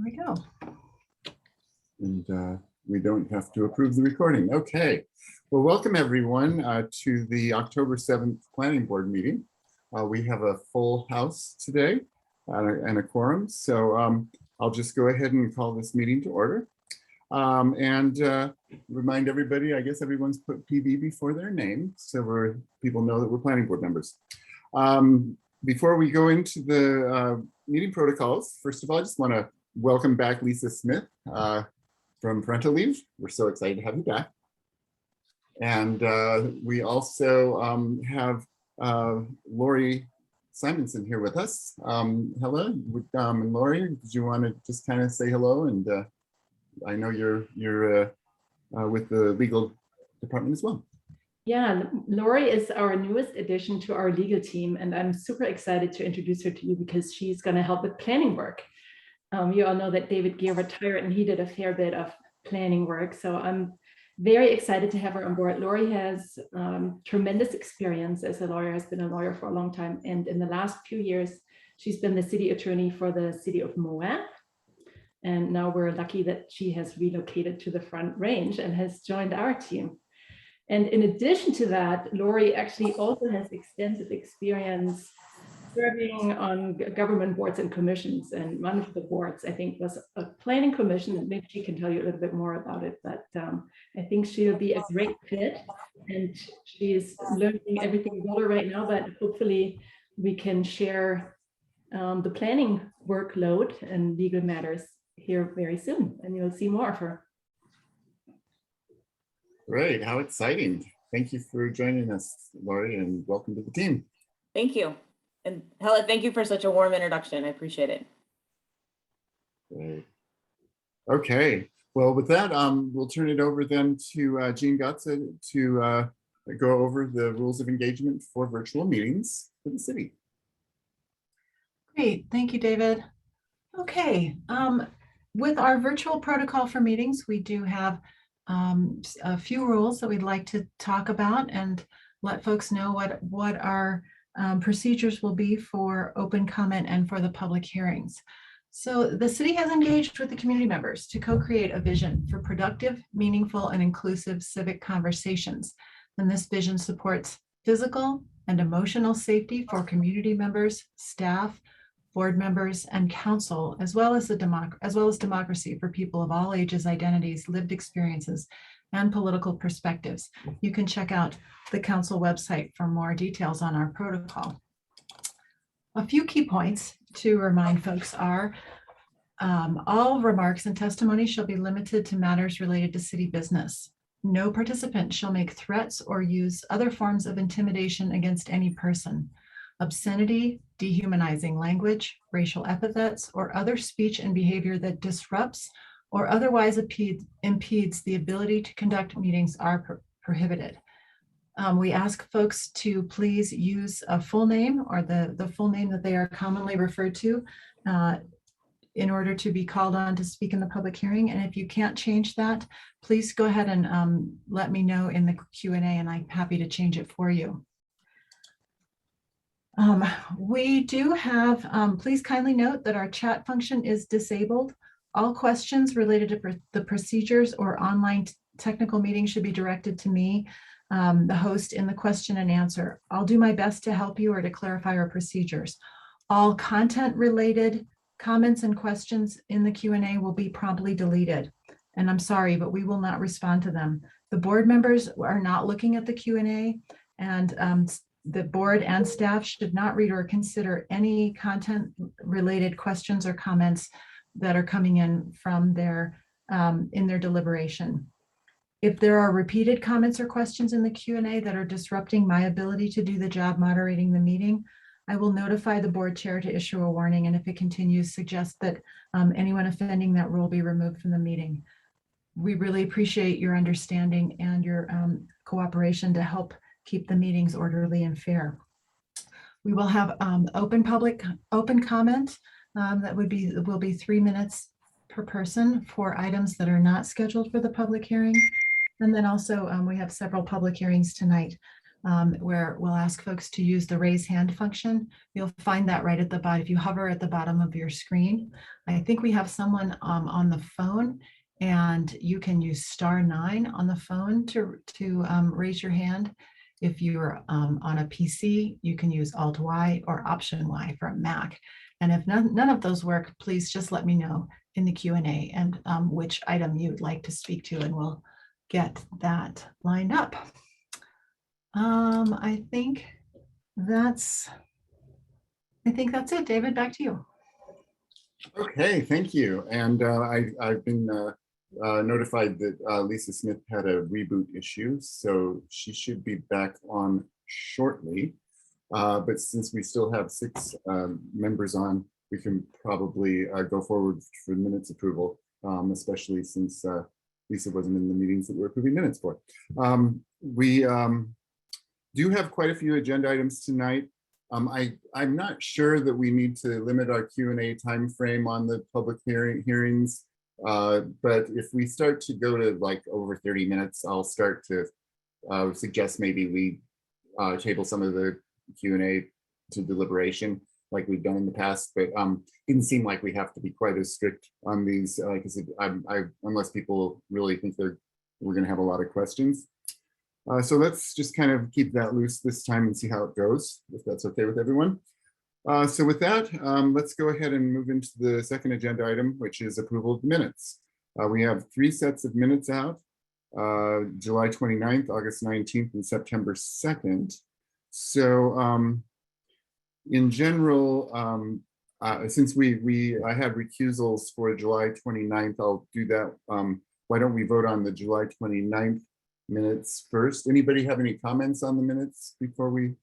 we go. And we don't have to approve the recording. Okay. Well, welcome everyone to the October 7th Planning Board meeting. We have a full house today and a quorum. So I'll just go ahead and call this meeting to order. And remind everybody, I guess everyone's put PB before their name, so people know that we're planning board members. Before we go into the meeting protocols, first of all, I just want to welcome back Lisa Smith from parental leave. We're so excited to have you back. And we also have Lori Simonson here with us. Hello, Lori, did you want to just kind of say hello? And I know you're with the legal department as well. Yeah, Lori is our newest addition to our legal team, and I'm super excited to introduce her to you because she's going to help with planning work. You all know that David Gear retired and he did a fair bit of planning work, so I'm very excited to have her on board. Lori has tremendous experience as a lawyer, has been a lawyer for a long time, and in the last few years, she's been the city attorney for the city of Moab. And now we're lucky that she has relocated to the Front Range and has joined our team. And in addition to that, Lori actually also has extensive experience serving on government boards and commissions. And one of the boards, I think, was a planning commission, and maybe she can tell you a little bit more about it. But I think she'll be a great fit. And she is learning everything about her right now, but hopefully we can share the planning workload and legal matters here very soon, and you'll see more of her. Great, how exciting. Thank you for joining us, Lori, and welcome to the team. Thank you. And Hella, thank you for such a warm introduction. I appreciate it. Great. Okay, well, with that, we'll turn it over then to Jean Gotza to go over the rules of engagement for virtual meetings for the city. Great, thank you, David. Okay, with our virtual protocol for meetings, we do have a few rules that we'd like to talk about and let folks know what our procedures will be for open comment and for the public hearings. So the city has engaged with the community members to co-create a vision for productive, meaningful, and inclusive civic conversations. And this vision supports physical and emotional safety for community members, staff, board members, and council, as well as democracy for people of all ages, identities, lived experiences, and political perspectives. You can check out the council website for more details on our protocol. A few key points to remind folks are all remarks and testimony shall be limited to matters related to city business. No participant shall make threats or use other forms of intimidation against any person. Obscenity, dehumanizing language, racial epithets, or other speech and behavior that disrupts or otherwise impedes the ability to conduct meetings are prohibited. We ask folks to please use a full name or the full name that they are commonly referred to in order to be called on to speak in the public hearing. And if you can't change that, please go ahead and let me know in the Q&A, and I'm happy to change it for you. We do have, please kindly note that our chat function is disabled. All questions related to the procedures or online technical meetings should be directed to me, the host, in the question and answer. I'll do my best to help you or to clarify our procedures. All content related comments and questions in the Q&A will be promptly deleted. And I'm sorry, but we will not respond to them. The board members are not looking at the Q&A, and the board and staff should not read or consider any content related questions or comments that are coming in from in their deliberation. If there are repeated comments or questions in the Q&A that are disrupting my ability to do the job moderating the meeting, I will notify the board chair to issue a warning, and if it continues, suggest that anyone offending that rule be removed from the meeting. We really appreciate your understanding and your cooperation to help keep the meetings orderly and fair. We will have open comment that will be 3 minutes per person for items that are not scheduled for the public hearing. And then also we have several public hearings tonight. where we'll ask folks to use the raise hand function. You'll find that right at the bottom. If you hover at the bottom of your screen, I think we have someone on the phone, and you can use *9 on the phone to raise your hand. If you're on a PC, you can use Alt-Y or Option-Y for a Mac. And if none of those work, please just let me know in the Q&A and which item you would like to speak to, and we'll get that lined up. I think that's it. David, back to you. Okay, thank you. And I've been notified that Lisa Smith had a reboot issue, so she should be back on shortly. But since we still have 6 members on, we can probably go forward for minutes approval, especially since Lisa wasn't in the meetings that we're approving minutes for. We do have quite a few agenda items tonight. I'm not sure that we need to limit our Q&A time frame on the public hearings, but if we start to go to like over 30 minutes, I'll start to suggest maybe we table some of the Q&A to deliberation like we've done in the past, but didn't seem like we have to be quite as strict on these, like I said, unless people really think we're going to have a lot of questions. So let's just kind of keep that loose this time and see how it goes, if that's okay with everyone. So with that, let's go ahead and move into the second agenda item, which is approval of the minutes. We have 3 sets of minutes out, July 29th, August 19th, and September 2nd. So in general, since I had recusals for July 29th, I'll do that. Why don't we vote on the July 29th minutes first? Anybody have any comments on the minutes before we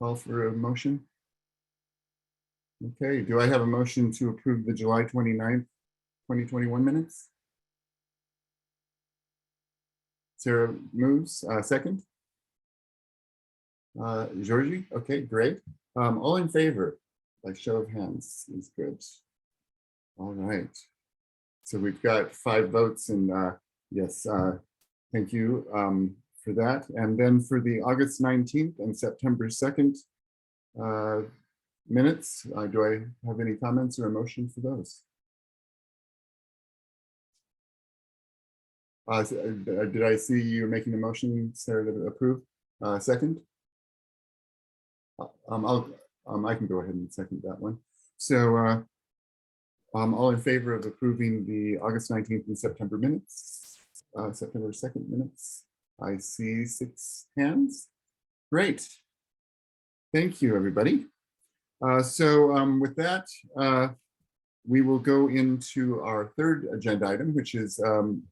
call for a motion? Okay, do I have a motion to approve the July 29th, 2021 minutes? Sarah moves, second. Georgie, okay, great. All in favor, by show of hands is good. All right, so we've got 5 votes, and yes, thank you for that. And then for the August 19th and September 2nd minutes, do I have any comments or a motion for those? Did I see you making a motion, Sarah, to approve? Second? I can go ahead and second that one. So all in favor of approving the August 19th and September minutes, September 2nd minutes? I see 6 hands. Great. Thank you, everybody. So with that, we will go into our third agenda item, which is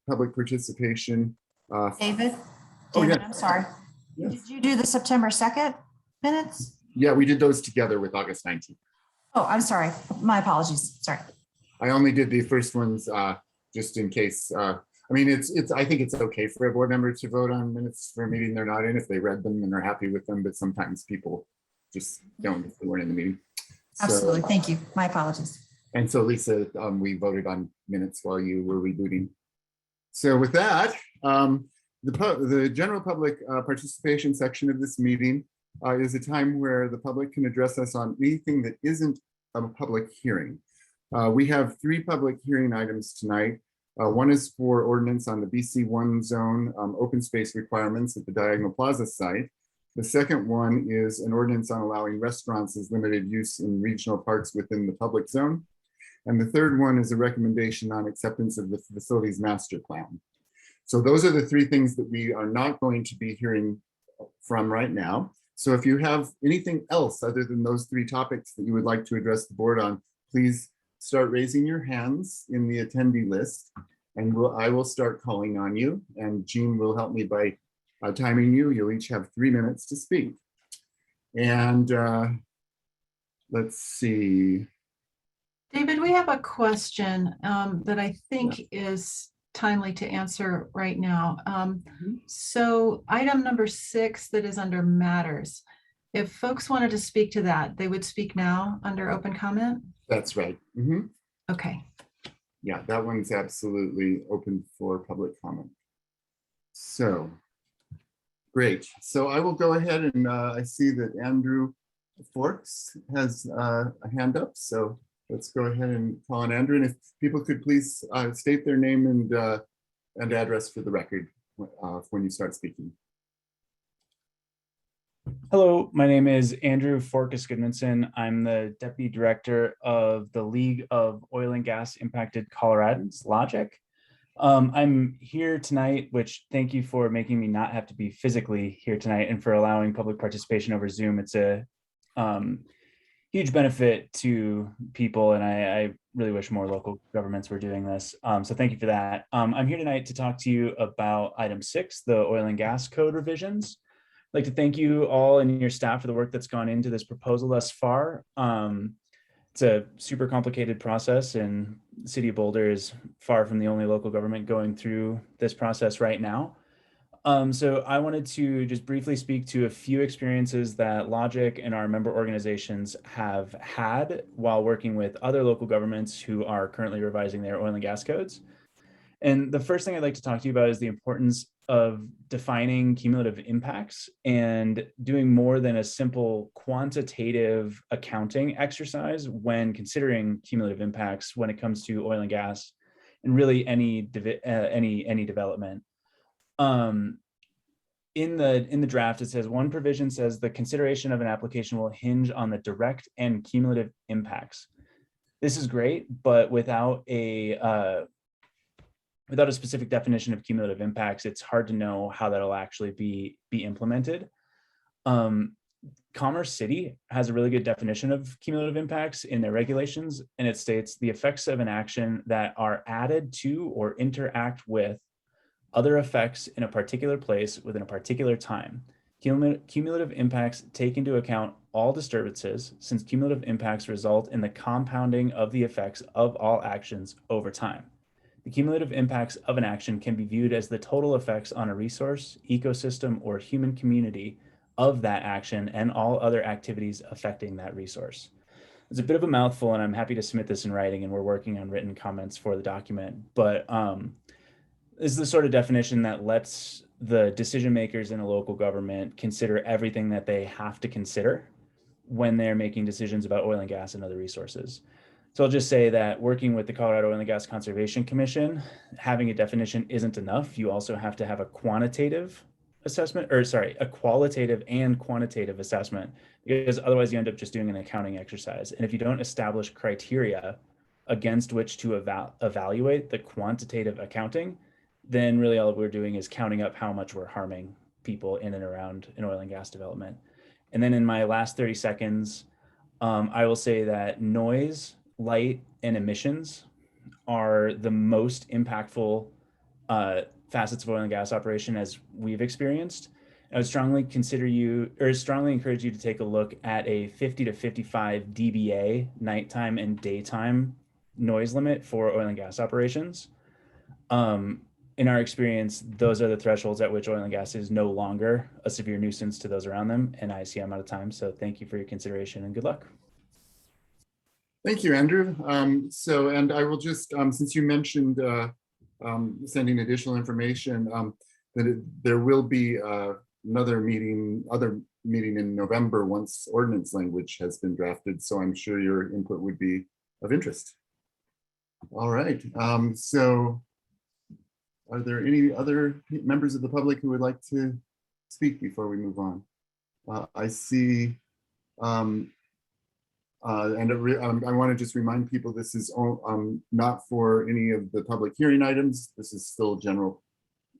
public participation. David, yeah. I'm sorry. Yes. Did you do the September 2nd minutes? Yeah, we did those together with August 19th. Oh, I'm sorry. My apologies. Sorry. I only did the first ones just in case. I mean, I think it's okay for a board member to vote on minutes for a meeting they're not in if they read them and are happy with them, but sometimes people just don't if they weren't in the meeting. Absolutely. So, thank you. My apologies. and so Lisa, we voted on minutes while you were rebooting. So with that, the general public participation section of this meeting is a time where the public can address us on anything that isn't a public hearing. We have 3 public hearing items tonight. One is for ordinance on the BC1 zone open space requirements at the Diagonal Plaza site. The second one is an ordinance on allowing restaurants as limited use in regional parks within the public zone. And the third one is a recommendation on acceptance of the facilities master plan. So those are the 3 things that we are not going to be hearing from right now. So if you have anything else other than those 3 topics that you would like to address the board on, please start raising your hands in the attendee list, and I will start calling on you, and Jean will help me by timing you. You'll each have 3 minutes to speak. And let's see. David, we have a question that I think is timely to answer right now. So item number 6 that is under matters, if folks wanted to speak to that, they would speak now under open comment? That's right. Okay. Yeah, that one's absolutely open for public comment. So Great. So I will go ahead and I see that Andrew Forks has a hand up. So let's go ahead and call on Andrew. And if people could please state their name and address for the record when you start speaking. Hello, my name is Andrew Forkus Goodmanson. I'm the Deputy Director of the League of Oil and Gas Impacted Coloradans, LOGIC. I'm here tonight, which thank you for making me not have to be physically here tonight and for allowing public participation over Zoom. It's a huge benefit to people, and I really wish more local governments were doing this. So thank you for that. I'm here tonight to talk to you about item 6, the oil and gas code revisions. I'd like to thank you all and your staff for the work that's gone into this proposal thus far. It's a super complicated process, and the city of Boulder is far from the only local government going through this process right now. So I wanted to just briefly speak to a few experiences that LOGIC and our member organizations have had while working with other local governments who are currently revising their oil and gas codes. And the first thing I'd like to talk to you about is the importance of defining cumulative impacts and doing more than a simple quantitative accounting exercise when considering cumulative impacts when it comes to oil and gas and really any development. In the draft, it says one provision says the consideration of an application will hinge on the direct and cumulative impacts. This is great, but without a specific definition of cumulative impacts, it's hard to know how that'll actually be implemented. Commerce City has a really good definition of cumulative impacts in their regulations, and it states the effects of an action that are added to or interact with other effects in a particular place within a particular time. Cumulative impacts take into account all disturbances, since cumulative impacts result in the compounding of the effects of all actions over time. The cumulative impacts of an action can be viewed as the total effects on a resource, ecosystem, or human community of that action and all other activities affecting that resource. It's a bit of a mouthful, and I'm happy to submit this in writing, and we're working on written comments for the document. But this is the sort of definition that lets the decision makers in a local government consider everything that they have to consider when they're making decisions about oil and gas and other resources. So I'll just say that working with the Colorado Oil and Gas Conservation Commission, having a definition isn't enough. You also have to have a qualitative and quantitative assessment, because otherwise you end up just doing an accounting exercise. And if you don't establish criteria against which to evaluate the quantitative accounting, then really all we're doing is counting up how much we're harming people in and around an oil and gas development. And then in my last 30 seconds, I will say that noise, light, and emissions are the most impactful facets of oil and gas operation as we've experienced. I would strongly encourage you to take a look at a 50 to 55 dBA nighttime and daytime noise limit for oil and gas operations. In our experience, those are the thresholds at which oil and gas is no longer a severe nuisance to those around them. And I see I'm out of time, so thank you for your consideration and good luck. Thank you, Andrew. And I will just, since you mentioned sending additional information, that there will be other meeting in November once ordinance language has been drafted. So I'm sure your input would be of interest. All right. So are there any other members of the public who would like to speak before we move on? I see. I want to just remind people this is not for any of the public hearing items. This is still general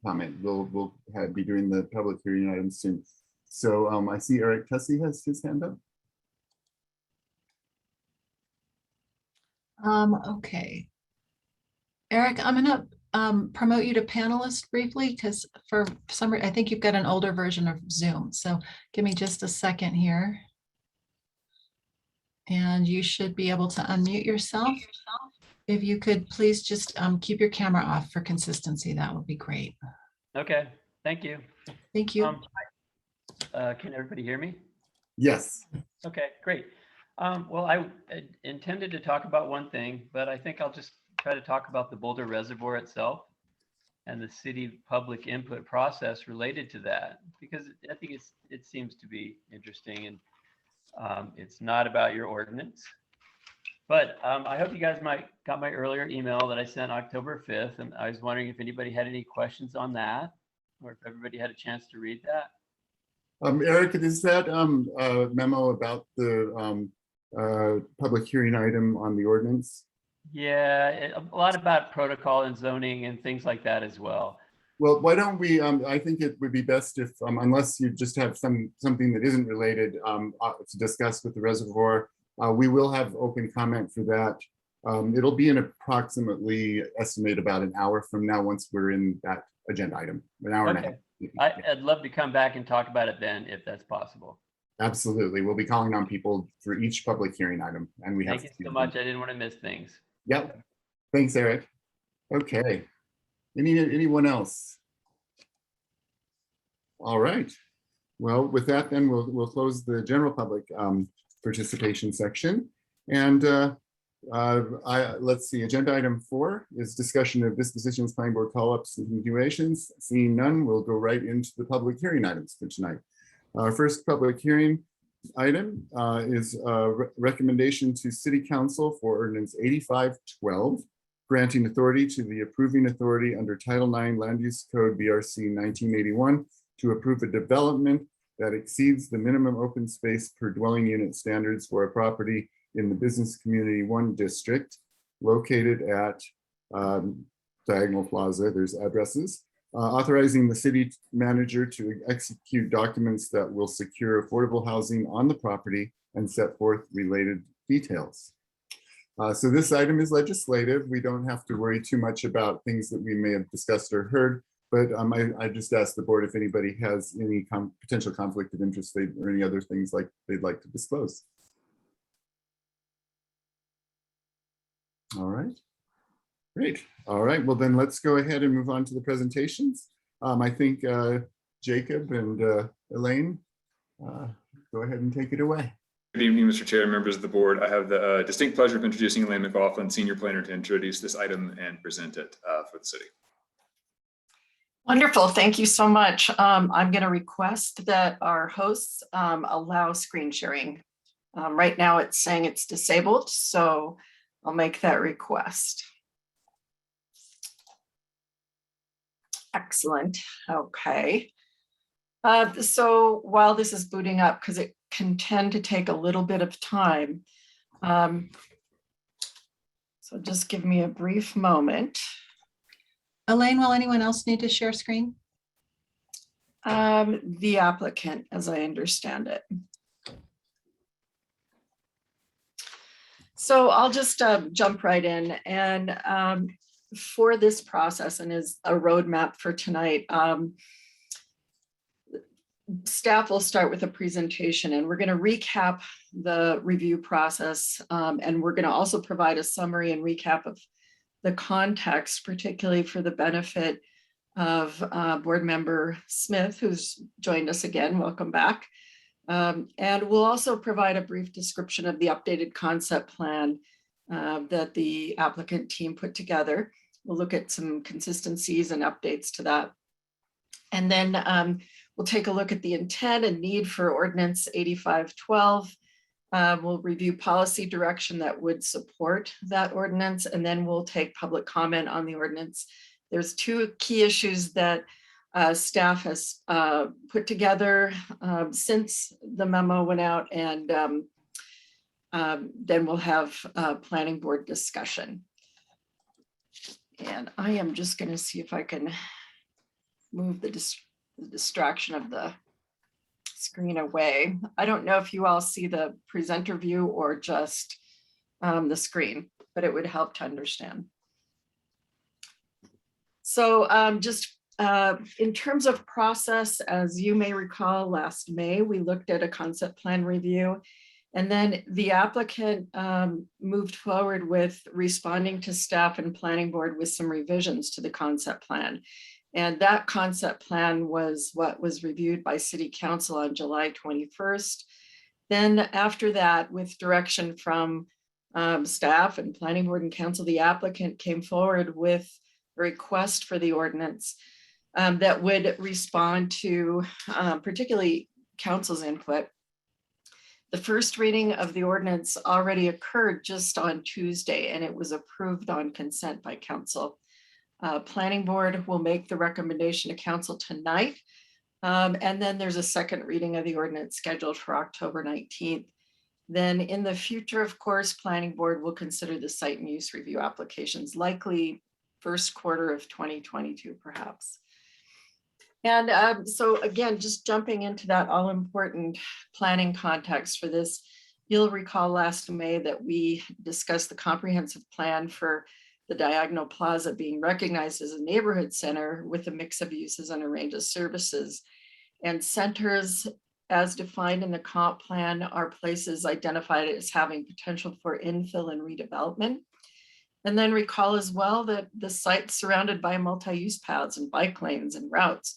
comment. We'll be doing the public hearing items soon. So I see Eric Tussey has his hand up. Okay. Eric, I'm gonna promote you to panelist briefly because for some reason, I think you've got an older version of Zoom. So give me just a second here. And you should be able to unmute yourself. If you could please just keep your camera off for consistency, that would be great. Okay, thank you. Thank you. Can everybody hear me? Yes. Okay, great. Well, I intended to talk about one thing, but I think I'll just try to talk about the Boulder Reservoir itself. and the city public input process related to that, because I think it seems to be interesting, and it's not about your ordinance. But I hope you guys got my earlier email that I sent October 5th, and I was wondering if anybody had any questions on that, or if everybody had a chance to read that. Eric, is that a memo about the public hearing item on the ordinance? Yeah, a lot about protocol and zoning and things like that as well. Well, why don't we, I think it would be best if, unless you just have something that isn't related to discuss with the reservoir, we will have open comment for that. It'll be in approximately, estimate about an hour from now, once we're in that agenda item, an hour and a half. I'd love to come back and talk about it then, if that's possible. Absolutely. We'll be calling on people for each public hearing item, and we have. Thank you so much. I didn't want to miss things. Yep. Thanks, Eric. Okay. Anyone else? All right. Well, with that, then we'll close the general public participation section. And let's see, agenda item 4 is discussion of dispositions, planning board call-ups and continuations. Seeing none, we'll go right into the public hearing items for tonight. Our first public hearing item is a recommendation to City Council for Ordinance 8512, granting authority to the approving authority under Title IX Land Use Code BRC 1981 to approve a development that exceeds the minimum open space per dwelling unit standards for a property in the Business Community 1 district located at Diagonal Plaza. There's addresses. Authorizing the city manager to execute documents that will secure affordable housing on the property and set forth related details. So this item is legislative. We don't have to worry too much about things that we may have discussed or heard, but I just asked the board if anybody has any potential conflict of interest or any other things like they'd like to disclose. All right. Great. All right. Well, then let's go ahead and move on to the presentations. I think Jacob and Elaine, go ahead and take it away. Good evening, Mr. Chair, members of the board. I have the distinct pleasure of introducing Elaine McLaughlin, Senior Planner, to introduce this item and present it for the city. Wonderful. Thank you so much. I'm going to request that our hosts allow screen sharing. Right now it's saying it's disabled, so I'll make that request. Excellent. Okay. So while this is booting up, because it can tend to take a little bit of time, so just give me a brief moment. Elaine, will anyone else need to share screen? The applicant, as I understand it. So I'll just jump right in, and for this process, and as a roadmap for tonight, staff will start with a presentation, and we're going to recap the review process, and we're going to also provide a summary and recap of the context, particularly for the benefit of board member Smith, who's joined us again. Welcome back. And we'll also provide a brief description of the updated concept plan that the applicant team put together. We'll look at some consistencies and updates to that. And then we'll take a look at the intent and need for Ordinance 8512. We'll review policy direction that would support that ordinance, and then we'll take public comment on the ordinance. There's 2 key issues that staff has put together since the memo went out, and then we'll have a planning board discussion. And I am just going to see if I can move the distraction of the screen away. I don't know if you all see the presenter view or just the screen, but it would help to understand. So just in terms of process, as you may recall, last May, we looked at a concept plan review, and then the applicant moved forward with responding to staff and planning board with some revisions to the concept plan. And that concept plan was what was reviewed by City Council on July 21st. Then after that, with direction from staff and planning board and council, the applicant came forward with request for the ordinance that would respond to particularly council's input. The first reading of the ordinance already occurred just on Tuesday, and it was approved on consent by council. Planning board will make the recommendation to council tonight. And then there's a second reading of the ordinance scheduled for October 19th. Then in the future, of course, planning board will consider the site and use review applications, likely first quarter of 2022, perhaps. And so again, just jumping into that all important planning context for this, you'll recall last May that we discussed the comprehensive plan for the Diagonal Plaza being recognized as a neighborhood center with a mix of uses and a range of services. And centers as defined in the comp plan are places identified as having potential for infill and redevelopment. And then recall as well that the site's surrounded by multi-use paths and bike lanes and routes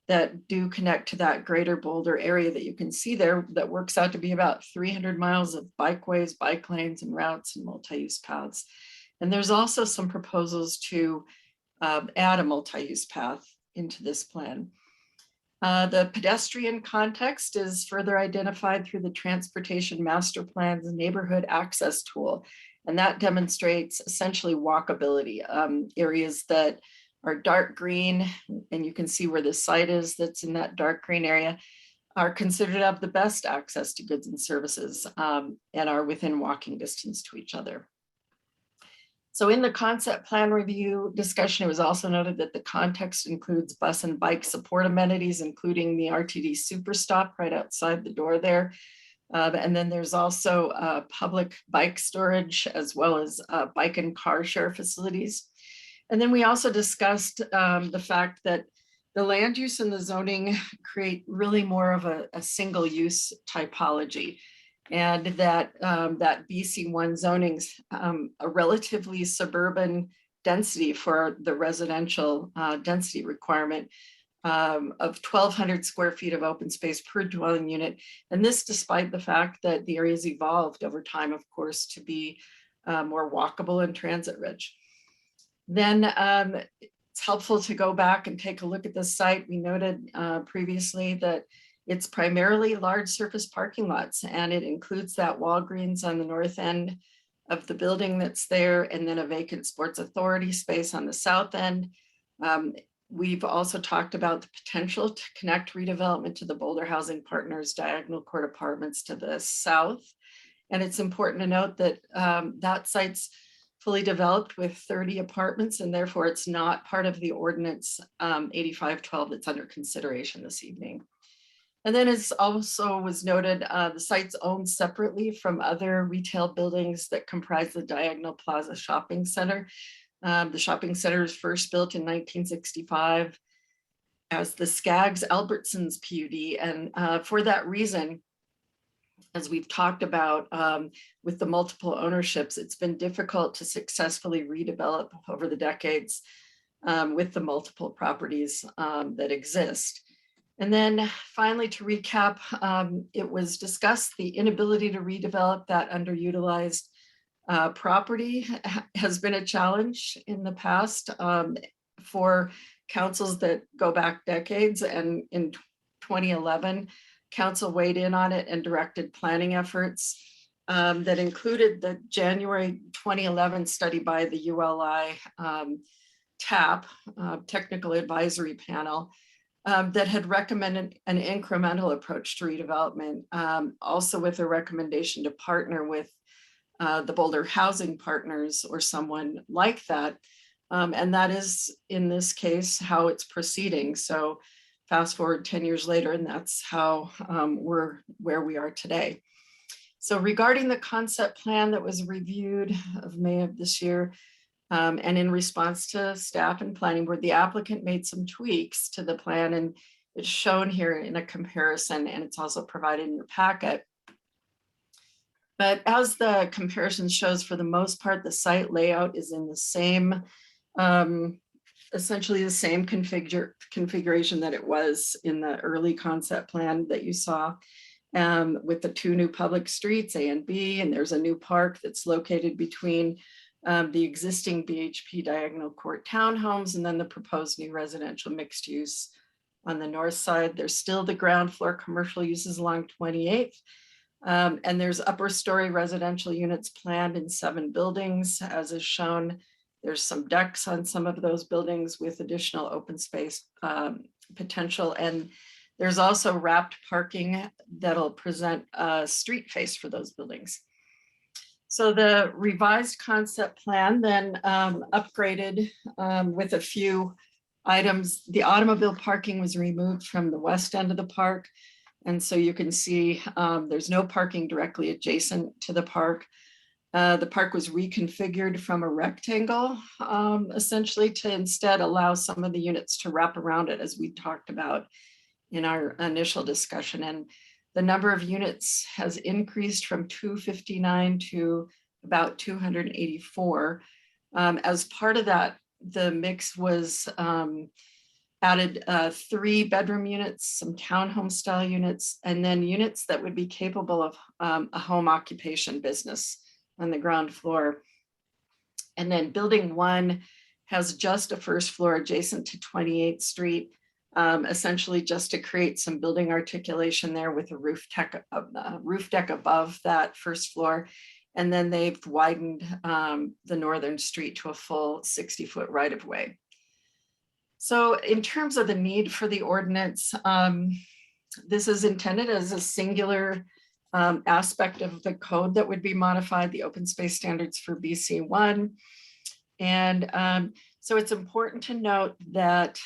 that do connect to that greater Boulder area that you can see there, that works out to be about 300 miles of bikeways, bike lanes and routes and multi-use paths. And there's also some proposals to add a multi-use path into this plan. The pedestrian context is further identified through the Transportation Master Plan's neighborhood access tool. And that demonstrates essentially walkability, areas that are dark green, and you can see where the site is that's in that dark green area, are considered to have the best access to goods and services and are within walking distance to each other. So in the concept plan review discussion, it was also noted that the context includes bus and bike support amenities, including the RTD Super Stop right outside the door there. And then there's also public bike storage as well as bike and car share facilities. And then we also discussed the fact that the land use and the zoning create really more of a single use typology. And that that BC1 zoning's a relatively suburban density for the residential density requirement of 1,200 square feet of open space per dwelling unit. And this despite the fact that the area's evolved over time, of course, to be more walkable and transit rich. Then it's helpful to go back and take a look at the site. We noted previously that it's primarily large surface parking lots, and it includes that Walgreens on the north end of the building that's there, and then a vacant Sports Authority space on the south end. We've also talked about the potential to connect redevelopment to the Boulder Housing Partners Diagonal Court Apartments to the south. And it's important to note that that site's fully developed with 30 apartments, and therefore it's not part of the ordinance 8512 that's under consideration this evening. And then as also was noted, the site's owned separately from other retail buildings that comprise the Diagonal Plaza Shopping Center. The shopping center was first built in 1965 as the Skaggs Albertsons PUD. And for that reason, as we've talked about with the multiple ownerships, it's been difficult to successfully redevelop over the decades with the multiple properties that exist. And then finally, to recap, it was discussed the inability to redevelop that underutilized property has been a challenge in the past for councils that go back decades. And in 2011, council weighed in on it and directed planning efforts that included the January 2011 study by the ULI TAP, Technical Advisory Panel, that had recommended an incremental approach to redevelopment, also with a recommendation to partner with the Boulder Housing Partners or someone like that. And that is, in this case, how it's proceeding. So fast forward 10 years later, and that's how we're where we are today. So regarding the concept plan that was reviewed of May of this year, and in response to staff and planning board, the applicant made some tweaks to the plan, and it's shown here in a comparison, and it's also provided in your packet. But as the comparison shows, for the most part, the site layout is in the same, essentially the same configuration that it was in the early concept plan that you saw, with the two new public streets, A and B, and there's a new park that's located between the existing BHP diagonal court townhomes, and then the proposed new residential mixed use on the north side. There's still the ground floor commercial uses along 28th. And there's upper story residential units planned in 7 buildings, as is shown. There's some decks on some of those buildings with additional open space potential. And there's also wrapped parking that'll present a street face for those buildings. So the revised concept plan then upgraded with a few items. The automobile parking was removed from the west end of the park. And so you can see there's no parking directly adjacent to the park. The park was reconfigured from a rectangle, essentially, to instead allow some of the units to wrap around it, as we talked about in our initial discussion. And the number of units has increased from 259 to about 284. As part of that, the mix was added 3 bedroom units, some townhome style units, and then units that would be capable of a home occupation business on the ground floor. And then building 1 has just a first floor adjacent to 28th Street, essentially just to create some building articulation there with a roof deck above that first floor. And then they've widened the northern street to a full 60-foot right-of-way. So in terms of the need for the ordinance, this is intended as a singular aspect of the code that would be modified, the open space standards for BC1. And so it's important to note that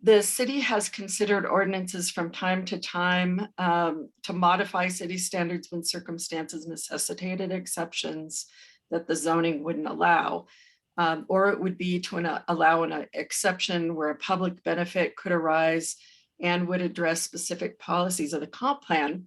the city has considered ordinances from time to time to modify city standards when circumstances necessitated exceptions that the zoning wouldn't allow. Or it would be to allow an exception where a public benefit could arise and would address specific policies of the comp plan.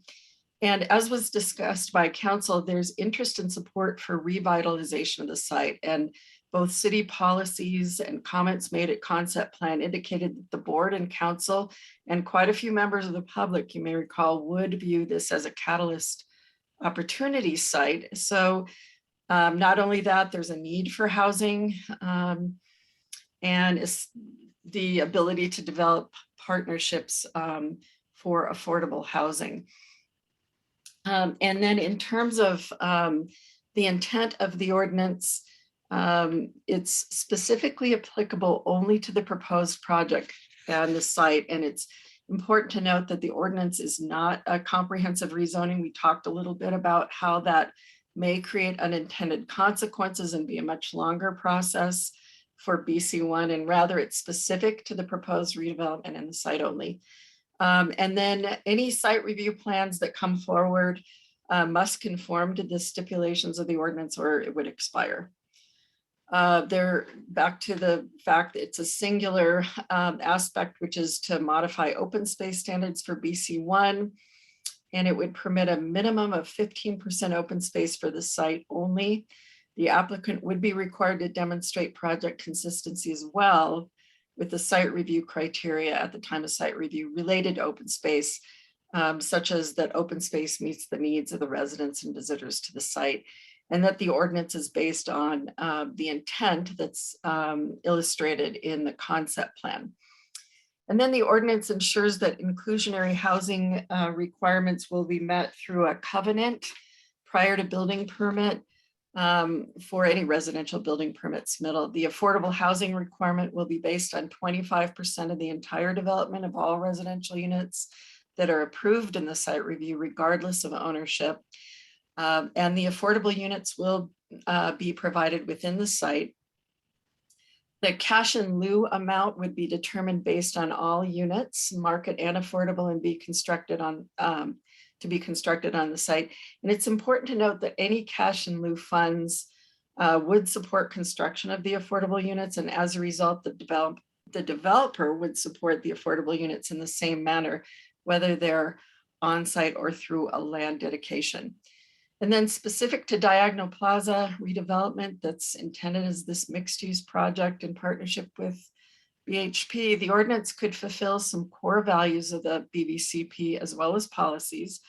And as was discussed by council, there's interest and support for revitalization of the site. And both city policies and comments made at concept plan indicated that the board and council and quite a few members of the public, you may recall, would view this as a catalyst opportunity site. So not only that, there's a need for housing and it's the ability to develop partnerships for affordable housing. And then in terms of the intent of the ordinance, it's specifically applicable only to the proposed project and the site. And it's important to note that the ordinance is not a comprehensive rezoning. We talked a little bit about how that may create unintended consequences and be a much longer process for BC1, and rather it's specific to the proposed redevelopment and the site only. And then any site review plans that come forward must conform to the stipulations of the ordinance or it would expire. They're back to the fact that it's a singular aspect, which is to modify open space standards for BC1. And it would permit a minimum of 15% open space for the site only. The applicant would be required to demonstrate project consistency as well with the site review criteria at the time of site review related to open space, such as that open space meets the needs of the residents and visitors to the site, and that the ordinance is based on the intent that's illustrated in the concept plan. And then the ordinance ensures that inclusionary housing requirements will be met through a covenant prior to building permit for any residential building permit submittal. The affordable housing requirement will be based on 25% of the entire development of all residential units that are approved in the site review, regardless of ownership. And the affordable units will be provided within the site. The cash in lieu amount would be determined based on all units, market and affordable, and be constructed on to be constructed on the site. And it's important to note that any cash in lieu funds would support construction of the affordable units, and as a result, the developer would support the affordable units in the same manner, whether they're on site or through a land dedication. And then specific to Diagonal Plaza redevelopment that's intended as this mixed use project in partnership with BHP, the ordinance could fulfill some core values of the BVCP as well as policies.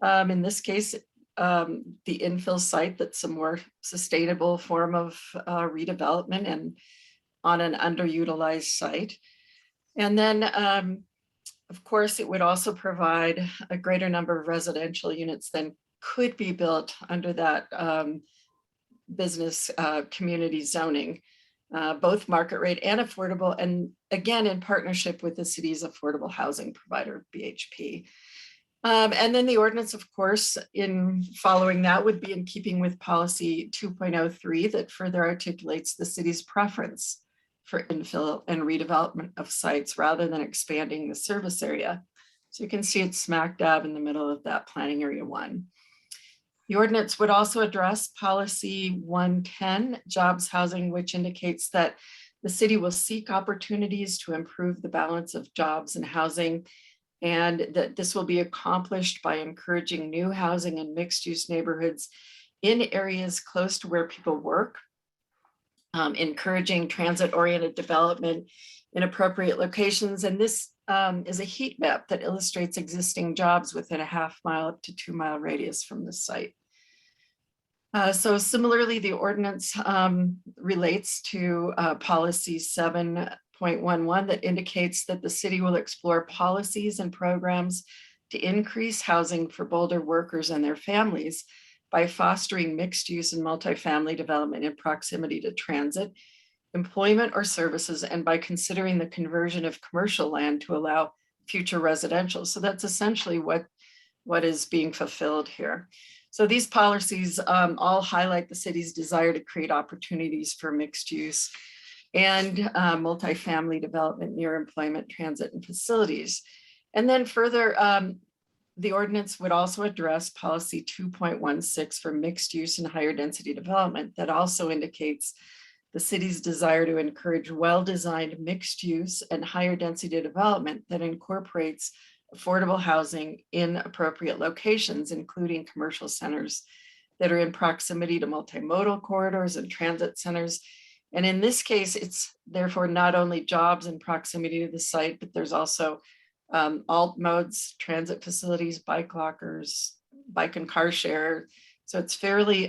In this case, the infill site that's a more sustainable form of redevelopment and on an underutilized site. And then, of course, it would also provide a greater number of residential units than could be built under that business community zoning, both market rate and affordable, and again, in partnership with the city's affordable housing provider, BHP. And then the ordinance, of course, in following that would be in keeping with policy 2.03 that further articulates the city's preference for infill and redevelopment of sites rather than expanding the service area. So you can see it's smack dab in the middle of that planning area 1. The ordinance would also address policy 110, jobs housing, which indicates that the city will seek opportunities to improve the balance of jobs and housing, and that this will be accomplished by encouraging new housing and mixed-use neighborhoods in areas close to where people work, encouraging transit-oriented development in appropriate locations. And this is a heat map that illustrates existing jobs within a half-mile up to 2-mile radius from the site. So similarly, the ordinance relates to policy 7.11 that indicates that the city will explore policies and programs to increase housing for Boulder workers and their families by fostering mixed use and multifamily development in proximity to transit, employment or services, and by considering the conversion of commercial land to allow future residential. So that's essentially what is being fulfilled here. So these policies all highlight the city's desire to create opportunities for mixed use and multifamily development near employment, transit, and facilities. And then further, the ordinance would also address policy 2.16 for mixed use and higher density development that also indicates the city's desire to encourage well-designed mixed use and higher density development that incorporates affordable housing in appropriate locations, including commercial centers that are in proximity to multimodal corridors and transit centers. And in this case, it's therefore not only jobs in proximity to the site, but there's also alt modes, transit facilities, bike lockers, bike and car share. So it's fairly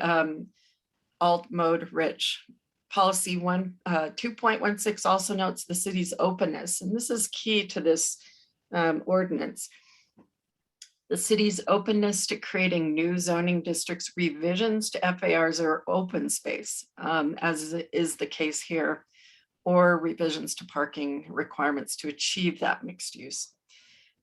alt mode rich. Policy 2.16 also notes the city's openness, and this is key to this ordinance. The city's openness to creating new zoning districts, revisions to FARs or open space, as is the case here, or revisions to parking requirements to achieve that mixed use.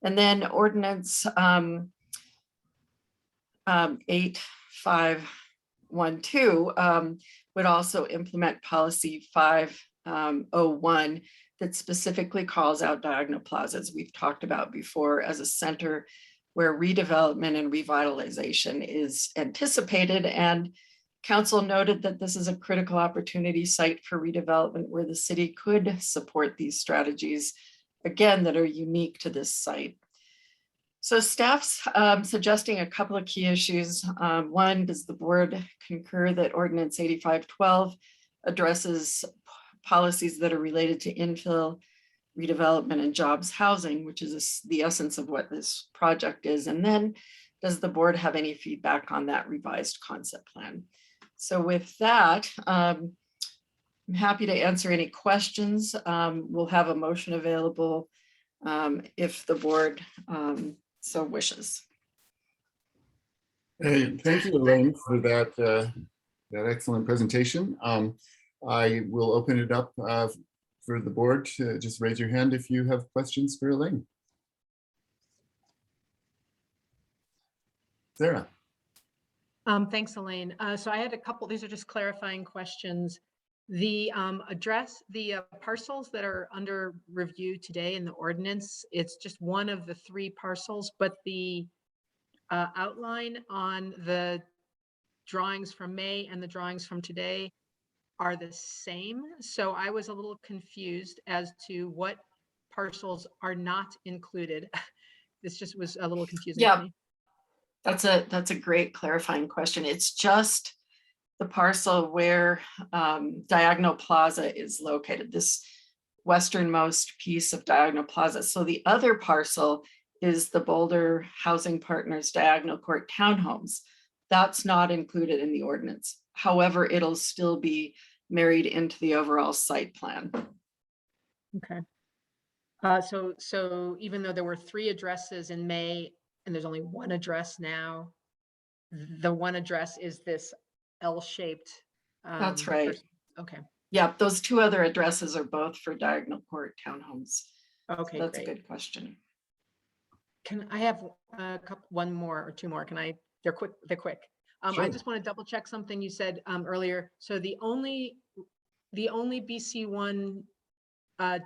And then ordinance 8512 would also implement policy 501 that specifically calls out diagonal plazas we've talked about before as a center where redevelopment and revitalization is anticipated. And council noted that this is a critical opportunity site for redevelopment where the city could support these strategies, again, that are unique to this site. So staff's suggesting a couple of key issues. One, does the board concur that ordinance 8512 addresses policies that are related to infill, redevelopment, and jobs housing, which is the essence of what this project is? And then does the board have any feedback on that revised concept plan? So with that, I'm happy to answer any questions. We'll have a motion available if the board so wishes. Hey, thank you, Elaine, for that, that excellent presentation. I will open it up for the board to just raise your hand if you have questions for Elaine. Sarah. Thanks, Elaine. So I had a couple, these are just clarifying questions. The parcels that are under review today in the ordinance, it's just one of the 3 parcels, but the outline on the drawings from May and the drawings from today are the same. So I was a little confused as to what parcels are not included. This just was a little confusing to me. That's a great clarifying question. It's just the parcel where Diagonal Plaza is located, this westernmost piece of Diagonal Plaza. So the other parcel is the Boulder Housing Partners Diagonal Court Townhomes That's not included in the ordinance. However, it'll still be married into the overall site plan. Okay. So even though there were 3 addresses in May and there's only 1 address now, the 1 address is this L-shaped. That's right. Okay. Yep, those 2 other addresses are both for Diagonal Court townhomes. Okay, That's great. a good question. Can I have a couple, 1 more or 2 more? Can I? They're quick. They're quick. I Sure. just want to double check something you said earlier. So the only BC1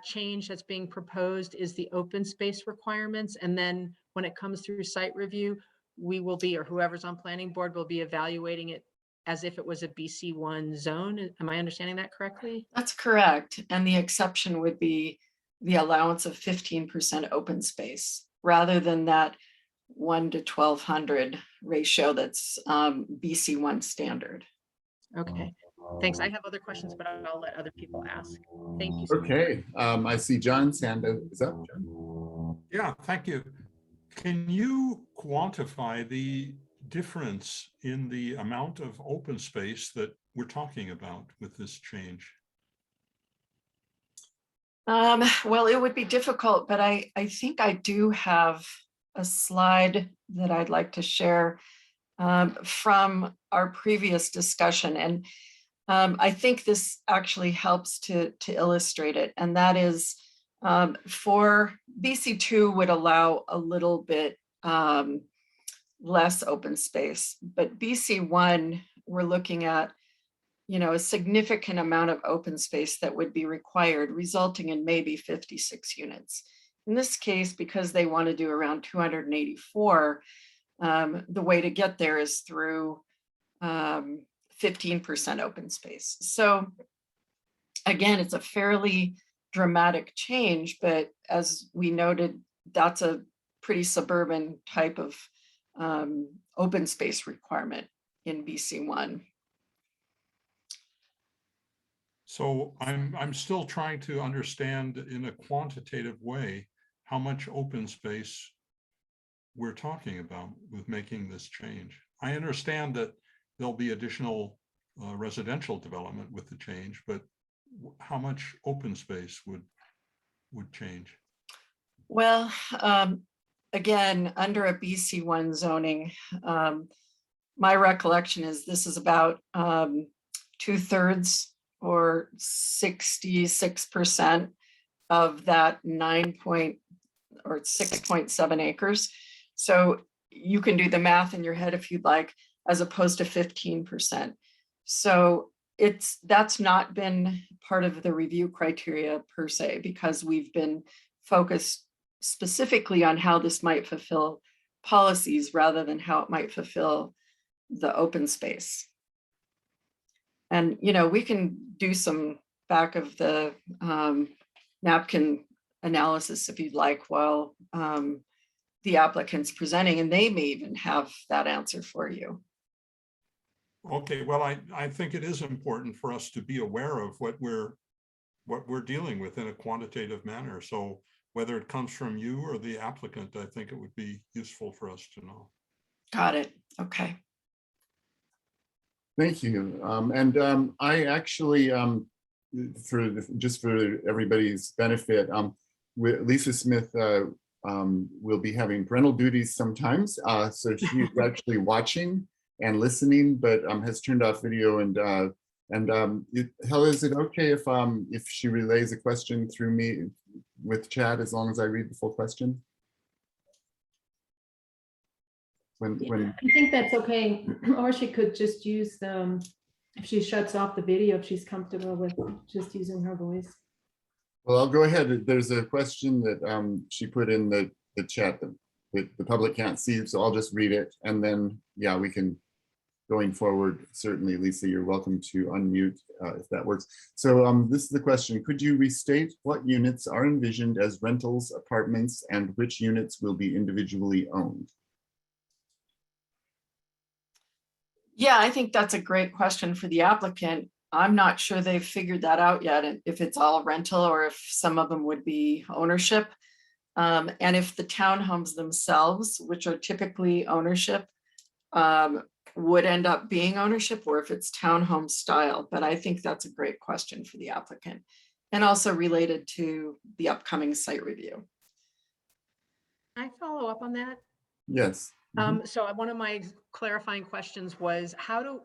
change that's being proposed is the open space requirements, and then when it comes through site review, we will be, or whoever's on planning board will be evaluating it as if it was a BC1 zone. Am I understanding that correctly? That's correct. And the exception would be the allowance of 15% open space rather than that 1 to 1,200 ratio that's BC1 standard. Okay, thanks. I have other questions, but I'll let other people ask. Thank you so much. Okay, I see John's hand is up. John. Yeah, thank you. Can you quantify the difference in the amount of open space that we're talking about with this change? Well, it would be difficult, but I think I do have a slide that I'd like to share from our previous discussion. And I think this actually helps to illustrate it. And that is for BC2 would allow a little bit less open space, but BC1, we're looking at, you know, a significant amount of open space that would be required, resulting in maybe 56 units. In this case, because they want to do around 284, the way to get there is through 15% open space. So again, it's a fairly dramatic change, but as we noted, that's a pretty suburban type of open space requirement in BC1. So I'm still trying to understand in a quantitative way how much open space we're talking about with making this change. I understand that there'll be additional residential development with the change, but how much open space would change? Well, again, under a BC1 zoning, my recollection is this is about 2/3 or 66% of that 6.7 acres. So you can do the math in your head if you'd like, as opposed to 15%. So that's not been part of the review criteria per se, because we've been focused specifically on how this might fulfill policies rather than how it might fulfill the open space. And, you know, we can do some back of the napkin analysis if you'd like while the applicant's presenting, and they may even have that answer for you. Okay, well, I think it is important for us to be aware of what we're dealing with in a quantitative manner. So whether it comes from you or the applicant, I think it would be useful for us to know. Got it. Okay. Thank you. I actually, just for everybody's benefit, Lisa Smith will be having parental duties sometimes. So she's actually watching and listening, but has turned off video. Helen, is it okay if she relays a question through me with chat as long as I read the full question? I think that's okay. Or she could just use if she shuts off the video, if she's comfortable with just using her voice. Well, I'll go ahead. There's a question that she put in the chat that the public can't see, so I'll just read it. And then, yeah, we can, going forward, certainly, Lisa, you're welcome to unmute if that works. So this is the question. Could you restate what units are envisioned as rentals, apartments, and which units will be individually owned? Yeah, I think that's a great question for the applicant. I'm not sure they've figured that out yet, if it's all rental or if some of them would be ownership. And if the townhomes themselves, which are typically ownership, would end up being ownership or if it's townhome style, but I think that's a great question for the applicant and also related to the upcoming site review. Can I follow up on that? Yes. So one of my clarifying questions was how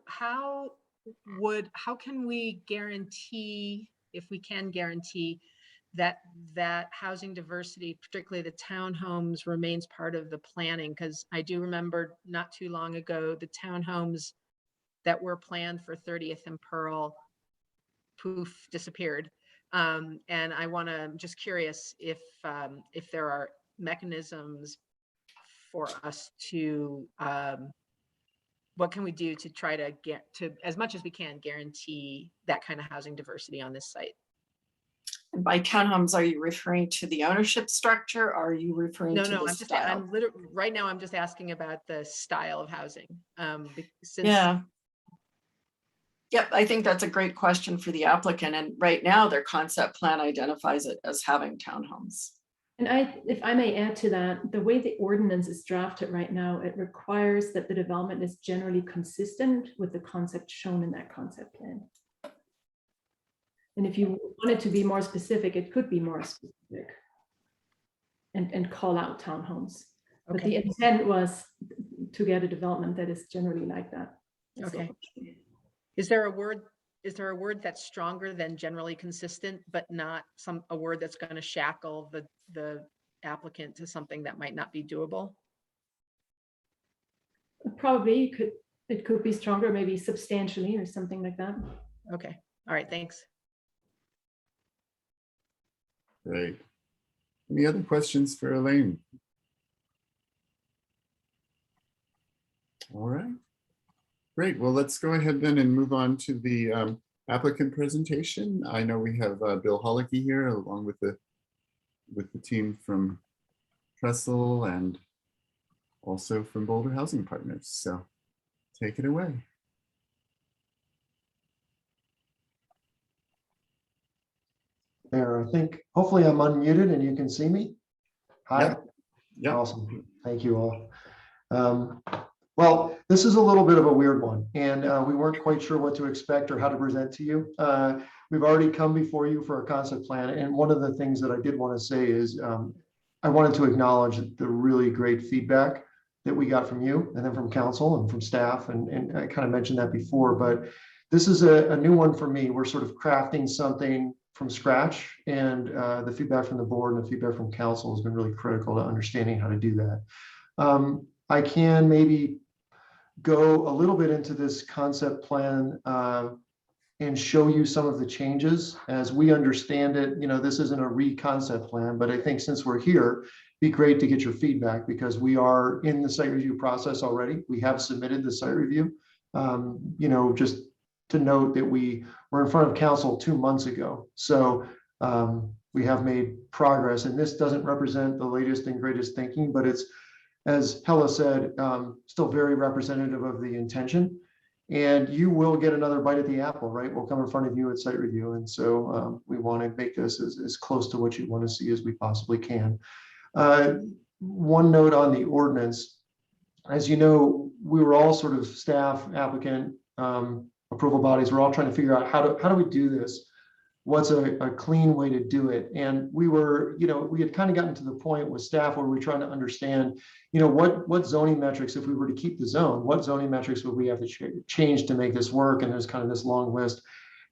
can we guarantee, if we can guarantee, that housing diversity, particularly the townhomes, remains part of the planning? Because I do remember not too long ago, the townhomes that were planned for 30th and Pearl, poof, disappeared. And I'm just curious if there are mechanisms for us to, what can we do to try to get to, as much as we can, guarantee that kind of housing diversity on this site? And by townhomes, are you referring to the ownership structure? Or are you referring to the style? I'm literally, right now, I'm just asking about the style of housing. Yeah. Yep, I think that's a great question for the applicant. And right now, their concept plan identifies it as having townhomes. And if I may add to that, the way the ordinance is drafted right now, it requires that the development is generally consistent with the concept shown in that concept plan. And if you want it to be more specific, it could be more specific and call out townhomes. But the intent was to get a development that is generally like that. Okay. Is there a word that's stronger than generally consistent, but not a word that's going to shackle the applicant to something that might not be doable? Probably it could be stronger, maybe substantially or something like that. Okay. All right. Thanks. Great. Any other questions for Elaine? All right. Great. Well, let's go ahead then and move on to the applicant presentation. I know we have Bill Holicky here along with the team from Trestle and also from Boulder Housing Partners. So take it away. There, I think hopefully I'm unmuted and you can see me. Hi. Yep. Yep. Awesome. Thank you all. Well, this is a little bit of a weird one, and we weren't quite sure what to expect or how to present to you. We've already come before you for a concept plan, and one of the things that I did want to say is I wanted to acknowledge the really great feedback that we got from you and then from council and from staff, and I kind of mentioned that before, but this is a new one for me. We're sort of crafting something from scratch, and the feedback from the board and the feedback from council has been really critical to understanding how to do that. I can maybe go a little bit into this concept plan and show you some of the changes as we understand it. You know, this isn't a re-concept plan, but I think since we're here, it'd be great to get your feedback because we are in the site review process already. We have submitted the site review. You know, just to note that we were in front of council 2 months ago. So we have made progress, and this doesn't represent the latest and greatest thinking, but it's, as Hella said, still very representative of the intention. And you will get another bite at the apple, right? We'll come in front of you at site review. And so we want to make this as close to what you want to see as we possibly can. One note on the ordinance, as you know, we were all sort of staff, applicant, approval bodies. We're all trying to figure out how do we do this? What's a clean way to do it? And we were, you know, we had kind of gotten to the point with staff where we're trying to understand, you know, what zoning metrics, if we were to keep the zone, what zoning metrics would we have to change to make this work? And there's kind of this long list.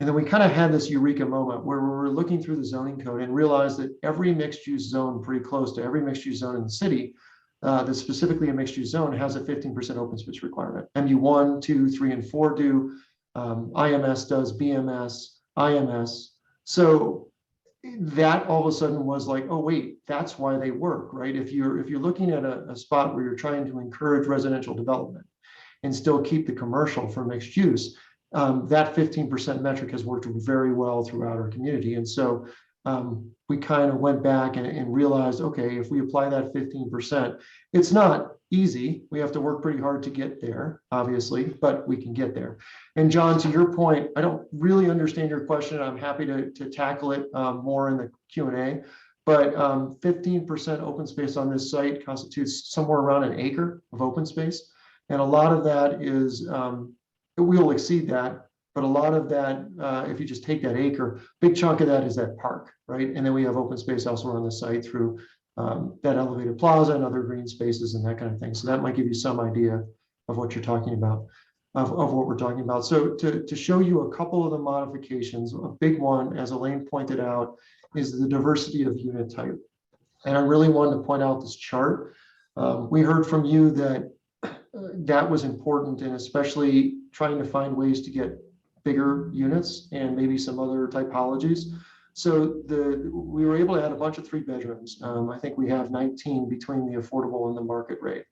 And then we kind of had this eureka moment where we were looking through the zoning code and realized that every mixed use zone, pretty close to every mixed use zone in the city, that's specifically a mixed use zone, has a 15% open space requirement. MU1, 2, 3, and 4 do. IMS does, BMS, IMS. So that all of a sudden was like, oh wait, that's why they work, right? If you're looking at a spot where you're trying to encourage residential development and still keep the commercial for mixed use, that 15% metric has worked very well throughout our community. And so we kind of went back and realized, okay, if we apply that 15%, it's not easy. We have to work pretty hard to get there, obviously, but we can get there. And John, to your point, I don't really understand your question. I'm happy to tackle it more in the Q&A, but 15% open space on this site constitutes somewhere around an acre of open space. And a lot of that is, we will exceed that, but a lot of that, if you just take that acre, big chunk of that is that park, right? And then we have open space elsewhere on the site through that elevated plaza and other green spaces and that kind of thing. So that might give you some idea of what you're talking about, of what we're talking about. So to show you a couple of the modifications, a big one, as Elaine pointed out, is the diversity of unit type. And I really wanted to point out this chart. We heard from you that that was important, and especially trying to find ways to get bigger units and maybe some other typologies. So we were able to add a bunch of 3 bedrooms. I think we have 19 between the affordable and the market rate.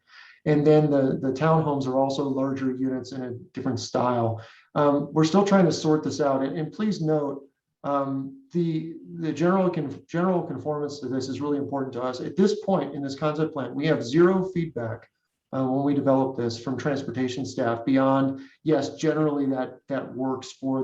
And then the townhomes are also larger units in a different style. We're still trying to sort this out. And please note, the general conformance to this is really important to us. At this point in this concept plan, we have 0 feedback when we develop this from transportation staff beyond, yes, generally that works for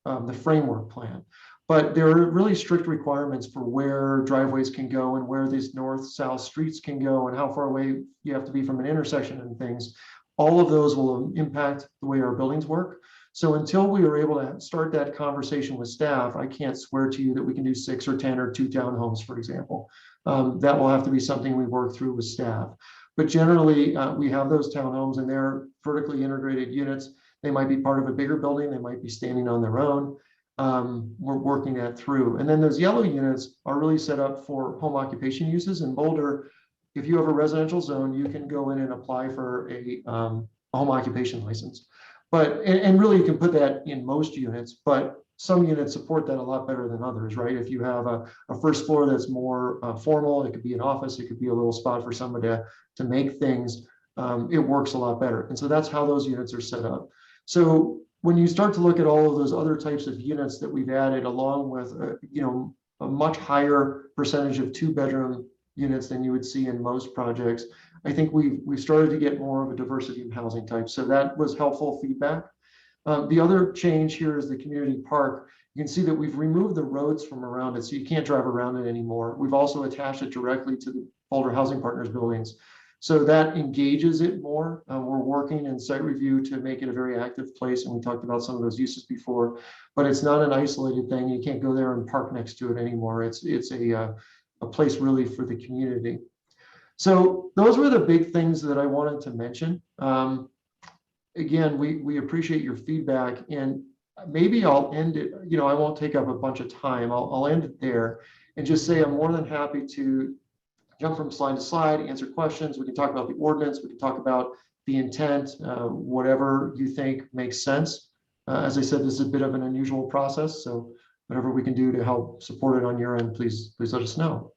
the framework plan. But there are really strict requirements for where driveways can go and where these north-south streets can go and how far away you have to be from an intersection and things. All of those will impact the way our buildings work. So until we are able to start that conversation with staff, I can't swear to you that we can do 6 or 10 or 2 townhomes, for example. That will have to be something we work through with staff. But generally, we have those townhomes and they're vertically integrated units. They might be part of a bigger building. They might be standing on their own. We're working that through. And then those yellow units are really set up for home occupation uses. In Boulder, if you have a residential zone, you can go in and apply for a home occupation license. But, and really you can put that in most units, but some units support that a lot better than others, right? If you have a first floor that's more formal, it could be an office, it could be a little spot for somebody to make things, it works a lot better. And so that's how those units are set up. So when you start to look at all of those other types of units that we've added, along with a much higher percentage of 2-bedroom units than you would see in most projects, I think we've started to get more of a diversity of housing types. So that was helpful feedback. The other change here is the community park. You can see that we've removed the roads from around it, so you can't drive around it anymore. We've also attached it directly to the Boulder Housing Partners buildings. So that engages it more. We're working in site review to make it a very active place. And we talked about some of those uses before, but it's not an isolated thing. You can't go there and park next to it anymore. It's a place really for the community. So those were the big things that I wanted to mention. Again, we appreciate your feedback, and maybe I'll end it, I won't take up a bunch of time. I'll end it there and just say I'm more than happy to jump from slide to slide, answer questions. We can talk about the ordinance. We can talk about the intent, whatever you think makes sense. As I said, this is a bit of an unusual process, so whatever we can do to help support it on your end, please let us know.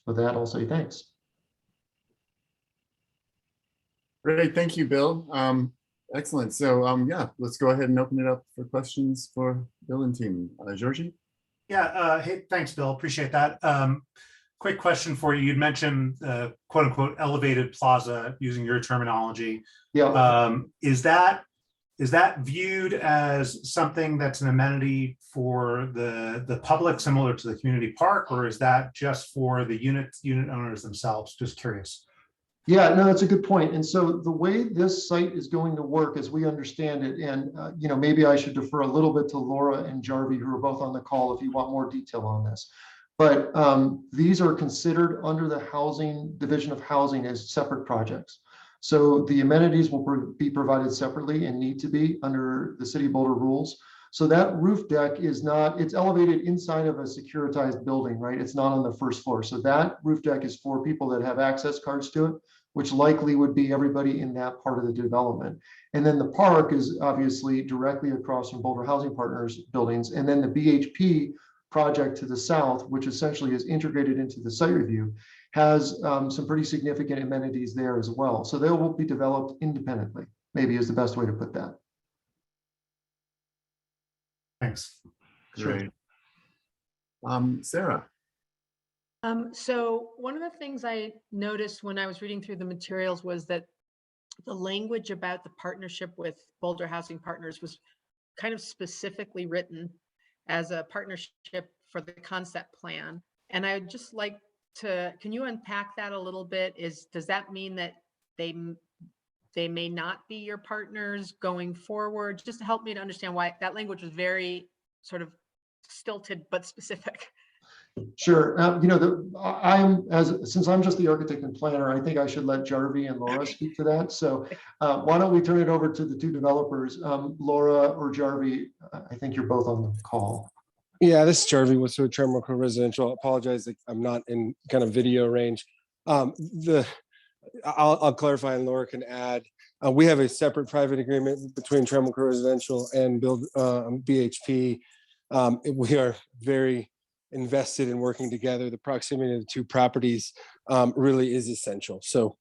With that, I'll say thanks. Great, thank you, Bill. Excellent. So yeah, let's go ahead and open it up for questions for Bill and team. Georgie? Yeah, hey, thanks, Bill. Appreciate that. Quick question for you. You'd mentioned quote unquote elevated plaza using your terminology. Yeah. Is that viewed as something that's an amenity for the public, similar to the community park, or is that just for the unit owners themselves? Just curious. Yeah, no, that's a good point. And so the way this site is going to work, as we understand it, and maybe I should defer a little bit to Laura and Jarvie, who are both on the call, if you want more detail on this. But these are considered under the housing division of housing as separate projects. So the amenities will be provided separately and need to be under the City of Boulder rules. So that roof deck is not, it's elevated inside of a securitized building, right? It's not on the first floor. So that roof deck is for people that have access cards to it, which likely would be everybody in that part of the development. And then the park is obviously directly across from Boulder Housing Partners buildings. And then the BHP project to the south, which essentially is integrated into the site review, has some pretty significant amenities there as well. So they will be developed independently, maybe is the best way to put that. Thanks. Great. Sarah? So one of the things I noticed when I was reading through the materials was that the language about the partnership with Boulder Housing Partners was kind of specifically written as a partnership for the concept plan. And I'd just like to, can you unpack that a little bit? Does that mean that they may not be your partners going forward? Just to help me to understand why that language was very sort of stilted but specific. Sure. Since I'm just the architect and planner, I think I should let Jarvi and Laura speak to that. So why don't we turn it over to the two developers, Laura or Jarvi? I think you're both on the call. Yeah, this is Jarvi with Trammell Crow Residential. I apologize that I'm not in kind of video range. I'll clarify and Laura can add. We have a separate private agreement between Trammell Crow Residential and BHP. We are very invested in working together. The proximity of the two properties really is essential. So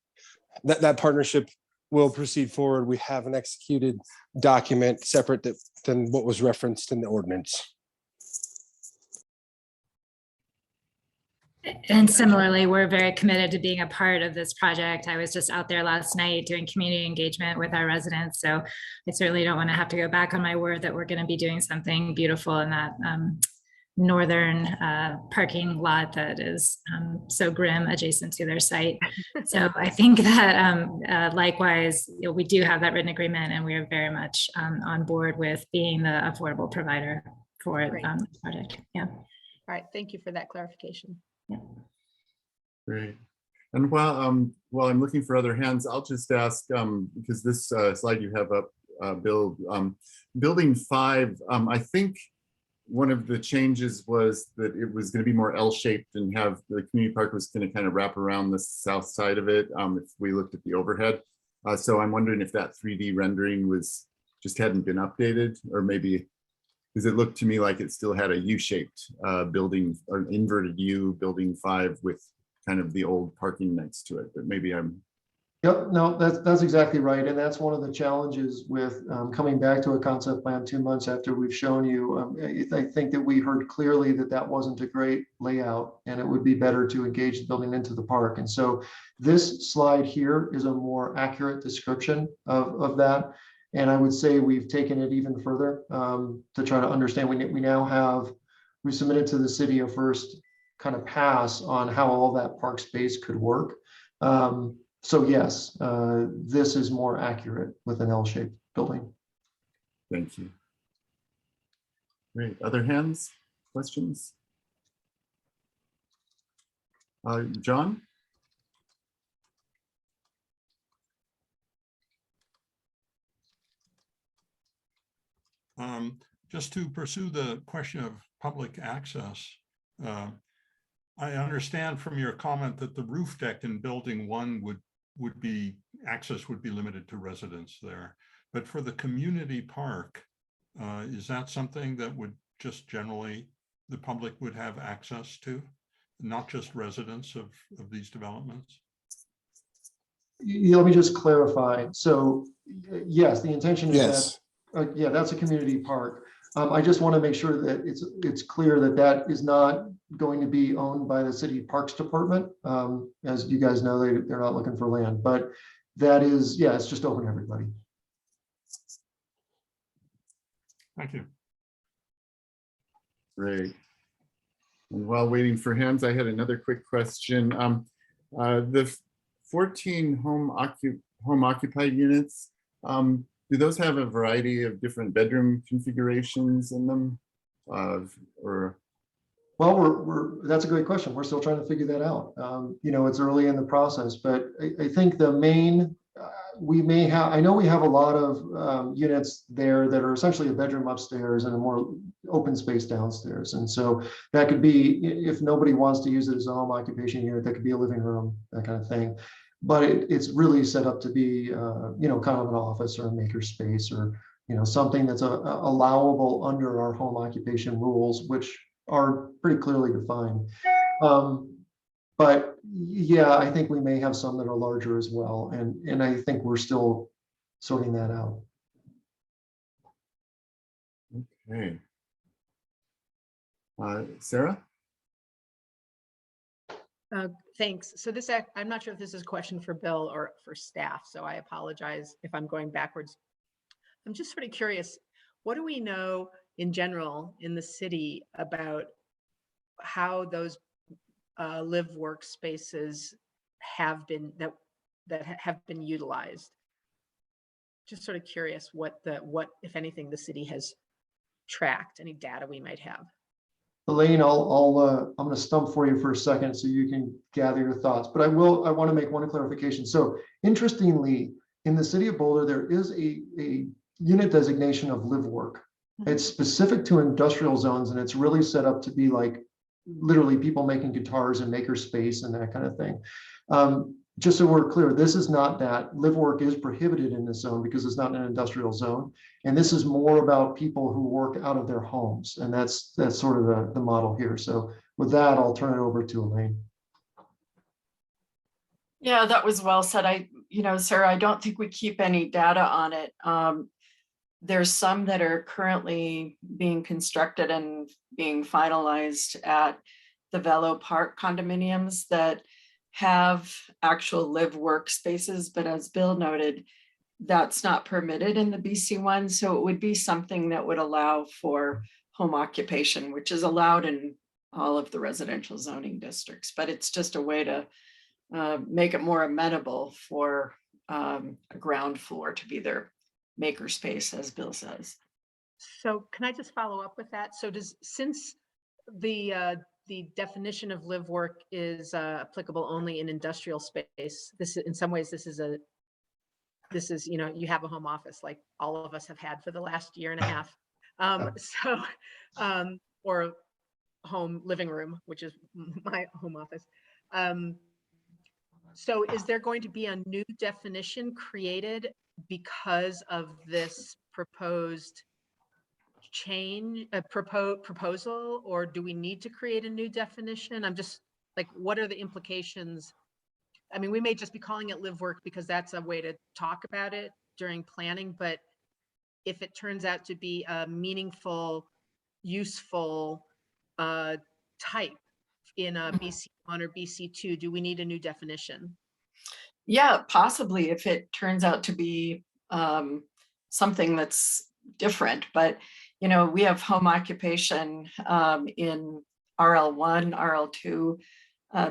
that partnership will proceed forward. We have an executed document separate than what was referenced in the ordinance. And similarly, we're very committed to being a part of this project. I was just out there last night doing community engagement with our residents. So I certainly don't want to have to go back on my word that we're going to be doing something beautiful in that northern parking lot that is so grim adjacent to their site. So I think that likewise, we do have that written agreement and we are very much on board with being the affordable provider for the project. Yeah. All right. Thank you for that clarification. Yeah. Great. And while I'm looking for other hands, I'll just ask, because this slide you have up, Bill, building 5, I think one of the changes was that it was going to be more L-shaped and have the community park was going to kind of wrap around the south side of it if we looked at the overhead. So I'm wondering if that 3D rendering just hadn't been updated, or maybe because it looked to me like it still had a U-shaped building, or an inverted U, building 5 with kind of the old parking next to it, but maybe I'm. Yep, no, that's exactly right. And that's one of the challenges with coming back to a concept plan 2 months after we've shown you. I think that we heard clearly that wasn't a great layout and it would be better to engage the building into the park. And so this slide here is a more accurate description of that. And I would say we've taken it even further to try to understand. We submitted to the city a first kind of pass on how all that park space could work. So yes, this is more accurate with an L-shaped building. Thank you. Great. Other hands, questions? John? Just to pursue the question of public access, I understand from your comment that the roof deck in building 1 would be limited to residents there. But for the community park, is that something that would just generally the public would have access to, not just residents of these developments? Let me just clarify. So yes, the intention is yes. that, yeah, that's a community park. I just want to make sure that it's clear that is not going to be owned by the city parks department. As you guys know, they're not looking for land, but that is, yeah, it's just open to everybody. Thank you. Great. And while waiting for hands, I had another quick question. The 14 home occupied units, do those have a variety of different bedroom configurations in them? Or well, that's a great question. We're still trying to figure that out. It's early in the process, but I think the main, I know we have a lot of units there that are essentially a bedroom upstairs and a more open space downstairs. And so that could be, if nobody wants to use it as a home occupation unit, that could be a living room, that kind of thing. But it's really set up to be, kind of an office or a maker space, or, something that's allowable under our home occupation rules, which are pretty clearly defined. But yeah, I think we may have some that are larger as well. And I think we're still sorting that out. okay. Sarah? Thanks. So I'm not sure if this is a question for Bill or for staff, so I apologize if I'm going backwards. I'm just sort of curious, what do we know in general in the city about how those live workspaces have been that have been utilized? just sort of curious what, if anything, the city has tracked, any data we might have. Elaine, I'm going to stump for you for a second so you can gather your thoughts, but I want to make one clarification. So interestingly, in the city of Boulder, there is a unit designation of live work. It's specific to industrial zones, and it's really set up to be like literally people making guitars and maker space and that kind of thing. Just so we're clear, this is not that. Live work is prohibited in this zone because it's not an industrial zone. And this is more about people who work out of their homes. And that's sort of the model here. So with that, I'll turn it over to Elaine. Yeah, that was well said. Sarah, I don't think we keep any data on it. There's some that are currently being constructed and being finalized at the Velo Park condominiums that have actual live workspaces, but as Bill noted, that's not permitted in the BC one. So it would be something that would allow for home occupation, which is allowed in all of the residential zoning districts, but it's just a way to make it more amenable for a ground floor to be their maker space, as Bill says. So can I just follow up with that? So since the definition of live work is applicable only in industrial space, this in some ways, this is, you have a home office like all of us have had for the last year and a half. Or home living room, which is my home office. So is there going to be a new definition created because of this proposed change, proposal, or do we need to create a new definition? I'm just like, what are the implications? I mean, we may just be calling it live work because that's a way to talk about it during planning, but if it turns out to be a meaningful, useful type in a BC1 or BC2, do we need a new definition? Yeah, possibly if it turns out to be something that's different, but we have home occupation in RL1, RL2.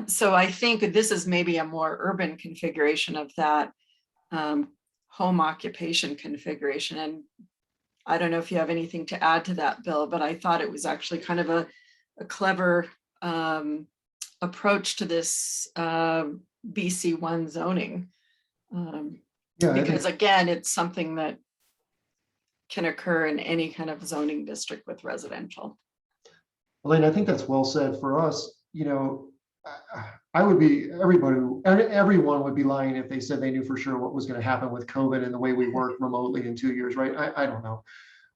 So I think this is maybe a more urban configuration of that home occupation configuration. And I don't know if you have anything to add to that, Bill, but I thought it was actually kind of a clever approach to this BC1 zoning. Because again, it's something that can occur in any kind of zoning district with residential. Elaine, I think that's well said. For us, I would be, everyone would be lying if they said they knew for sure what was going to happen with COVID and the way we work remotely in 2 years, right? I don't know.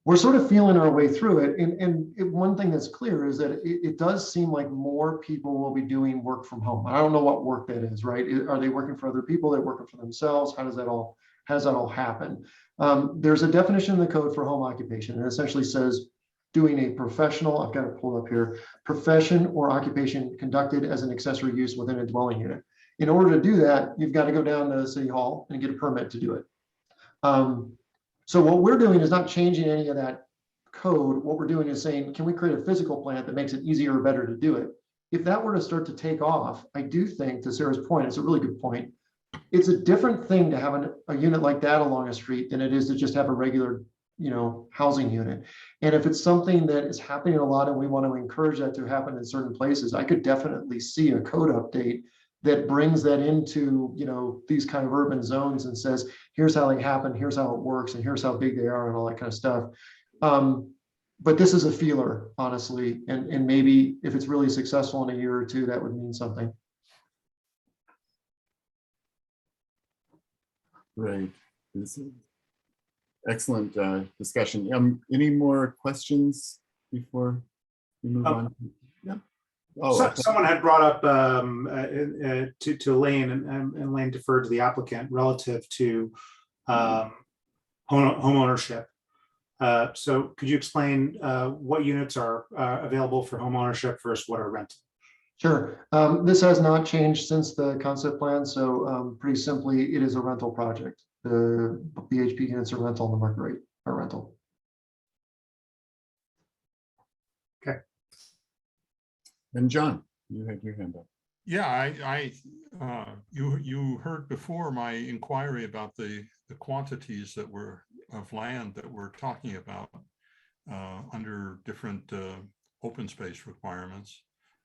We're sort of feeling our way through it. And one thing that's clear is that it does seem like more people will be doing work from home. I don't know what work that is, right? Are they working for other people? They're working for themselves? How does that all happen? There's a definition in the code for home occupation. It essentially says doing a professional, I've got it pulled up here, profession or occupation conducted as an accessory use within a dwelling unit. In order to do that, you've got to go down to City Hall and get a permit to do it. So what we're doing is not changing any of that code. What we're doing is saying, can we create a physical plant that makes it easier or better to do it? If that were to start to take off, I do think, to Sarah's point, it's a really good point. It's a different thing to have a unit like that along a street than it is to just have a regular, housing unit. And if it's something that is happening a lot and we want to encourage that to happen in certain places, I could definitely see a code update that brings that into, these kind of urban zones and says, here's how they happen, here's how it works, and here's how big they are and all that kind of stuff. But this is a feeler, honestly, and maybe if it's really successful in a year or two, that would mean something. Right. This is excellent discussion. Any more questions before we move on? Yeah. Oh, someone had brought up to Elaine, and Elaine deferred to the applicant relative to home ownership. So could you explain what units are available for home ownership versus what are rented? Sure. This has not changed since the concept plan. So pretty simply, it is a rental project. The BHP units are rental and the market rate are rental. Okay. And John, you had your hand up. Yeah, you heard before my inquiry about the quantities that were of land that we're talking about under different open space requirements.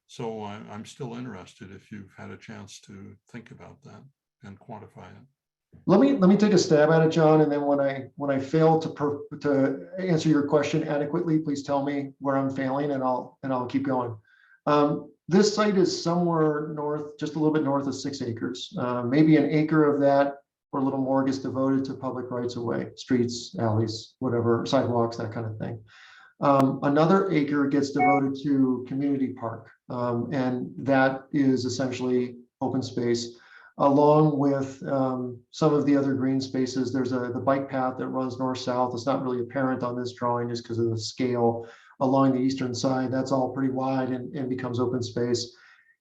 So I'm still interested if you've had a chance to think about that and quantify it. Let me take a stab at it, John, and then when I fail to answer your question adequately, please tell me where I'm failing, and I'll keep going. This site is somewhere north, just a little bit north of 6 acres. Maybe an acre of that or a little more gets devoted to public rights of way, streets, alleys, whatever, sidewalks, that kind of thing. Another acre gets devoted to community park, and that is essentially open space, along with some of the other green spaces. There's the bike path that runs north-south. It's not really apparent on this drawing just because of the scale along the eastern side. That's all pretty wide and becomes open space.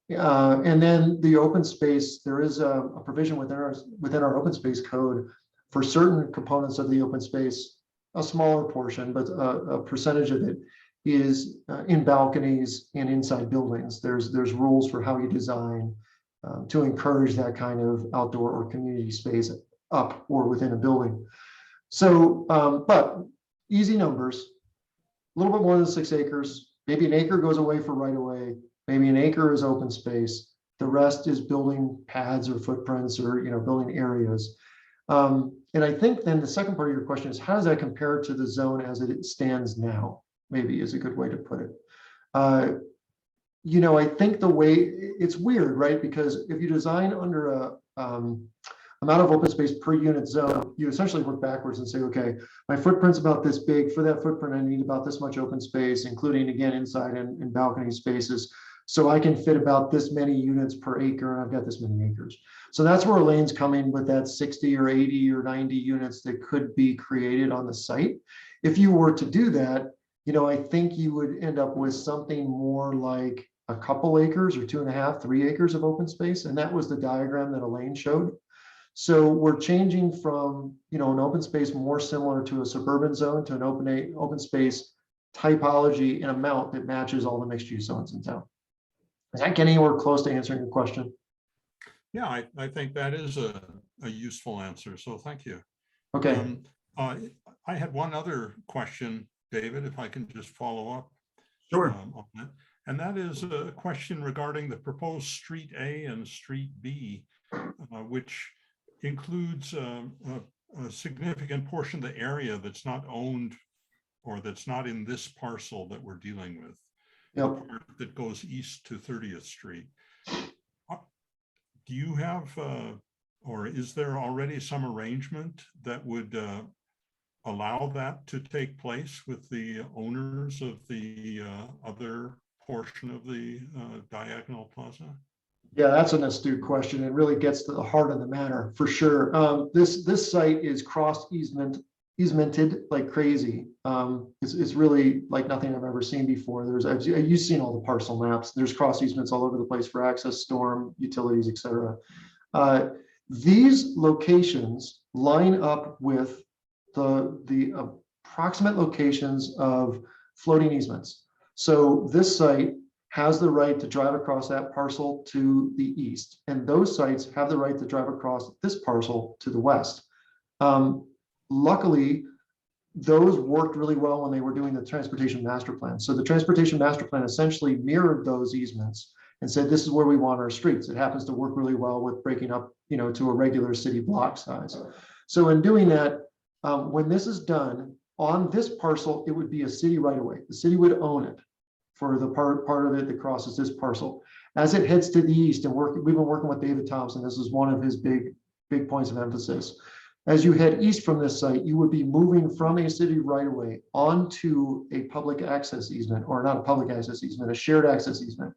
And then the open space, there is a provision within our open space code for certain components of the open space, a smaller portion, but a percentage of it is in balconies and inside buildings. There's rules for how you design to encourage that kind of outdoor or community space up or within a building. So, but easy numbers, a little bit more than 6 acres, maybe an acre goes away for right of way, maybe an acre is open space. The rest is building pads or footprints or, building areas. And I think then the second part of your question is, how does that compare to the zone as it stands now? Maybe is a good way to put it. I think the way it's weird, right? Because if you design under a amount of open space per unit zone, you essentially work backwards and say, okay, my footprint's about this big. For that footprint, I need about this much open space, including, again, inside and balcony spaces. So I can fit about this many units per acre, and I've got this many acres. So that's where Elaine's coming with that 60 or 80 or 90 units that could be created on the site. If you were to do that, I think you would end up with something more like a couple acres or 2.5, 3 acres of open space. And that was the diagram that Elaine showed. So we're changing from, an open space more similar to a suburban zone to an open space typology and amount that matches all the mixed use zones in town. Is that getting anywhere close to answering your question? Yeah, I think that is a useful answer. So thank you. Okay. I had one other question, David, if I can just follow up. Sure. On that. And that is a question regarding the proposed Street A and Street B, which includes a significant portion of the area that's not owned or that's not in this parcel that we're dealing with. Yep. The part that goes east to 30th Street. Do you have, or is there already some arrangement that would allow that to take place with the owners of the other portion of the diagonal plaza? Yeah, that's an astute question. It really gets to the heart of the matter for sure. This site is cross easemented like crazy. It's really like nothing I've ever seen before. You've seen all the parcel maps. There's cross easements all over the place for access, storm, utilities, etc. These locations line up with the approximate locations of floating easements. So this site has the right to drive across that parcel to the east, and those sites have the right to drive across this parcel to the west. Luckily, those worked really well when they were doing the transportation master plan. So the transportation master plan essentially mirrored those easements and said, this is where we want our streets. It happens to work really well with breaking up, to a regular city block size. So in doing that, when this is done on this parcel, it would be a city right of way. The city would own it for the part of it that crosses this parcel. As it heads to the east, and we've been working with David Thompson. This is one of his big points of emphasis. As you head east from this site, you would be moving from a city right of way onto a public access easement, or not a public access easement, a shared access easement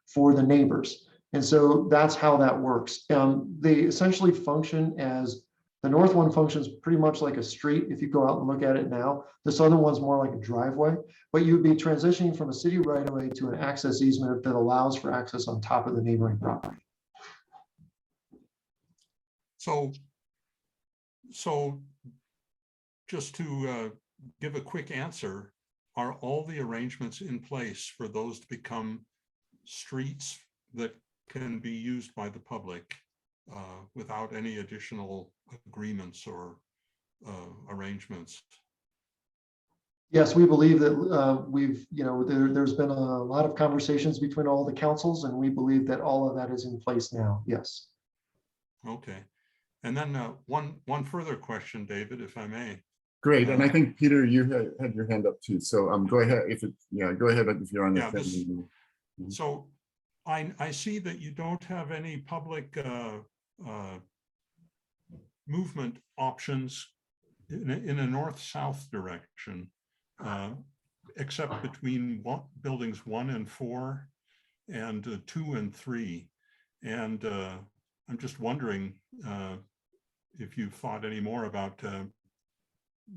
for the neighbors. And so that's how that works. They essentially function as, the north one functions pretty much like a street if you go out and look at it now. This other one's more like a driveway, but you'd be transitioning from a city right of way to an access easement that allows for access on top of the neighboring property. So just to give a quick answer, are all the arrangements in place for those to become streets that can be used by the public without any additional agreements or arrangements. Yes, we believe that there's been a lot of conversations between all the councils, and we believe that all of that is in place now. Yes. Okay. And then one further question, David, if I may. Great, and I think Peter, you had your hand up too. So go ahead go ahead if you're on the phone. So I see that you don't have any public movement options in a north-south direction, except between buildings 1 and 4 and 2 and 3. And I'm just wondering if you've thought any more about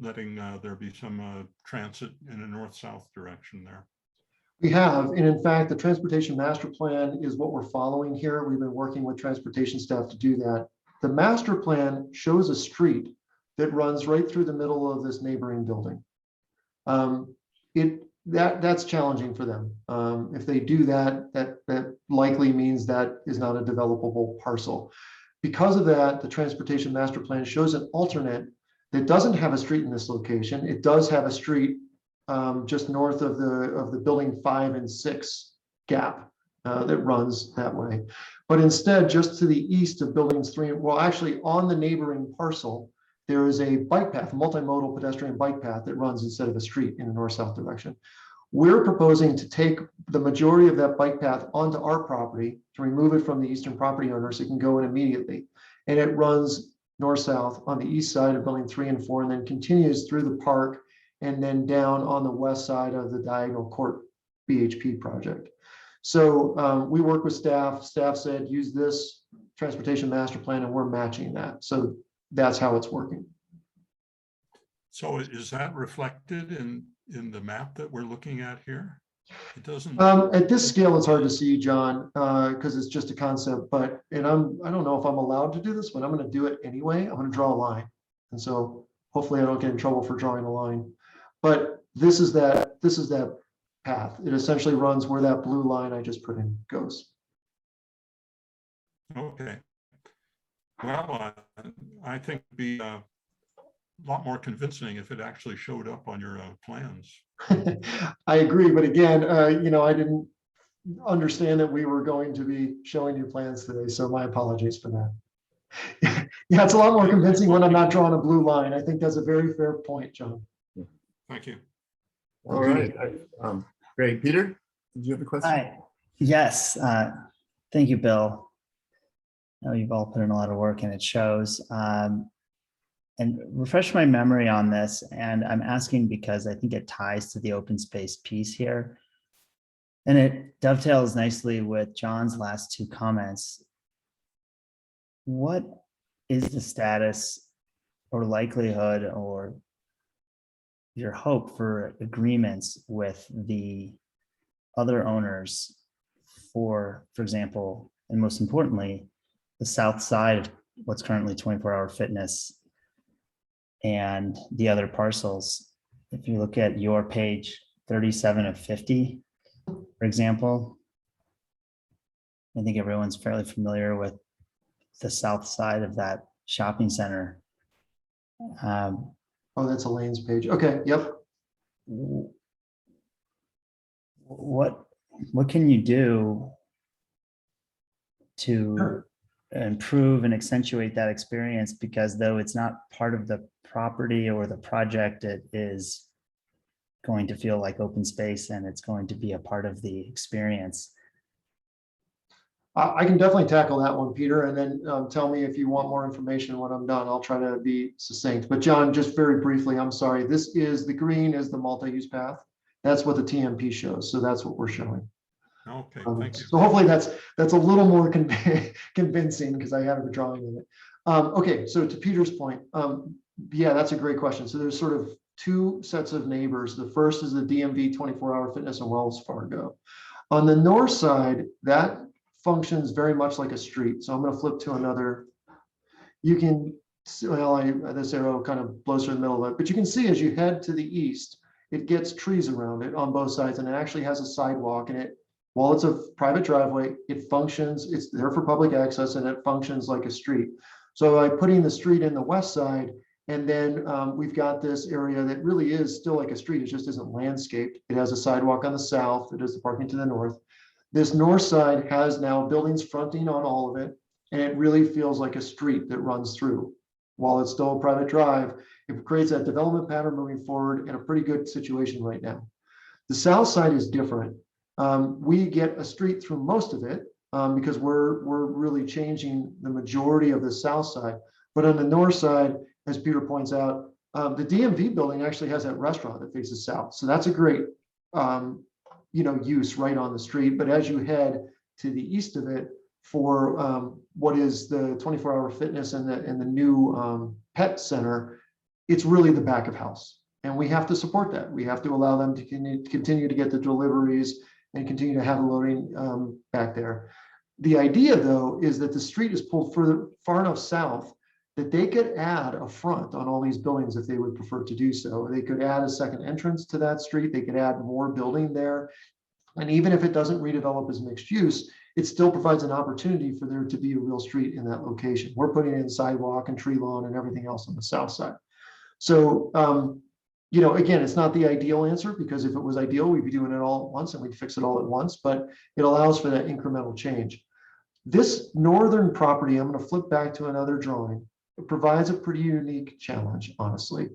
letting there be some transit in a north-south direction there. We have, and in fact, the transportation master plan is what we're following here. We've been working with transportation staff to do that. The master plan shows a street that runs right through the middle of this neighboring building. That's challenging for them. If they do that, that likely means that is not a developable parcel. Because of that, the transportation master plan shows an alternate that doesn't have a street in this location. It does have a street just north of the building 5 and 6 gap that runs that way. But instead, just to the east of buildings 3, well, actually on the neighboring parcel, there is a bike path, a multimodal pedestrian bike path that runs instead of a street in the north-south direction. We're proposing to take the majority of that bike path onto our property to remove it from the eastern property owner so it can go in immediately. And it runs north-south on the east side of building 3 and 4 and then continues through the park and then down on the west side of the diagonal court BHP project. So we work with staff. Staff said, use this transportation master plan, and we're matching that. So that's how it's working. So is that reflected in the map that we're looking at here? It doesn't. At this scale, it's hard to see, John, because it's just a concept. But I don't know if I'm allowed to do this, but I'm going to do it anyway. I'm going to draw a line, and so hopefully I don't get in trouble for drawing a line. But this is that path. It essentially runs where that blue line I just put in goes. Okay. Well, I think it'd be a lot more convincing if it actually showed up on your plans. I agree, but again, I didn't understand that we were going to be showing you plans today, so my apologies for that. Yeah, it's a lot more convincing when I'm not drawing a blue line. I think that's a very fair point, John. Thank you. All right. Great. Peter, did you have a question? Hi. Yes. Thank you, Bill. I know you've all put in a lot of work and it shows. And refresh my memory on this. And I'm asking because I think it ties to the open space piece here. And it dovetails nicely with John's last 2 comments. What is the status or likelihood or your hope for agreements with the other owners for example, and most importantly, the south side of what's currently 24-hour fitness and the other parcels? If you look at your page 37 of 50, for example, I think everyone's fairly familiar with the south side of that shopping center. Oh, that's Elaine's page. Okay, yep. What can you do to improve and accentuate that experience? Because though it's not part of the property or the project, it is going to feel like open space and it's going to be a part of the experience. I can definitely tackle that one, Peter, and then tell me if you want more information when I'm done. I'll try to be succinct. But John, just very briefly, I'm sorry. This is the green is the multi-use path. That's what the TMP shows. So that's what we're showing. Okay, thank you. So hopefully that's a little more convincing because I have a drawing of it. Okay, so to Peter's point, yeah, that's a great question. So there's sort of 2 sets of neighbors. The first is the DMV 24-hour fitness in Wells Fargo. On the north side, that functions very much like a street. So I'm going to flip to another. You can, well, this arrow kind of blows through the middle of it, but you can see as you head to the east, it gets trees around it on both sides, and it actually has a sidewalk, and it While it's a private driveway, it functions, it's there for public access and it functions like a street. So by putting the street in the west side, and then we've got this area that really is still like a street, it just isn't landscaped. It has a sidewalk on the south, it has the parking to the north. This north side has now buildings fronting on all of it, and it really feels like a street that runs through. While it's still a private drive, it creates that development pattern moving forward in a pretty good situation right now. The south side is different. We get a street through most of it because we're really changing the majority of the south side. But on the north side, as Peter points out, the DMV building actually has that restaurant that faces south. So that's a great use right on the street. But as you head to the east of it for what is the 24-hour fitness and the new pet center, it's really the back of house. And we have to support that. We have to allow them to continue to get the deliveries and continue to have the loading back there. The idea, though, is that the street is pulled far enough south that they could add a front on all these buildings if they would prefer to do so. They could add a second entrance to that street. They could add more building there. And even if it doesn't redevelop as mixed use, it still provides an opportunity for there to be a real street in that location. We're putting in sidewalk and tree lawn and everything else on the south side. So, again, it's not the ideal answer, because if it was ideal, we'd be doing it all at once and we'd fix it all at once, but it allows for that incremental change. This northern property, I'm going to flip back to another drawing. It provides a pretty unique challenge, honestly.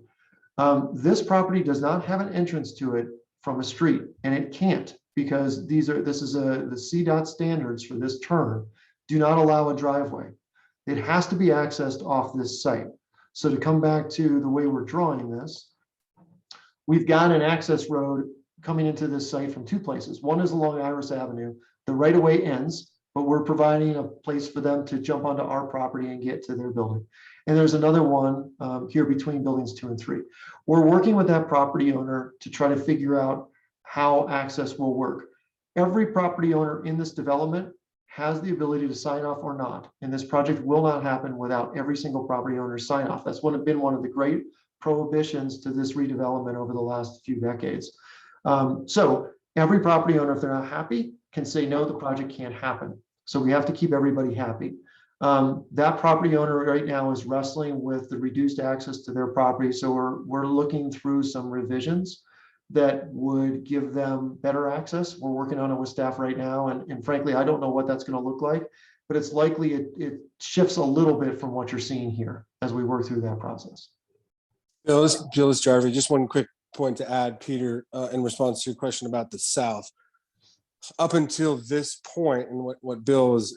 This property does not have an entrance to it from a street, and it can't, because the CDOT standards for this turn do not allow a driveway. It has to be accessed off this site. So to come back to the way we're drawing this, we've got an access road coming into this site from two places. One is along Iris Avenue. The right-of-way ends, but we're providing a place for them to jump onto our property and get to their building. And there's another one here between buildings 2 and 3. We're working with that property owner to try to figure out how access will work. Every property owner in this development has the ability to sign off or not. And this project will not happen without every single property owner's sign off. That's been one of the great prohibitions to this redevelopment over the last few decades. So every property owner, if they're not happy, can say, no, the project can't happen. So we have to keep everybody happy. That property owner right now is wrestling with the reduced access to their property. So we're looking through some revisions that would give them better access. We're working on it with staff right now. And frankly, I don't know what that's going to look like, but it's likely it shifts a little bit from what you're seeing here as we work through that process. Bill, this Jarvie, just one quick point to add, Peter, in response to your question about the South. Up until this point, and what Bill was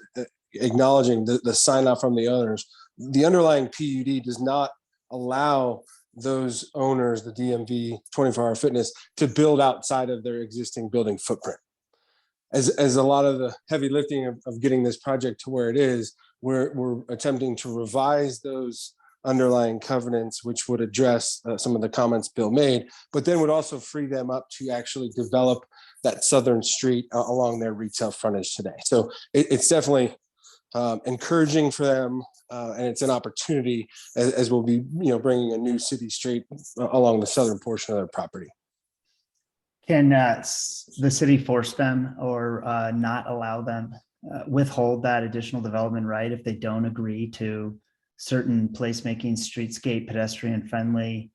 acknowledging, the sign off from the owners, the underlying PUD does not allow those owners, the DMV 24-hour fitness, to build outside of their existing building footprint. As a lot of the heavy lifting of getting this project to where it is, we're attempting to revise those underlying covenants, which would address some of the comments Bill made, but then would also free them up to actually develop that southern street along their retail frontage today. So it's definitely encouraging for them, and it's an opportunity as we'll be, bringing a new city street along the southern portion of their property. Can the city force them or not allow them, withhold that additional development right if they don't agree to certain placemaking, streetscape, pedestrian friendly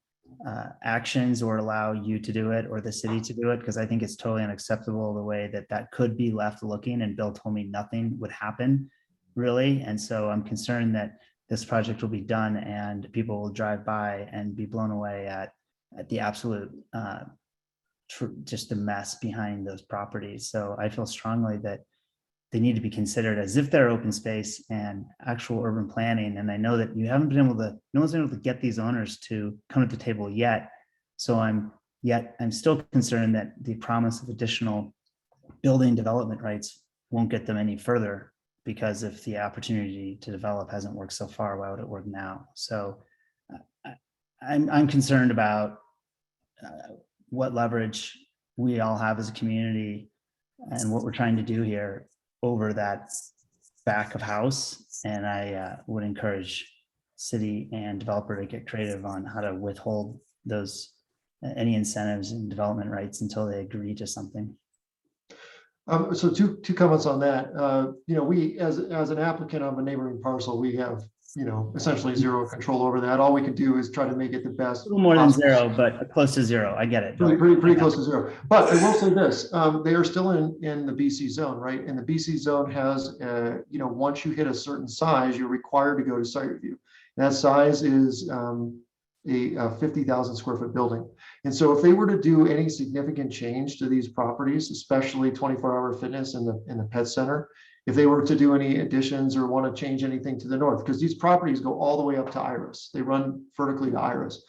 actions, or allow you to do it or the city to do it? Because I think it's totally unacceptable the way that could be left looking, and Bill told me nothing would happen really. And so I'm concerned that this project will be done and people will drive by and be blown away at the absolute just the mess behind those properties. So I feel strongly that they need to be considered as if they're open space and actual urban planning. And I know that no one's been able to get these owners to come to the table yet. So I'm still concerned that the promise of additional building development rights won't get them any further, because if the opportunity to develop hasn't worked so far, why would it work now? So I'm concerned about what leverage we all have as a community and what we're trying to do here over that back of house. And I would encourage city and developer to get creative on how to withhold those any incentives and development rights until they agree to something. So two comments on that. We, as an applicant of a neighboring parcel, we have, essentially zero control over that. All we can do is try to make it the best. A little more than possible. zero, but close to zero. I get it. Pretty close to zero. But I will say this, they are still in the BC zone, right? And the BC zone has, once you hit a certain size, you're required to go to site review. And that size is a 50,000 square foot building. And so if they were to do any significant change to these properties, especially 24-hour fitness in the pet center, if they were to do any additions or want to change anything to the north, because these properties go all the way up to Iris, they run vertically to Iris.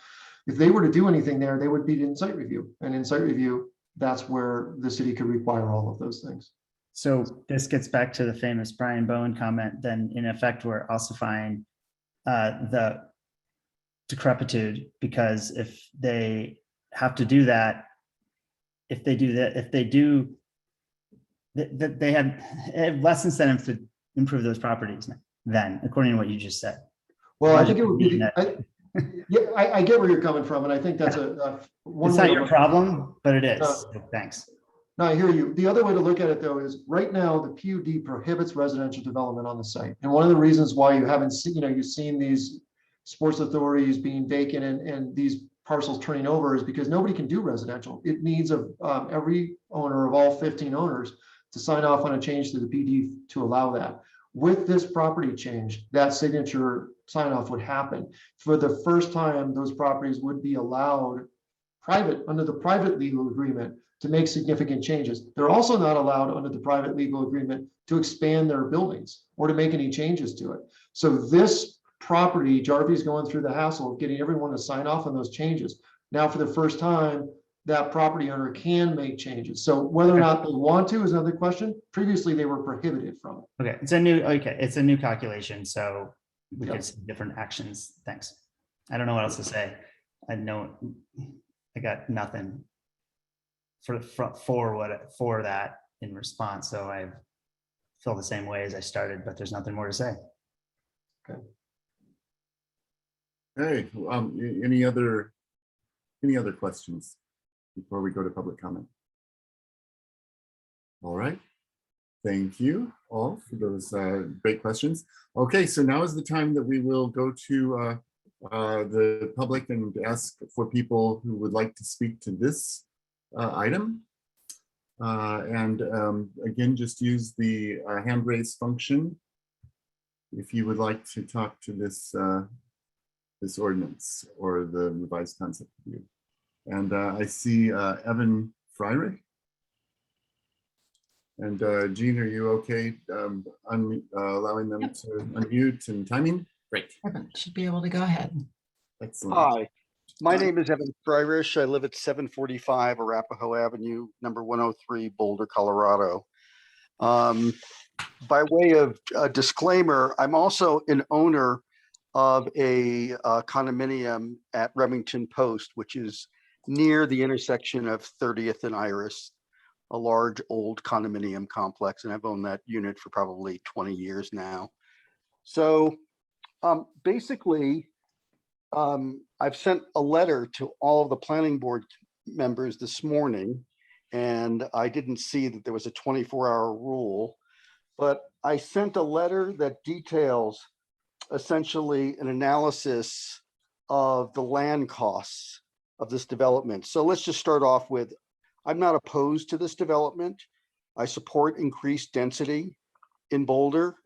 If they were to do anything there, they would be in site review. And in site review, that's where the city could require all of those things. So this gets back to the famous Brian Bowen comment. Then in effect, we're ossifying the decrepitude, because if they have to do that, they have less incentive to improve those properties then, according to what you just said. Well, I think it would be, I get where you're coming from, and I think that's it's not your problem, but it is. So thanks. No, I hear you. The other way to look at it, though, is right now the PUD prohibits residential development on the site. And one of the reasons why you haven't seen, you've seen these sports authorities being vacant and these parcels turning over is because nobody can do residential. It needs every owner of all 15 owners to sign off on a change to the PD to allow that. With this property change, that signature sign off would happen. For the first time, those properties would be allowed under the private legal agreement to make significant changes. They're also not allowed under the private legal agreement to expand their buildings or to make any changes to it. So this property, Jarvie's going through the hassle of getting everyone to sign off on those changes. Now, for the first time, that property owner can make changes. So whether or not they want to is another question. Previously, they were prohibited from it. Okay, it's a new calculation, so we could see different actions. Thanks. I don't know what else to say. I got nothing for that in response. So I feel the same way as I started, but there's nothing more to say. Okay. Hey, any other questions before we go to public comment? All right. Thank you all for those great questions. Okay, so now is the time that we will go to the public and ask for people who would like to speak to this item. Again, just use the hand raise function if you would like to talk to this this ordinance or the revised concept review. And I see Evan Freirich. And Jean, are you okay allowing them to unmute and timing? Great. Evan should be able to go ahead. Excellent. Hi, my name is Evan Freirich. I live at 745 Arapahoe Avenue, number 103, Boulder, Colorado. By way of a disclaimer, I'm also an owner of a condominium at Remington Post, which is near the intersection of 30th and Iris, a large old condominium complex, and I've owned that unit for probably 20 years now. So basically, I've sent a letter to all of the planning board members this morning, and I didn't see that there was a 24-hour rule, but I sent a letter that details essentially an analysis of the land costs of this development. So let's just start off with, I'm not opposed to this development. I support increased density in Boulder,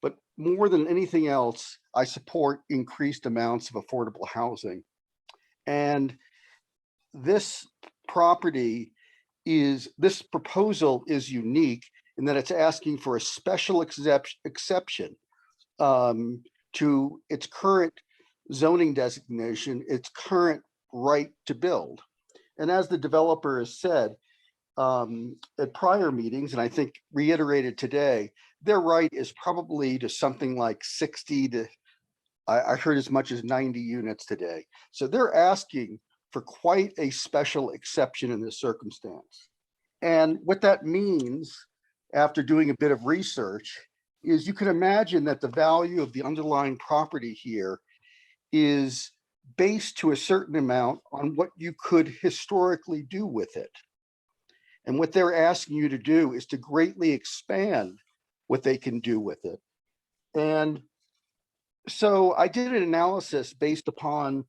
but more than anything else, I support increased amounts of affordable housing. And this proposal is unique in that it's asking for a special exception to its current zoning designation, its current right to build. And as the developer has said at prior meetings, and I think reiterated today, their right is probably to something like 60 to, I heard as much as 90 units today. So they're asking for quite a special exception in this circumstance. And what that means, after doing a bit of research, is you can imagine that the value of the underlying property here is based to a certain amount on what you could historically do with it. And what they're asking you to do is to greatly expand what they can do with it. And so I did an analysis based upon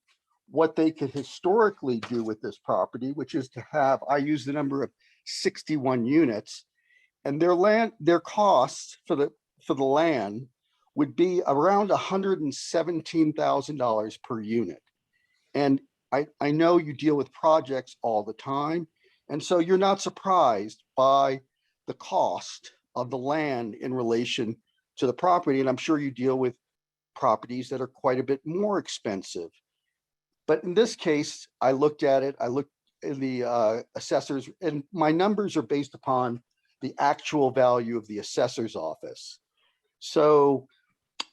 what they could historically do with this property, which is to have, I use the number of 61 units, and their costs for the land would be around $117,000 per unit. And I know you deal with projects all the time, and so you're not surprised by the cost of the land in relation to the property. And I'm sure you deal with properties that are quite a bit more expensive. But in this case, I looked at it, I looked in the assessors, and my numbers are based upon the actual value of the assessor's office. So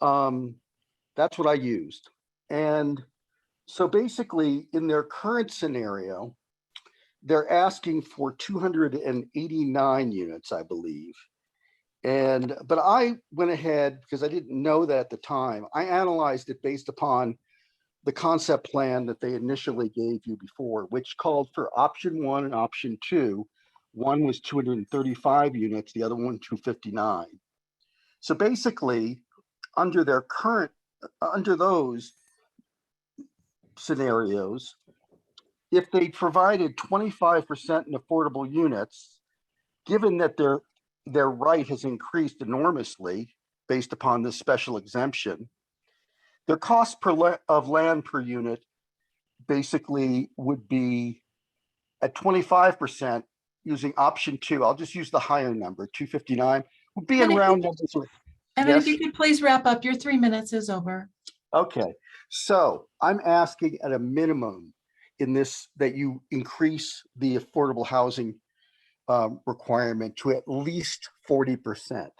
that's what I used. And so basically, in their current scenario, they're asking for 289 units, I believe. But I went ahead, because I didn't know that at the time, I analyzed it based upon the concept plan that they initially gave you before, which called for option 1 and option 2. One was 235 units, the other one 259. So basically, under those scenarios, if they provided 25% in affordable units, given that their right has increased enormously based upon this special exemption, their cost of land per unit basically would be at 25% using option 2. I'll just use the higher number, 259, would be in round numbers. Evan, if you could please wrap up, your 3 minutes is over. Okay, so I'm asking at a minimum in this that you increase the affordable housing requirement to at least 40%,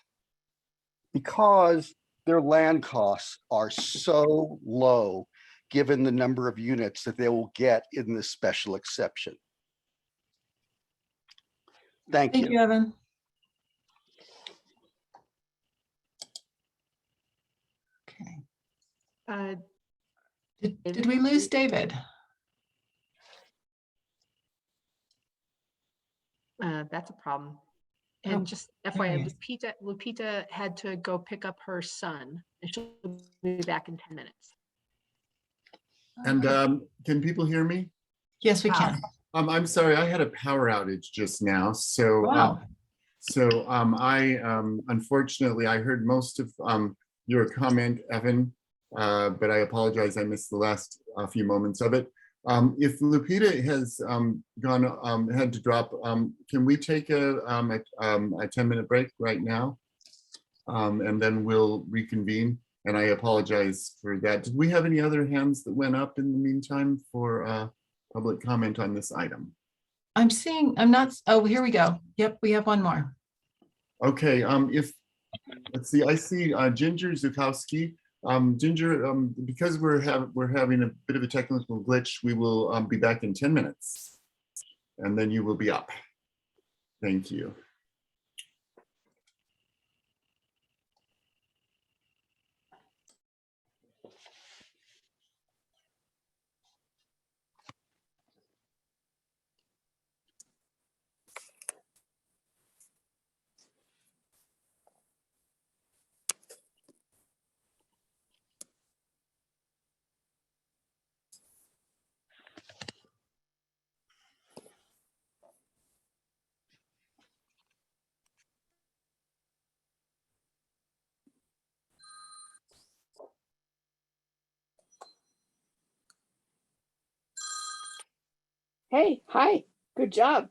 because their land costs are so low given the number of units that they will get in this special exception. Thank you. Thank you, Evan. Uh, Did we lose David? That's a problem. And just FYI, Lupita had to go pick up her son, and she'll be back in 10 minutes. And can people hear me? Yes, we can. I'm sorry, I had a power outage just now. So, Wow. I unfortunately, I heard most of your comment, Evan, but I apologize, I missed the last few moments of it. If Lupita has had to drop, can we take a 10-minute break right now? And then we'll reconvene. And I apologize for that. Did we have any other hands that went up in the meantime for public comment on this item? I'm not, oh, here we go. Yep, we have one more. Okay, let's see, I see Ginger Zukowski. Ginger, because we're having a bit of a technical glitch, we will be back in 10 minutes and then you will be up. Thank you. Hey, hi, good job.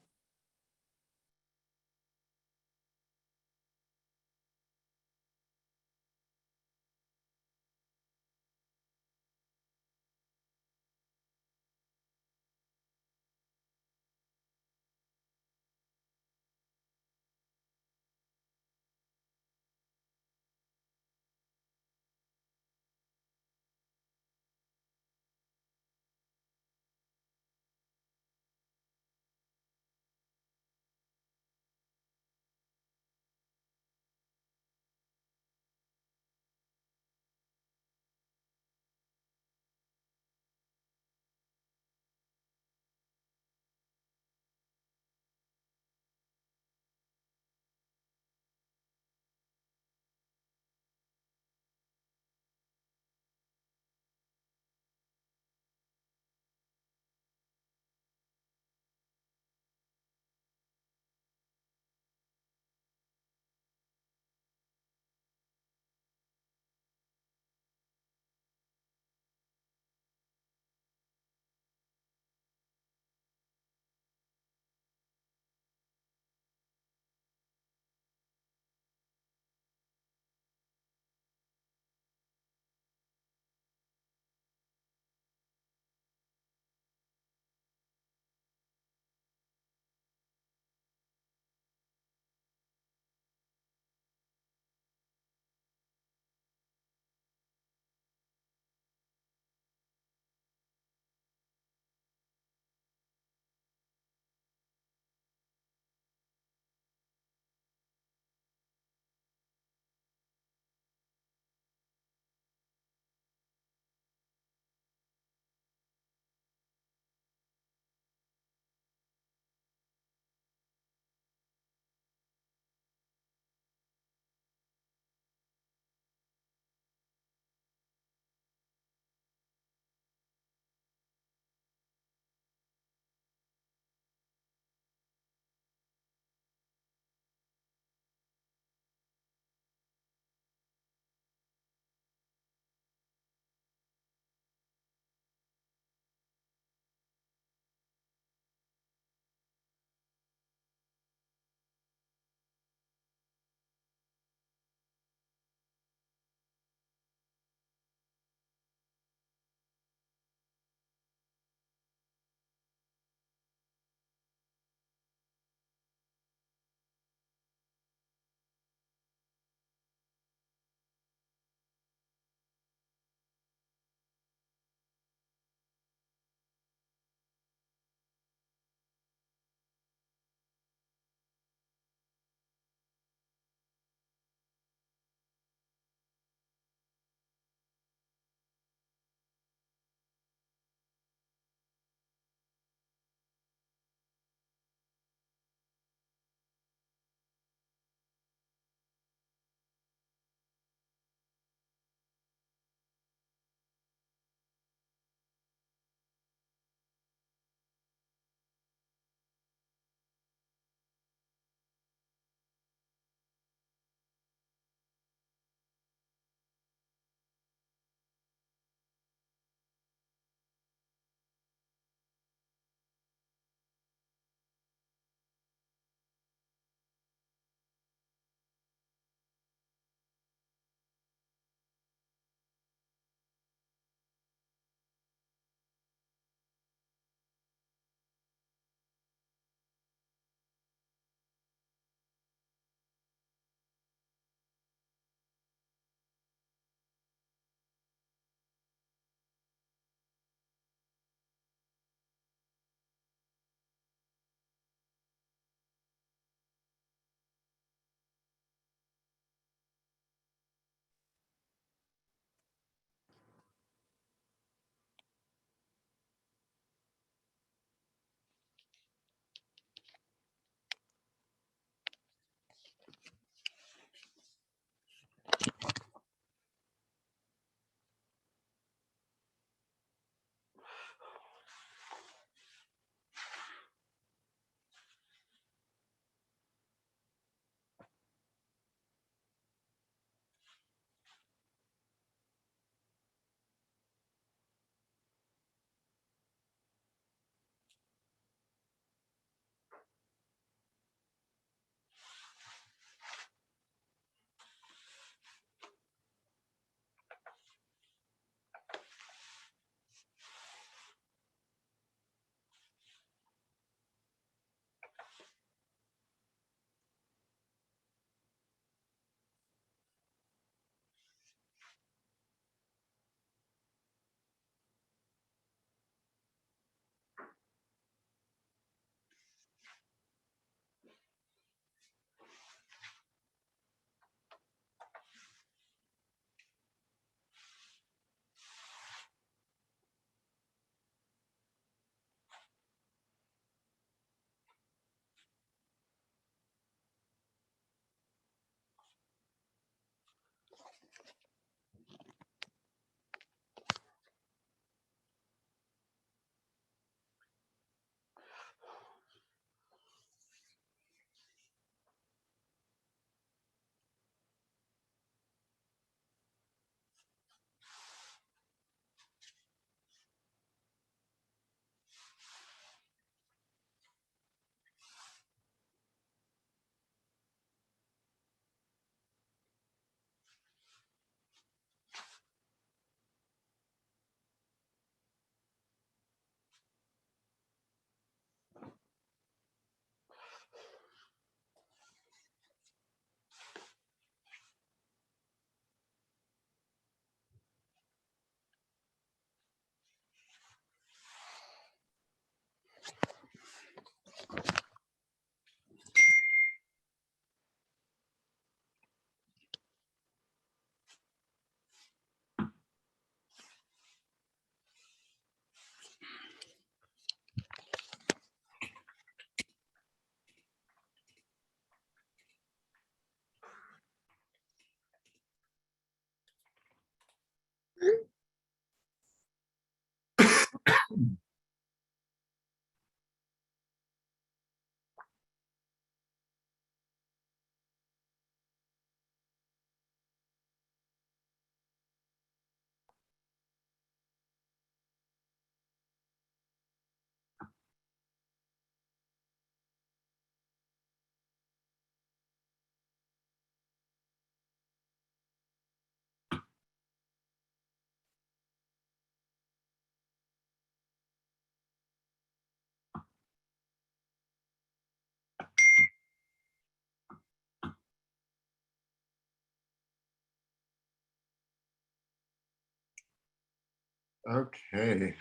Okay.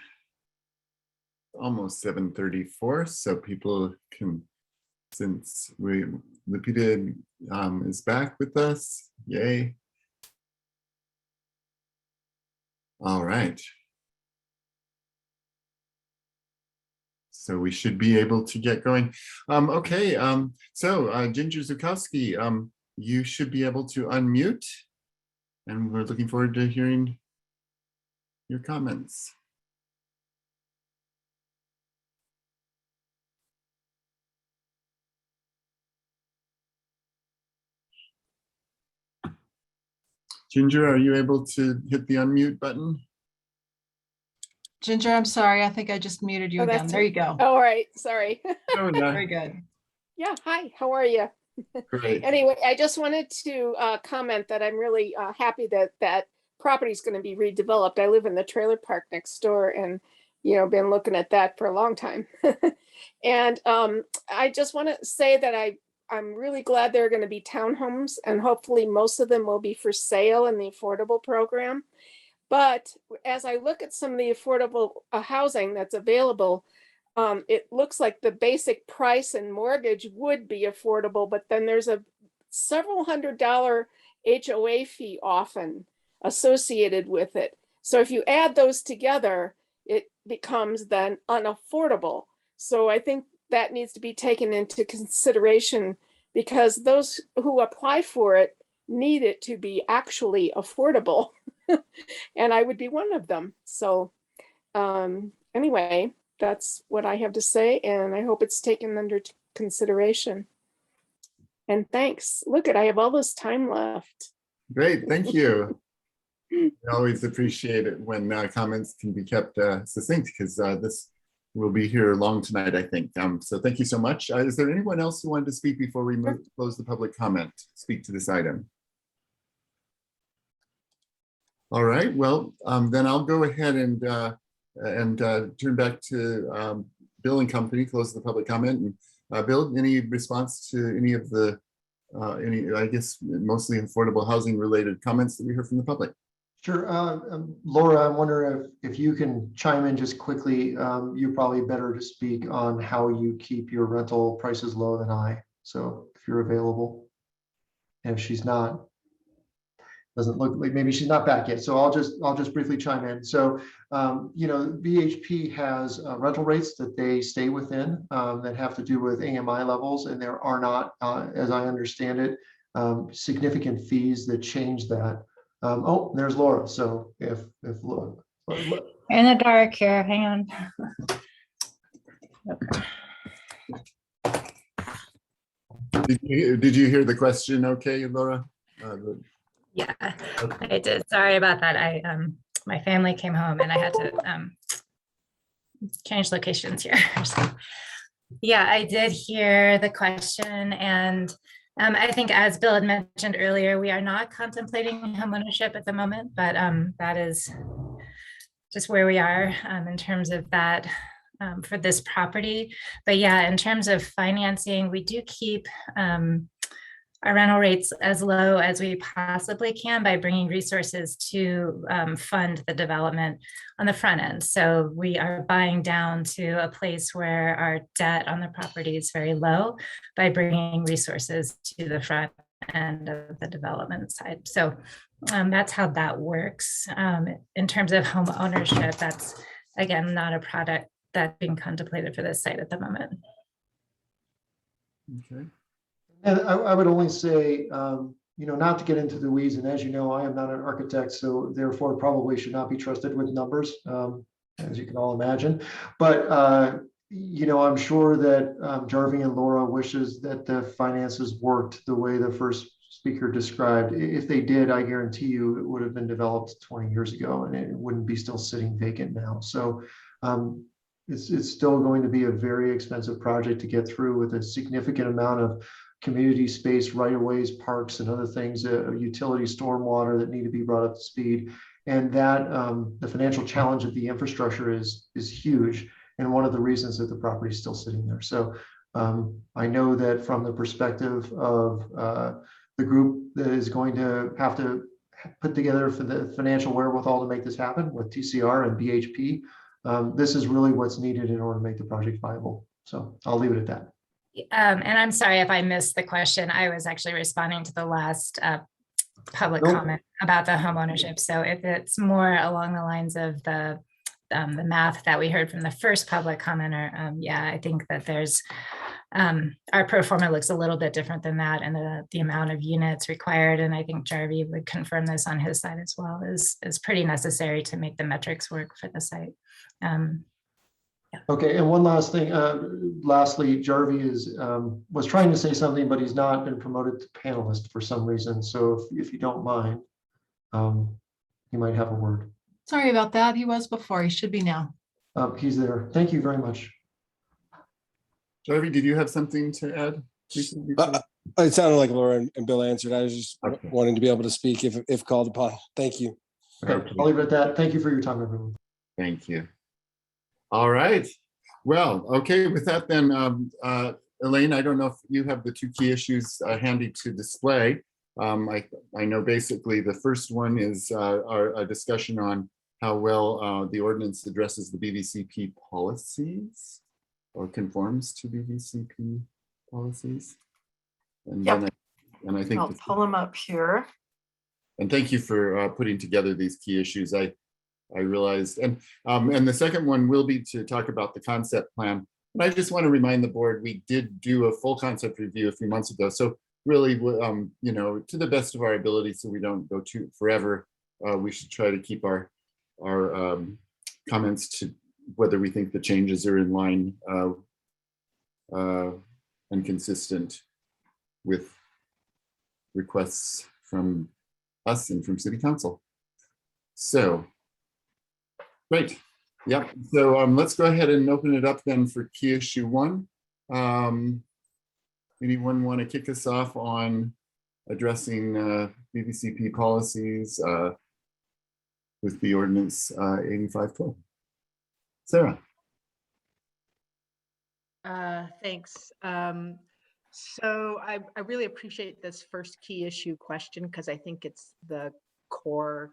Almost 7:34, so people can, since Lupita is back with us, yay. All right. So we should be able to get going. Okay, so Ginger Zukowski, you should be able to unmute, and we're looking forward to hearing your comments. Ginger, are you able to hit the unmute button? Ginger, I'm sorry. I think I just muted you again. There you go. All right, sorry. Oh, no. Very good. Yeah, hi, how are you? Great. Anyway, I just wanted to comment that I'm really happy that that property is going to be redeveloped. I live in the trailer park next door and, you know, been looking at that for a long time. And I just want to say that I'm really glad there are going to be townhomes, and hopefully most of them will be for sale in the affordable program. But as I look at some of the affordable housing that's available, it looks like the basic price and mortgage would be affordable, but then there's a several $100 HOA fee often associated with it. So if you add those together, it becomes then unaffordable. So I think that needs to be taken into consideration, because those who apply for it need it to be actually affordable. And I would be one of them. So anyway, that's what I have to say, and I hope it's taken under consideration. And thanks. Look at, I have all this time left. Great, thank you. We always appreciate it when comments can be kept succinct, because this will be here long tonight, I think. So thank you so much. Is there anyone else who wanted to speak before we close the public comment, speak to this item? All right, well, then I'll go ahead and turn back to Bill and company, close the public comment. And Bill, any response to any of the, I guess, mostly affordable housing related comments that we heard from the public? Sure. Laura, I'm wondering if you can chime in just quickly. You're probably better to speak on how you keep your rental prices low than I. So if you're available, and if she's not, doesn't look like, maybe she's not back yet. So I'll just briefly chime in. So, you know, BHP has rental rates that they stay within that have to do with AMI levels, and there are not, as I understand it, significant fees that change that. Oh, there's Laura. So if Laura, In the dark here, hang on. Okay. Did you hear the question okay, Laura? Yeah, Okay. I did. Sorry about that. My family came home and I had to change locations here. So, yeah, I did hear the question, and I think, as Bill had mentioned earlier, we are not contemplating homeownership at the moment, but that is just where we are in terms of that for this property. But yeah, in terms of financing, we do keep our rental rates as low as we possibly can by bringing resources to fund the development on the front end. So we are buying down to a place where our debt on the property is very low by bringing resources to the front end of the development side. So that's how that works. In terms of home ownership, that's, again, not a product that's being contemplated for this site at the moment. Okay. and I would only say, you know, not to get into the weeds, and as you know, I am not an architect, so therefore probably should not be trusted with numbers, as you can all imagine. But you know, I'm sure that Jarvie and Laura wishes that the finances worked the way the first speaker described. If they did, I guarantee you it would have been developed 20 years ago, and it wouldn't be still sitting vacant now. So it's still going to be a very expensive project to get through, with a significant amount of community space, right-of-ways, parks, and other things, utility, stormwater that need to be brought up to speed. And that the financial challenge of the infrastructure is huge, and one of the reasons that the property is still sitting there. So I know that from the perspective of the group that is going to put together for the financial wherewithal to make this happen with TCR and BHP. This is really what's needed in order to make the project viable. So I'll leave it at that. And I'm sorry if I missed the question. I was actually responding to the last public Nope. comment about the home ownership. So if it's more along the lines of the math that we heard from the first public commenter, yeah, I think that there's our pro forma looks a little bit different than that, and the amount of units required, and I think Jarvi would confirm this on his side as well, is pretty necessary to make the metrics work for the site. Okay, and one last thing. Lastly, Jarvi was trying to say something, but he's not been promoted to panelist for some reason. So if you don't mind, he might have a word. Sorry about that. He was before. He should be now. He's there. Thank you very much. Jarvi, did you have something to add? It sounded like Laura and Bill answered. I was just wanting to be able to speak if called upon. Thank you. Okay, I'll leave it at that. Thank you for your time, everyone. Thank you. All right. Well, okay, with that then, Elaine, I don't know if you have the two key issues handy to display. I know basically the first one is a discussion on how well the ordinance addresses the BVCP policies or conforms to BVCP policies. And Yep. then I think I'll pull them up here. and thank you for putting together these key issues. I realized, and the second one will be to talk about the concept plan. But I just want to remind the board, we did do a full concept review a few months ago. So really, you know, to the best of our ability, so we don't go too forever, we should try to keep our comments to whether we think the changes are in line and consistent with requests from us and from City Council. So, great. Yep. So let's go ahead and open it up then for key issue 1. Anyone want to kick us off on addressing BVCP policies with the ordinance 8512? Sarah. Thanks. So I really appreciate this first key issue question because I think it's the core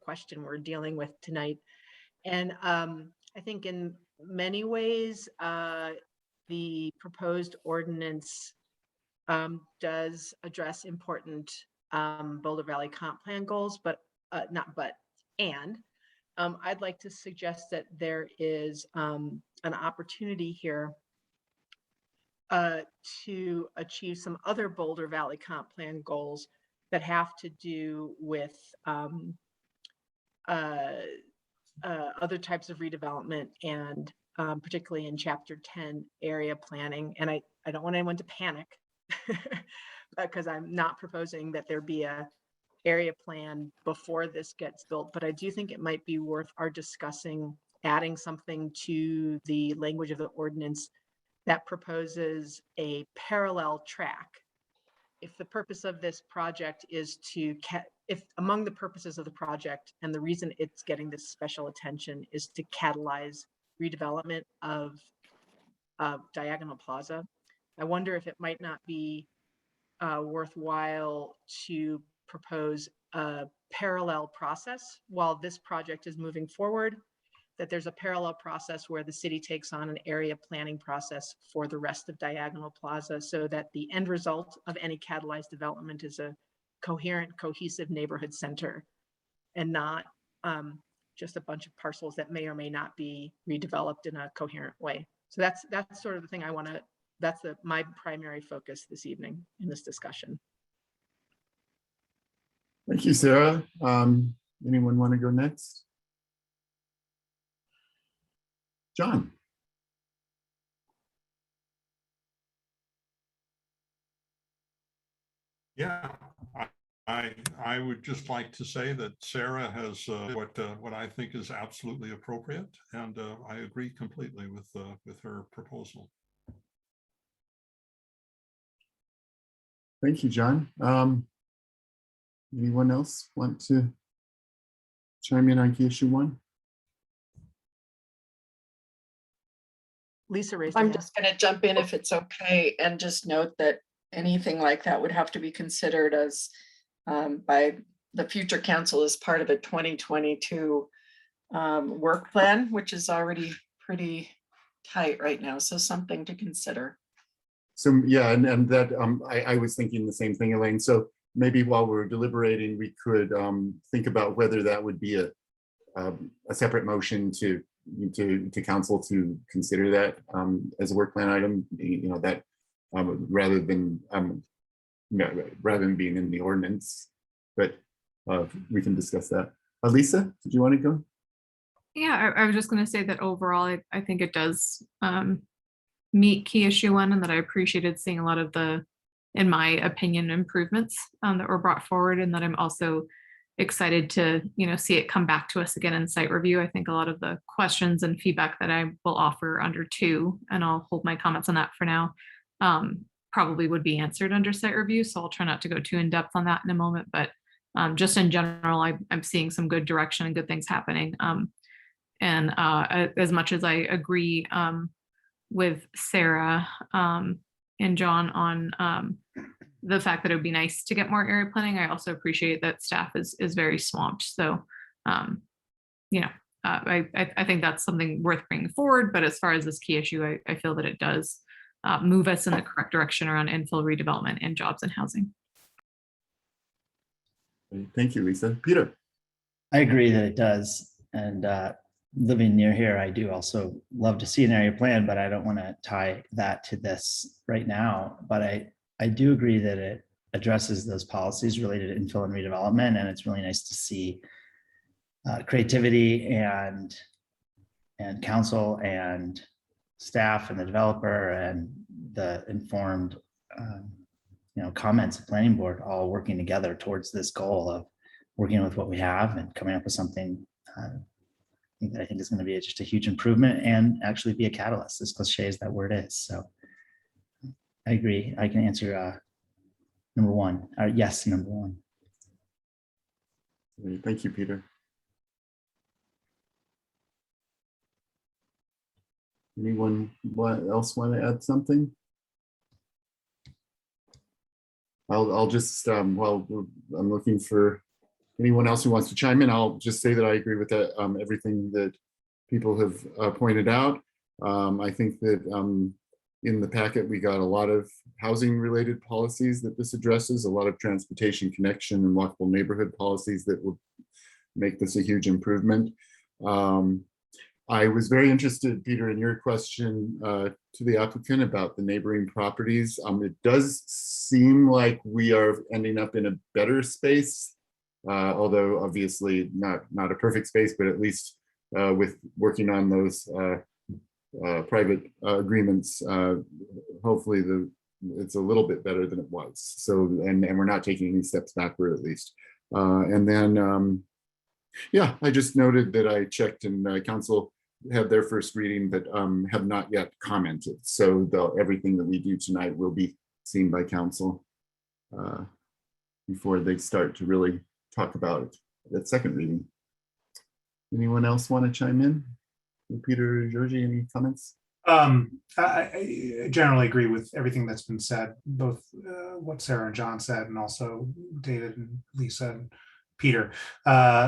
question we're dealing with tonight. And I think in many ways, the proposed ordinance does address important Boulder Valley Comp Plan goals, but I'd like to suggest that there is an opportunity here to achieve some other Boulder Valley Comp Plan goals that have to do with other types of redevelopment and particularly in Chapter 10 area planning. And I don't want anyone to panic because I'm not proposing that there be a area plan before this gets built, but I do think it might be worth our discussing adding something to the language of the ordinance that proposes a parallel track. If the purpose of this project is to, if among the purposes of the project and the reason it's getting this special attention is to catalyze redevelopment of Diagonal Plaza, I wonder if it might not be worthwhile to propose a parallel process while this project is moving forward, that there's a parallel process where the city takes on an area planning process for the rest of Diagonal Plaza so that the end result of any catalyzed development is a coherent, cohesive neighborhood center and not just a bunch of parcels that may or may not be redeveloped in a coherent way. So that's sort of the thing I want to, that's my primary focus this evening in this discussion. Thank you, Sarah. Anyone want to go next? John. Yeah, I would just like to say that Sarah has what I think is absolutely appropriate, and I agree completely with her proposal. Thank you, John. Anyone else want to chime in on key issue 1? Lisa raised I'm just going to jump in if it's okay and just note that anything like that would have to be considered as by the future council is part of a 2022 work plan, which is already pretty tight right now. So something to consider. So yeah, and that I was thinking the same thing, Elaine. So maybe while we're deliberating, we could think about whether that would be a separate motion to council to consider that as a work plan item. You know, that rather than being in the ordinance, but we can discuss that. Lisa, did you want to go? Yeah, I was just going to say that overall, I think it does meet key issue 1, and that I appreciated seeing a lot of the, in my opinion, improvements that were brought forward, and that I'm also excited to, see it come back to us again in site review. I think a lot of the questions and feedback that I will offer under 2, and I'll hold my comments on that for now, probably would be answered under site review. So I'll try not to go too in depth on that in a moment, but just in general, I'm seeing some good direction and good things happening. And as much as I agree with Sarah and John on the fact that it would be nice to get more area planning, I also appreciate that staff is very swamped. So, I think that's something worth bringing forward. But as far as this key issue, I feel that it does move us in the correct direction around infill redevelopment and jobs and housing. Thank you, Lisa. Peter. I agree that it does. And living near here, I do also love to see an area plan, but I don't want to tie that to this right now. But I do agree that it addresses those policies related to infill and redevelopment. And it's really nice to see creativity and council and staff and the developer and the informed comments of planning board all working together towards this goal of working with what we have and coming up with something that I think is going to be just a huge improvement and actually be a catalyst, as cliche as that word is. So I agree. I can answer number 1, or yes, number 1. Thank you, Peter. Anyone else want to add something? I'll just, while I'm looking for anyone else who wants to chime in, I'll just say that I agree with that, everything that people have pointed out. I think that in the packet, we got a lot of housing related policies that this addresses, a lot of transportation connection and walkable neighborhood policies that will make this a huge improvement. I was very interested, Peter, in your question to the applicant about the neighboring properties. It does seem like we are ending up in a better space, although obviously not a perfect space, but at least with working on those private agreements, hopefully it's a little bit better than it was. So, and we're not taking any steps backward at least. And then, yeah, I just noted that I checked and council had their first reading, but have not yet commented. So everything that we do tonight will be seen by council before they start to really talk about it. That second reading. Anyone else want to chime in? Peter, Georgie, any comments? I generally agree with everything that's been said, both what Sarah and John said, and also David and Lisa and Peter. I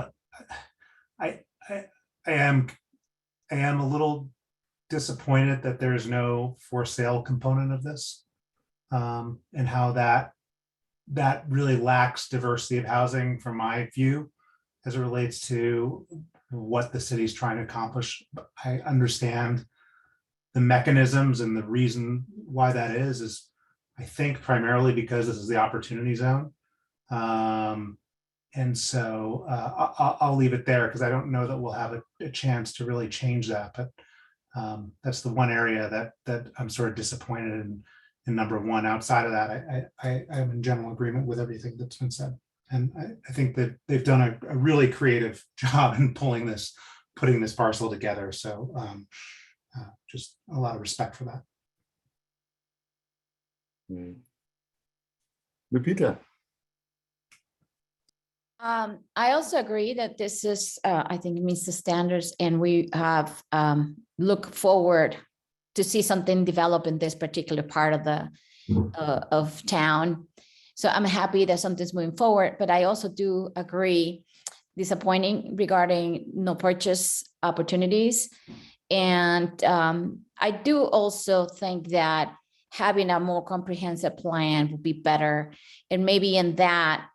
am a little disappointed that there's no for sale component of this, and how that really lacks diversity of housing from my view as it relates to what the city's trying to accomplish. I understand the mechanisms, and the reason why that is I think primarily because this is the opportunity zone. And so I'll leave it there because I don't know that we'll have a chance to really change that. But that's the one area that I'm sort of disappointed in number 1. Outside of that, I am in general agreement with everything that's been said. And I think that they've done a really creative job in putting this parcel together. So just a lot of respect for that. Lupita. I also agree that this is, I think, meets the standards, and we have look forward to see something develop in this particular part of the of town. So I'm happy that something's moving forward, but I also do agree, disappointing regarding no purchase opportunities. And I do also think that having a more comprehensive plan would be better. And maybe in that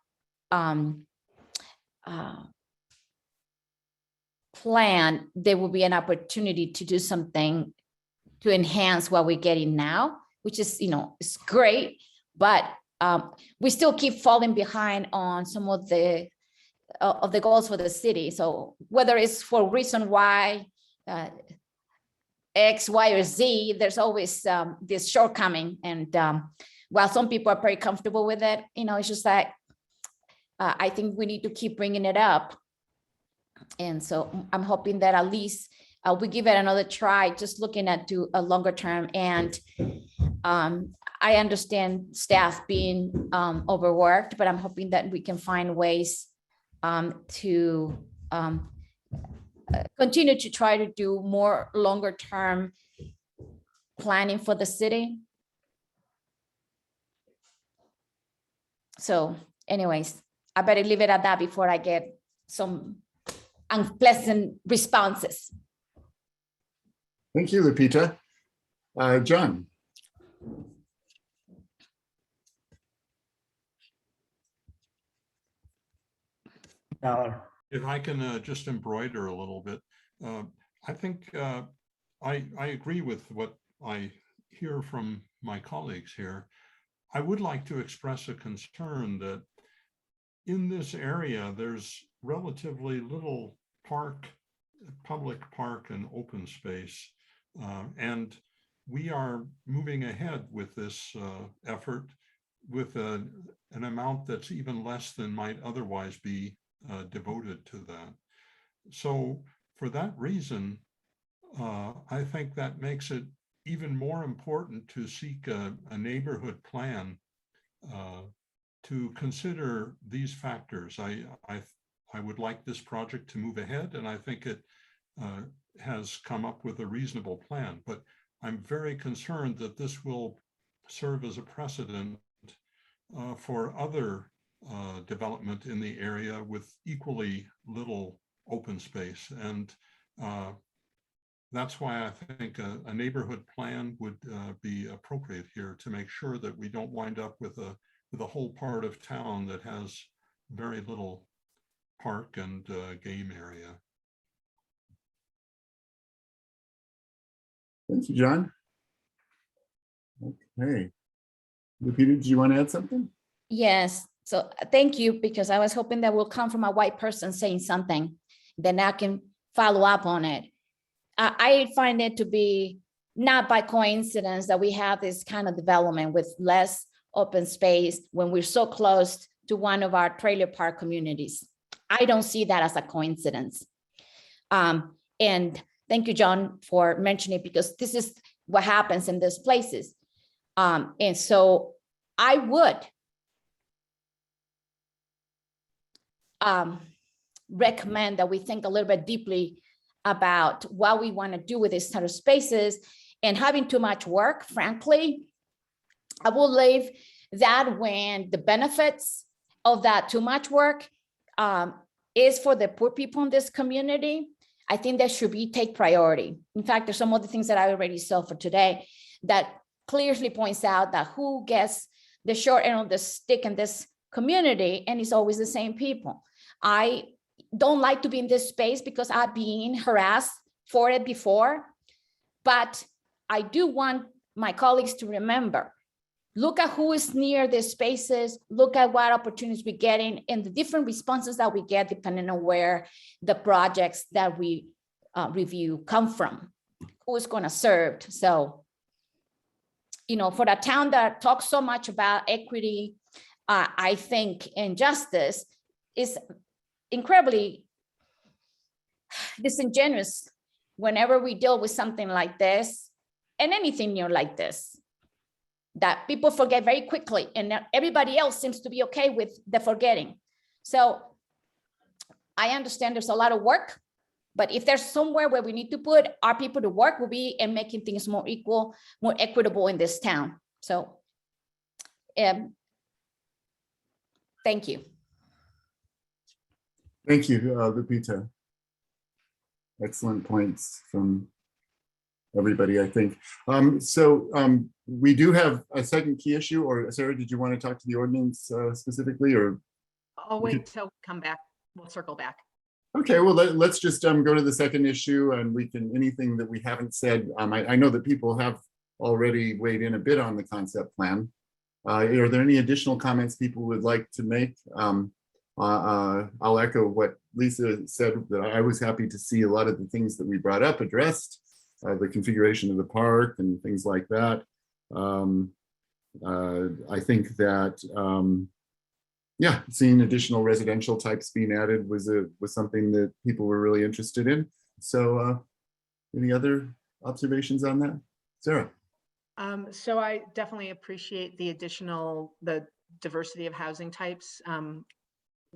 plan, there will be an opportunity to do something to enhance what we're getting now, which is, it's great, but we still keep falling behind on some of the goals for the city. So whether it's for reason Y, X, Y, or Z, there's always this shortcoming. And while some people are very comfortable with it, it's just that I think we need to keep bringing it up. And so I'm hoping that at least we give it another try, just looking at a longer term. And I understand staff being overworked, but I'm hoping that we can find ways to continue to try to do more longer term planning for the city. So anyways, I better leave it at that before I get some unpleasant responses. Thank you, Lupita. John. If I can just embroider a little bit, I think I agree with what I hear from my colleagues here. I would like to express a concern that in this area, there's relatively little public park and open space. And we are moving ahead with this effort with an amount that's even less than might otherwise be devoted to that. So for that reason, I think that makes it even more important to seek a neighborhood plan to consider these factors. I would like this project to move ahead, and I think it has come up with a reasonable plan, but I'm very concerned that this will serve as a precedent for other development in the area with equally little open space. And that's why I think a neighborhood plan would be appropriate here to make sure that we don't wind up with a whole part of town that has very little park and game area. Thank you, John. Okay. Lupita, do you want to add something? Yes. So thank you, because I was hoping that will come from a white person saying something, then I can follow up on it. I find it to be not by coincidence that we have this kind of development with less open space when we're so close to one of our trailer park communities. I don't see that as a coincidence. And thank you, John, for mentioning it, because this is what happens in these places. And so I would recommend that we think a little bit deeply about what we want to do with these type of spaces. And having too much work, frankly, I will leave that when the benefits of that too much work is for the poor people in this community. I think that should take priority. In fact, there's some other things that I already saw for today that clearly points out that who gets the short end of the stick in this community, and it's always the same people. I don't like to be in this space because I've been harassed for it before, but I do want my colleagues to remember, look at who is near these spaces, look at what opportunities we're getting and the different responses that we get depending on where the projects that we review come from, who is going to serve. So, for the town that talks so much about equity, I think injustice is incredibly disingenuous whenever we deal with something like this and anything new like this, that people forget very quickly and everybody else seems to be okay with the forgetting. So I understand there's a lot of work, but if there's somewhere where we need to put our people to work, will be in making things more equal, more equitable in this town. So Thank you. Thank you, Lupita. Excellent points from everybody, I think. We do have a second key issue, or Sarah, did you want to talk to the ordinance specifically, or? I'll wait till we come back. We'll circle back. Okay, well, let's just go to the second issue, and we can, anything that we haven't said. I know that people have already weighed in a bit on the concept plan. Are there any additional comments people would like to make? I'll echo what Lisa said, that I was happy to see a lot of the things that we brought up addressed, the configuration of the park and things like that. I think that, yeah, seeing additional residential types being added was something that people were really interested in. So any other observations on that? Sarah? So I definitely appreciate the diversity of housing types.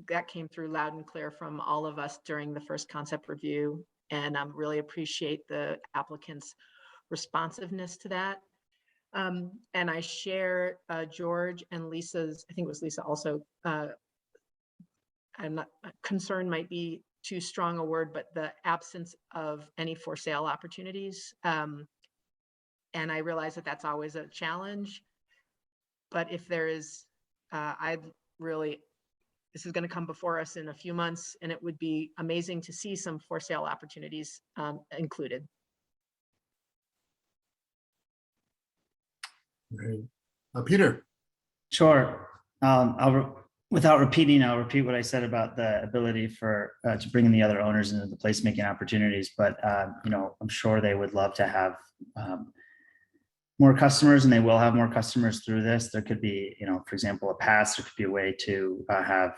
That came through loud and clear from all of us during the first concept review, and really appreciate the applicant's responsiveness to that. And I share George and Lisa's, I think it was Lisa also, I'm not, concern might be too strong a word, but the absence of any for sale opportunities. And I realize that that's always a challenge, but if there is, this is going to come before us in a few months, and it would be amazing to see some for sale opportunities included. Great. Peter. Sure. Without repeating, I'll repeat what I said about the ability for to bring in the other owners into the placemaking opportunities. But I'm sure they would love to have more customers, and they will have more customers through this. There could be, for example, a pass. There could be a way to have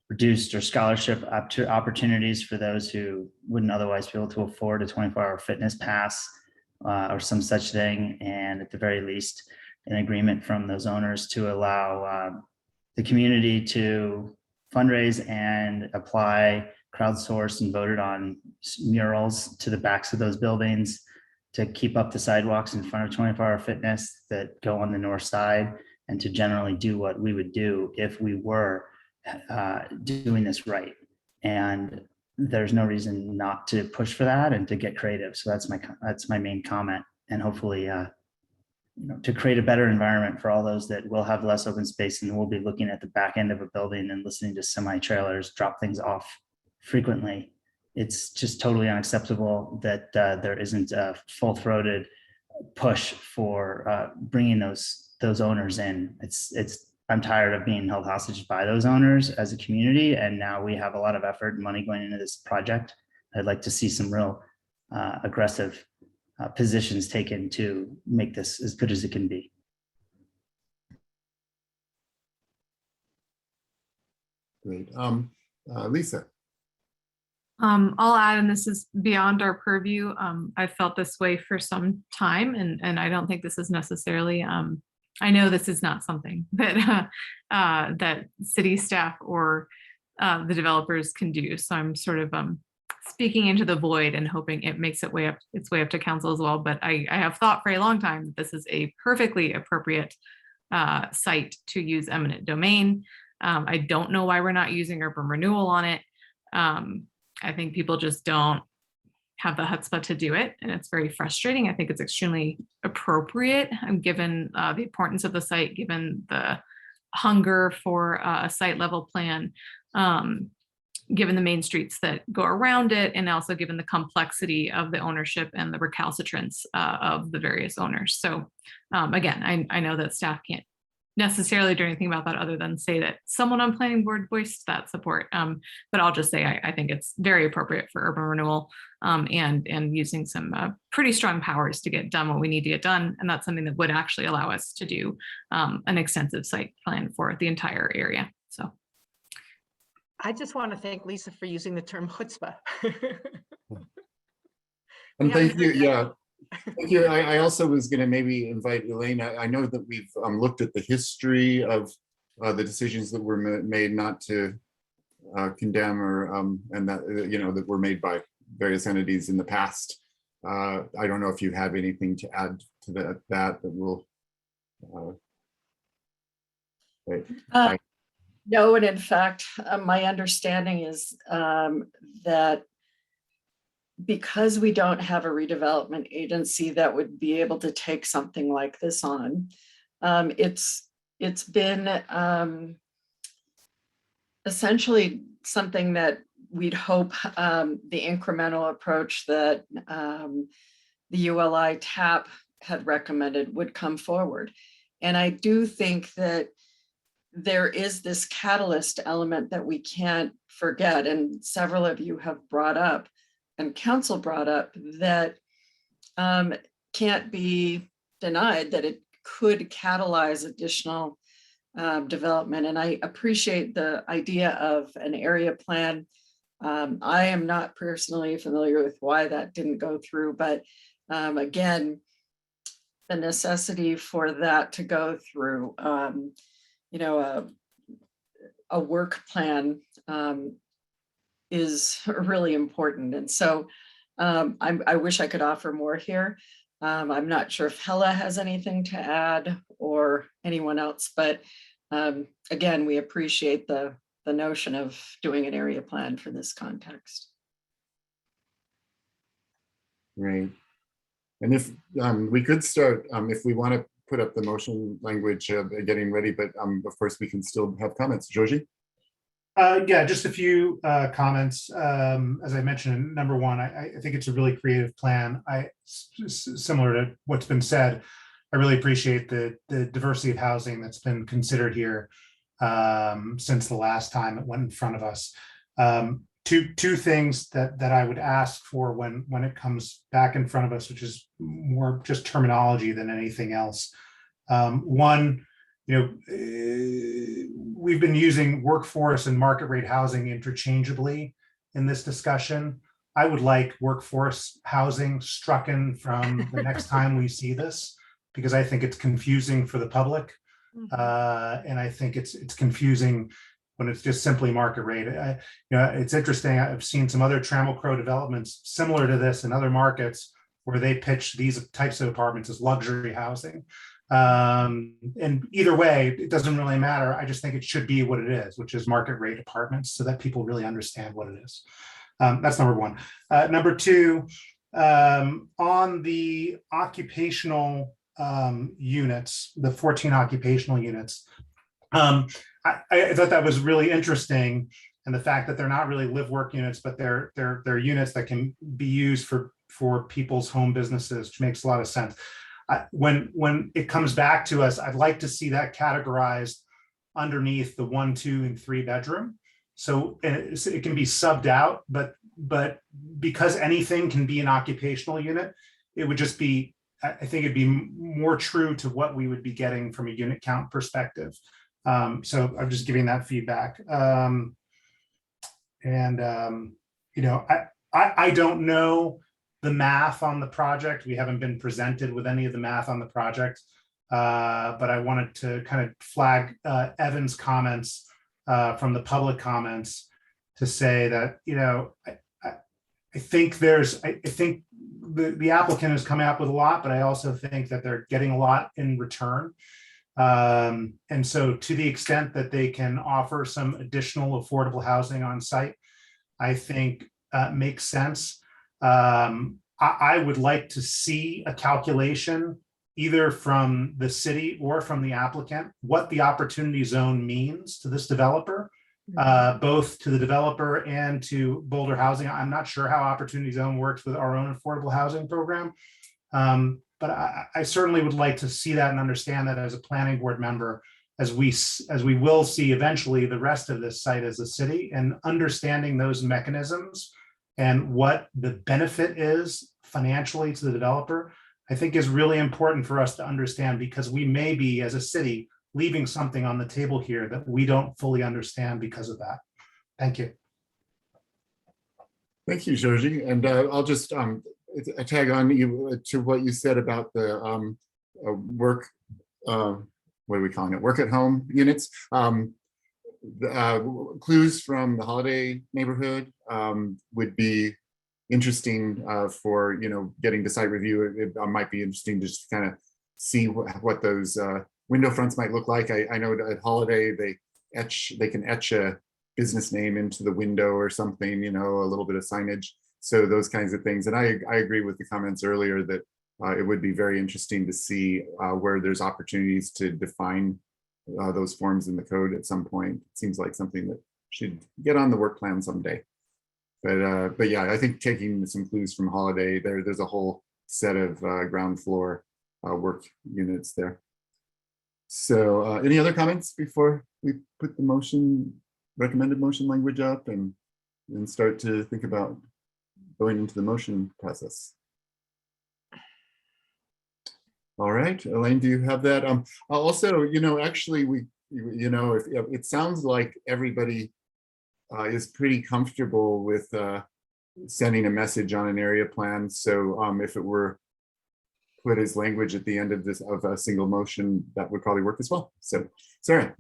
reduced or scholarship opportunities for those who wouldn't otherwise be able to afford a 24-hour fitness pass or some such thing. And at the very least, an agreement from those owners to allow the community to fundraise and apply, crowdsource and voted on murals to the backs of those buildings to keep up the sidewalks in front of 24-hour fitness that go on the north side, and to generally do what we would do if we were doing this right. And there's no reason not to push for that and to get creative. So that's my main comment, and hopefully to create a better environment for all those that will have less open space and will be looking at the back end of a building and listening to semi-trailers drop things off frequently. It's just totally unacceptable that there isn't a full-throated push for bringing those owners in. I'm tired of being held hostage by those owners as a community, and now we have a lot of effort and money going into this project. I'd like to see some real aggressive positions taken to make this as good as it can be. Great. Lisa. I'll add, and this is beyond our purview. I've felt this way for some time, and I don't think this is necessarily, I know this is not something that that city staff or the developers can do. So I'm sort of speaking into the void and hoping it makes its way up to council as well. But I have thought for a long time that this is a perfectly appropriate site to use eminent domain. I don't know why we're not using urban renewal on it. I think people just don't have the chutzpah to do it, and it's very frustrating. I think it's extremely appropriate, given the importance of the site, given the hunger for a site level plan, given the main streets that go around it, and also given the complexity of the ownership and the recalcitrance of the various owners. So again, I know that staff can't necessarily do anything about that other than say that someone on planning board voiced that support. But I'll just say I think it's very appropriate for urban renewal and using some pretty strong powers to get done what we need to get done. And that's something that would actually allow us to do an extensive site plan for the entire area. So I just want to thank Lisa for using the term chutzpah. And thank you. Yeah. Thank you. I also was going to maybe invite Elaine. I know that we've looked at the history of the decisions that were made not to condemn or and that that were made by various entities in the past. I don't know if you have anything to add to that will. Wait. No, and in fact, my understanding is that because we don't have a redevelopment agency that would be able to take something like this on, it's been essentially something that we'd hope the incremental approach that the ULI TAP had recommended would come forward. And I do think that there is this catalyst element that we can't forget, and several of you have brought up, and council brought up, that can't be denied, that it could catalyze additional development. And I appreciate the idea of an area plan. I am not personally familiar with why that didn't go through, but again, the necessity for that to go through, you know, a work plan is really important. And so I wish I could offer more here. I'm not sure if Hella has anything to add or anyone else, but again, we appreciate the notion of doing an area plan for this context. Great. And if we could start, if we want to put up the motion language getting ready, but of course we can still have comments. Georgie? Yeah, just a few comments. As I mentioned, number one, I think it's a really creative plan. Similar to what's been said, I really appreciate the diversity of housing that's been considered here since the last time it went in front of us. Two things that I would ask for when it comes back in front of us, which is more just terminology than anything else. One, you know, we've been using workforce and market rate housing interchangeably in this discussion. I would like workforce housing strucken from the next time we see this, because I think it's confusing for the public. And I think it's confusing when it's just simply market rate. You know, it's interesting. I've seen some other Trammell Crow developments similar to this in other markets where they pitch these types of apartments as luxury housing. And either way, it doesn't really matter. I just think it should be what it is, which is market rate apartments, so that people really understand what it is. That's number one. Number two, on the occupational units, the 14 occupational units, I thought that was really interesting, and the fact that they're not really live work units, but they're units that can be used for people's home businesses, which makes a lot of sense. When it comes back to us, I'd like to see that categorized underneath the 1, 2, and 3 bedroom. So it can be subbed out, but because anything can be an occupational unit, it would just be, I think it'd be more true to what we would be getting from a unit count perspective. So I'm just giving that feedback. You know, I don't know the math on the project. We haven't been presented with any of the math on the project, but I wanted to kind of flag Evan's comments from the public comments to say that, you know, I think the applicant is coming up with a lot, but I also think that they're getting a lot in return. And so to the extent that they can offer some additional affordable housing on site, I think makes sense. I would like to see a calculation either from the city or from the applicant, what the opportunity zone means to this developer, both to the developer and to Boulder Housing. I'm not sure how opportunity zone works with our own affordable housing program. But I certainly would like to see that and understand that as a planning board member, as we will see eventually the rest of this site as a city, and understanding those mechanisms and what the benefit is financially to the developer, I think is really important for us to understand, because we may be, as a city, leaving something on the table here that we don't fully understand because of that. Thank you. Thank you, Georgie. And I'll just tag on you to what you said about the work, what are we calling it? Work at home units. Clues from the Holiday neighborhood would be interesting for, you know, getting to site review. It might be interesting to just kind of see what those window fronts might look like. I know at Holiday etch a business name into the window or something, you know, a little bit of signage. So those kinds of things. And I agree with the comments earlier that it would be very interesting to see where there's opportunities to define those forms in the code at some point. It seems like something that should get on the work plan someday. But yeah, I think taking some clues from Holiday, there's a whole set of ground floor work units there. So any other comments before we put the recommended motion language up and start to think about going into the motion process? All right, Elaine, do you have that? Also, you know, actually, if it sounds like everybody is pretty comfortable with sending a message on an area plan. So if it were put as language at the end of a single motion, that would probably work as well. So, Sarah.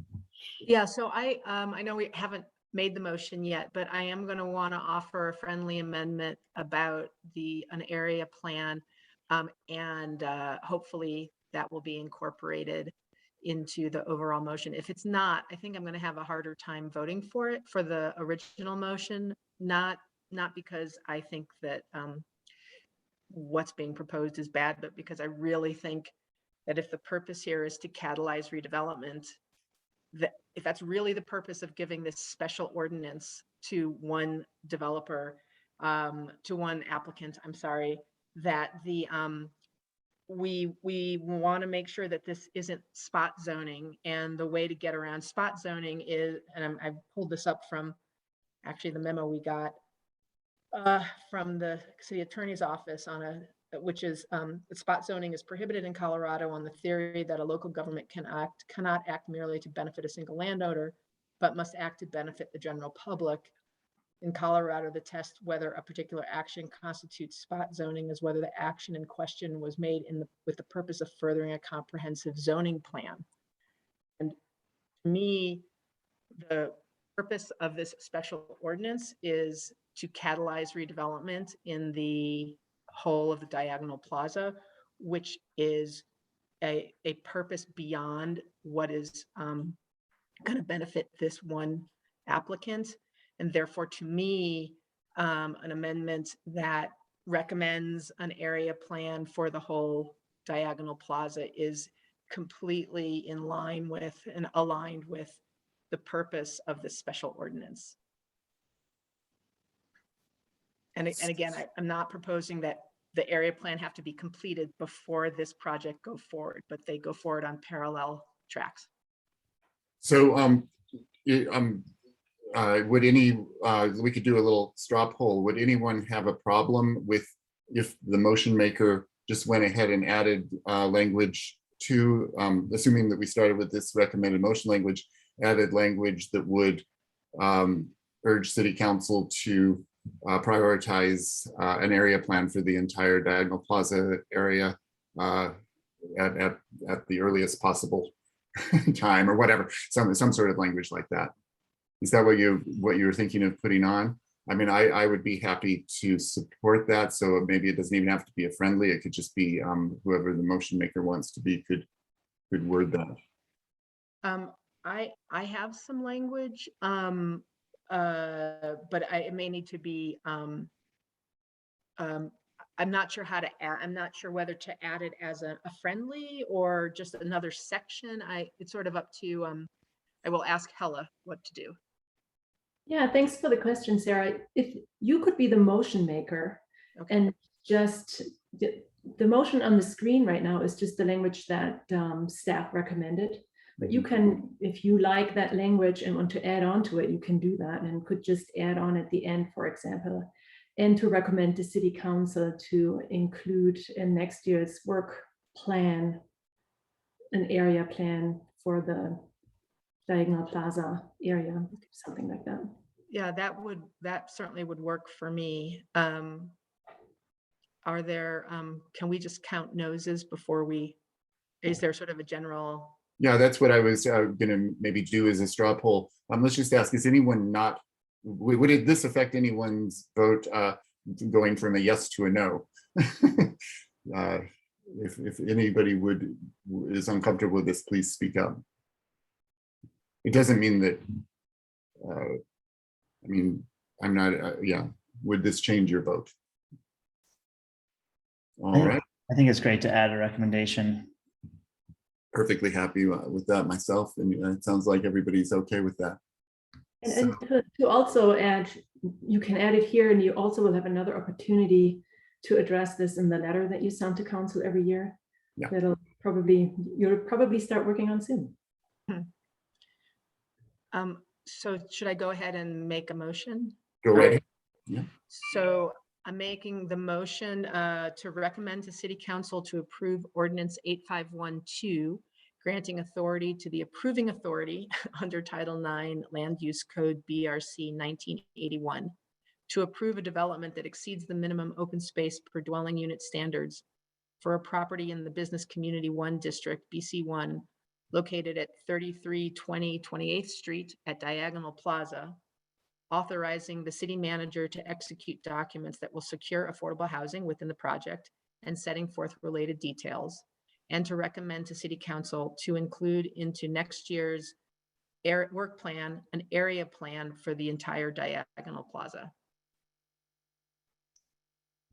Yeah, so I know we haven't made the motion yet, but I am going to want to offer a friendly amendment about an area plan, and hopefully that will be incorporated into the overall motion. If it's not, I think I'm going to have a harder time voting for it for the original motion, not because I think that what's being proposed is bad, but because I really think that if the purpose here is to catalyze redevelopment, that if that's really the purpose of giving this special ordinance to one developer, to one applicant, I'm sorry, that we want to make sure that this isn't spot zoning. And the way to get around spot zoning is, and I pulled this up from actually the memo we got from the city attorney's office which is spot zoning is prohibited in Colorado on the theory that a local government cannot act merely to benefit a single landowner, but must act to benefit the general public. In Colorado, the test whether a particular action constitutes spot zoning is whether the action in question was made with the purpose of furthering a comprehensive zoning plan. And to me, the purpose of this special ordinance is to catalyze redevelopment in the whole of the Diagonal Plaza, which is a purpose beyond what is going to benefit this one applicant. And therefore, to me, an amendment that recommends an area plan for the whole Diagonal Plaza is completely in line with and aligned with the purpose of this special ordinance. And again, I'm not proposing that the area plan have to be completed before this project go forward, but they go forward on parallel tracks. So would we could do a little straw poll. Would anyone have a problem with if the motion maker just went ahead and added language to, assuming that we started with this recommended motion language, added language that would urge City Council to prioritize an area plan for the entire Diagonal Plaza area at the earliest possible time or whatever, some sort of language like that? Is that what you were thinking of putting on? I mean, I would be happy to support that. So maybe it doesn't even have to be a friendly. It could just be whoever the motion maker wants to be could word that. I have some language, but it may need to be. I'm not sure how to add. I'm not sure whether to add it as a friendly or just another section. It's sort of up to. I will ask Hella what to do. Yeah, thanks for the question, Sarah. If you could be the motion maker, okay, and just the motion on the screen right now is just the language that staff recommended. But you can, if you like that language and want to add on to it, you can do that and could just add on at the end, for example, and to recommend the City Council to include in next year's work plan, an area plan for the Diagonal Plaza area, something like that. Yeah, that certainly would work for me. Are there, can we just count noses before is there sort of a general? Yeah, that's what I was gonna maybe do as a straw poll. Let's just ask, is anyone not, would this affect anyone's vote going from a yes to a no? If anybody is uncomfortable with this, please speak up. it doesn't mean that, I mean, I'm not, yeah, would this change your vote? All right. I think it's great to add a recommendation. Perfectly happy with that myself, and it sounds like everybody's okay with that. And to also add, you can add it here, and you also will have another opportunity to address this in the letter that you send to council every year. Yeah. You'll probably start working on soon. So should I go ahead and make a motion? Go right ahead. Yeah. So I'm making the motion to recommend to City Council to approve Ordinance 8512, granting authority to the approving authority under Title 9 Land Use Code BRC 1981 to approve a development that exceeds the minimum open space per dwelling unit standards for a property in the Business Community 1 District, BC1, located at 3320 28th Street at Diagonal Plaza, authorizing the city manager to execute documents that will secure affordable housing within the project and setting forth related details, and to recommend to City Council to include into next year's work plan an area plan for the entire Diagonal Plaza.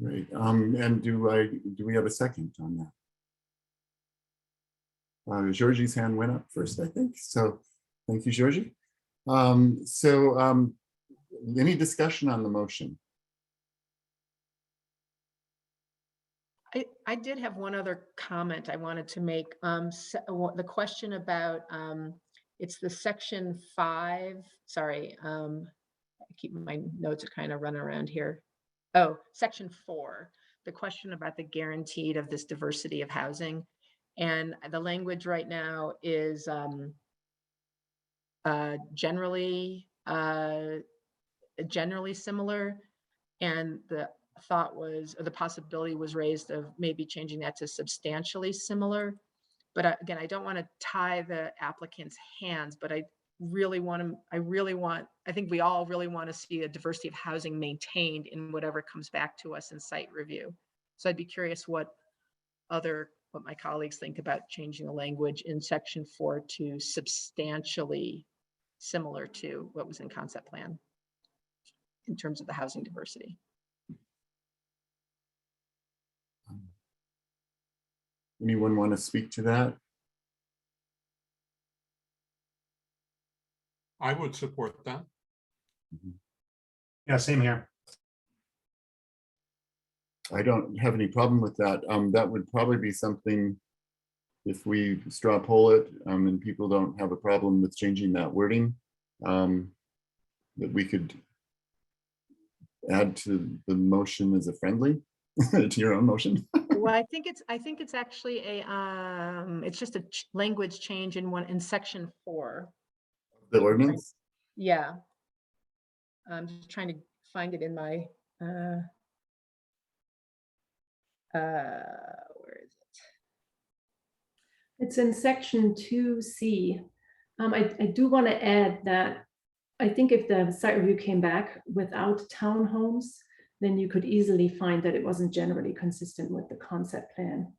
Great. And do we have a second on that? Georgie's hand went up first, I think. So thank you, Georgie. Any discussion on the motion? I did have one other comment I wanted to make. The question about, it's the section 5, sorry, I keep my notes are kind of running around here. Oh, section 4, the question about the guaranteed of this diversity of housing. And the language right now is generally similar. And the thought was, or the possibility was raised of maybe changing that to substantially similar. But again, I don't want to tie the applicant's hands, but I think we all really want to see a diversity of housing maintained in whatever comes back to us in site review. So I'd be curious what my colleagues think about changing the language in section 4 to substantially similar to what was in concept plan in terms of the housing diversity. Anyone want to speak to that? I would support that. Yeah, same here. I don't have any problem with that. That would probably be something, if we straw poll it and people don't have a problem with changing that wording, that we could add to the motion as a friendly to your own motion. Well, I think it's actually it's just a language change in section 4. The ordinance? Yeah. I'm just trying to find it in my, where is it? It's in section 2C. I do want to add that I think if the site review came back without townhomes, then you could easily find that it wasn't generally consistent with the concept plan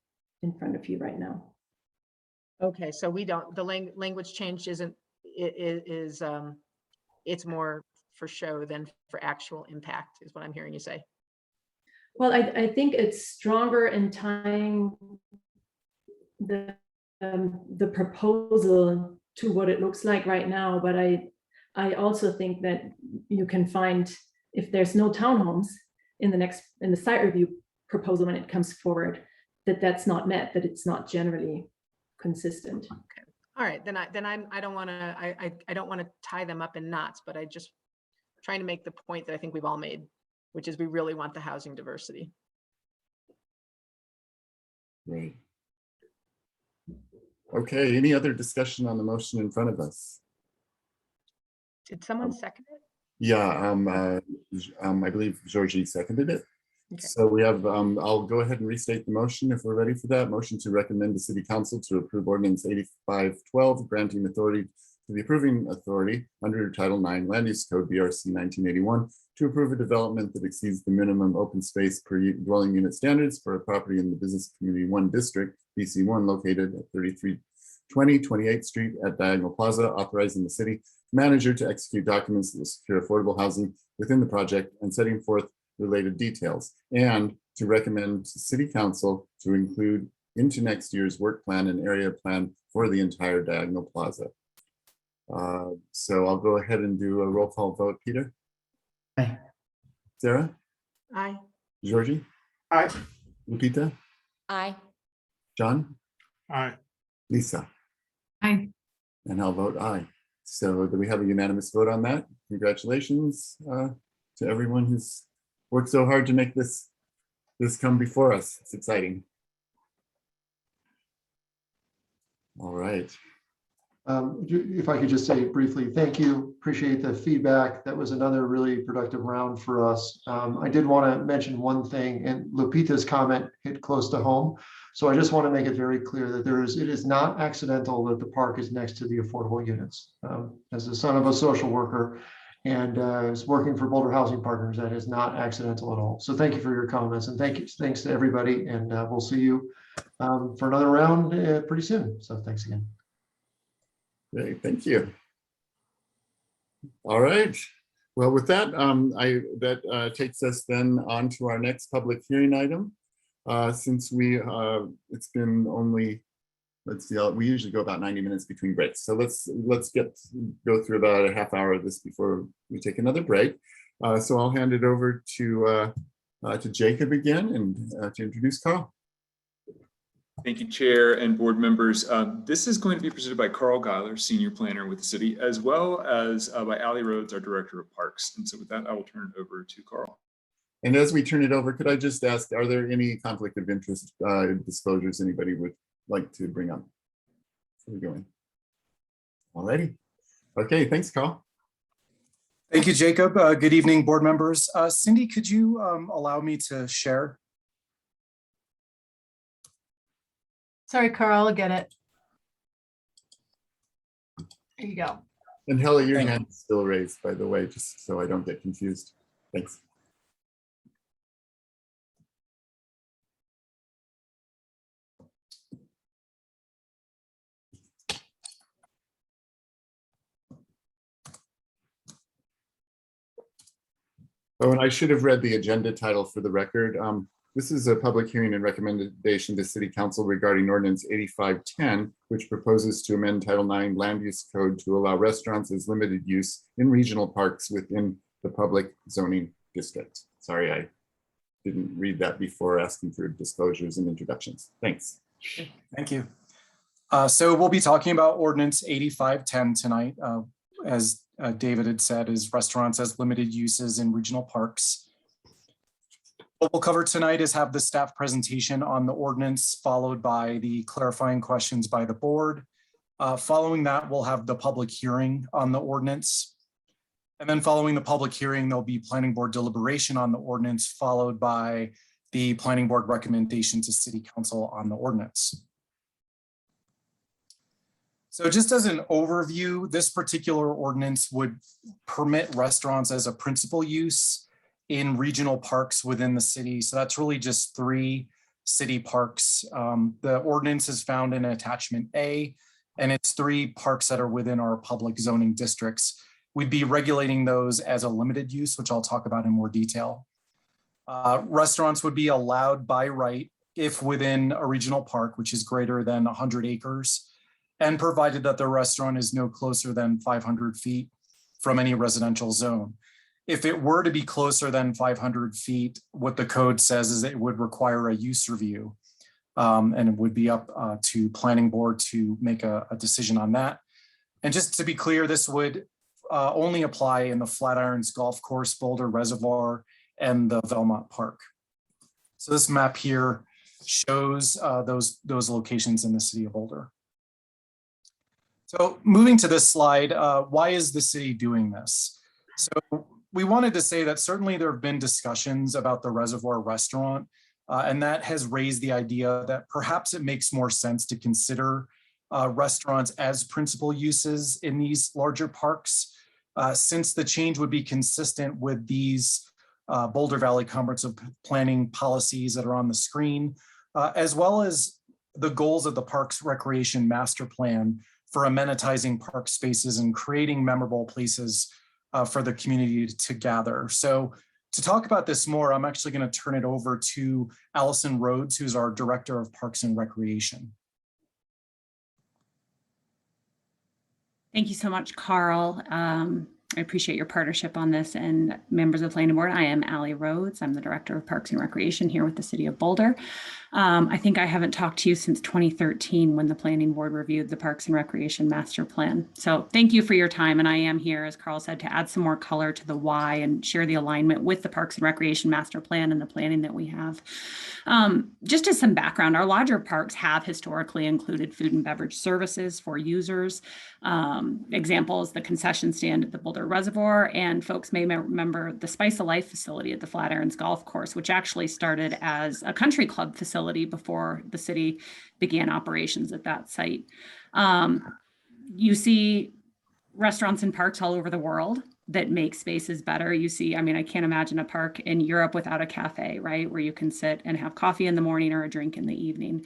in front of you right now. Okay, so the language change isn't, it's more for show than for actual impact, is what I'm hearing you say. Well, I think it's stronger in tying the proposal to what it looks like right now, but I also think that you can find, if there's no townhomes in the site review proposal when it comes forward, that's not met, that it's not generally consistent. Okay. All right, I don't want to tie them up in knots, but I just trying to make the point that I think we've all made, which is we really want the housing diversity. Right. Okay, any other discussion on the motion in front of us? Did someone second it? Yeah, I believe Georgie seconded it. Okay. So we have, I'll go ahead and restate the motion if we're ready for that. Motion to recommend the City Council to approve Ordinance 8512, granting authority to the approving authority under Title 9 Land Use Code BRC 1981 to approve a development that exceeds the minimum open space per dwelling unit standards for a property in the Business Community 1 District, BC1, located at 20 28th Street at Diagonal Plaza, authorizing the city manager to execute documents that will secure affordable housing within the project and setting forth related details, and to recommend to City Council to include into next year's work plan and area plan for the entire Diagonal Plaza. So I'll go ahead and do a roll call vote. Peter? Aye. Sarah? Aye. Georgie? Aye. Lupita? Aye. John? Aye. Lisa? Aye. And I'll vote aye. So do we have a unanimous vote on that? Congratulations to everyone who's worked so hard to make this come before us. It's exciting. All right. If I could just say briefly, thank you. Appreciate the feedback. That was another really productive round for us. I did want to mention one thing, and Lupita's comment hit close to home. So I just want to make it very clear that it is not accidental that the park is next to the affordable units. As the son of a social worker and is working for Boulder Housing Partners, that is not accidental at all. So thank you for your comments, and thanks to everybody. And we'll see you for another round pretty soon. So thanks again. Great, thank you. All right. Well, with that, that takes us then on to our next public hearing item. Since it's been only, let's see, we usually go about 90 minutes between breaks. So let's go through about a half hour of this before we take another break. So I'll hand it over to Jacob again and to introduce Carl. Thank you, Chair and board members. This is going to be presented by Carl Geiler, Senior Planner with the city, as well as by Allie Rhodes, our Director of Parks. And so with that, I will turn it over to Carl. And as we turn it over, could I just ask, are there any conflict of interest disclosures anybody would like to bring up? So we're going. All righty. Okay, thanks, Carl. Thank you, Jacob. Good evening, board members. Cindy, could you allow me to share? Sorry, Carl, I'll get it. There you go. And Hella, your hand is still raised, by the way, just so I don't get confused. Thanks. Oh, and I should have read the agenda title for the record. This is a public hearing and recommendation to City Council regarding Ordinance 8510, which proposes to amend Title IX Land Use Code to allow restaurants as limited use in regional parks within the public zoning district. Sorry, I didn't read that before asking for disclosures and introductions. Thanks. Thank you. So we'll be talking about Ordinance 8510 tonight. As David had said, is restaurants as limited uses in regional parks. What we'll cover tonight is have the staff presentation on the ordinance, followed by the clarifying questions by the board. Following that, we'll have the public hearing on the ordinance. And then following the public hearing, there'll be planning board deliberation on the ordinance, followed by the planning board recommendation to City Council on the ordinance. So just as an overview, this particular ordinance would permit restaurants as a principal use in regional parks within the city. So that's really just 3 city parks. The ordinance is found in attachment A, and it's 3 parks that are within our public zoning districts. We'd be regulating those as a limited use, which I'll talk about in more detail. Restaurants would be allowed by right if within a regional park, which is greater than 100 acres, and provided that the restaurant is no closer than 500 feet from any residential zone. If it were to be closer than 500 feet, what the code says is it would require a use review, and it would be up to planning board to make a decision on that. And just to be clear, this would only apply in the Flatirons Golf Course, Boulder Reservoir, and the Velmont Park. So this map here shows those locations in the city of Boulder. So moving to this slide, why is the city doing this? So we wanted to say that certainly there have been discussions about the Reservoir Restaurant, and that has raised the idea that perhaps it makes more sense to consider restaurants as principal uses in these larger parks, since the change would be consistent with these Boulder Valley Comprehensive Planning policies that are on the screen, as well as the goals of the Parks Recreation Master Plan for amenitizing park spaces and creating memorable places for the community to gather. So to talk about this more, I'm actually going to turn it over to Allison Rhodes, who's our Director of Parks and Recreation. Thank you so much, Carl. I appreciate your partnership on this, and members of the Planning Board. I am Allie Rhodes. I'm the Director of Parks and Recreation here with the City of Boulder. I think I haven't talked to you since 2013 when the Planning Board reviewed the Parks and Recreation Master Plan. So thank you for your time, and I am here, as Carl said, to add some more color to the why and share the alignment with the Parks and Recreation Master Plan and the planning that we have. Just as some background, our larger parks have historically included food and beverage services for users. Examples, the concession stand at the Boulder Reservoir, and folks may remember the Spice of Life facility at the Flatirons Golf Course, which actually started as a country club facility before the city began operations at that site. You see restaurants and parks all over the world that make spaces better. You see, I mean, I can't imagine a park in Europe without a cafe, right? Where you can sit and have coffee in the morning or a drink in the evening.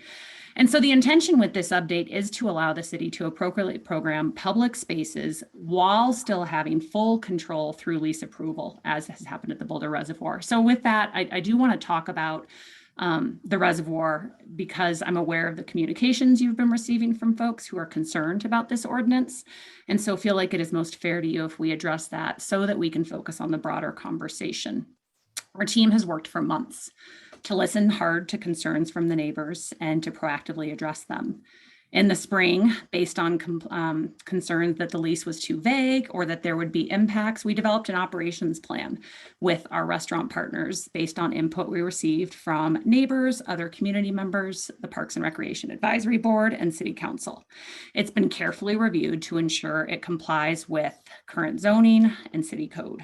And so the intention with this update is to allow the city to appropriately program public spaces while still having full control through lease approval, as has happened at the Boulder Reservoir. So with that, I do want to talk about the reservoir, because I'm aware of the communications you've been receiving from folks who are concerned about this ordinance. And so feel like it is most fair to you if we address that so that we can focus on the broader conversation. Our team has worked for months to listen hard to concerns from the neighbors and to proactively address them. In the spring, based on concerns that the lease was too vague or that there would be impacts, we developed an operations plan with our restaurant partners based on input we received from neighbors, other community members, the Parks and Recreation Advisory Board, and City Council. It's been carefully reviewed to ensure it complies with current zoning and city code.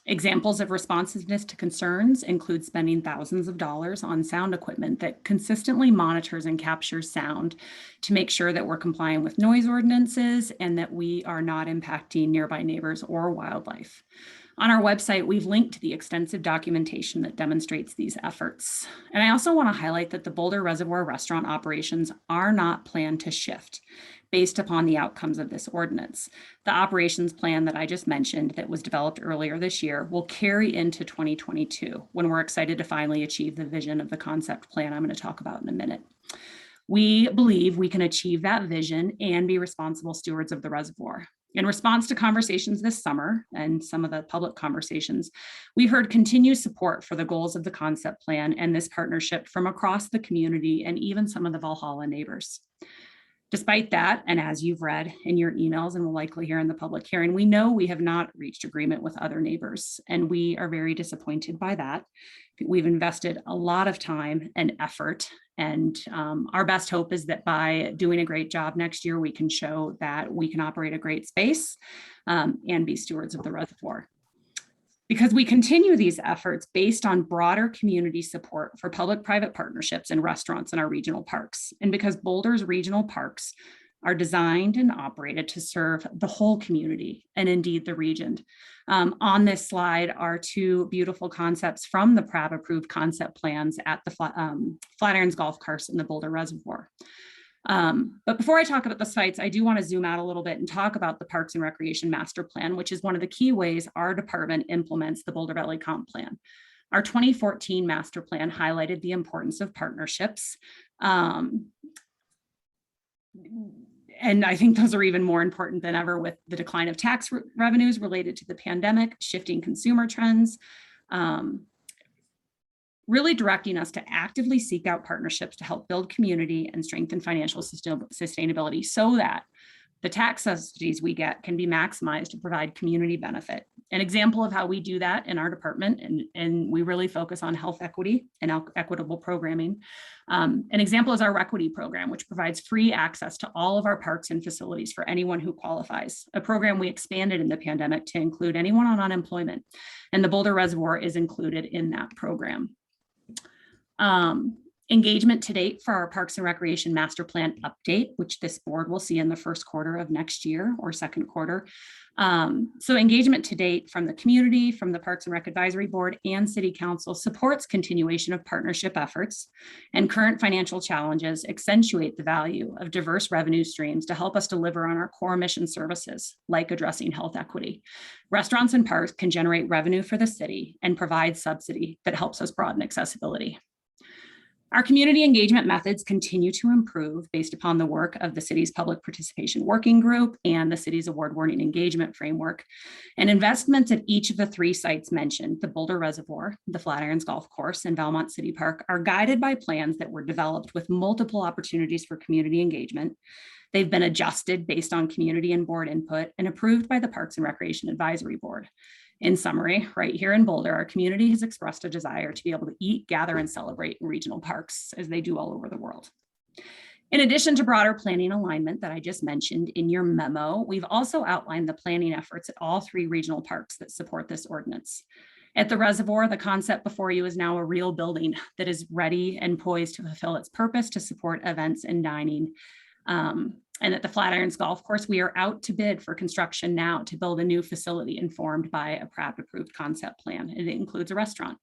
Examples of responsiveness to concerns include spending thousands of dollars on sound equipment that consistently monitors and captures sound to make sure that we're complying with noise ordinances and that we are not impacting nearby neighbors or wildlife. On our website, we've linked to the extensive documentation that demonstrates these efforts. And I also want to highlight that the Boulder Reservoir restaurant operations are not planned to shift based upon the outcomes of this ordinance. The operations plan that I just mentioned that was developed earlier this year will carry into 2022 when we're excited to finally achieve the vision of the concept plan I'm going to talk about in a minute. We believe we can achieve that vision and be responsible stewards of the reservoir. In response to conversations this summer and some of the public conversations, we heard continued support for the goals of the concept plan and this partnership from across the community and even some of the Valhalla neighbors. Despite that, and as you've read in your emails and will likely hear in the public hearing, we know we have not reached agreement with other neighbors, and we are very disappointed by that. We've invested a lot of time and effort, and our best hope is that by doing a great job next year, we can show that we can operate a great space and be stewards of the reservoir. Because we continue these efforts based on broader community support for public-private partnerships and restaurants in our regional parks. And because Boulder's regional parks are designed and operated to serve the whole community and indeed the region. On this slide are two beautiful concepts from the PRAB-approved concept plans at the Flatirons Golf Course in the Boulder Reservoir. But before I talk about the sites, I do want to zoom out a little bit and talk about the Parks and Recreation Master Plan, which is one of the key ways our department implements the Boulder Valley Comp Plan. Our 2014 Master Plan highlighted the importance of partnerships. And I think those are even more important than ever with the decline of tax revenues related to the pandemic, shifting consumer trends, really directing us to actively seek out partnerships to help build community and strengthen financial sustainability so that the tax subsidies we get can be maximized to provide community benefit. An example of how we do that in our department, and we really focus on health equity and equitable programming. An example is our Equity program, which provides free access to all of our parks and facilities for anyone who qualifies, a program we expanded in the pandemic to include anyone on unemployment, and the Boulder Reservoir is included in that program. Engagement to date for our Parks and Recreation Master Plan update, which this board will see in the first quarter of next year or second quarter. So engagement to date from the community, from the Parks and Rec Advisory Board and City Council supports continuation of partnership efforts, and current financial challenges accentuate the value of diverse revenue streams to help us deliver on our core mission services, like addressing health equity. Restaurants and parks can generate revenue for the city and provide subsidy that helps us broaden accessibility. Our community engagement methods continue to improve based upon the work of the city's public participation working group and the city's award-winning engagement framework. And investments at each of the 3 sites mentioned, the Boulder Reservoir, the Flatirons Golf Course, and Valmont City Park, are guided by plans that were developed with multiple opportunities for community engagement. They've been adjusted based on community and board input and approved by the Parks and Recreation Advisory Board. In summary, right here in Boulder, our community has expressed a desire to be able to eat, gather, and celebrate in regional parks as they do all over the world. In addition to broader planning alignment that I just mentioned in your memo, we've also outlined the planning efforts at all 3 regional parks that support this ordinance. At the reservoir, the concept before you is now a real building that is ready and poised to fulfill its purpose to support events and dining. And at the Flatirons Golf Course, we are out to bid for construction now to build a new facility informed by a PRAP approved concept plan. It includes a restaurant.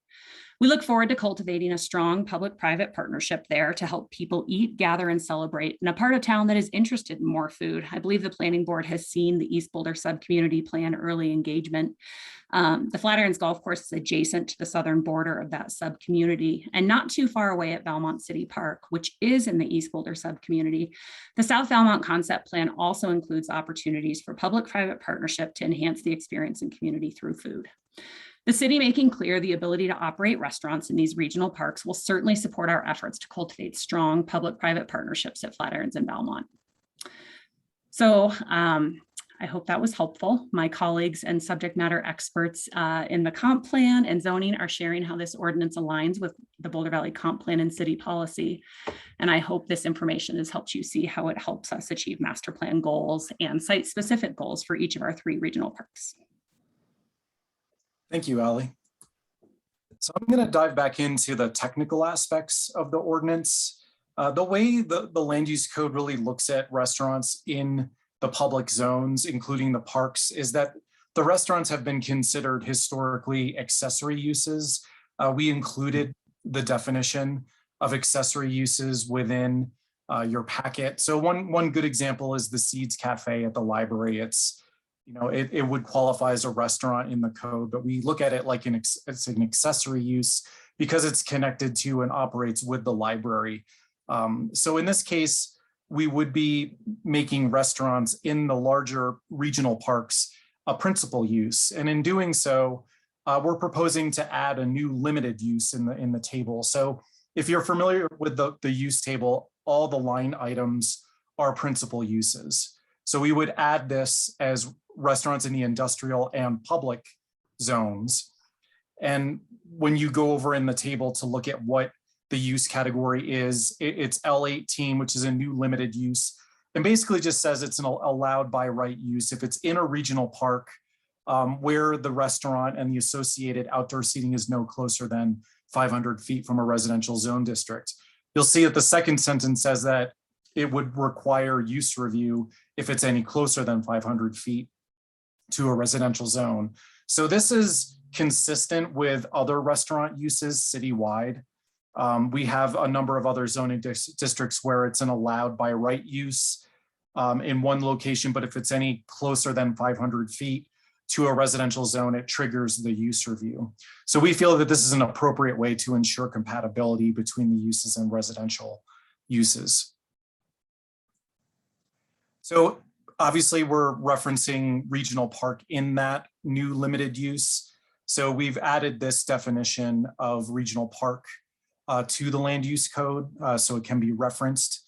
We look forward to cultivating a strong public-private partnership there to help people eat, gather, and celebrate in a part of town that is interested in more food. I believe the planning board has seen the East Boulder Subcommunity Plan early engagement. The Flatirons Golf Course is adjacent to the southern border of that subcommunity and not too far away at Valmont City Park, which is in the East Boulder subcommunity. The South Valmont Concept Plan also includes opportunities for public-private partnership to enhance the experience in community through food. The city making clear the ability to operate restaurants in these regional parks will certainly support our efforts to cultivate strong public-private partnerships at Flatirons and Valmont. So I hope that was helpful. My colleagues and subject matter experts in the comp plan and zoning are sharing how this ordinance aligns with the Boulder Valley comp plan and city policy. And I hope this information has helped you see how it helps us achieve master plan goals and site-specific goals for each of our 3 regional parks. Thank you, Ali. So I'm going to dive back into the technical aspects of the ordinance. The way the land use code really looks at restaurants in the public zones, including the parks, is that the restaurants have been considered historically accessory uses. We included the definition of accessory uses within your packet. So one good example is the Seeds Cafe at the library. It would qualify as a restaurant in the code, but we look at it like it's an accessory use because it's connected to and operates with the library. So in this case, we would be making restaurants in the larger regional parks a principal use. And in doing so, we're proposing to add a new limited use in the table. So if you're familiar with the use table, all the line items are principal uses. So we would add this as restaurants in the industrial and public zones. And when you go over in the table to look at what the use category is, it's L18, which is a new limited use, and basically just says it's an allowed by right use if it's in a regional park where the restaurant and the associated outdoor seating is no closer than 500 feet from a residential zone district. You'll see that the second sentence says that it would require use review if it's any closer than 500 feet to a residential zone. So this is consistent with other restaurant uses citywide. We have a number of other zoning districts where it's an allowed by right use in one location, but if it's any closer than 500 feet to a residential zone, it triggers the use review. So we feel that this is an appropriate way to ensure compatibility between the uses and residential uses. So obviously we're referencing regional park in that new limited use. So we've added this definition of regional park to the land use code so it can be referenced.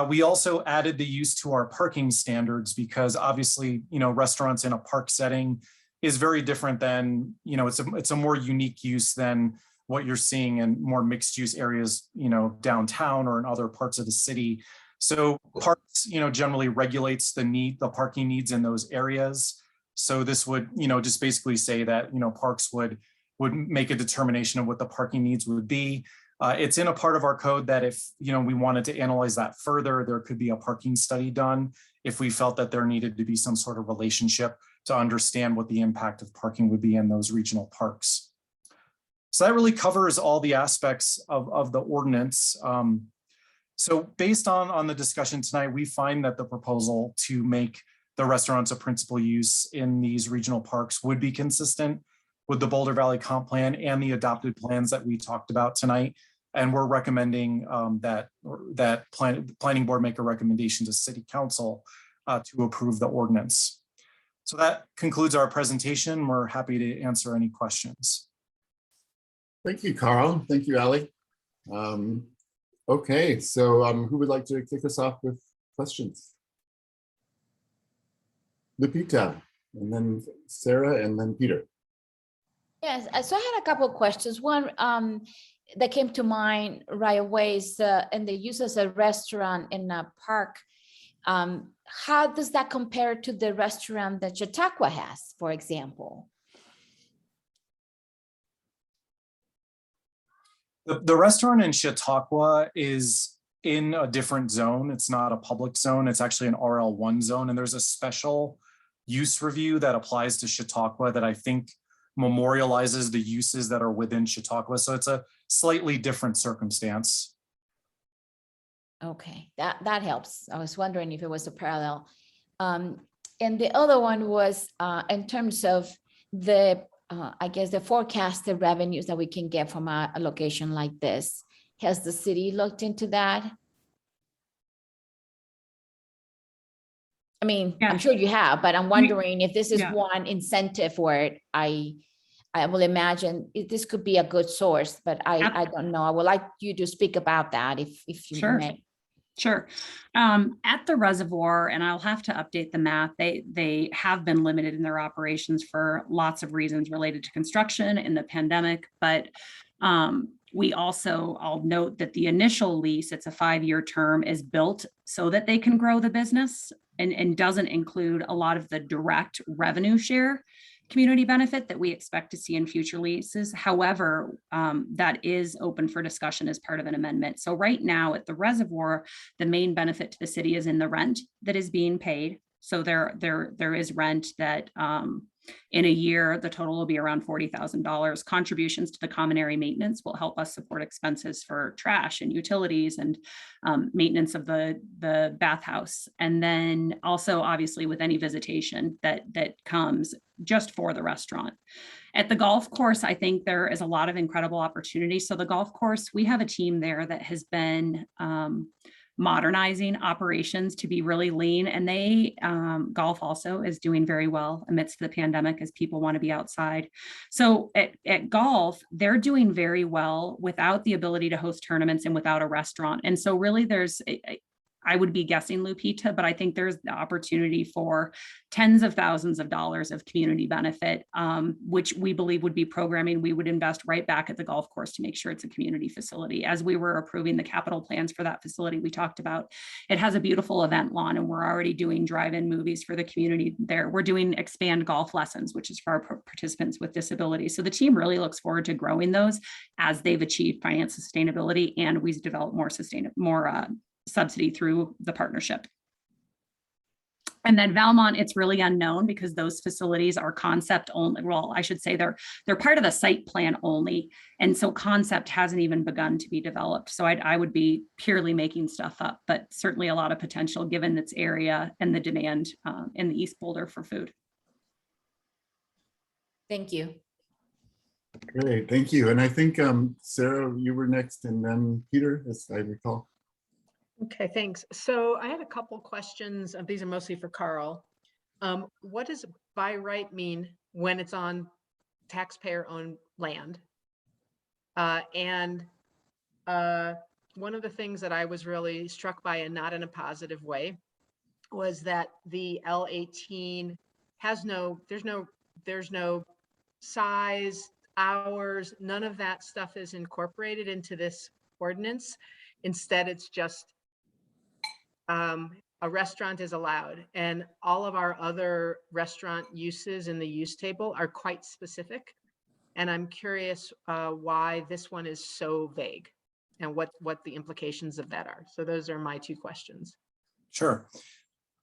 We also added the use to our parking standards because obviously, restaurants in a park setting is very different than, it's a more unique use than what you're seeing in more mixed use areas, downtown or in other parts of the city. So parks, generally regulates the parking needs in those areas. So this would, just basically say that, parks would make a determination of what the parking needs would be. It's in a part of our code that if we wanted to analyze that further, there could be a parking study done if we felt that there needed to be some sort of relationship to understand what the impact of parking would be in those regional parks. So that really covers all the aspects of the ordinance. So based on the discussion tonight, we find that the proposal to make the restaurants a principal use in these regional parks would be consistent with the Boulder Valley Comp Plan and the adopted plans that we talked about tonight. And we're recommending that planning board make a recommendation to City Council to approve the ordinance. So that concludes our presentation. We're happy to answer any questions. Thank you, Carl. Thank you, Ali. Okay, so who would like to kick us off with questions? Lupita, and then Sarah, and then Peter. Yes, so I had a couple of questions. One that came to mind right away is and they use as a restaurant in a park. How does that compare to the restaurant that Chautauqua has, for example? The restaurant in Chautauqua is in a different zone. It's not a public zone. It's actually an RL1 zone. And there's a special use review that applies to Chautauqua that I think memorializes the uses that are within Chautauqua. So it's a slightly different circumstance. Okay, that helps. I was wondering if it was a parallel. And the other one was in terms of the, I guess, the forecasted revenues that we can get from a location like this. Has the city looked into that? I mean, I'm sure you have, but I'm wondering if this is one incentive where I will imagine this could be a good source, but I don't know. I would like you to speak about that if you may. Sure. At the reservoir, and I'll have to update the map, they have been limited in their operations for lots of reasons related to construction and the pandemic, but we also, I'll note that the initial lease, it's a 5-year term, is built so that they can grow the business and doesn't include a lot of the direct revenue share community benefit that we expect to see in future leases. However, that is open for discussion as part of an amendment. So right now at the reservoir, the main benefit to the city is in the rent that is being paid. So there is rent that in a year, the total will be around $40,000. Contributions to the common area maintenance will help us support expenses for trash and utilities and maintenance of the bathhouse. And then also obviously with any visitation that comes just for the restaurant. At the golf course, I think there is a lot of incredible opportunity. So the golf course, we have a team there that has been modernizing operations to be really lean, and they golf also is doing very well amidst the pandemic as people want to be outside. So at golf, they're doing very well without the ability to host tournaments and without a restaurant. And so really there's I would be guessing, Lupita, but I think there's the opportunity for tens of thousands of dollars of community benefit, which we believe would be programming we would invest right back at the golf course to make sure it's a community facility. As we were approving the capital plans for that facility, we talked about it has a beautiful event lawn, and we're already doing drive-in movies for the community there. We're doing expand golf lessons, which is for our participants with disabilities. So the team really looks forward to growing those as they've achieved finance sustainability and we've developed more subsidy through the partnership. And then Valmont, it's really unknown because those facilities are concept only. Well, I should say they're part of the site plan only. And so concept hasn't even begun to be developed. So I would be purely making stuff up, but certainly a lot of potential given its area and the demand in the East Boulder for food. Thank you. Great, thank you. And I think Sarah, you were next, and then Peter, as I recall. Okay, thanks. So I had a couple questions. These are mostly for Carl. What does by right mean when it's on taxpayer-owned land? And one of the things that I was really struck by, and not in a positive way, was that the L18 has there's no size, hours, none of that stuff is incorporated into this ordinance. Instead, it's just a restaurant is allowed, and all of our other restaurant uses in the use table are quite specific. And I'm curious why this one is so vague. and what the implications of that are. So those are my two questions. Sure.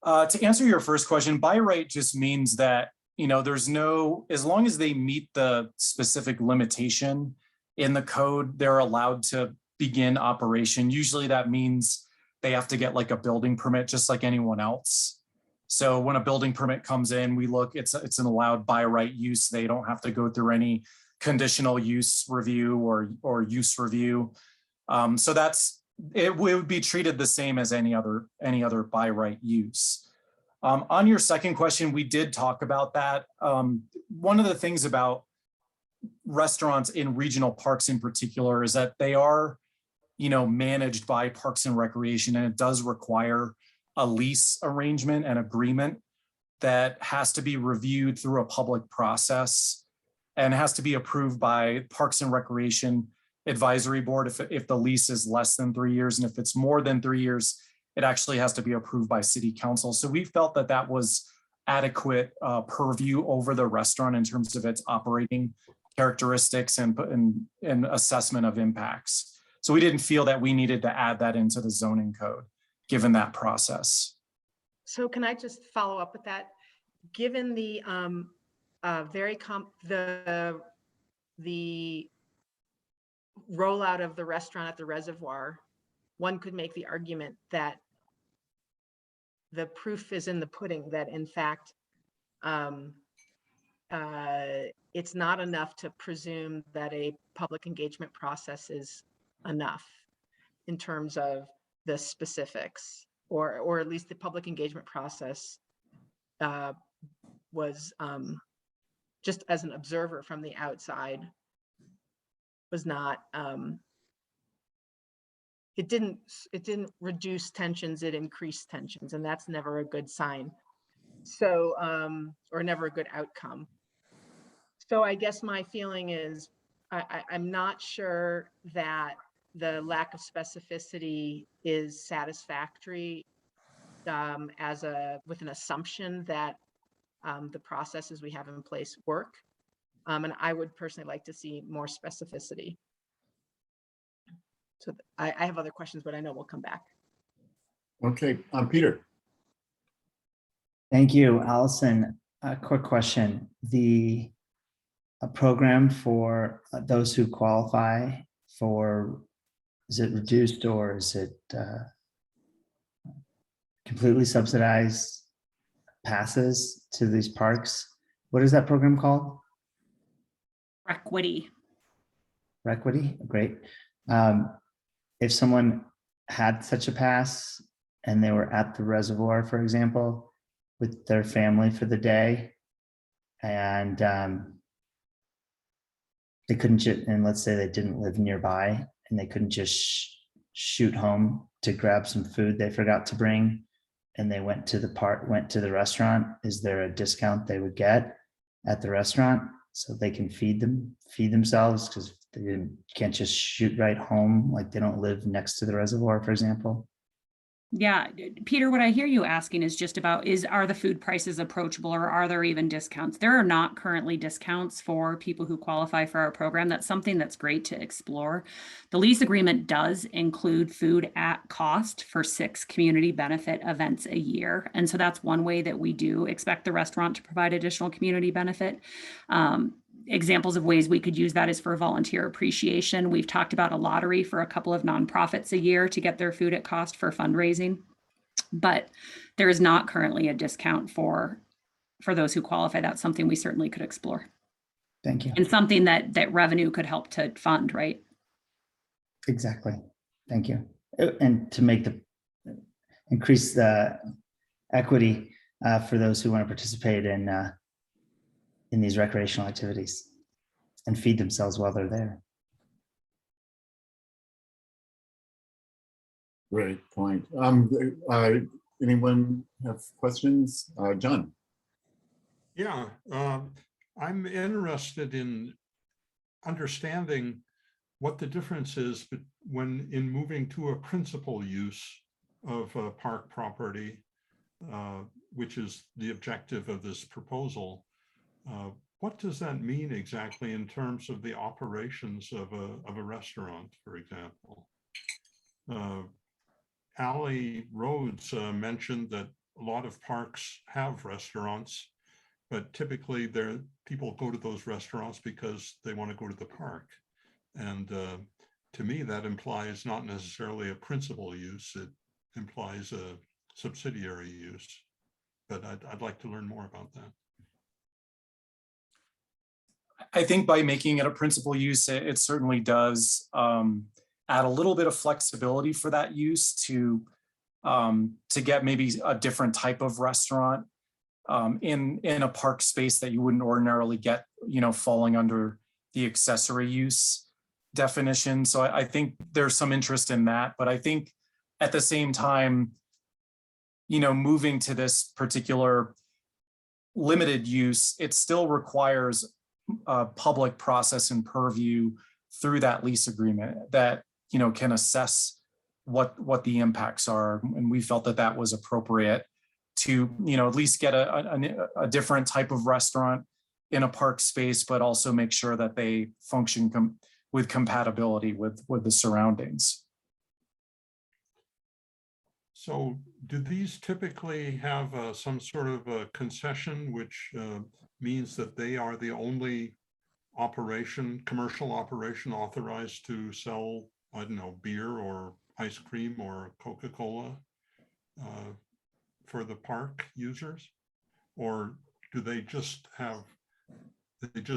To answer your first question, by right just means that, there's no, as long as they meet the specific limitation in the code, they're allowed to begin operation. Usually that means they have to get like a building permit, just like anyone else. So when a building permit comes in, we look, it's an allowed by right use. They don't have to go through any conditional use review or use review. So it would be treated the same as any other by right use. On your second question, we did talk about that. One of the things about restaurants in regional parks in particular is that they are, managed by Parks and Recreation, and it does require a lease arrangement and agreement that has to be reviewed through a public process and has to be approved by Parks and Recreation Advisory Board if the lease is less than 3 years, and if it's more than 3 years, it actually has to be approved by City Council. So we felt that that was adequate purview over the restaurant in terms of its operating characteristics and assessment of impacts. So we didn't feel that we needed to add that into the zoning code, given that process. So can I just follow up with that? Given the the rollout of the restaurant at the reservoir, one could make the argument that the proof is in the pudding, that in fact, it's not enough to presume that a public engagement process is enough in terms of the specifics, or at least the public engagement process was just as an observer from the outside was not, it didn't reduce tensions, it increased tensions, and that's never a good sign. So, or never a good outcome. So I guess my feeling is I'm not sure that the lack of specificity is satisfactory with an assumption that the processes we have in place work. And I would personally like to see more specificity. So I have other questions, but I know we'll come back. Okay, Peter. Thank you, Allison. A quick question. A program for those who qualify for, is it reduced or is it completely subsidized passes to these parks? What is that program called? Equity. Equity, great. If someone had such a pass and they were at the reservoir, for example, with their family for the day, and they couldn't just, and let's say they didn't live nearby and they couldn't just shoot home to grab some food they forgot to bring, and they went to the restaurant, is there a discount they would get at the restaurant so they can feed themselves, because they can't just shoot right home, like they don't live next to the reservoir, for example? Yeah, Peter, what I hear you asking is just about, are the food prices approachable, or are there even discounts? There are not currently discounts for people who qualify for our program. That's something that's great to explore. The lease agreement does include food at cost for 6 community benefit events a year. And so that's one way that we do expect the restaurant to provide additional community benefit. Examples of ways we could use that is for volunteer appreciation. We've talked about a lottery for a couple of nonprofits a year to get their food at cost for fundraising, but there is not currently a discount for those who qualify. That's something we certainly could explore. Thank you. And something that revenue could help to fund, right? Exactly. Thank you. And to increase the equity for those who want to participate in these recreational activities and feed themselves while they're there. Great point. Anyone have questions? John. Yeah, I'm interested in understanding what the difference is when in moving to a principal use of park property, which is the objective of this proposal. What does that mean exactly in terms of the operations of a restaurant, for example? Ally Rhodes mentioned that a lot of parks have restaurants, but typically people go to those restaurants because they want to go to the park. And to me, that implies not necessarily a principal use, it implies a subsidiary use. But I'd like to learn more about that. I think by making it a principal use, it certainly does add a little bit of flexibility for that use to get maybe a different type of restaurant in a park space that you wouldn't ordinarily get, falling under the accessory use definition. So I think there's some interest in that, but I think at the same time, moving to this particular limited use, it still requires a public process and purview through that lease agreement that, can assess what the impacts are. And we felt that was appropriate to, at least get a different type of restaurant in a park space, but also make sure that they function with compatibility with the surroundings. So do these typically have some sort of a concession, which means that they are the only commercial operation authorized to sell, I don't know, beer or ice cream or Coca-Cola for the park users? Or do they just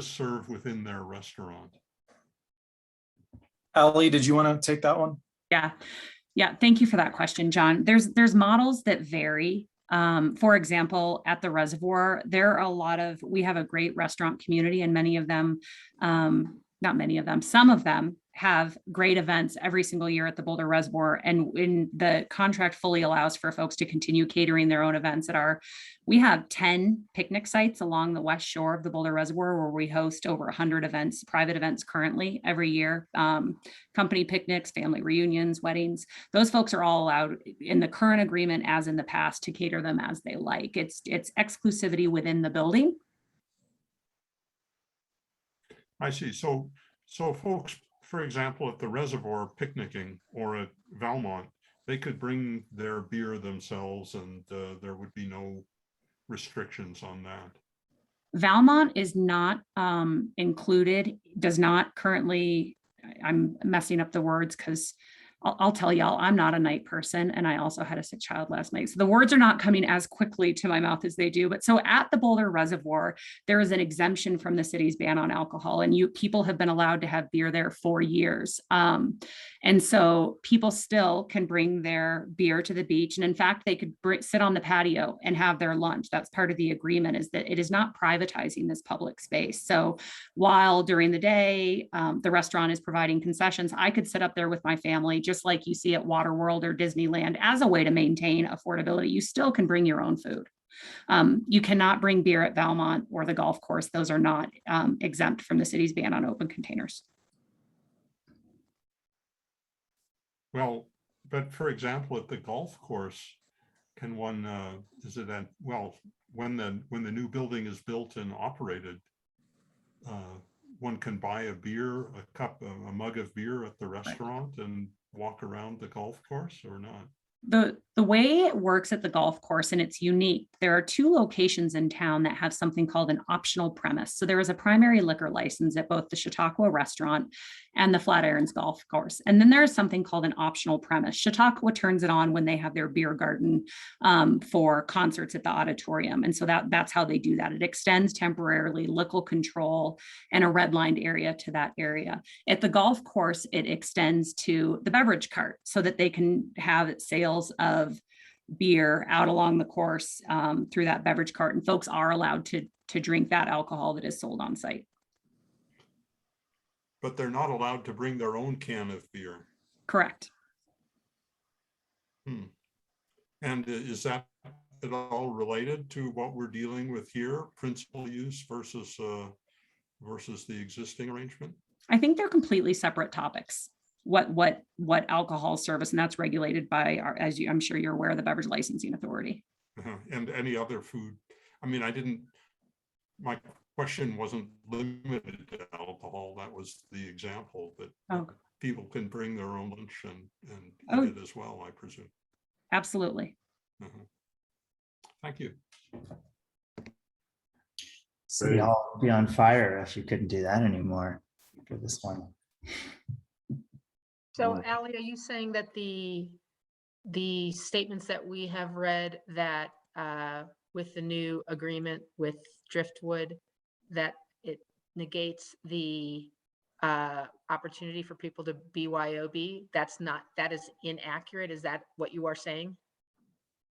serve within their restaurant? Ally, did you want to take that one? Yeah, thank you for that question, John. There's models that vary. For example, at the reservoir, we have a great restaurant community, and some of them have great events every single year at the Boulder Reservoir. And in the contract fully allows for folks to continue catering their own events we have 10 picnic sites along the west shore of the Boulder Reservoir where we host over 100 events, private events currently every year, company picnics, family reunions, weddings. Those folks are all allowed in the current agreement, as in the past, to cater them as they like. It's exclusivity within the building. I see. So folks, for example, at the reservoir picnicking or at Valmont, they could bring their beer themselves and there would be no restrictions on that. Valmont is not included, does not currently, I'm messing up the words because I'll tell y'all, I'm not a night person, and I also had a sick child last night. So the words are not coming as quickly to my mouth as they do. But so at the Boulder Reservoir, there is an exemption from the city's ban on alcohol, and people have been allowed to have beer there for years. And so people still can bring their beer to the beach. And in fact, they could sit on the patio and have their lunch. That's part of the agreement, is that it is not privatizing this public space. So while during the day, the restaurant is providing concessions, I could sit up there with my family, just like you see at Waterworld or Disneyland, as a way to maintain affordability. You still can bring your own food. You cannot bring beer at Valmont or the golf course. Those are not exempt from the city's ban on open containers. Well, but for example, at the golf course, can one, when the new building is built and operated, one can buy a mug of beer at the restaurant and walk around the golf course, or not? The way it works at the golf course, and it's unique, there are 2 locations in town that have something called an optional premise. So there is a primary liquor license at both the Chautauqua restaurant and the Flatirons golf course. And then there is something called an optional premise. Chautauqua turns it on when they have their beer garden for concerts at the auditorium. And so that's how they do that. It extends temporarily liquor control and a redlined area to that area. At the golf course, it extends to the beverage cart so that they can have sales of beer out along the course through that beverage cart. And folks are allowed to drink that alcohol that is sold on site. But they're not allowed to bring their own can of beer. Correct. And is that at all related to what we're dealing with here, principal use versus the existing arrangement? I think they're completely separate topics. What alcohol service, and that's regulated by I'm sure you're aware, the Beverage Licensing Authority. And any other food. I mean, my question wasn't limited to alcohol. That was the example, but people can bring their own lunch and Oh. eat it as well, I presume. Absolutely. Thank you. City Hall would be on fire if you couldn't do that anymore for this one. So Ally, are you saying that the statements that we have read that with the new agreement with Driftwood, that it negates the opportunity for people to BYOB? That is inaccurate. Is that what you are saying?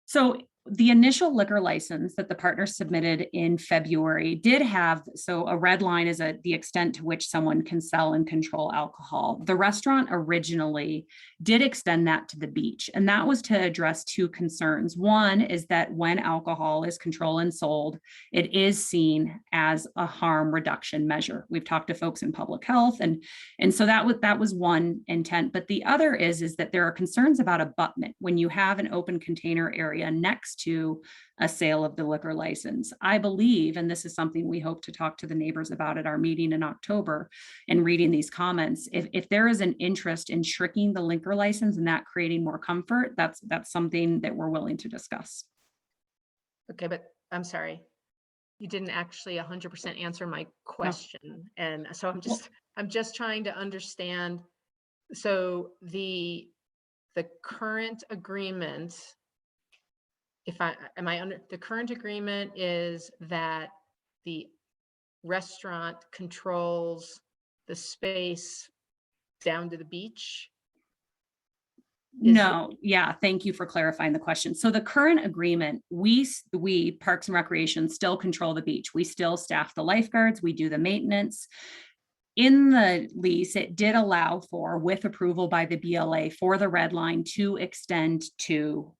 So the initial liquor license that the partners submitted in February did have, so a red line is the extent to which someone can sell and control alcohol. The restaurant originally did extend that to the beach, and that was to address two concerns. One is that when alcohol is controlled and sold, it is seen as a harm reduction measure. We've talked to folks in public health, and so that was one intent. But the other is that there are concerns about abutment when you have an open container area next to a sale of the liquor license. I believe, and this is something we hope to talk to the neighbors about at our meeting in October and reading these comments, if there is an interest in shrinking the liquor license and that creating more comfort, that's something that we're willing to discuss. Okay, but I'm sorry, you didn't actually 100% answer my question. And so I'm just trying to understand. So the current agreement, the current agreement is that the restaurant controls the space down to the beach? No, yeah, thank you for clarifying the question. So the current agreement, we Parks and Recreation still control the beach. We still staff the lifeguards, we do the maintenance. In the lease, it did allow for, with approval by the BLA, for the red line to extend to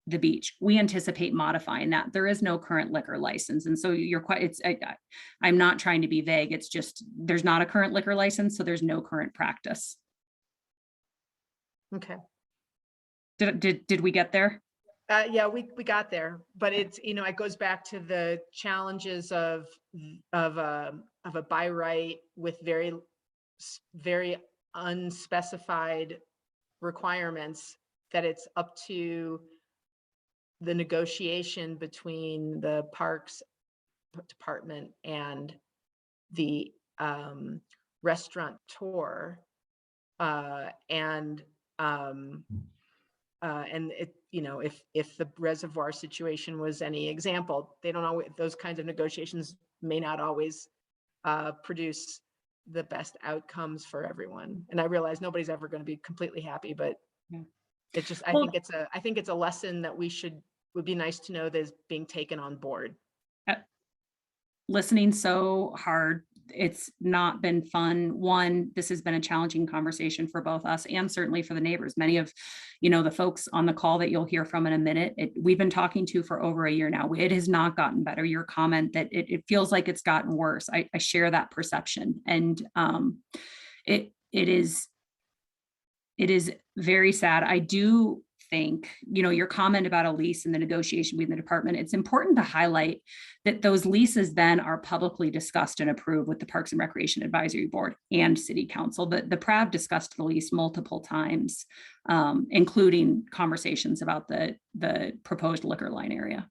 the beach. We anticipate modifying that. There is no current liquor license. And so you're quite, I'm not trying to be vague. It's just, there's not a current liquor license, so there's no current practice. Okay. Did we get there? Yeah, we got there, but it's, it goes back to the challenges of a by right with very, very unspecified requirements, that it's up to the negotiation between the Parks Department and the restaurateur, and it, if the reservoir situation was any example, they don't always, those kinds of negotiations may not always produce the best outcomes for everyone. And I realize nobody's ever going to be completely happy, but it's just, I think it's a lesson that would be nice to know that is being taken on board. Listening so hard, it's not been fun. One, this has been a challenging conversation for both us and certainly for the neighbors. Many of, the folks on the call that you'll hear from in a minute, we've been talking to for over a year now. It has not gotten better. Your comment that it feels like it's gotten worse, I share that perception. And it is very sad. I do think, your comment about a lease and the negotiation within the department, it's important to highlight that those leases then are publicly discussed and approved with the Parks and Recreation Advisory Board and City Council. The PRAV discussed the lease multiple times, including conversations about the proposed liquor line area.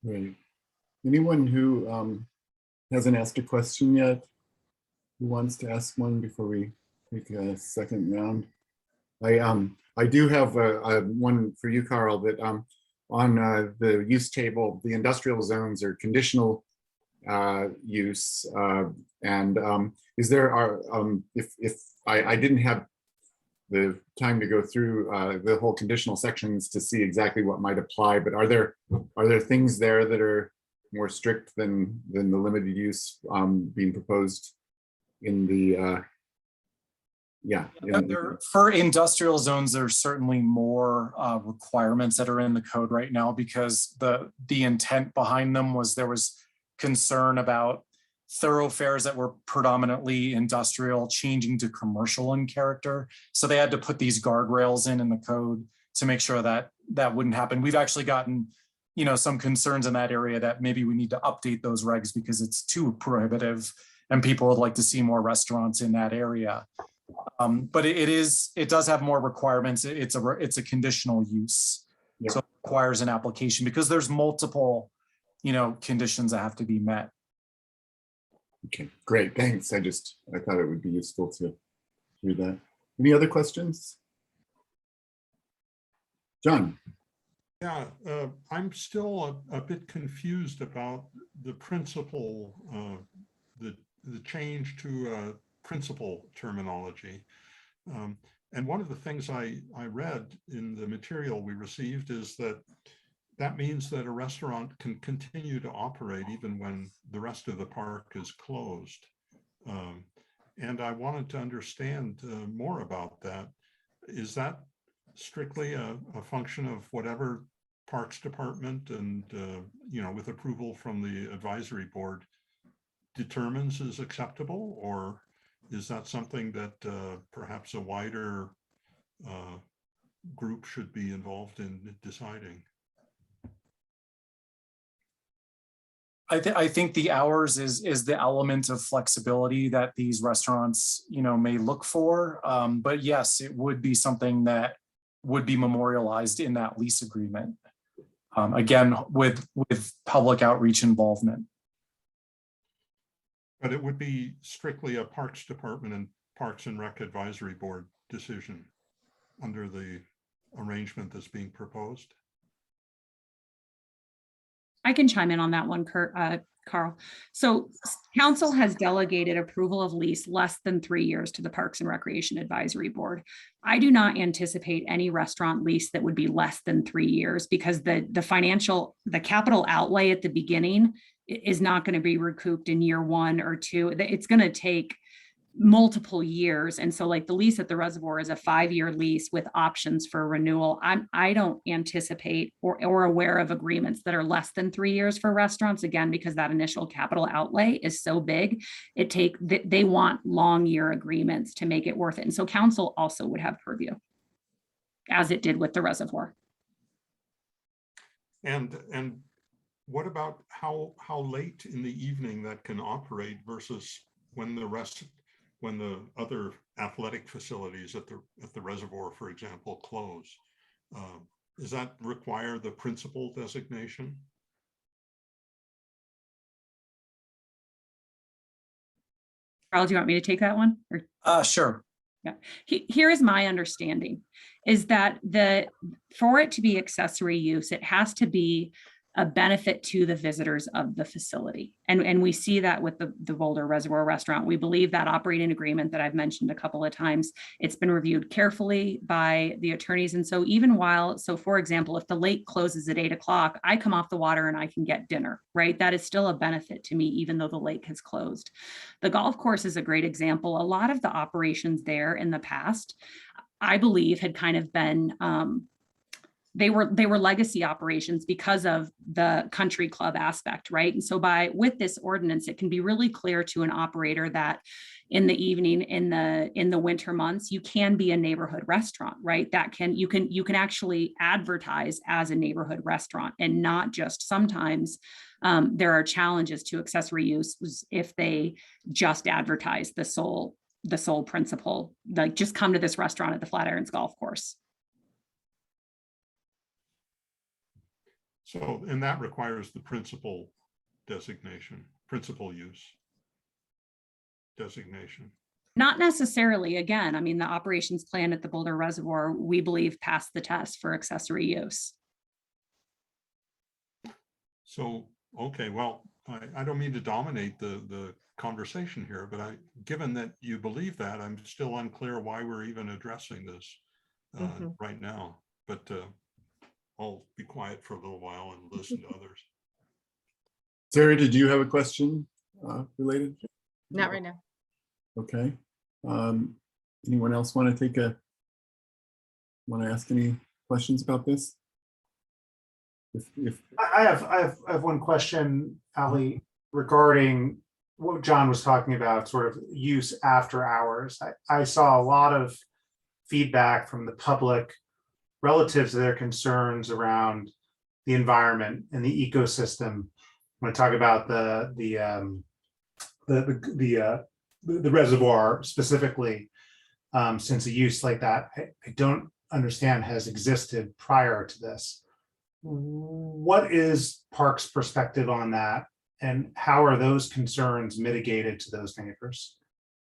Right. Anyone who hasn't asked a question yet, who wants to ask one before we take a second round? I do have one for you, Carl, that on the use table, the industrial zones are conditional use, and is there if I didn't have the time to go through the whole conditional sections to see exactly what might apply, but are there things there that are more strict than the limited use being proposed in the for industrial zones, there's certainly more requirements that are in the code right now, because the intent behind them was there was concern about thoroughfares that were predominantly industrial changing to commercial in character. So they had to put these guardrails in the code to make sure that that wouldn't happen. We've actually gotten, some concerns in that area that maybe we need to update those regs because it's too prohibitive. and people would like to see more restaurants in that area. But it does have more requirements. It's a conditional use. So it requires an application because there's multiple, conditions that have to be met. Okay, great, thanks. I thought it would be useful to hear that. Any other questions? John. Yeah, I'm still a bit confused about the principal, the change to principal terminology. And one of the things I read in the material we received is that means that a restaurant can continue to operate even when the rest of the park is closed. And I wanted to understand more about that. Is that strictly a function of whatever Parks Department and, with approval from the advisory board determines is acceptable? Or is that something that perhaps a wider group should be involved in deciding? I think the hours is the element of flexibility that these restaurants, may look for. But yes, it would be something that would be memorialized in that lease agreement. Again, with public outreach involvement. But it would be strictly a Parks Department and Parks and Rec Advisory Board decision under the arrangement that's being proposed. I can chime in on that one, Carl. So council has delegated approval of lease less than 3 years to the Parks and Recreation Advisory Board. I do not anticipate any restaurant lease that would be less than 3 years because the capital outlay at the beginning is not going to be recouped in year 1 or 2. It's going to take multiple years. And so like the lease at the reservoir is a 5-year lease with options for renewal. I don't anticipate or aware of agreements that are less than 3 years for restaurants, again, because that initial capital outlay is so big. They want long year agreements to make it worth it. And so council also would have purview, as it did with the reservoir. And what about how late in the evening that can operate versus when the other athletic facilities at the reservoir, for example, close? Does that require the principal designation? Carl, do you want me to take that one? Sure. Yeah. Here is my understanding is that for it to be accessory use, it has to be a benefit to the visitors of the facility. And we see that with the Boulder Reservoir Restaurant. We believe that operating agreement that I've mentioned a couple of times, it's been reviewed carefully by the attorneys. And so for example, if the lake closes at 8 o'clock, I come off the water and I can get dinner, right? That is still a benefit to me, even though the lake has closed. The golf course is a great example. A lot of the operations there in the past, I believe, had kind of been, they were legacy operations because of the country club aspect, right? And so with this ordinance, it can be really clear to an operator that in the evening, in the winter months, you can be a neighborhood restaurant, right? You can actually advertise as a neighborhood restaurant and not just sometimes. There are challenges to accessory use if they just advertise the sole principle, like just come to this restaurant at the Flatirons golf course. So, and that requires the principal designation, principal use designation. Not necessarily. Again, I mean, the operations plan at the Boulder Reservoir, we believe, passed the test for accessory use. So, okay, well, I don't mean to dominate the conversation here, but given that you believe that, I'm still unclear why we're even addressing this right now. But I'll be quiet for a little while and listen to others. Sarah, did you have a question related? Not right now. Okay. Anyone else want to ask any questions about this? I have one question, Ali, regarding what John was talking about, sort of use after hours. I saw a lot of feedback from the public relative to their concerns around the environment and the ecosystem. When I talk about the the reservoir specifically, since a use like that, I don't understand has existed prior to this. What is Parks' perspective on that, and how are those concerns mitigated to those neighbors?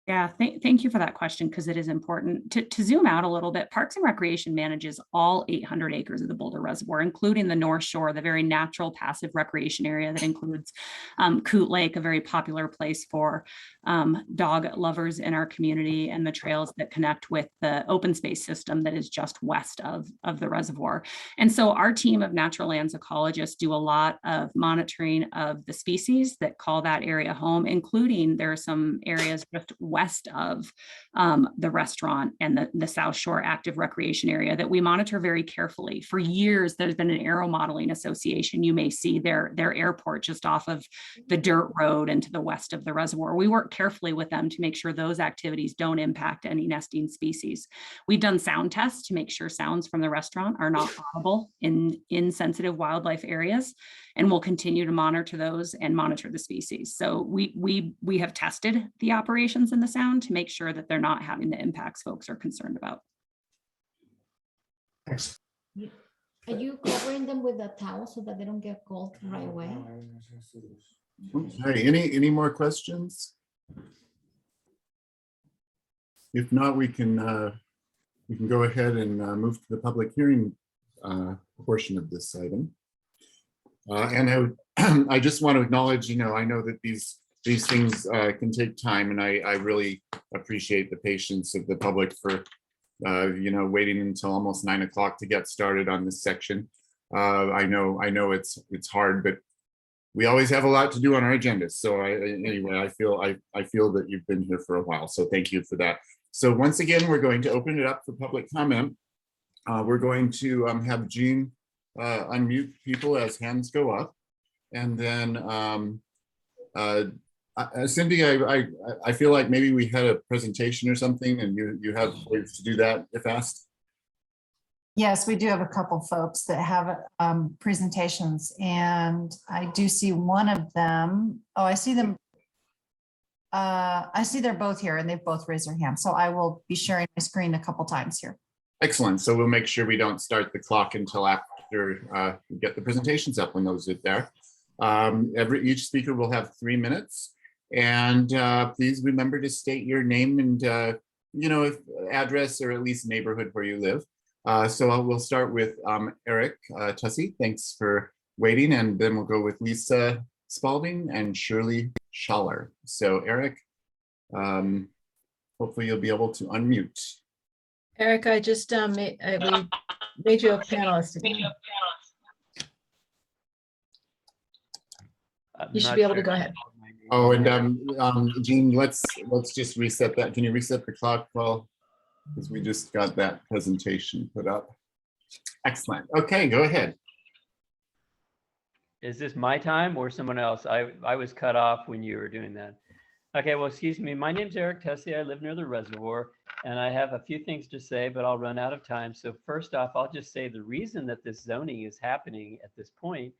Yeah, thank you for that question, because it is important. To zoom out a little bit, Parks and Recreation manages all 800 acres of the Boulder Reservoir, including the North Shore, the very natural passive recreation area that includes Coot Lake, a very popular place for dog lovers in our community, and the trails that connect with the open space system that is just west of the reservoir. And so our team of natural lands ecologists do a lot of monitoring of the species that call that area home, including there are some areas just west of the restaurant and the South Shore active recreation area that we monitor very carefully. For years, there's been an aero modeling association. You may see their airport just off of the dirt road and to the west of the reservoir. We work carefully with them to make sure those activities don't impact any nesting species. We've done sound tests to make sure sounds from the restaurant are not audible in sensitive wildlife areas, and we'll continue to monitor those and monitor the species. So we have tested the operations in the sound to make sure that they're not having the impacts folks are concerned about. Thanks. Are you covering them with a towel so that they don't get cold right away? Okay, any more questions? If not, we can go ahead and move to the public hearing portion of this item. And I just want to acknowledge, I know that these things can take time, and I really appreciate the patience of the public for waiting until almost 9 o'clock to get started on this section. I know it's hard, but we always have a lot to do on our agendas. So anyway, I feel that you've been here for a while, so thank you for that. So once again, we're going to open it up for public comment. We're going to have Jean unmute people as hands go up, and then Cindy, I feel like maybe we had a presentation or something, and you have ways to do that if asked. Yes, we do have a couple folks that have presentations, and I do see one of them. Oh, I see them. I see they're both here, and they've both raised their hands. So I will be sharing my screen a couple times here. Excellent. So we'll make sure we don't start the clock until after we get the presentations up when those are there. Each speaker will have 3 minutes, and please remember to state your name and if address or at least neighborhood where you live. So we'll start with Eric Tussey. Thanks for waiting, and then we'll go with Lisa Spalding and Shirley Schaller. So Eric, hopefully you'll be able to unmute. Eric, I just we made you a panelist again. You should be able to go ahead. Oh, and Jean, let's just reset that. Can you reset the clock? Well, because we just got that presentation put up. Excellent. Okay, go ahead. Is this my time or someone else? I was cut off when you were doing that. Okay, well, excuse me. My name's Eric Tussey. I live near the reservoir, and I have a few things to say, but I'll run out of time. So first off, I'll just say the reason that this zoning is happening at this point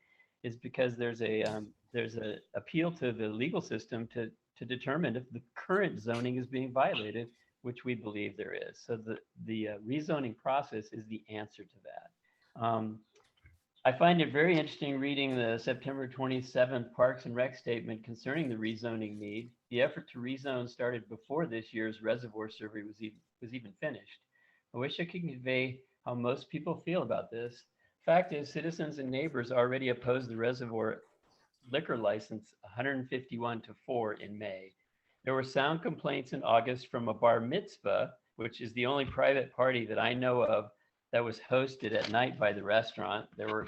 is because there's a appeal to the legal system to determine if the current zoning is being violated, which we believe there is. So the rezoning process is the answer to that. I find it very interesting reading the September 27th Parks and Rec statement concerning the rezoning need. The effort to rezone started before this year's reservoir survey was even finished. I wish I could convey how most people feel about this. Fact is, citizens and neighbors already opposed the reservoir liquor license 151-4 in May. There were sound complaints in August from a bar mitzvah, which is the only private party that I know of that was hosted at night by the restaurant. There were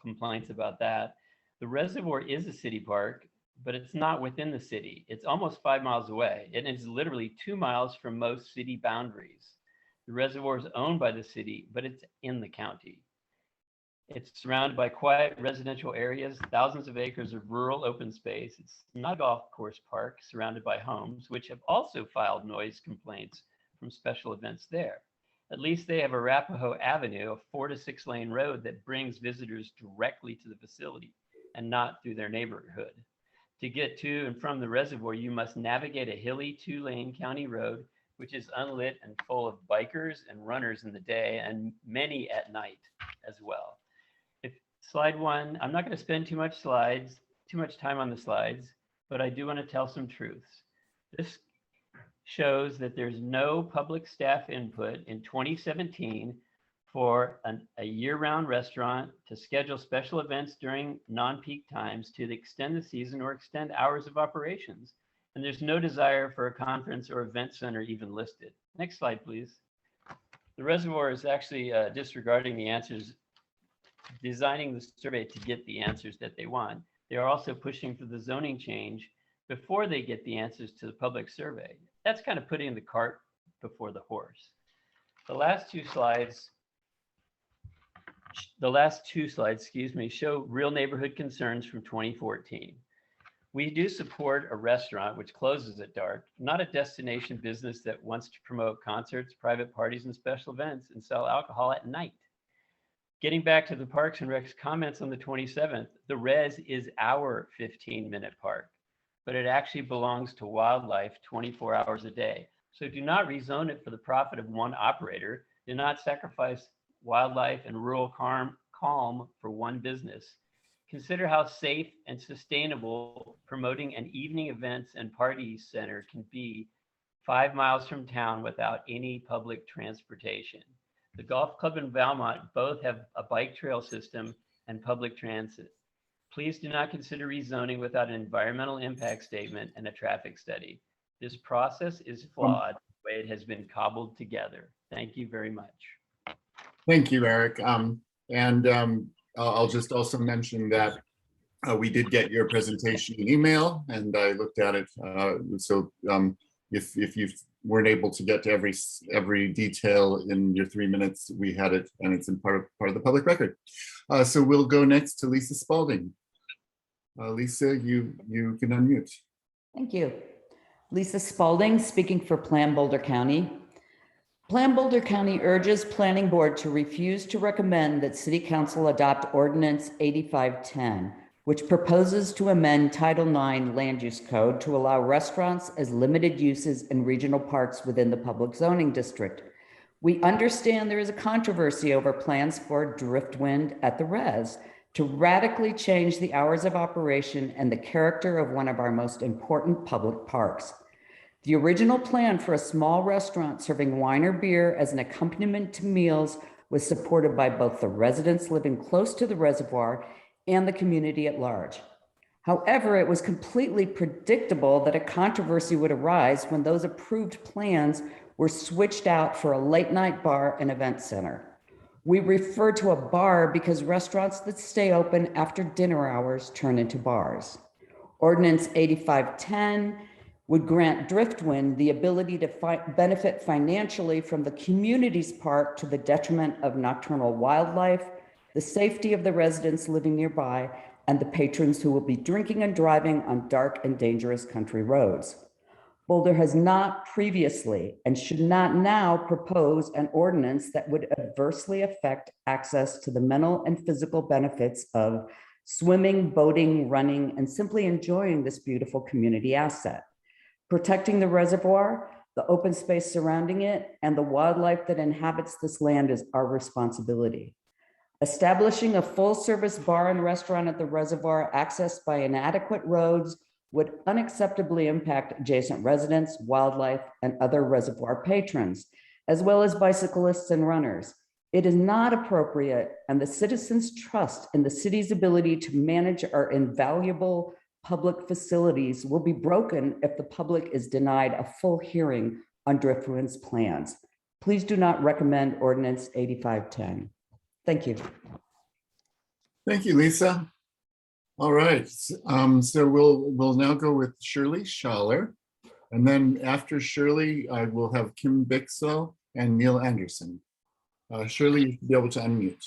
complaints about that. The reservoir is a city park, but it's not within the city. It's almost 5 miles away, and it's literally 2 miles from most city boundaries. The reservoir is owned by the city, but it's in the county. It's surrounded by quiet residential areas, thousands of acres of rural open space. It's not a golf course park surrounded by homes, which have also filed noise complaints from special events there. At least they have Arapahoe Avenue, a 4 to 6 lane road that brings visitors directly to the facility and not through their neighborhood. To get to and from the reservoir, you must navigate a hilly 2-lane county road, which is unlit and full of bikers and runners in the day and many at night as well. If slide 1, I'm not going to spend too much time on the slides, but I do want to tell some truths. This shows that there's no public staff input in 2017 for a year-round restaurant to schedule special events during non-peak times to extend the season or extend hours of operations. And there's no desire for a conference or event center even listed. Next slide, please. The reservoir is actually disregarding the answers, designing the survey to get the answers that they want. They are also pushing for the zoning change before they get the answers to the public survey. That's kind of putting the cart before the horse. The last two slides, show real neighborhood concerns from 2014. We do support a restaurant which closes at dark, not a destination business that wants to promote concerts, private parties, and special events and sell alcohol at night. Getting back to the Parks and Rec's comments on the 27th, the res is our 15-minute park, but it actually belongs to wildlife 24 hours a day. So do not rezone it for the profit of one operator. Do not sacrifice wildlife and rural calm for one business. Consider how safe and sustainable promoting an evening events and party center can be 5 miles from town without any public transportation. The Golf Club and Valmont both have a bike trail system and public transit. Please do not consider rezoning without an environmental impact statement and a traffic study. This process is flawed the way it has been cobbled together. Thank you very much. Thank you, Eric. I'll just also mention that we did get your presentation in email, and I looked at it. If you weren't able to get to every detail in your 3 minutes, we had it, and it's in part of the public record. So we'll go next to Lisa Spalding. Lisa, you can unmute. Thank you. Lisa Spalding, speaking for Plan Boulder County. Plan Boulder County urges Planning Board to refuse to recommend that City Council adopt Ordinance 8510, which proposes to amend Title IX Land Use Code to allow restaurants as limited uses in regional parks within the public zoning district. We understand there is a controversy over plans for Driftwind at the Res to radically change the hours of operation and the character of one of our most important public parks. The original plan for a small restaurant serving wine or beer as an accompaniment to meals was supported by both the residents living close to the reservoir and the community at large. However, it was completely predictable that a controversy would arise when those approved plans were switched out for a late night bar and event center. We refer to a bar because restaurants that stay open after dinner hours turn into bars. Ordinance 8510 would grant Driftwind the ability to benefit financially from the community's park to the detriment of nocturnal wildlife, the safety of the residents living nearby, and the patrons who will be drinking and driving on dark and dangerous country roads. Boulder has not previously and should not now propose an ordinance that would adversely affect access to the mental and physical benefits of swimming, boating, running, and simply enjoying this beautiful community asset. Protecting the reservoir, the open space surrounding it, and the wildlife that inhabits this land is our responsibility. Establishing a full-service bar and restaurant at the reservoir accessed by inadequate roads would unacceptably impact adjacent residents, wildlife, and other reservoir patrons, as well as bicyclists and runners. It is not appropriate, and the citizens' trust in the city's ability to manage our invaluable public facilities will be broken if the public is denied a full hearing on Driftwind's plans. Please do not recommend Ordinance 8510. Thank you. Thank you, Lisa. All right, so we'll now go with Shirley Schaller, and then after Shirley, I will have Kim Bixel and Neil Anderson. Shirley, you'll be able to unmute.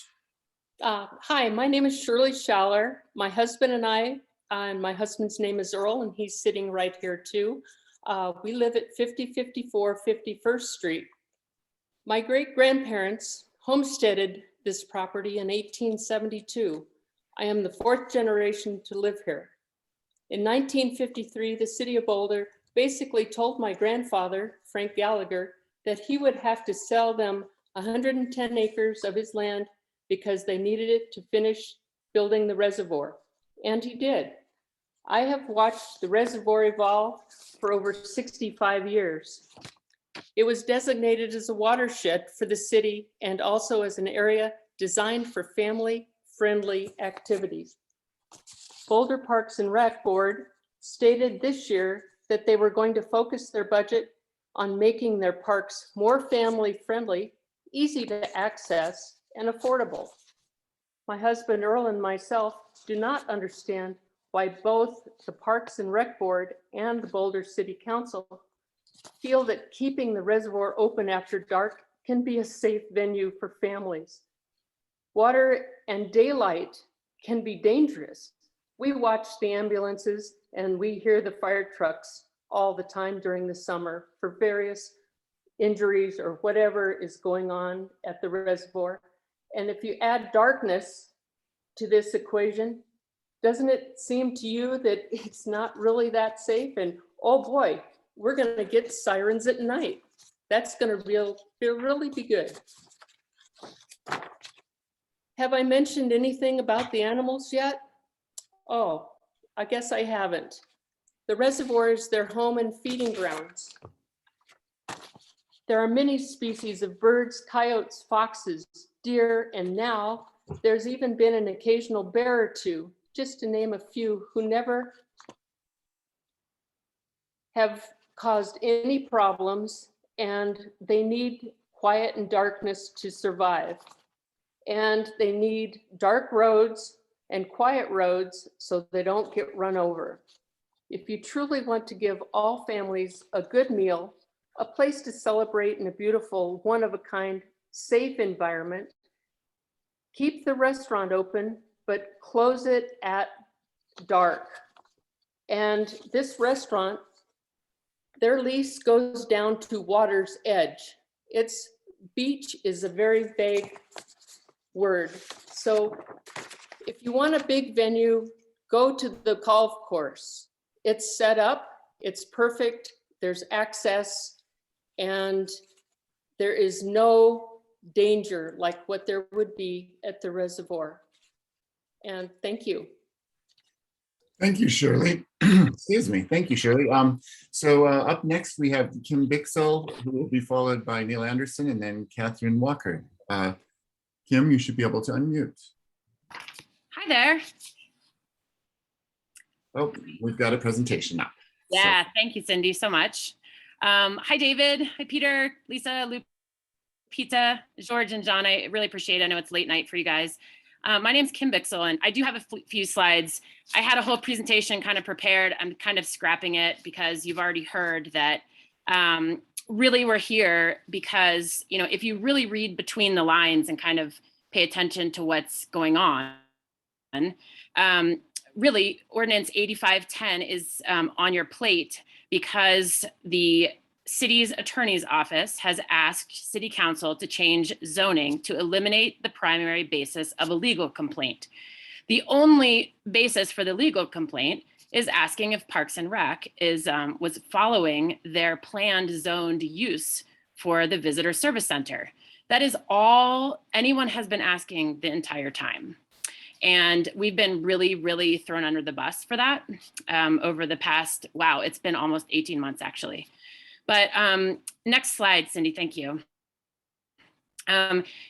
Hi, my name is Shirley Schaller. My husband and I, and my husband's name is Earl, and he's sitting right here too. We live at 5054 51st Street. My great-grandparents homesteaded this property in 1872. I am the 4th generation to live here. In 1953, the city of Boulder basically told my grandfather, Frank Gallagher, that he would have to sell them 110 acres of his land because they needed it to finish building the reservoir. And he did. I have watched the reservoir evolve for over 65 years. It was designated as a watershed for the city and also as an area designed for family-friendly activities. Boulder Parks and Rec Board stated this year that they were going to focus their budget on making their parks more family-friendly, easy to access, and affordable. My husband Earl and myself do not understand why both the Parks and Rec Board and the Boulder City Council feel that keeping the reservoir open after dark can be a safe venue for families. Water and daylight can be dangerous. We watch the ambulances and we hear the fire trucks all the time during the summer for various injuries or whatever is going on at the reservoir. And if you add darkness to this equation, doesn't it seem to you that it's not really that safe? And oh boy, we're gonna get sirens at night. That's gonna really be good. Have I mentioned anything about the animals yet? Oh, I guess I haven't. The reservoir is their home and feeding grounds. There are many species of birds, coyotes, foxes, deer, and now there's even been an occasional bear or two, just to name a few, who never have caused any problems, and they need quiet and darkness to survive. And they need dark roads and quiet roads so they don't get run over. If you truly want to give all families a good meal, a place to celebrate in a beautiful, one-of-a-kind, safe environment, keep the restaurant open, but close it at dark. And this restaurant, their lease goes down to water's edge. It's beach is a very vague word. So if you want a big venue, go to the golf course. It's set up, it's perfect, there's access, and there is no danger like what there would be at the reservoir. And thank you. Thank you, Shirley. Excuse me. Thank you, Shirley. Up next, we have Kim Bixel, who will be followed by Neil Anderson and then Catherine Walker. Kim, you should be able to unmute. Hi there. Oh, we've got a presentation up. Yeah, thank you, Cindy, so much. Hi, David. Hi, Peter, Lisa, Lupita, George, and John. I really appreciate it. I know it's late night for you guys. My name's Kim Bixel, and I do have a few slides. I had a whole presentation kind of prepared. I'm kind of scrapping it because you've already heard that really we're here because, you know, if you really read between the lines and kind of pay attention to what's going on, really Ordinance 8510 is on your plate because the city's attorney's office has asked city council to change zoning to eliminate the primary basis of a legal complaint. The only basis for the legal complaint is asking if Parks and Rec was following their planned zoned use for the visitor service center. That is all anyone has been asking the entire time. And we've been really, really thrown under the bus for that over the past, wow, it's been almost 18 months actually. But next slide, Cindy, thank you.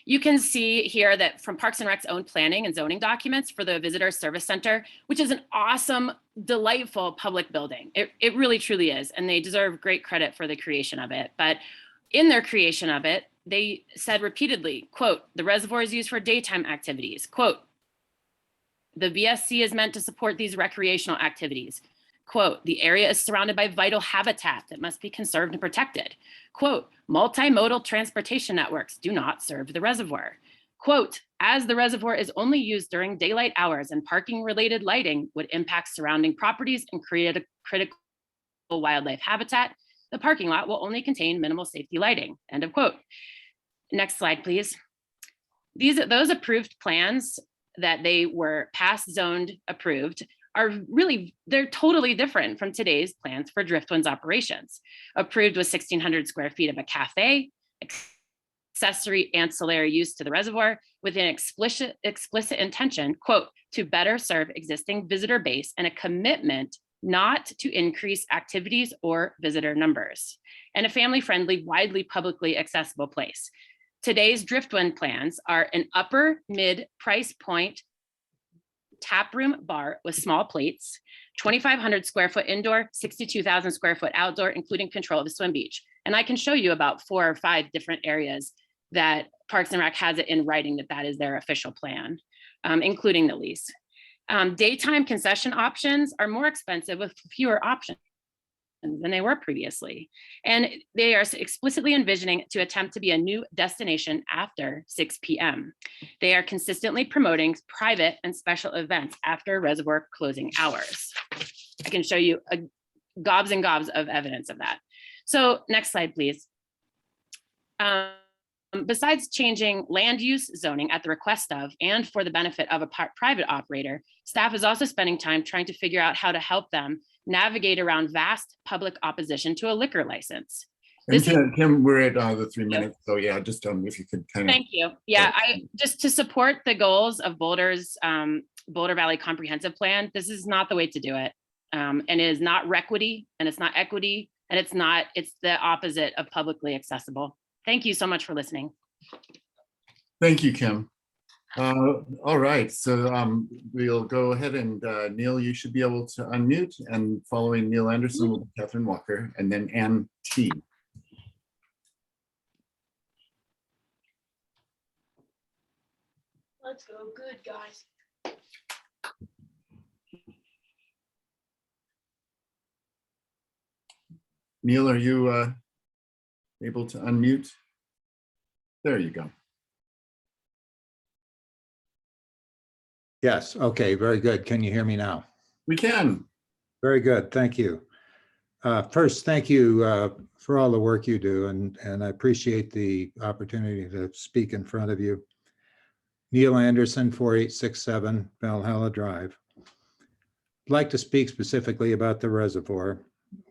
You can see here that from Parks and Rec's own planning and zoning documents for the Visitor Service Center, which is an awesome, delightful public building. It really, truly is. And they deserve great credit for the creation of it. But in their creation of it, they said repeatedly, quote, the reservoir is used for daytime activities, quote, the VSC is meant to support these recreational activities. Quote, the area is surrounded by vital habitat that must be conserved and protected. Quote, multimodal transportation networks do not serve the reservoir. Quote, as the reservoir is only used during daylight hours and parking related lighting would impact surrounding properties and create a critical wildlife habitat, the parking lot will only contain minimal safety lighting, end of quote. Next slide, please. Those approved plans that they were past zoned approved are really, they're totally different from today's plans for Driftwind's operations. Approved with 1,600 square feet of a cafe, accessory ancillary use to the reservoir with an explicit intention, quote, to better serve existing visitor base and a commitment not to increase activities or visitor numbers, and a family-friendly, widely publicly accessible place. Today's Driftwind plans are an upper mid price point tap room bar with small plates, 2,500 square foot indoor, 62,000 square foot outdoor, including control of a swim beach. And I can show you about 4 or 5 different areas that Parks and Rec has it in writing that is their official plan, including the lease. Daytime concession options are more expensive with fewer options than they were previously. And they are explicitly envisioning to attempt to be a new destination after 6 p.m. They are consistently promoting private and special events after reservoir closing hours. I can show you gobs and gobs of evidence of that. So next slide, please. Besides changing land use zoning at the request of and for the benefit of a private operator, staff is also spending time trying to figure out how to help them navigate around vast public opposition to a liquor license. And Kim, we're at the 3 minutes, so yeah, just if you could kind of. Thank you. Yeah, just to support the goals of Boulder's Boulder Valley Comprehensive Plan, this is not the way to do it. And it is not requity, and it's not equity, and it's the opposite of publicly accessible. Thank you so much for listening. Thank you, Kim. All right, so we'll go ahead and Neil, you should be able to unmute, and following Neil Anderson will be Catherine Walker, and then Ann T. Let's go, good guys. Neil, are you able to unmute? There you go. Yes, okay, very good. Can you hear me now? We can. Very good, thank you. First, thank you for all the work you do, and I appreciate the opportunity to speak in front of you. Neil Anderson, 4867 Valhalla Drive. I'd like to speak specifically about the reservoir,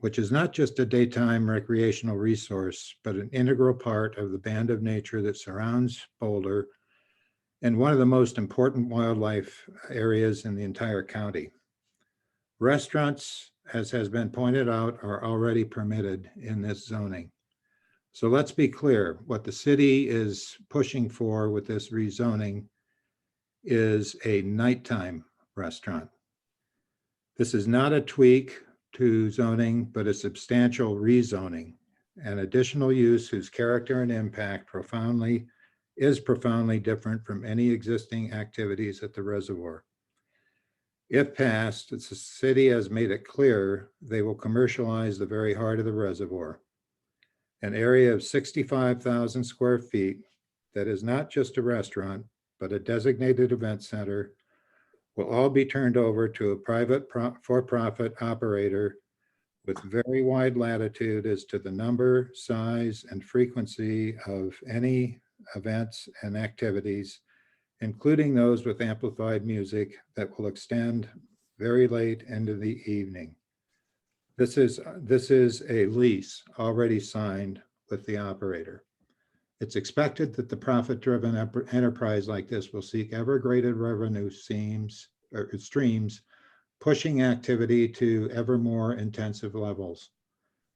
which is not just a daytime recreational resource, but an integral part of the band of nature that surrounds Boulder and one of the most important wildlife areas in the entire county. Restaurants, as has been pointed out, are already permitted in this zoning. So let's be clear, what the city is pushing for with this rezoning is a nighttime restaurant. This is not a tweak to zoning, but a substantial rezoning, an additional use whose character and impact is profoundly different from any existing activities at the reservoir. If passed, the city has made it clear they will commercialize the very heart of the reservoir, an area of 65,000 square feet that is not just a restaurant, but a designated event center, will all be turned over to a private for-profit operator with very wide latitude as to the number, size, and frequency of any events and activities, including those with amplified music that will extend very late into the evening. This is a lease already signed with the operator. It's expected that the profit-driven enterprise like this will seek ever greater revenue streams, pushing activity to ever more intensive levels.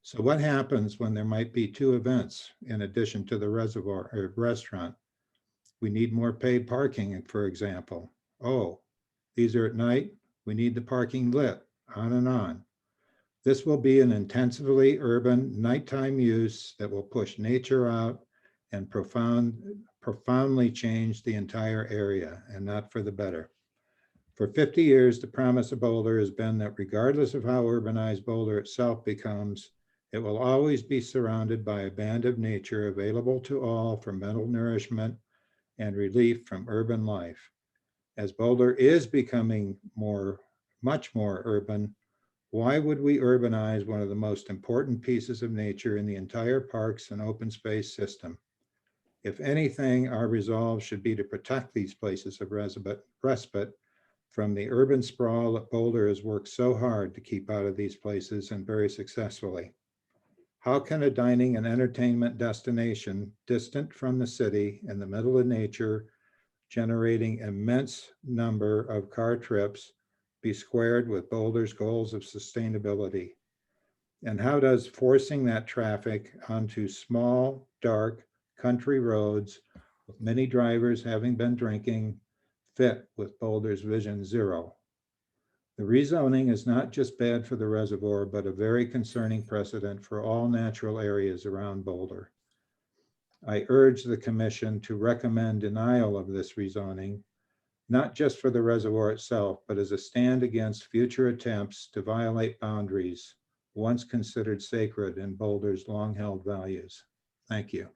So what happens when there might be 2 events in addition to the reservoir or restaurant? We need more paid parking, for example. Oh, these are at night. We need the parking lit, on and on. This will be an intensively urban nighttime use that will push nature out and profoundly change the entire area, and not for the better. For 50 years, the promise of Boulder has been that regardless of how urbanized Boulder itself becomes, it will always be surrounded by a band of nature available to all for mental nourishment and relief from urban life. As Boulder is becoming much more urban, why would we urbanize one of the most important pieces of nature in the entire parks and open space system? If anything, our resolve should be to protect these places of respite from the urban sprawl that Boulder has worked so hard to keep out of these places and very successfully. How can a dining and entertainment destination distant from the city in the middle of nature, generating immense number of car trips, be squared with Boulder's goals of sustainability? And how does forcing that traffic onto small, dark country roads with many drivers having been drinking fit with Boulder's Vision Zero? The rezoning is not just bad for the reservoir, but a very concerning precedent for all natural areas around Boulder. I urge the commission to recommend denial of this rezoning, not just for the reservoir itself, but as a stand against future attempts to violate boundaries once considered sacred in Boulder's long-held values. Thank you.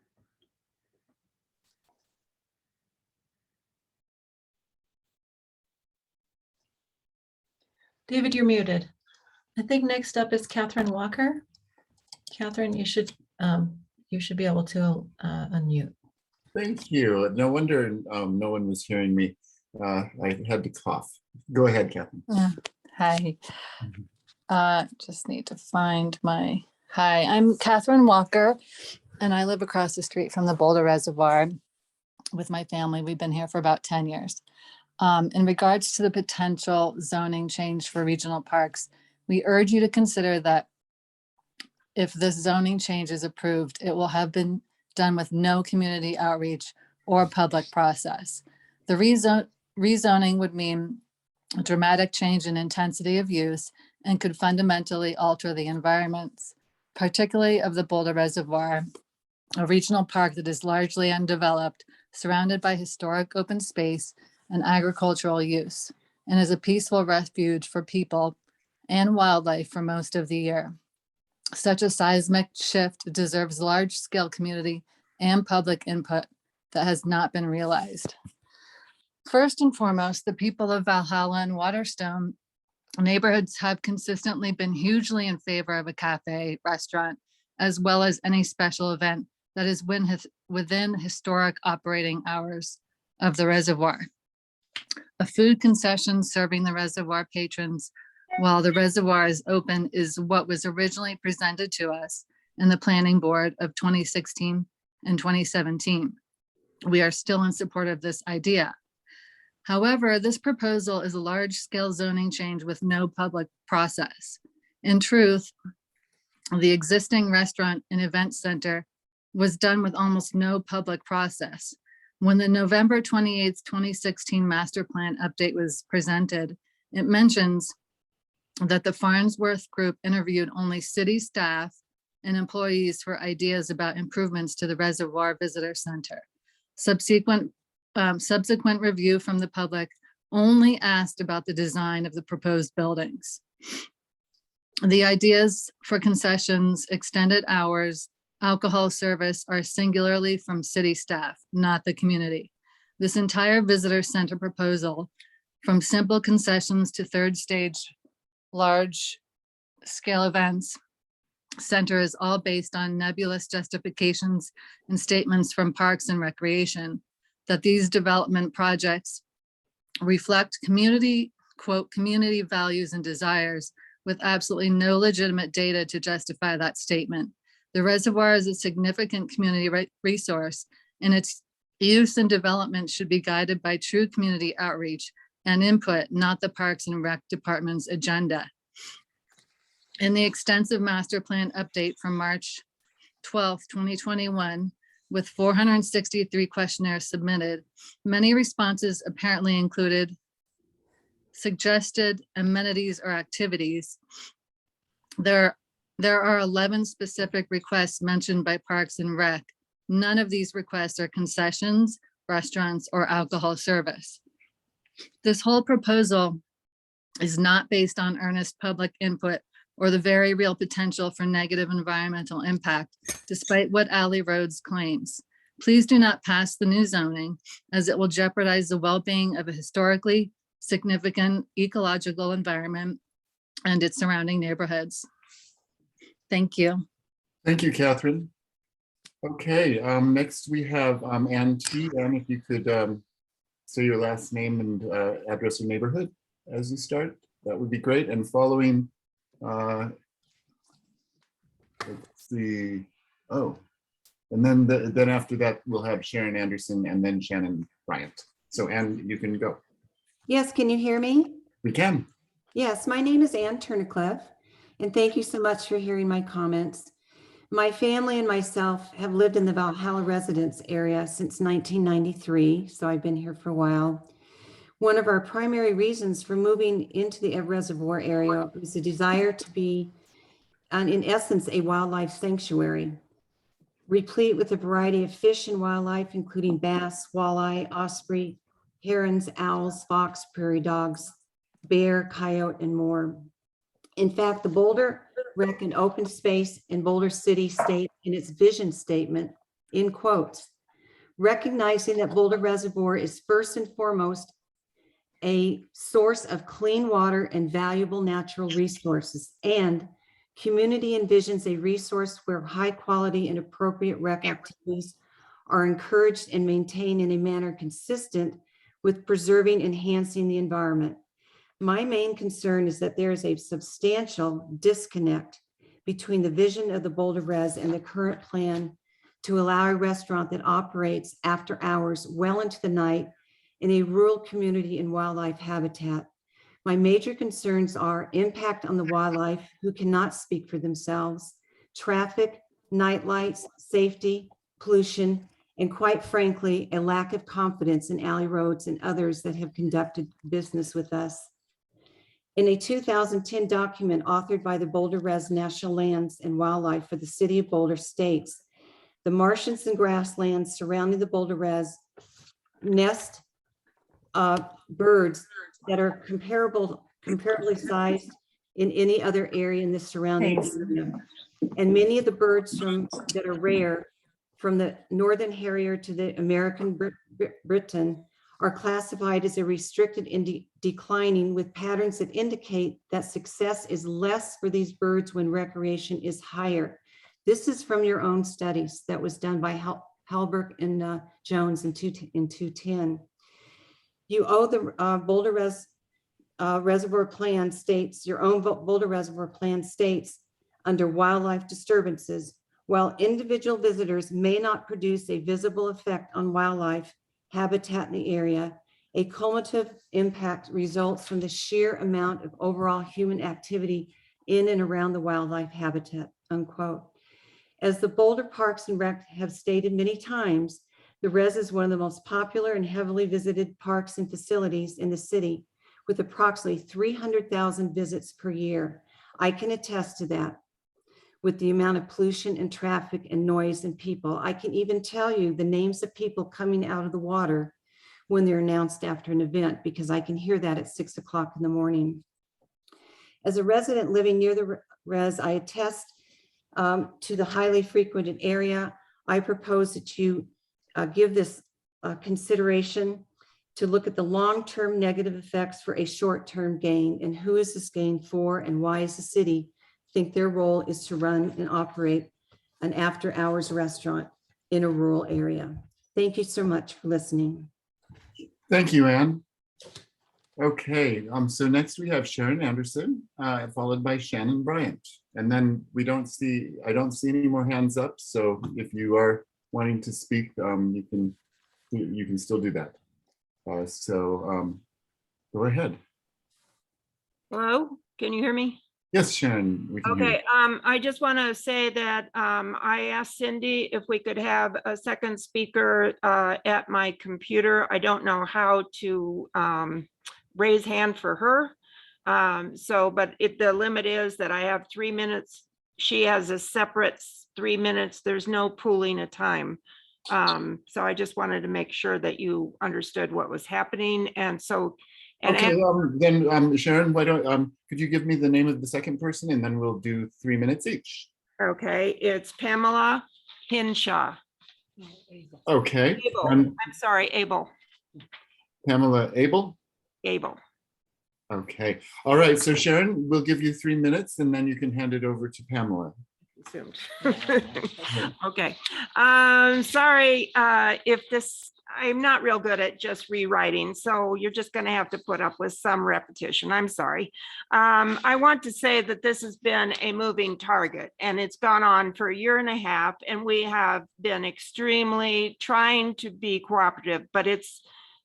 David, you're muted. I think next up is Catherine Walker. Catherine, you should be able to unmute. Thank you. No wonder no one was hearing me. I had to cough. Go ahead, Catherine. Hi. Just need to find my, hi, I'm Catherine Walker, and I live across the street from the Boulder Reservoir with my family. We've been here for about 10 years. In regards to the potential zoning change for regional parks, we urge you to consider that if this zoning change is approved, it will have been done with no community outreach or public process. The rezoning would mean a dramatic change in intensity of use and could fundamentally alter the environments, particularly of the Boulder Reservoir, a regional park that is largely undeveloped, surrounded by historic open space and agricultural use, and is a peaceful refuge for people and wildlife for most of the year. Such a seismic shift deserves large-scale community and public input that has not been realized. First and foremost, the people of Valhalla and Waterstone neighborhoods have consistently been hugely in favor of a cafe, restaurant, as well as any special event that is within historic operating hours of the reservoir. A food concession serving the reservoir patrons while the reservoir is open is what was originally presented to us in the planning board of 2016 and 2017. We are still in support of this idea. However, this proposal is a large-scale zoning change with no public process. In truth, the existing restaurant and event center was done with almost no public process. When the November 28th, 2016 master plan update was presented, it mentions that the Farnsworth Group interviewed only city staff and employees for ideas about improvements to the Reservoir Visitor Center. Subsequent review from the public only asked about the design of the proposed buildings. The ideas for concessions, extended hours, alcohol service are singularly from city staff, not the community. This entire visitor center proposal, from simple concessions to third stage large scale events center, is all based on nebulous justifications and statements from Parks and Recreation that these development projects reflect community, quote, community values and desires, with absolutely no legitimate data to justify that statement. The reservoir is a significant community resource, and its use and development should be guided by true community outreach and input, not the Parks and Rec Department's agenda. In the extensive master plan update from March 12th, 2021, with 463 questionnaires submitted, many responses apparently included suggested amenities or activities. There are 11 specific requests mentioned by Parks and Rec. None of these requests are concessions, restaurants, or alcohol service. This whole proposal is not based on earnest public input or the very real potential for negative environmental impact, despite what Alley Rhodes claims. Please do not pass the new zoning, as it will jeopardize the well-being of a historically significant ecological environment and its surrounding neighborhoods. Thank you. Thank you, Catherine. Okay, next we have Ann T. Ann, if you could say your last name and address your neighborhood. as you start, that would be great. And following, let's see, oh, and then after that, we'll have Sharon Anderson and then Shannon Bryant. So Ann, you can go. Yes, can you hear me? We can. Yes, my name is Ann Turnicliffe, and thank you so much for hearing my comments. My family and myself have lived in the Valhalla residence area since 1993, so I've been here for a while. One of our primary reasons for moving into the Ebb Reservoir area was the desire to be, in essence, a wildlife sanctuary, replete with a variety of fish and wildlife, including bass, walleye, osprey, herons, owls, fox, prairie dogs, bear, coyote, and more. In fact, the Boulder Rec and Open Space in Boulder City state in its vision statement, in quotes, recognizing that Boulder Reservoir is first and foremost a source of clean water and valuable natural resources, and community envisions a resource where high quality and appropriate rec activities are encouraged and maintained in a manner consistent with preserving and enhancing the environment. My main concern is that there is a substantial disconnect between the vision of the Boulder Res and the current plan to allow a restaurant that operates after hours well into the night in a rural community and wildlife habitat. My major concerns are impact on the wildlife who cannot speak for themselves, traffic, night lights, safety, pollution, and quite frankly, a lack of confidence in Alley Roads and others that have conducted business with us. In a 2010 document authored by the Boulder Res National Lands and Wildlife for the City of Boulder states, the marshes and grasslands surrounding the Boulder Res nest birds that are comparably sized in any other area in the surrounding area. And many of the birds that are rare, from the Northern Harrier to the American Britain, are classified as a restricted and declining, with patterns that indicate that success is less for these birds when recreation is higher. This is from your own studies that was done by Halberg and Jones in 2010. You owe the Boulder Reservoir Plan states, your own Boulder Reservoir Plan states, under wildlife disturbances, while individual visitors may not produce a visible effect on wildlife habitat in the area, a cumulative impact results from the sheer amount of overall human activity in and around the wildlife habitat, unquote. As the Boulder Parks and Rec have stated many times, the Res is one of the most popular and heavily visited parks and facilities in the city, with approximately 300,000 visits per year. I can attest to that. With the amount of pollution and traffic and noise and people, I can even tell you the names of people coming out of the water when they're announced after an event, because I can hear that at 6 o'clock in the morning. As a resident living near the Res, I attest to the highly frequented area. I propose that you give this consideration to look at the long-term negative effects for a short-term gain, and who is this gain for, and why is the city think their role is to run and operate an after-hours restaurant in a rural area. Thank you so much for listening. Thank you, Ann. Okay, so next we have Sharon Anderson, followed by Shannon Bryant. And then I don't see any more hands up. So if you are wanting to speak, you can still do that. Go ahead. Hello, can you hear me? Yes, Sharon, we can hear you. Okay, I just want to say that I asked Cindy if we could have a second speaker at my computer. I don't know how to raise hand for her. But the limit is that I have 3 minutes. She has a separate 3 minutes. There's no pooling of time. So I just wanted to make sure that you understood what was happening. And so, Okay, then Sharon, why don't could you give me the name of the second person, and then we'll do 3 minutes each. Okay, it's Pamela Hinshaw. Okay. Abel. I'm sorry, Abel. Pamela Abel? Abel. Okay. All right. So Sharon, we'll give you 3 minutes, and then you can hand it over to Pamela. Assumed. Okay. Sorry if this I'm not real good at just rewriting, so you're just going to have to put up with some repetition. I'm sorry. I want to say that this has been a moving target, and it's gone on for a year and a half, and we have been extremely trying to be cooperative, but it's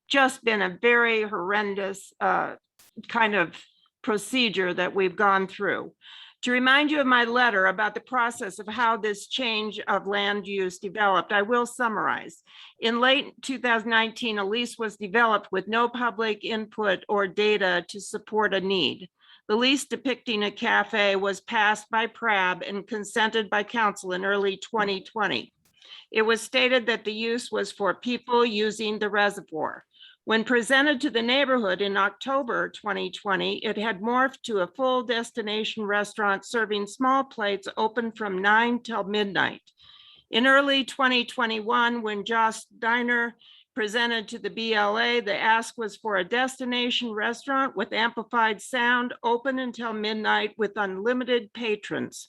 just been a very horrendous kind of procedure that we've gone through. To remind you of my letter about the process of how this change of land use developed, I will summarize. In late 2019, a lease was developed with no public input or data to support a need. The lease depicting a cafe was passed by PRAB and consented by council in early 2020. It was stated that the use was for people using the reservoir. When presented to the neighborhood in October 2020, it had morphed to a full destination restaurant serving small plates open from 9 till midnight. In early 2021, when Josh Diner presented to the BLA, the ask was for a destination restaurant with amplified sound open until midnight with unlimited patrons.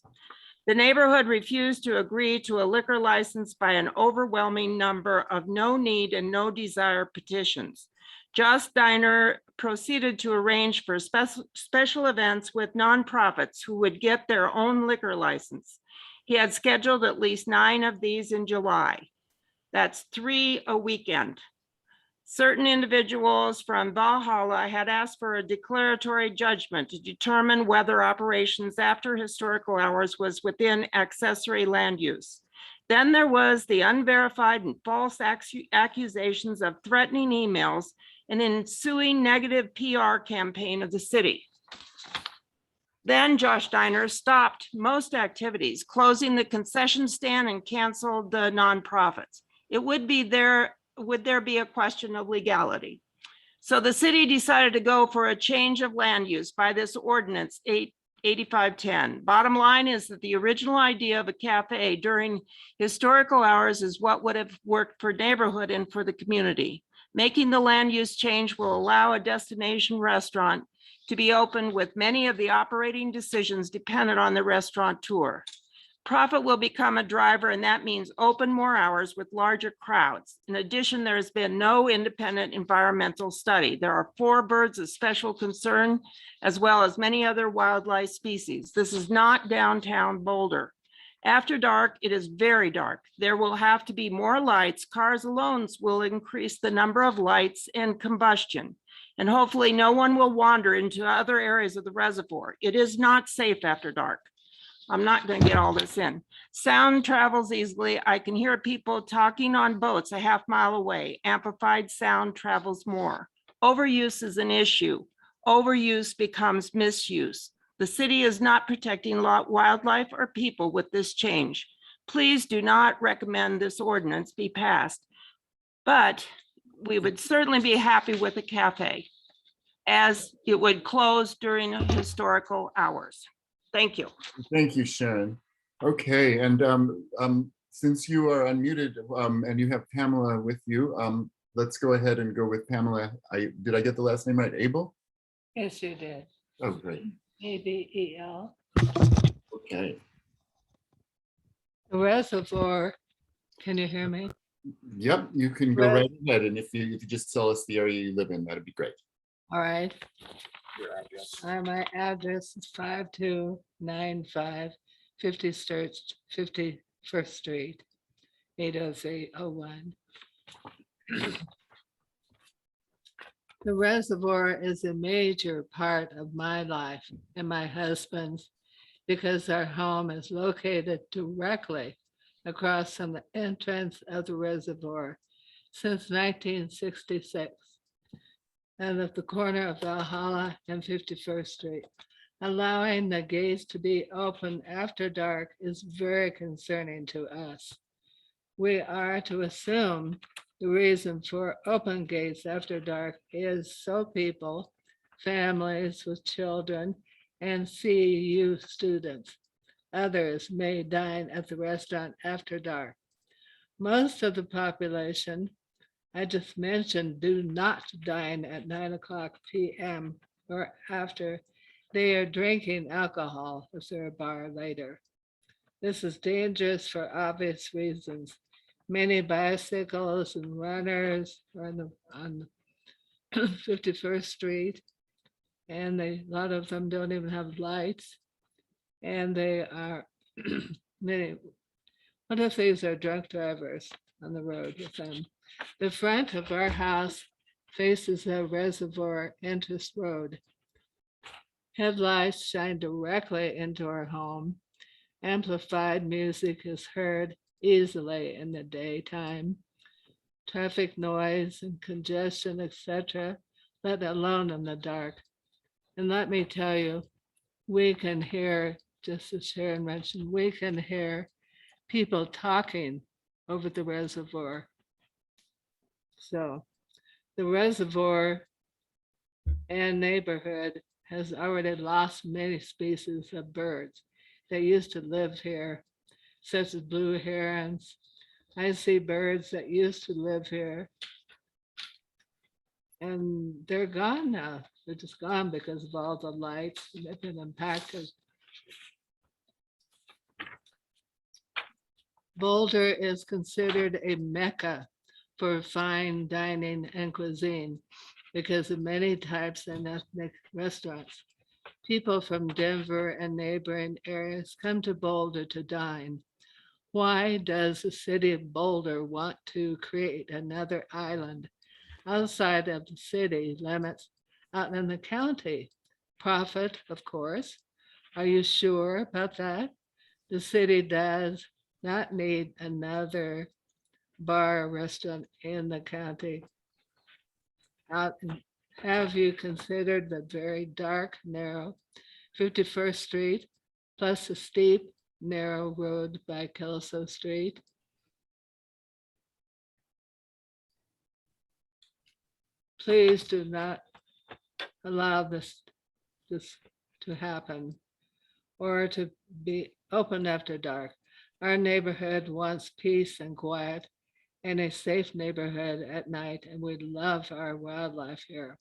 The neighborhood refused to agree to a liquor license by an overwhelming number of no need and no desire petitions. Josh Diner proceeded to arrange for special events with nonprofits who would get their own liquor license. He had scheduled at least 9 of these in July. That's 3 a weekend. Certain individuals from Valhalla had asked for a declaratory judgment to determine whether operations after historical hours was within accessory land use. Then there was the unverified and false accusations of threatening emails and ensuing negative PR campaign of the city. Then Josh Diner stopped most activities, closing the concession stand and canceled the nonprofits. Would there be a question of legality? So the city decided to go for a change of land use by this ordinance 8510. Bottom line is that the original idea of a cafe during historical hours is what would have worked for neighborhood and for the community. Making the land use change will allow a destination restaurant to be open with many of the operating decisions dependent on the restaurateur. Profit will become a driver, and that means open more hours with larger crowds. In addition, there has been no independent environmental study. There are 4 birds of special concern, as well as many other wildlife species. This is not downtown Boulder. After dark, it is very dark. There will have to be more lights. Cars alone will increase the number of lights and combustion. And hopefully no one will wander into other areas of the reservoir. It is not safe after dark. I'm not going to get all this in. Sound travels easily. I can hear people talking on boats a half mile away. Amplified sound travels more. Overuse is an issue. Overuse becomes misuse. The city is not protecting wildlife or people with this change. Please do not recommend this ordinance be passed, but we would certainly be happy with a cafe as it would close during historical hours. Thank you. Thank you, Sharon. Okay, and since you are unmuted and you have Pamela with you, let's go ahead and go with Pamela. Did I get the last name right? Abel? Yes, you did. Oh, great. ABEL. Okay. The reservoir, can you hear me? Yep, you can go right ahead. And if you just tell us the area you live in, that'd be great. All right. Your address. My address is 5295 51st Street, 80301. The reservoir is a major part of my life and my husband's because our home is located directly across from the entrance of the reservoir since 1966 and at the corner of Valhalla and 51st Street. Allowing the gates to be open after dark is very concerning to us. We are to assume the reason for open gates after dark is so people, families with children, and CU students, others may dine at the restaurant after dark. Most of the population, I just mentioned, do not dine at 9:00 p.m. or after. They are drinking alcohol if they're a bar later. This is dangerous for obvious reasons. many bicycles and runners on 51st Street. And a lot of them don't even have lights. And they are many. What if these are drunk drivers on the road with them? The front of our house faces a reservoir entrance road. Headlights shine directly into our home. Amplified music is heard easily in the daytime. Traffic noise and congestion, etc., let alone in the dark. And let me tell you, we can hear, just as Sharon mentioned, we can hear people talking over the reservoir. So the reservoir and neighborhood has already lost many species of birds that used to live here, such as blue herons. I see birds that used to live here, and they're gone now. They're just gone because of all the lights that have been impacted. Boulder is considered a mecca for fine dining and cuisine because of many types and ethnic restaurants. People from Denver and neighboring areas come to Boulder to dine. Why does the city of Boulder want to create another island outside of the city limits out in the county? Profit, of course. Are you sure about that? The city does not need another bar or restaurant in the county. Have you considered the very dark, narrow 51st Street, plus the steep, narrow road by Kelso Street? Please do not allow this to happen or to be open after dark. Our neighborhood wants peace and quiet and a safe neighborhood at night, and we love our wildlife here.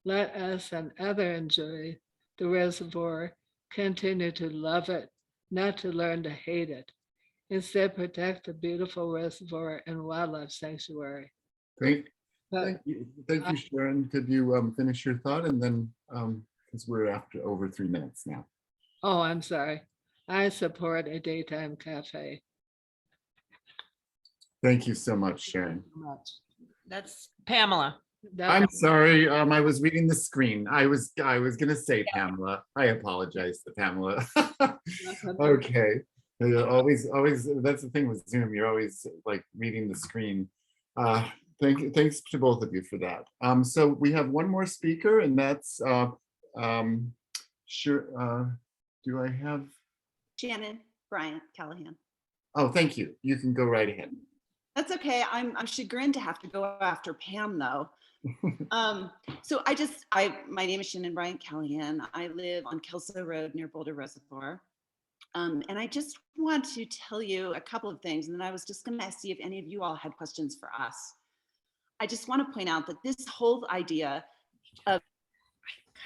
Let us and others enjoy the reservoir, continue to love it, not to learn to hate it. Instead, protect the beautiful reservoir and wildlife sanctuary. Thank you, Sharon. Could you finish your thought, and then because we're after over 3 minutes now. Oh, I'm sorry. I support a daytime cafe. Thank you so much, Sharon. That's Pamela. I'm sorry. I was reading the screen. I was gonna say Pamela. I apologize to Pamela. Okay. Always. That's the thing with Zoom. You're always like reading the screen. Thanks to both of you for that. So we have one more speaker, and that's sure. Do I have Shannon Bryant Callahan? Oh, thank you. You can go right ahead. That's okay. I'm chagrined to have to go after Pam though. So my name is Shannon Bryant Callahan. I live on Kelso Road near Boulder Reservoir. And I just want to tell you a couple of things, and then I was just going to see if any of you all had questions for us. I just want to point out that this whole idea of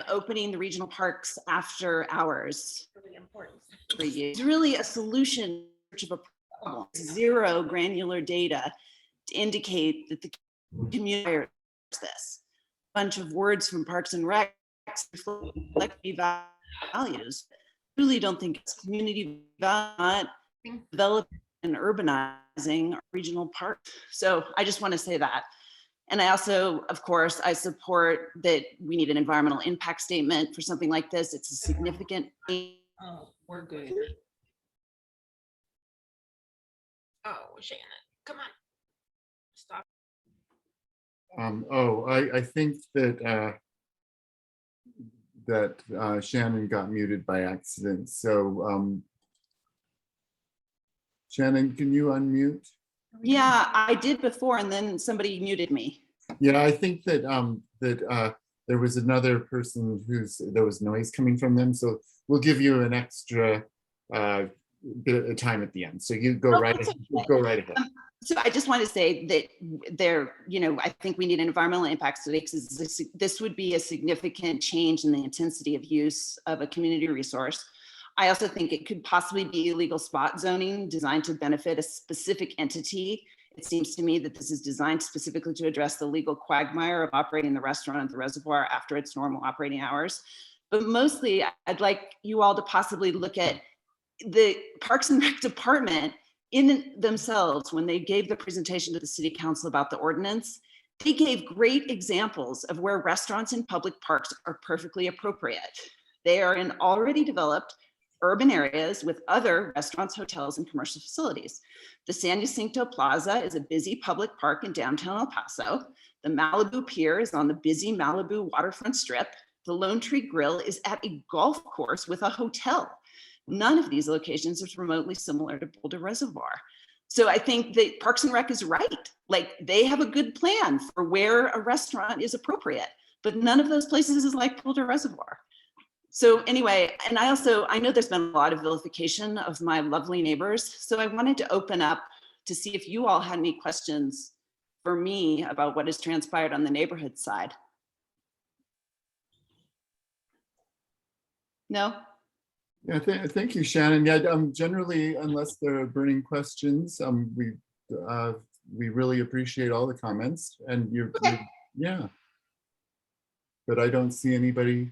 opening the regional parks after hours is really a solution of a problem. Zero granular data to indicate that the community this. A bunch of words from Parks and Rec reflect values. I really don't think it's community value, developing and urbanizing regional parks. So I just want to say that. And I also, of course, I support that we need an environmental impact statement for something like this. It's a significant. Oh, we're good. Oh, Shannon, come on. Stop. I think that Shannon got muted by accident. So Shannon, can you unmute? Yeah, I did before, and then somebody muted me. Yeah, I think that there was another person there was noise coming from them. So we'll give you an extra bit of time at the end. So you go right ahead. Go right ahead. So I just want to say that I think we need an environmental impact study because this would be a significant change in the intensity of use of a community resource. I also think it could possibly be illegal spot zoning designed to benefit a specific entity It seems to me that this is designed specifically to address the legal quagmire of operating the restaurant at the Reservoir after its normal operating hours. But mostly, I'd like you all to possibly look at the Parks and Rec department in themselves. When they gave the presentation to the City Council about the ordinance, they gave great examples of where restaurants in public parks are perfectly appropriate. They are in already developed urban areas with other restaurants, hotels, and commercial facilities. The San Jacinto Plaza is a busy public park in downtown El Paso. The Malibu Pier is on the busy Malibu waterfront strip. The Lone Tree Grill is at a golf course with a hotel. None of these locations is remotely similar to Boulder Reservoir. So I think that Parks and Rec is right. Like, they have a good plan for where a restaurant is appropriate, but none of those places is like Boulder Reservoir. So anyway, and I know there's been a lot of vilification of my lovely neighbors. So I wanted to open up to see if you all had any questions for me about what has transpired on the neighborhood side. No? Yeah, thank you, Shannon. Yeah, generally, unless there are burning questions, we really appreciate all the comments, and yeah. But I don't see anybody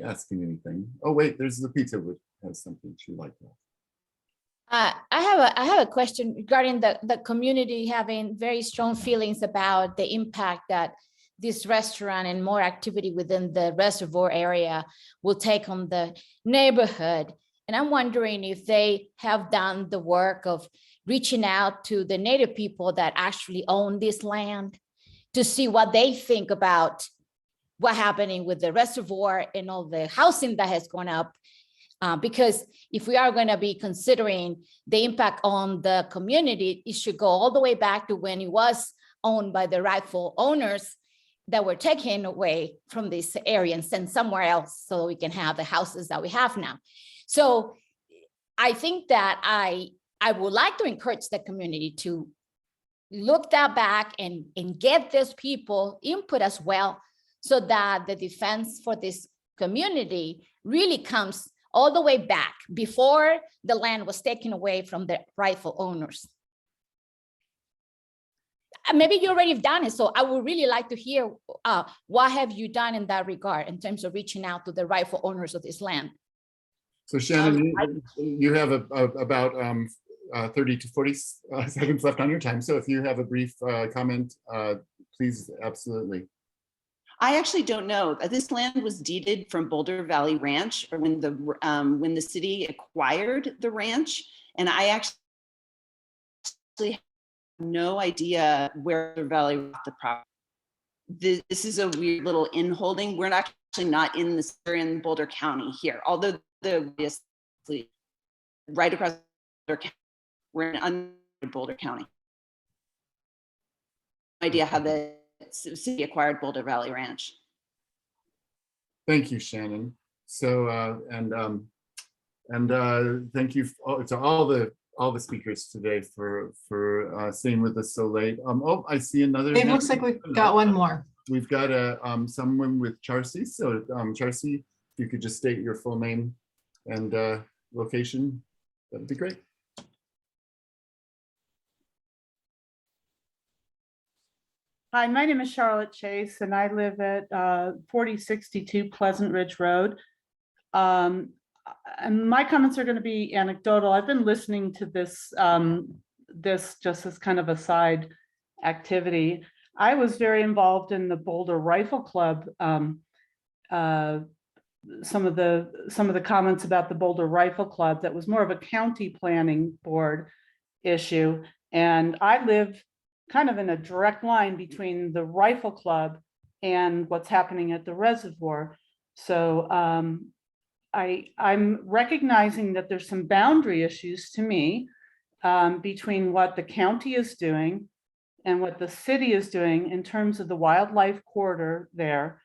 asking anything. Oh wait, there's the pizza would has something she'd like to ask. I have a question regarding the community having very strong feelings about the impact that this restaurant and more activity within the reservoir area will take on the neighborhood. And I'm wondering if they have done the work of reaching out to the Native people that actually own this land to see what they think about what's happening with the reservoir and all the housing that has gone up. Because if we are going to be considering the impact on the community, it should go all the way back to when it was owned by the rightful owners that were taken away from this area and sent somewhere else so we can have the houses that we have now. So I think that I would like to encourage the community to look that back and get these people input as well, so that the defense for this community really comes all the way back before the land was taken away from the rightful owners. Maybe you already have done it, so I would really like to hear what have you done in that regard in terms of reaching out to the rightful owners of this land. So Shannon, you have about 30 to 40 seconds left on your time. So if you have a brief comment, please, absolutely. I actually don't know. This land was deeded from Boulder Valley Ranch, or when the city acquired the ranch, and I actually have no idea where Boulder Valley got the property. This is a weird little inholding. We're actually not in this area in Boulder County here, although obviously right across Boulder County, we're in Boulder County. No idea how the city acquired Boulder Valley Ranch. Thank you, Shannon. So thank you to all the speakers today for staying with us so late. Oh, I see another. It looks like we've got one more. We've got someone with Charcy. So Charcy, if you could just state your full name and location, that would be great. Hi, my name is Charlotte Chase, and I live at 4062 Pleasant Ridge Road. And my comments are going to be anecdotal. I've been listening to this, this just as kind of a side activity. I was very involved in the Boulder Rifle Club. Some of the comments about the Boulder Rifle Club, that was more of a county planning board issue. And I live kind of in a direct line between the Rifle Club and what's happening at the reservoir. So I'm recognizing that there's some boundary issues to me between what the county is doing and what the city is doing in terms of the wildlife corridor there.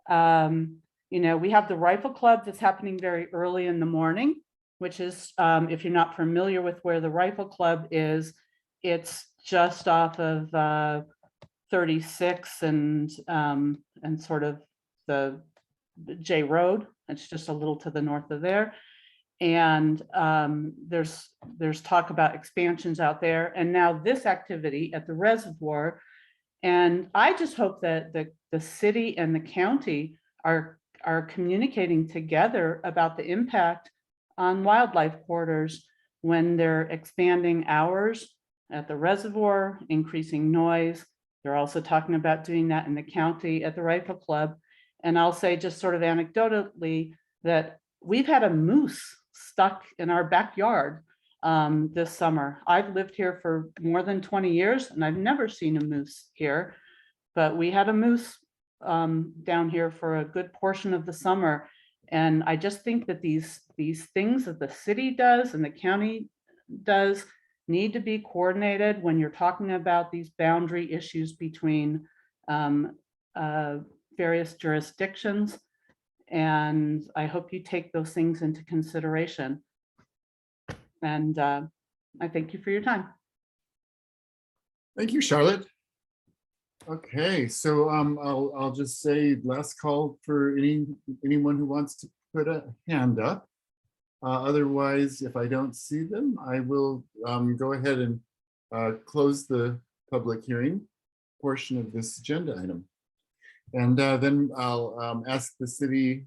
You know, we have the Rifle Club that's happening very early in the morning, which is, if you're not familiar with where the Rifle Club is, it's just off of 36 and sort of the J Road. It's just a little to the north of there. And there's talk about expansions out there, and now this activity at the reservoir. And I just hope that the city and the county are communicating together about the impact on wildlife corridors when they're expanding hours at the reservoir, increasing noise. They're also talking about doing that in the county at the Rifle Club. And I'll say just sort of anecdotally that we've had a moose stuck in our backyard this summer. I've lived here for more than 20 years and I've never seen a moose here, but we had a moose down here for a good portion of the summer. And I just think that these things that the city does and the county does need to be coordinated when you're talking about these boundary issues between various jurisdictions. And I hope you take those things into consideration. And I thank you for your time. Thank you, Charlotte. Okay, so I'll just say last call for anyone who wants to put a hand up. Otherwise, if I don't see them, I will go ahead and close the public hearing portion of this agenda item. And then I'll ask the city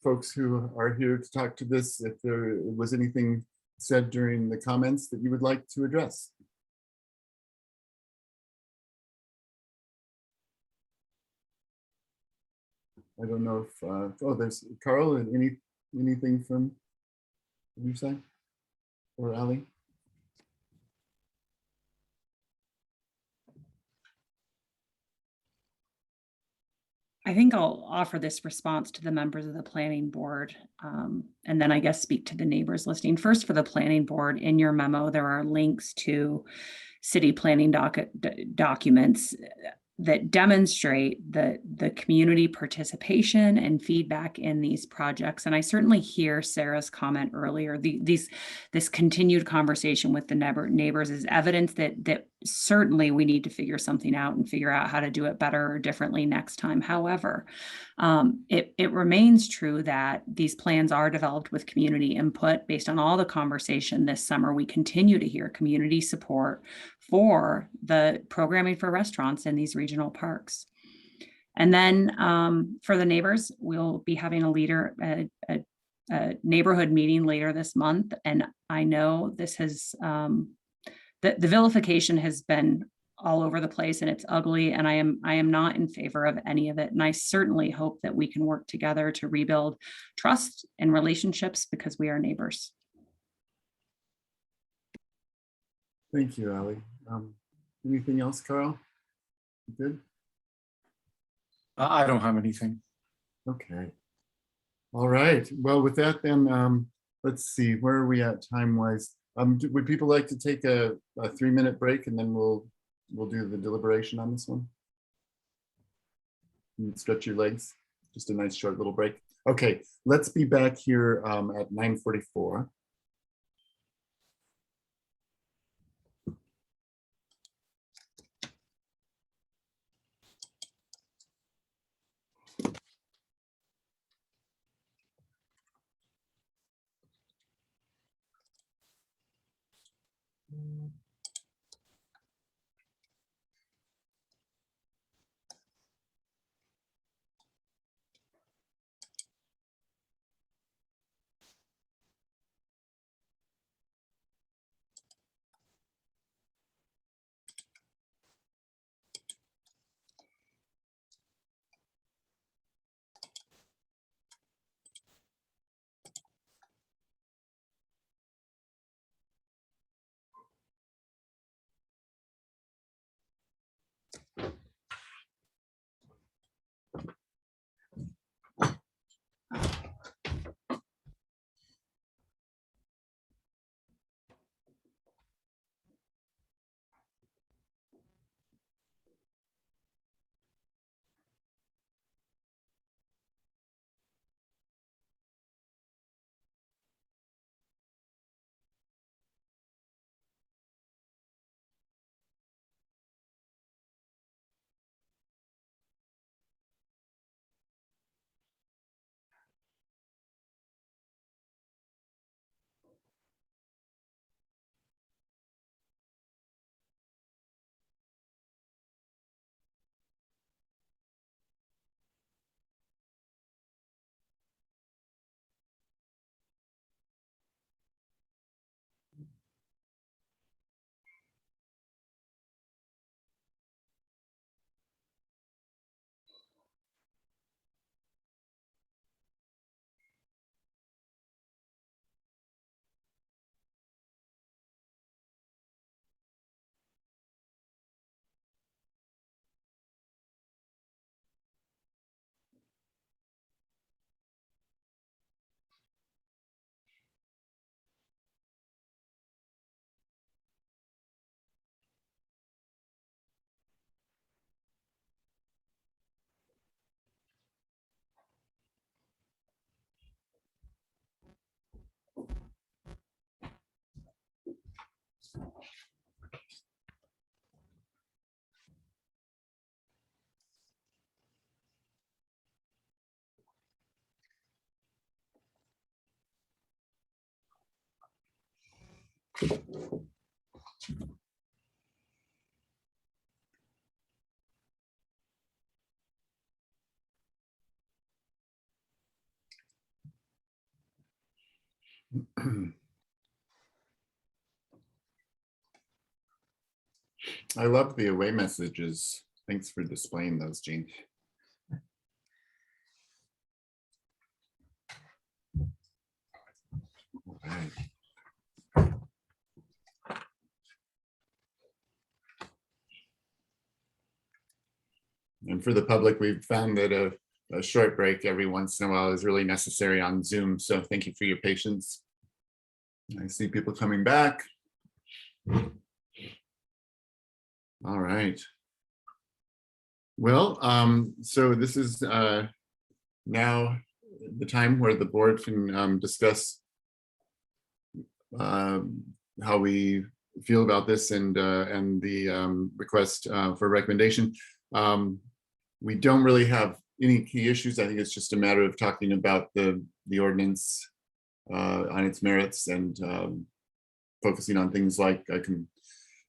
folks who are here to talk to this if there was anything said during the comments that you would like to address. I don't know if, oh, there's Carl, and anything from your side or Ali? I think I'll offer this response to the members of the planning board, and then I guess speak to the neighbors listening. First, for the planning board, in your memo, there are links to city planning documents that demonstrate the community participation and feedback in these projects. And I certainly hear Sarah's comment earlier. This continued conversation with the neighbors is evidence that certainly we need to figure something out and figure out how to do it better or differently next time. However, it remains true that these plans are developed with community input. Based on all the conversation this summer, we continue to hear community support for the programming for restaurants in these regional parks. And then for the neighbors, we'll be having a neighborhood meeting later this month. And I know this has, the vilification has been all over the place and it's ugly, and I am not in favor of any of it. And I certainly hope that we can work together to rebuild trust and relationships because we are neighbors. Thank you, Ali. Anything else, Carl? You good? I don't have anything. Okay. All right. Well, with that, then let's see. Where are we at time-wise? Would people like to take a 3-minute break and then we'll do the deliberation on this one? You can stretch your legs. Just a nice short little break. Okay. Let's be back here at 9:44. I love the away messages. Thanks for displaying those, Jean. All right. And for the public, we've found that a short break every once in a while is really necessary on Zoom. So thank you for your patience. I see people coming back. All right. Well, so this is now the time where the board can discuss how we feel about this and the request for recommendation. We don't really have any key issues. I think it's just a matter of talking about the ordinance on its merits and focusing on things like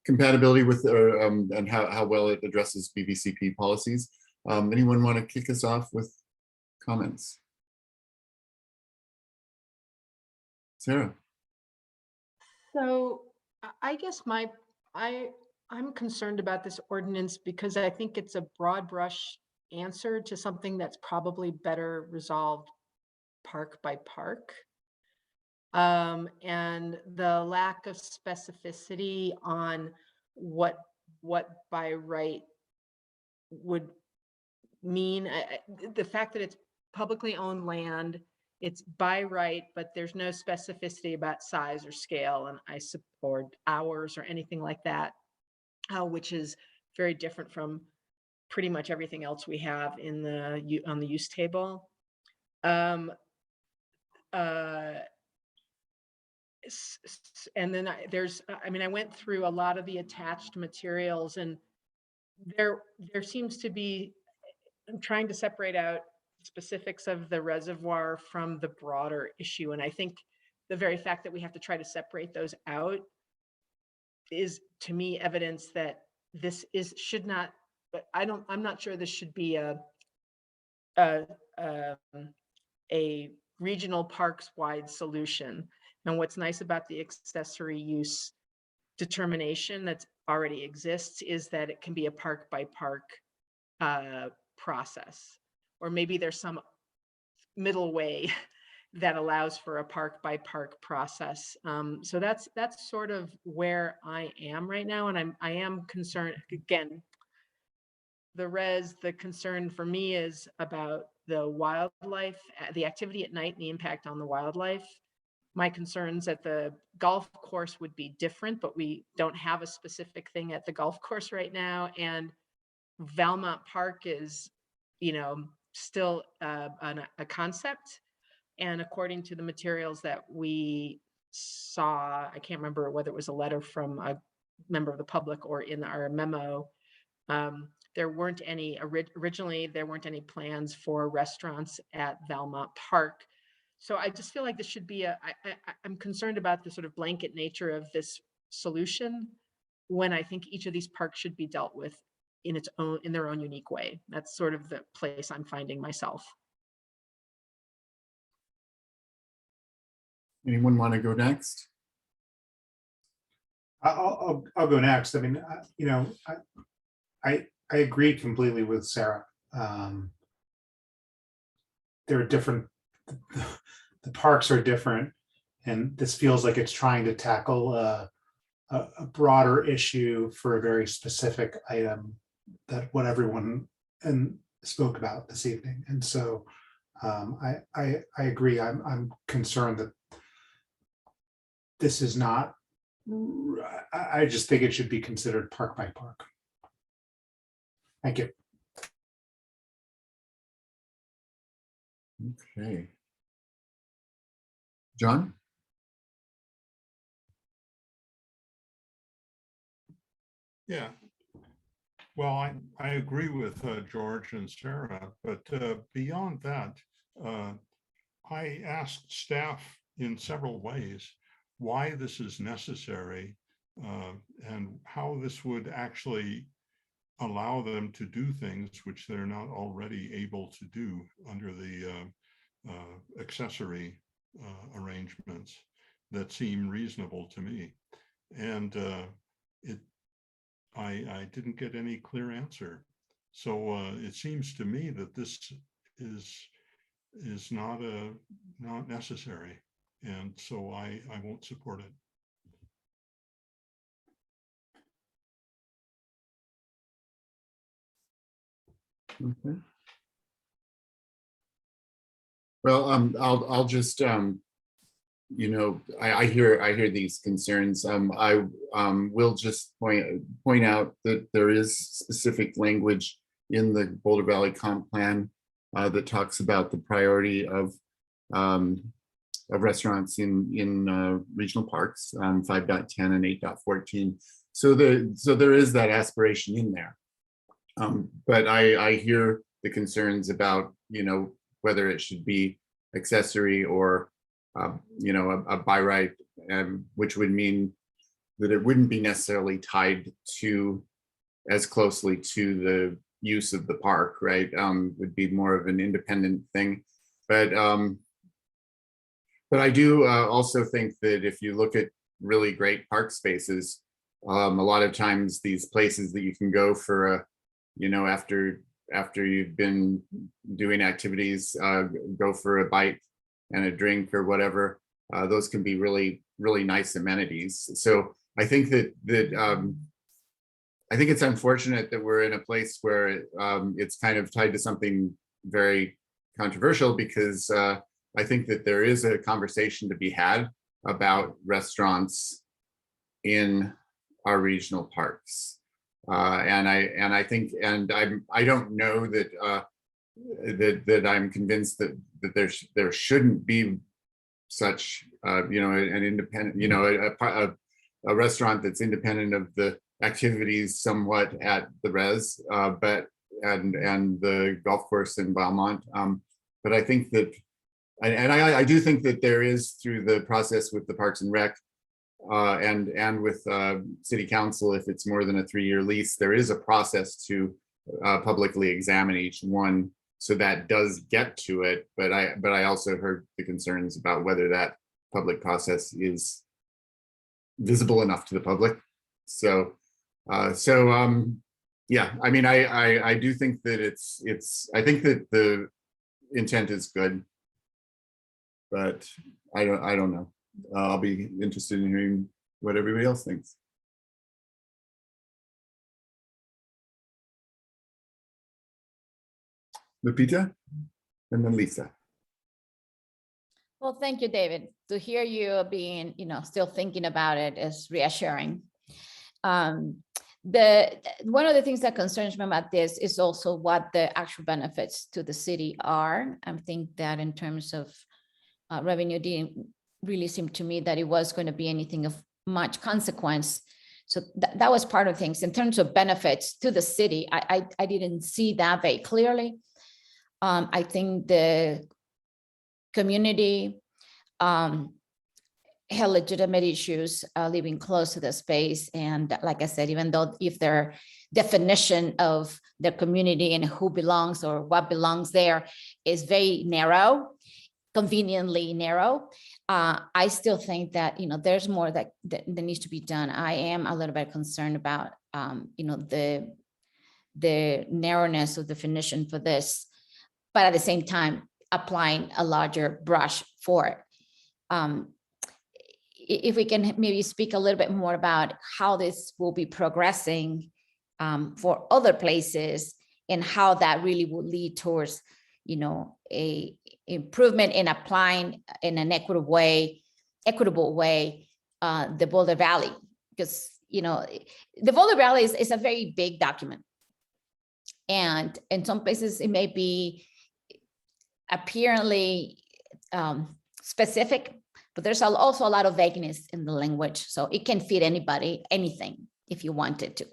compatibility with and how well it addresses BVCP policies. Anyone want to kick us off with comments? Sarah. So I guess I'm concerned about this ordinance because I think it's a broad brush answer to something that's probably better resolved park by park. And the lack of specificity on what by right would mean, the fact that it's publicly owned land, it's by right, but there's no specificity about size or scale and I support hours or anything like that, which is very different from pretty much everything else we have in on the use table. And then I went through a lot of the attached materials and there seems to be, I'm trying to separate out specifics of the reservoir from the broader issue. And I think the very fact that we have to try to separate those out is to me evidence that this should not, but I'm not sure this should be a regional parks wide solution. And what's nice about the accessory use determination that already exists is that it can be a park by park process, or maybe there's some middle way that allows for a park by park process. So that's sort of where I am right now. And I am concerned, again, the concern for me is about the wildlife, the activity at night and the impact on the wildlife. My concerns at the golf course would be different, but we don't have a specific thing at the golf course right now. And Valmont Park is, still a concept. And according to the materials that we saw, I can't remember whether it was a letter from a member of the public or in our memo, there weren't any, originally there weren't any plans for restaurants at Valmont Park. So I just feel like this should be I'm concerned about the sort of blanket nature of this solution when I think each of these parks should be dealt with in their own unique way. That's sort of the place I'm finding myself. Anyone want to go next? I'll go next. I mean, I agree completely with Sarah. There are different, the parks are different, and this feels like it's trying to tackle a broader issue for a very specific item that what everyone spoke about this evening. And so I agree. I'm concerned that this is not, I just think it should be considered park by park. Thank you. Okay. John? Yeah. Well, I agree with George and Sarah, but beyond that, I asked staff in several ways why this is necessary and how this would actually allow them to do things which they're not already able to do under the accessory arrangements that seem reasonable to me. And I didn't get any clear answer. So it seems to me that this is not necessary. And so I won't support it. Okay. Well, I'll just, you know, I hear these concerns. I will just point out that there is specific language in the Boulder Valley Comp Plan that talks about the priority of restaurants in regional parks, 5.10 and 8.14. So there is that aspiration in there. But I hear the concerns about, you know, whether it should be accessory or, you know, a by right, which would mean that it wouldn't be necessarily tied to as closely to the use of the park, right? Would be more of an independent thing. But I do also think that if you look at really great park spaces, a lot of times these places that you can go for a, you know, after you've been doing activities, go for a bite and a drink or whatever, those can be really, really nice amenities. So I think that I think it's unfortunate that we're in a place where it's kind of tied to something very controversial, because I think that there is a conversation to be had about restaurants in our regional parks. And I think, and I don't know that that I'm convinced that there shouldn't be such you know, an independent, you know, a restaurant that's independent of the activities somewhat at the res, but and the golf course in Belmont. But I think that, and I do think that there is, through the process with the Parks and Rec, and with city council, if it's more than a 3-year lease, there is a process to publicly examine each one, so that does get to it. But I also heard the concerns about whether that public process is visible enough to the public. So yeah, I mean, I do think that I think that the intent is good, but I don't know. I'll be interested in hearing what everybody else thinks. Lupita, and then Lisa. Well, thank you, David. To hear you being, you know, still thinking about it is reassuring. One of the things that concerns me about this is also what the actual benefits to the city are. I think that in terms of revenue, didn't really seem to me that it was going to be anything of much consequence. So that was part of things. In terms of benefits to the city, I didn't see that very clearly. I think the community had legitimate issues living close to the space. And like I said, even though if their definition of the community and who belongs or what belongs there is very narrow, conveniently narrow, I still think that, you know, there's more that needs to be done. I am a little bit concerned about, you know, the narrowness of definition for this, but at the same time, applying a larger brush for it. If we can maybe speak a little bit more about how this will be progressing for other places and how that really will lead towards, you know, a improvement in applying in an equitable way, the Boulder Valley, because, you know, the Boulder Valley is a very big document. And in some places it may be apparently specific, but there's also a lot of vagueness in the language. So it can fit anybody, anything, if you wanted to.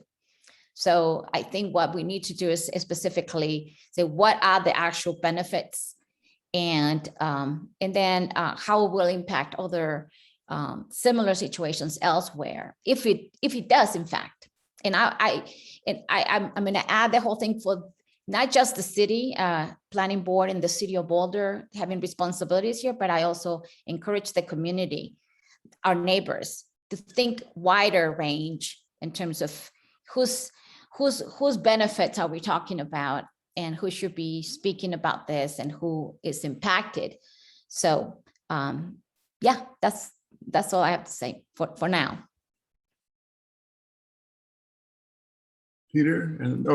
So I think what we need to do is specifically say, what are the actual benefits, and then how it will impact other similar situations elsewhere, if it does, in fact. And I'm going to add the whole thing for not just the city planning board and the city of Boulder having responsibilities here, but I also encourage the community, our neighbors, to think wider range in terms of whose benefits are we talking about, and who should be speaking about this, and who is impacted. So yeah, that's all I have to say for now. Peter, and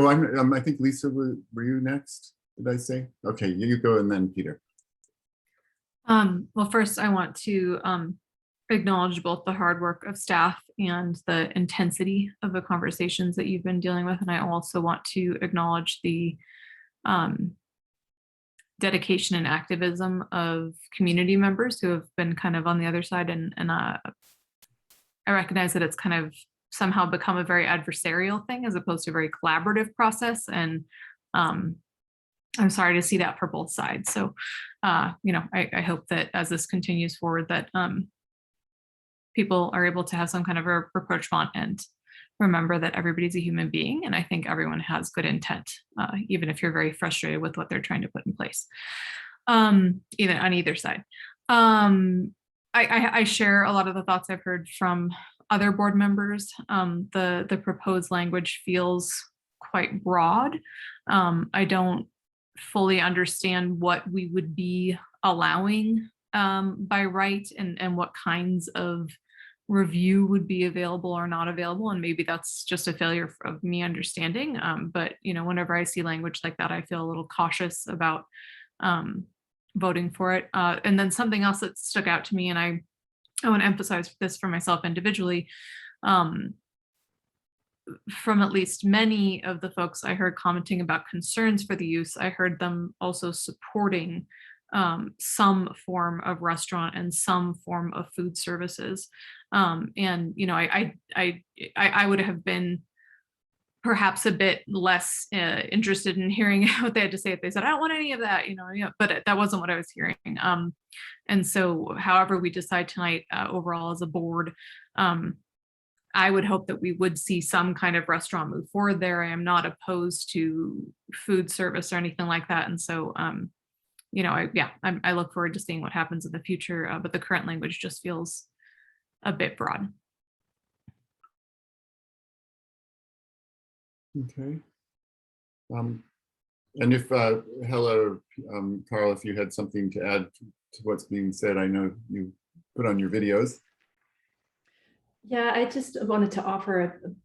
I think Lisa, were you next? Did I say? Okay, you go, and then Peter. Well, first I want to acknowledge both the hard work of staff and the intensity of the conversations that you've been dealing with. And I also want to acknowledge the dedication and activism of community members who have been kind of on the other side. And I recognize that it's kind of somehow become a very adversarial thing as opposed to a very collaborative process. And I'm sorry to see that for both sides. So, I hope that as this continues forward, that people are able to have some kind of a rapprochement and remember that everybody's a human being. And I think everyone has good intent, even if you're very frustrated with what they're trying to put in place, either on either side. I share a lot of the thoughts I've heard from other board members. The proposed language feels quite broad. I don't fully understand what we would be allowing by right, and what kinds of review would be available or not available. And maybe that's just a failure of me understanding. But whenever I see language like that, I feel a little cautious about voting for it. And then something else that stuck out to me, and I want to emphasize this for myself individually, from at least many of the folks I heard commenting about concerns for the use, I heard them also supporting some form of restaurant and some form of food services. And I would have been perhaps a bit less interested in hearing what they had to say if they said, I don't want any of that, but that wasn't what I was hearing. And so however we decide tonight overall as a board, I would hope that we would see some kind of restaurant move forward there. I am not opposed to food service or anything like that. And so, I look forward to seeing what happens in the future, but the current language just feels a bit broad. Okay. And if, Carl, if you had something to add to what's being said, I know you put on your videos. Yeah, I just wanted to offer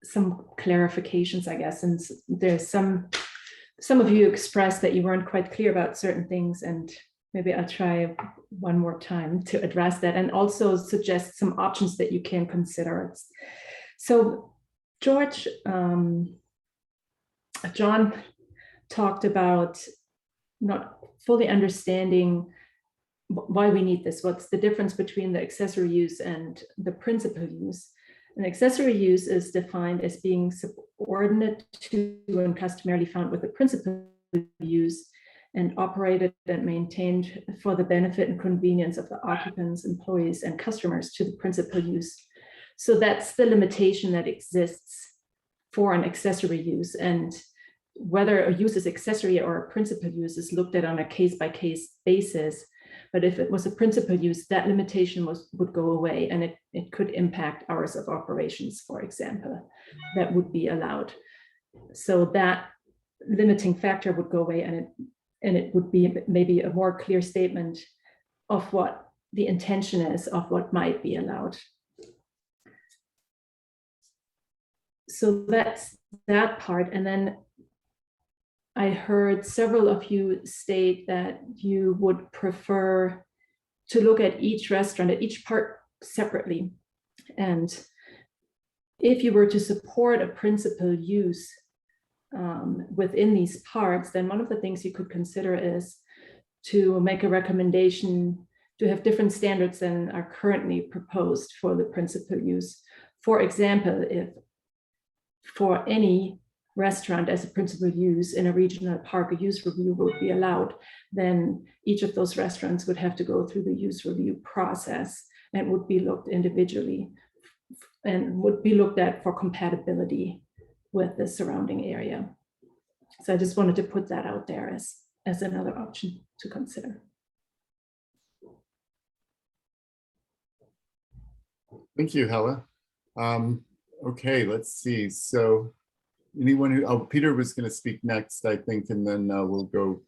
some clarifications, I guess. And there's some of you expressed that you weren't quite clear about certain things, and maybe I'll try one more time to address that and also suggest some options that you can consider. So John talked about not fully understanding why we need this. What's the difference between the accessory use and the principal use? An accessory use is defined as being subordinate to and customarily found with the principal use and operated and maintained for the benefit and convenience of the occupants, employees, and customers to the principal use. So that's the limitation that exists for an accessory use. And whether a use is accessory or a principal use is looked at on a case-by-case basis. But if it was a principal use, that limitation would go away, and it could impact hours of operations, for example, that would be allowed. So that limiting factor would go away, and it would be maybe a more clear statement of what the intention is of what might be allowed. So that's that part. And then I heard several of you state that you would prefer to look at each restaurant, at each part separately. And if you were to support a principal use within these parts, then one of the things you could consider is to make a recommendation to have different standards than are currently proposed for the principal use. For example, if for any restaurant as a principal use in a regional park, a use review would be allowed, then each of those restaurants would have to go through the use review process and would be looked individually and would be looked at for compatibility with the surrounding area. So I just wanted to put that out there as another option to consider. Thank you, Hella. Okay, let's see. So anyone who, Peter was going to speak next, I think, and then we'll go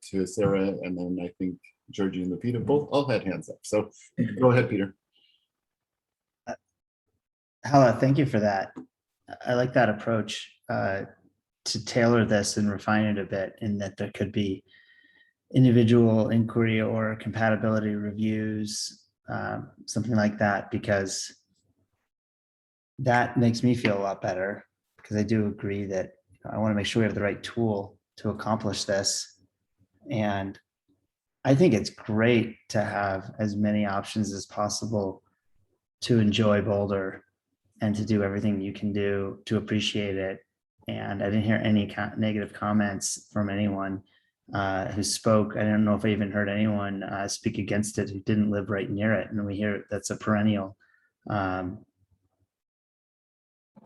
to Sarah, and then I think Georgie and Lupita both all had hands up. So go ahead, Peter. Hella, thank you for that. I like that approach to tailor this and refine it a bit, in that there could be individual inquiry or compatibility reviews, something like that, because that makes me feel a lot better, because I do agree that I want to make sure we have the right tool to accomplish this. And I think it's great to have as many options as possible to enjoy Boulder and to do everything you can do to appreciate it. And I didn't hear any negative comments from anyone who spoke. I don't know if I even heard anyone speak against it who didn't live right near it. And we hear that's a perennial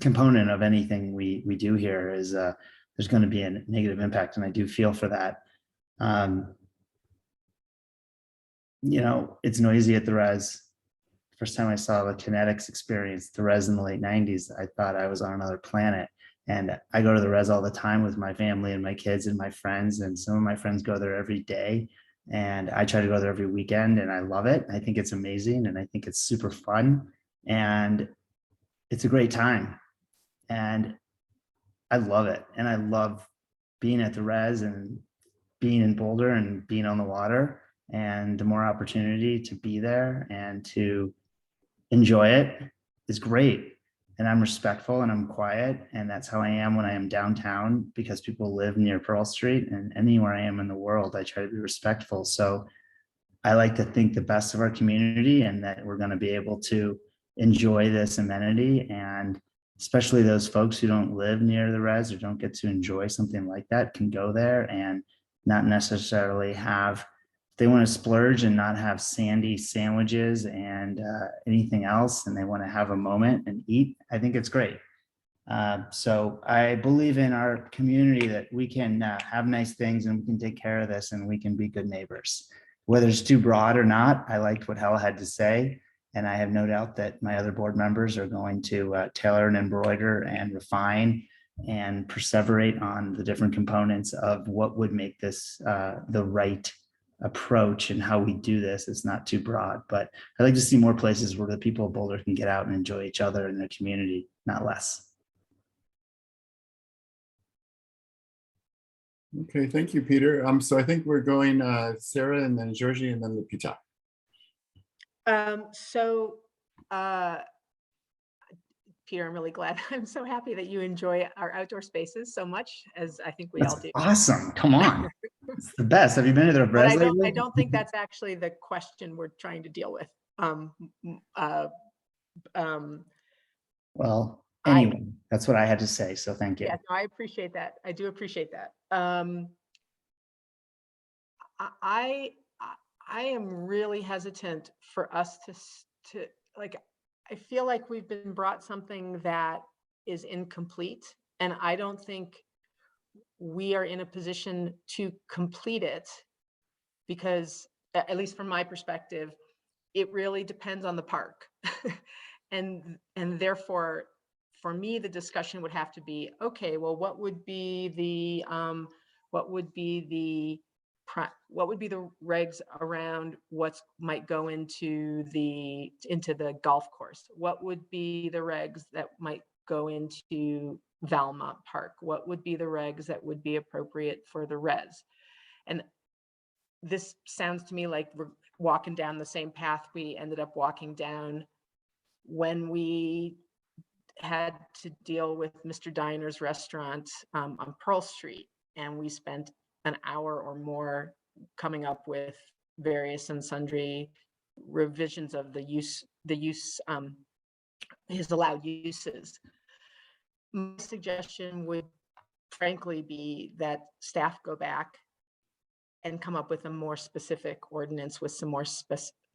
component of anything we do here, is there's going to be a negative impact, and I do feel for that. You know, it's noisy at the res. First time I saw the kinetics experience, the res in the late 90s, I thought I was on another planet. And I go to the res all the time with my family and my kids and my friends, and some of my friends go there every day. And I try to go there every weekend, and I love it. I think it's amazing, and I think it's super fun, and it's a great time. And I love it. And I love being at the res and being in Boulder and being on the water, and the more opportunity to be there and to enjoy it is great. And I'm respectful and I'm quiet, and that's how I am when I am downtown, because people live near Pearl Street, and anywhere I am in the world, I try to be respectful. So I like to think the best of our community, and that we're going to be able to enjoy this amenity. And especially those folks who don't live near the res or don't get to enjoy something like that can go there and not necessarily have, they want to splurge and not have sandy sandwiches and anything else, and they want to have a moment and eat, I think it's great. So I believe in our community that we can have nice things, and we can take care of this, and we can be good neighbors. Whether it's too broad or not, I liked what Hella had to say, and I have no doubt that my other board members are going to tailor and embroider and refine and perseverate on the different components of what would make this the right approach, and how we do this. It's not too broad, but I'd like to see more places where the people of Boulder can get out and enjoy each other and their community, not less. Okay, thank you, Peter. So I think we're going Sarah, and then Georgie, and then Lupita. Peter, I'm really glad. I'm so happy that you enjoy our outdoor spaces so much, as I think we all do. Awesome. Come on. It's the best. Have you been to the res? I don't think that's actually the question we're trying to deal with. Well, anyway, that's what I had to say. So thank you. Yeah, no, I appreciate that. I do appreciate that. I am really hesitant for us to like, I feel like we've been brought something that is incomplete, and I don't think we are in a position to complete it, because at least from my perspective, it really depends on the park. and therefore, for me, the discussion would have to be, okay, well, what would be the regs around what might go into the golf course? What would be the regs that might go into Valmont Park? What would be the regs that would be appropriate for the res? And this sounds to me like we're walking down the same path we ended up walking down when we had to deal with Mr. Diner's restaurant on Pearl Street, and we spent an hour or more coming up with various and sundry revisions of his allowed uses. My suggestion would frankly be that staff go back and come up with a more specific ordinance with some more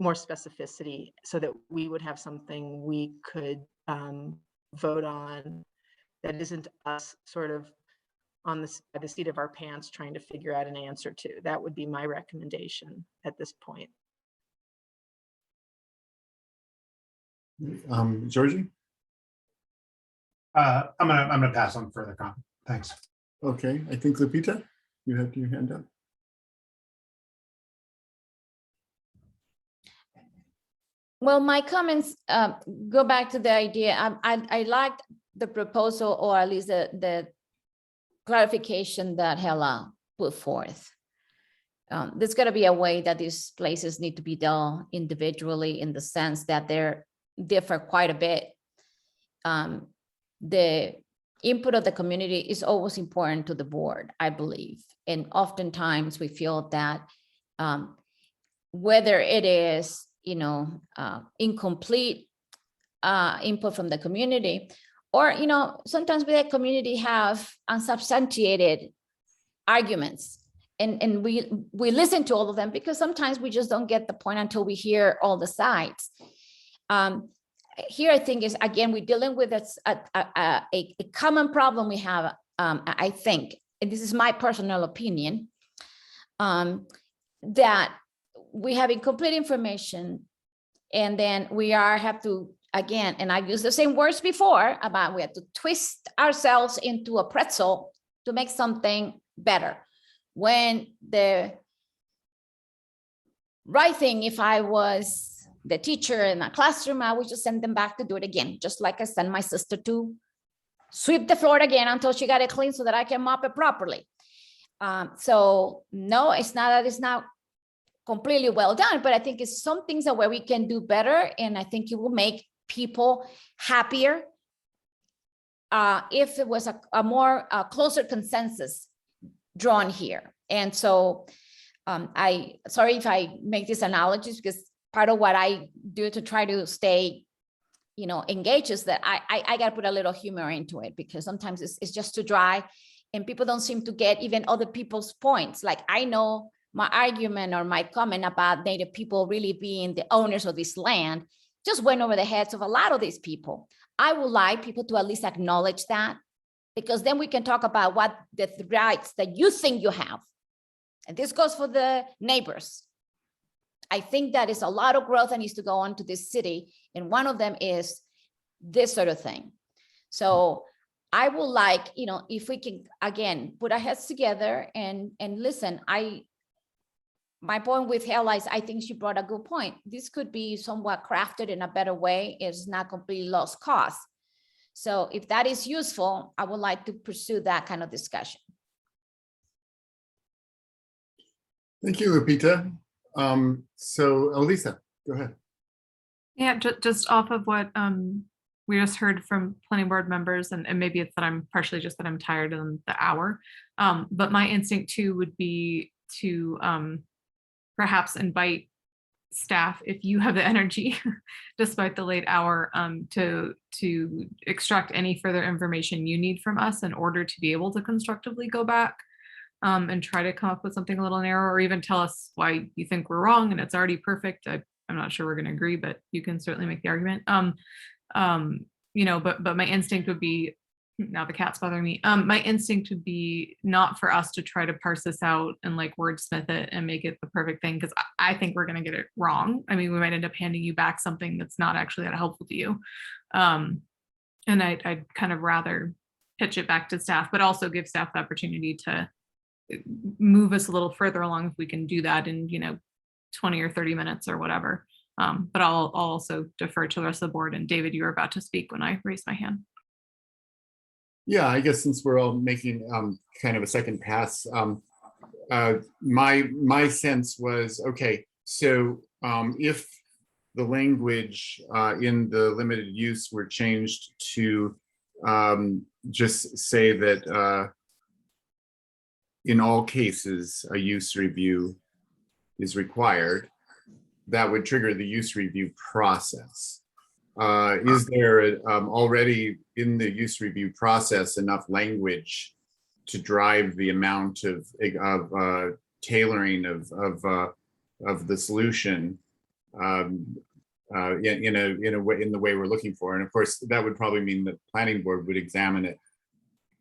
more specificity so that we would have something we could vote on that isn't us sort of on the seat of our pants trying to figure out an answer to. That would be my recommendation at this point. Georgie? I'm gonna pass on further comment. Thanks. Okay, I think Lupita, you have your hand up. Well, my comments go back to the idea. I liked the proposal, or at least the clarification that Hela put forth. There's got to be a way that these places need to be done individually, in the sense that they differ quite a bit. The input of the community is always important to the board, I believe. And oftentimes we feel that whether it is, incomplete input from the community, or, sometimes we, the community, have unsubstantiated arguments. And we listen to all of them, because sometimes we just don't get the point until we hear all the sides. Here, I think is, again, we're dealing with a common problem we have, I think, and this is my personal opinion, that we have incomplete information, and then we have to, again, and I've used the same words before, about we have to twist ourselves into a pretzel to make something better. When the right thing, if I was the teacher in a classroom, I would just send them back to do it again, just like I send my sister to sweep the floor again until she got it clean so that I can mop it properly. So no, it's not that it's not completely well done, but I think it's some things that where we can do better, and I think it will make people happier if it was a more closer consensus drawn here. And so sorry if I make these analogies, because part of what I do to try to stay, engaged, is that I got to put a little humor into it, because sometimes it's just too dry and people don't seem to get even other people's points. Like, I know my argument or my comment about Native people really being the owners of this land just went over the heads of a lot of these people. I would like people to at least acknowledge that, because then we can talk about what the rights that you think you have. And this goes for the neighbors. I think that is a lot of growth that needs to go on to this city. And one of them is this sort of thing. So I would like, if we can, again, put our heads together and listen. My point with Hela is, I think she brought a good point. This could be somewhat crafted in a better way. It's not completely lost cause. So if that is useful, I would like to pursue that kind of discussion. Thank you, Lupita. So Elisa, go ahead. Yeah, just off of what we just heard from planning board members, and maybe it's that I'm partially just that I'm tired in the hour, but my instinct too would be to perhaps invite staff, if you have the energy, despite the late hour, to extract any further information you need from us in order to be able to constructively go back and try to come up with something a little narrower, or even tell us why you think we're wrong and it's already perfect. I'm not sure we're going to agree, but you can certainly make the argument. But my instinct would be, now the cat's bothering me. My instinct would be not for us to try to parse this out and like wordsmith it and make it the perfect thing, because I think we're going to get it wrong. I mean, we might end up handing you back something that's not actually that helpful to you. And I'd kind of rather pitch it back to staff, but also give staff the opportunity to move us a little further along if we can do that in 20 or 30 minutes or whatever. But I'll also defer to the rest of the board. And David, you were about to speak when I raised my hand. Yeah, I guess since we're all making kind of a second pass, my sense was, okay, so if the language in the limited use were changed to just say that in all cases a use review is required, that would trigger the use review process. Is there already in the use review process enough language to drive the amount of tailoring of the solution in the way we're looking for. And of course, that would probably mean the planning board would examine it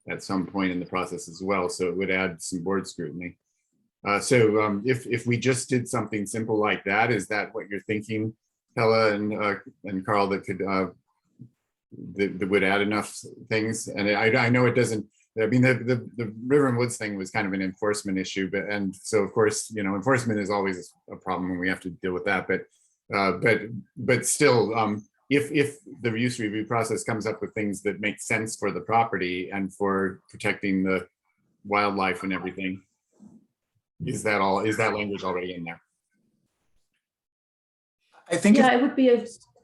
at some point in the process as well. So it would add some board scrutiny. If we just did something simple like that, is that what you're thinking, Hella and Carl, that could that would add enough things? And I know it doesn't. I mean, the River and Woods thing was kind of an enforcement issue, and so of course, enforcement is always a problem when we have to deal with that. But still, if the use review process comes up with things that make sense for the property and for protecting the wildlife and everything, is that language already in there? I think it would be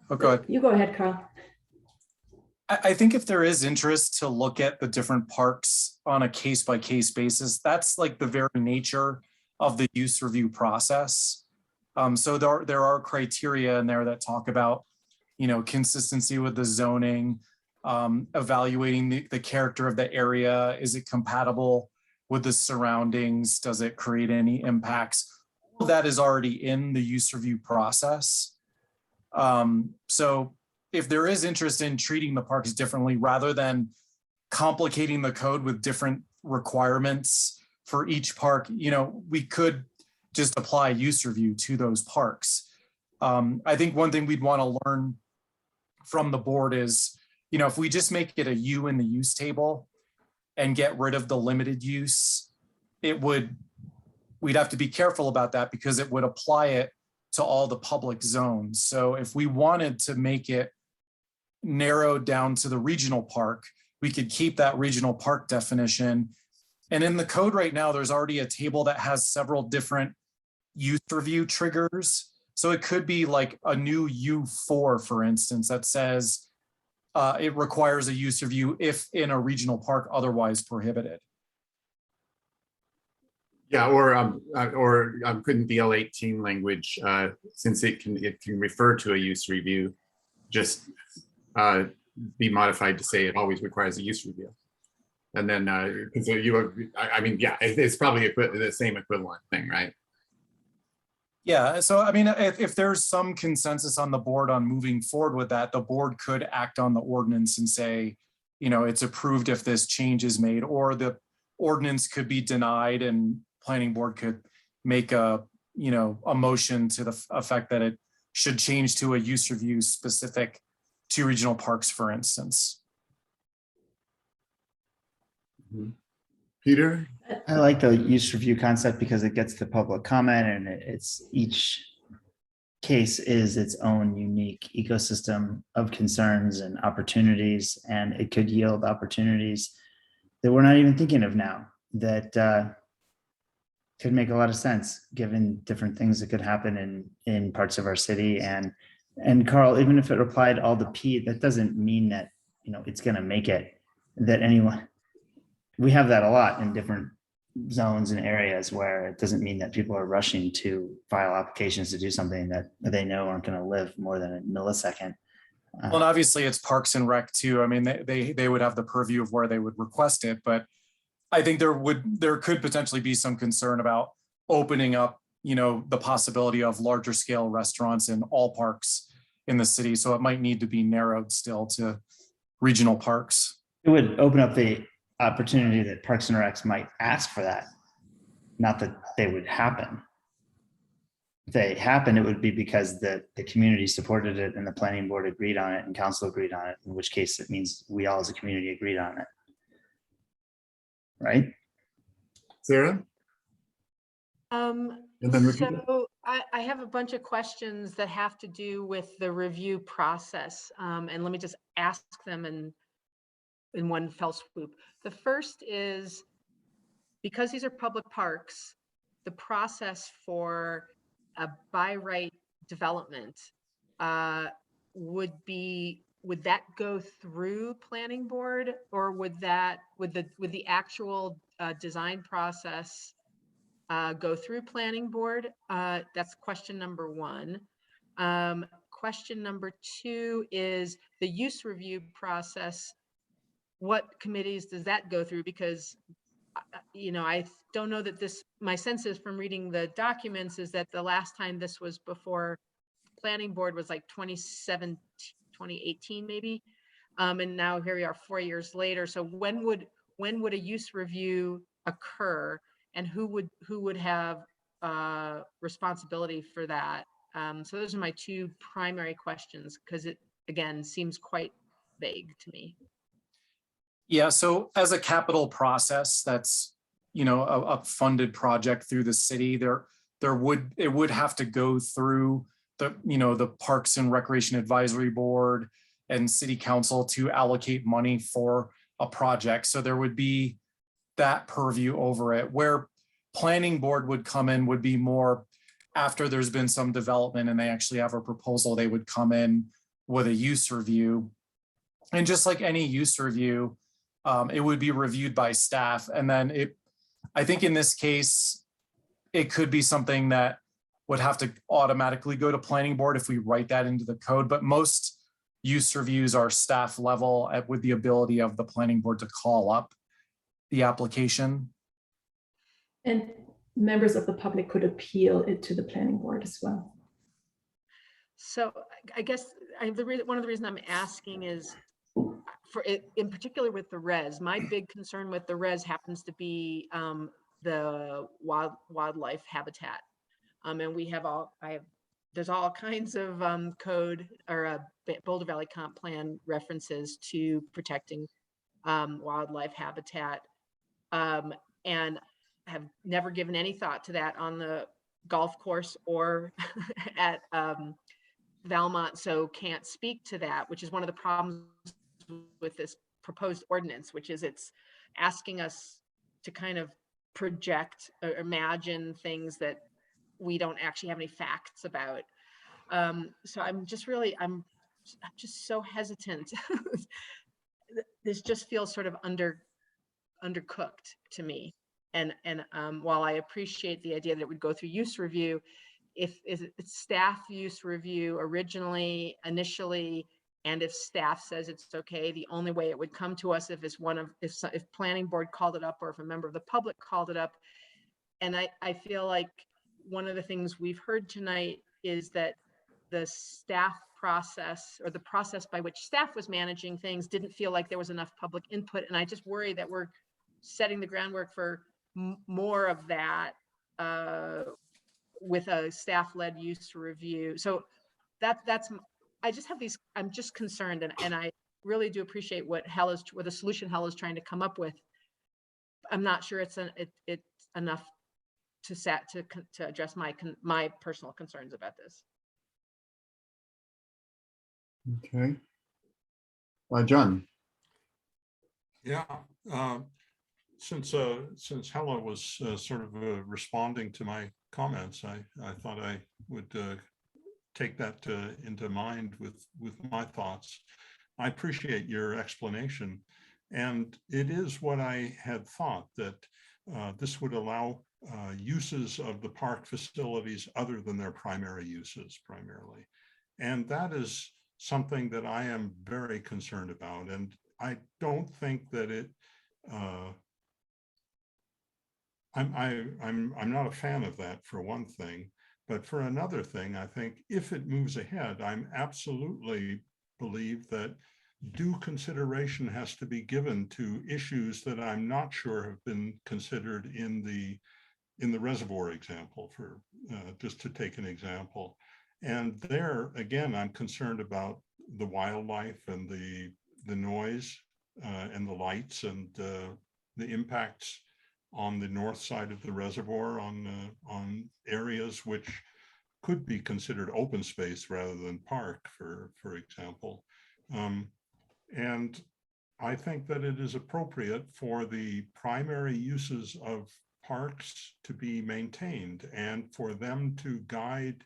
Oh, go ahead. You go ahead, Carl. I think if there is interest to look at the different parks on a case-by-case basis, that's like the very nature of the use review process. So there are criteria in there that talk about, consistency with the zoning, evaluating the character of the area. Is it compatible with the surroundings? Does it create any impacts? All of that is already in the use review process. So if there is interest in treating the parks differently rather than complicating the code with different requirements for each park, we could just apply use review to those parks. I think one thing we'd want to learn from the board is, if we just make it a U in the use table and get rid of the limited use, we'd have to be careful about that because it would apply it to all the public zones. So if we wanted to make it narrowed down to the regional park, we could keep that regional park definition. And in the code right now, there's already a table that has several different use review triggers. So it could be like a new U4, for instance, that says it requires a use review if in a regional park otherwise prohibited. Yeah, or couldn't the L18 language, since it can refer to a use review, just be modified to say it always requires a use review? And then so it's probably the same equivalent thing, right? Yeah, so I mean, if there's some consensus on the board on moving forward with that, the board could act on the ordinance and say, it's approved if this change is made, or the ordinance could be denied and planning board could make a motion to the effect that it should change to a use review specific to regional parks, for instance. Mm-hmm. Peter? I like the use review concept because it gets to public comment, and it's each case is its own unique ecosystem of concerns and opportunities, and it could yield opportunities that we're not even thinking of now that could make a lot of sense given different things that could happen in parts of our city. And Carl, even if it applied all the P, that doesn't mean that it's going to make it that anyone. We have that a lot in different zones and areas where it doesn't mean that people are rushing to file applications to do something that they know aren't going to live more than a millisecond. Well, and obviously it's Parks and Rec too. I mean, they would have the purview of where they would request it, but I think there could potentially be some concern about opening up, the possibility of larger scale restaurants in all parks in the city. So it might need to be narrowed still to regional parks. It would open up the opportunity that Parks and Recs might ask for that. Not that they would happen. If they happen, it would be because the community supported it and the planning board agreed on it and council agreed on it, in which case it means we all as a community agreed on it. Right? Sarah? So I have a bunch of questions that have to do with the review process. And let me just ask them in one fell swoop. The first is, because these are public parks, the process for a by right development would that go through planning board, or would the actual design process go through planning board? That's question number one. Question number two is the use review process. What committees does that go through? Because I don't know that my sense is from reading the documents is that the last time this was before planning board was like 2018 maybe. And now here we are 4 years later. So when would a use review occur, and who would have responsibility for that? So those are my two primary questions, because it again seems quite vague to me. Yeah, so as a capital process, that's, you know, a funded project through the city, it would have to go through the, you know, the Parks and Recreation Advisory Board and City Council to allocate money for a project. So there would be that purview over it. Where Planning Board would come in would be more after there's been some development and they actually have a proposal, they would come in with a use review. And just like any use review, it would be reviewed by staff. And then I think in this case, it could be something that would have to automatically go to Planning Board if we write that into the code. But most use reviews are staff level with the ability of the Planning Board to call up the application. And members of the public could appeal it to the planning board as well. So I guess one of the reasons I'm asking is for it, in particular with the res. My big concern with the res happens to be the wildlife habitat, and there's all kinds of code or Boulder Valley Comp Plan references to protecting wildlife habitat, and have never given any thought to that on the golf course or at Valmont, so can't speak to that, which is one of the problems with this proposed ordinance, which is it's asking us to kind of project or imagine things that we don't actually have any facts about. So I'm just so hesitant. This just feels sort of undercooked to me. And while I appreciate the idea that it would go through use review, if it's staff use review initially, and if staff says it's okay, the only way it would come to us if Planning Board called it up, or if a member of the public called it up. And I feel like one of the things we've heard tonight is that the staff process, or the process by which staff was managing things, didn't feel like there was enough public input. And I just worry that we're setting the groundwork for more of that with a staff-led use review. So I'm just concerned, and I really do appreciate what the solution Hell is trying to come up with. I'm not sure it's enough to address my personal concerns about this. Okay. John. Yeah. Since Hella was sort of responding to my comments, I thought I would take that into mind with my thoughts. I appreciate your explanation, and it is what I had thought, that this would allow uses of the park facilities other than their primary uses primarily. And that is something that I am very concerned about. And I don't think that it, I'm not a fan of that, for one thing. But for another thing, I think if it moves ahead, I'm absolutely believe that due consideration has to be given to issues that I'm not sure have been considered in the reservoir example, for just to take an example. And there, again, I'm concerned about the wildlife and the noise and the lights and the impacts on the north side of the reservoir on areas which could be considered open space rather than park, for example. And I think that it is appropriate for the primary uses of parks to be maintained and for them to guide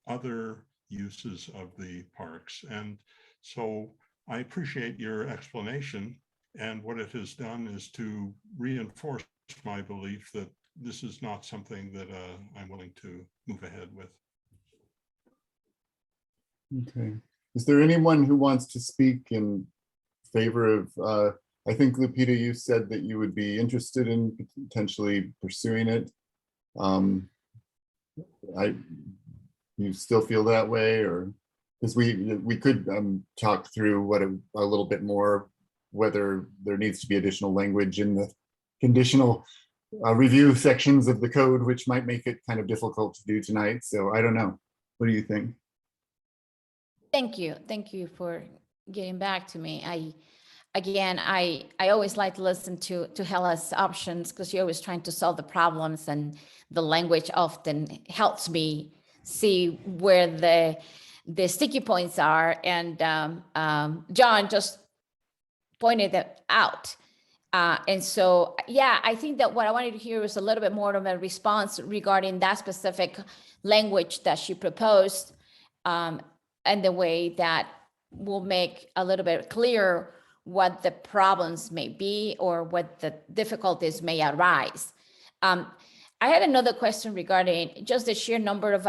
other uses of the parks. And so I appreciate your explanation, and what it has done is to reinforce my belief that this is not something that I'm willing to move ahead with. Okay. Is there anyone who wants to speak in favor of, I think Lupita, you said that you would be interested in potentially pursuing it. you still feel that way, or because we could talk through what a little bit more, whether there needs to be additional language in the conditional review sections of the code, which might make it kind of difficult to do tonight. So I don't know. What do you think? Thank you. Thank you for getting back to me. I always like to listen to Hella's options because you're always trying to solve the problems, and the language often helps me see where the sticky points are. And John just pointed that out. And so, yeah, I think that what I wanted to hear was a little bit more of a response regarding that specific language that she proposed, and the way that will make a little bit clearer what the problems may be or what the difficulties may arise. I had another question regarding just the sheer number of,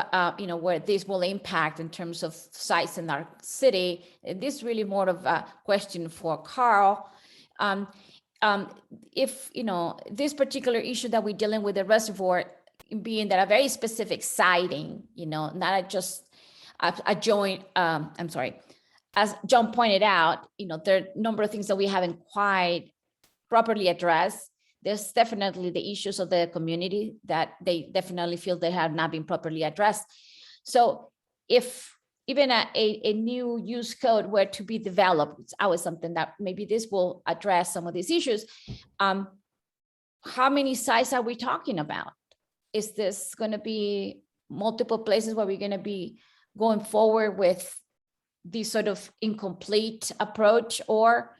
where this will impact in terms of sites in our city. This is really more of a question for Carl. If, this particular issue that we're dealing with the reservoir being that a very specific siting, not just a joint, I'm sorry, as John pointed out, there are a number of things that we haven't quite properly addressed. There's definitely the issues of the community that they definitely feel they have not been properly addressed. So if even a new use code were to be developed, it's always something that maybe this will address some of these issues. How many sites are we talking about? Is this going to be multiple places where we're going to be going forward with this sort of incomplete approach, or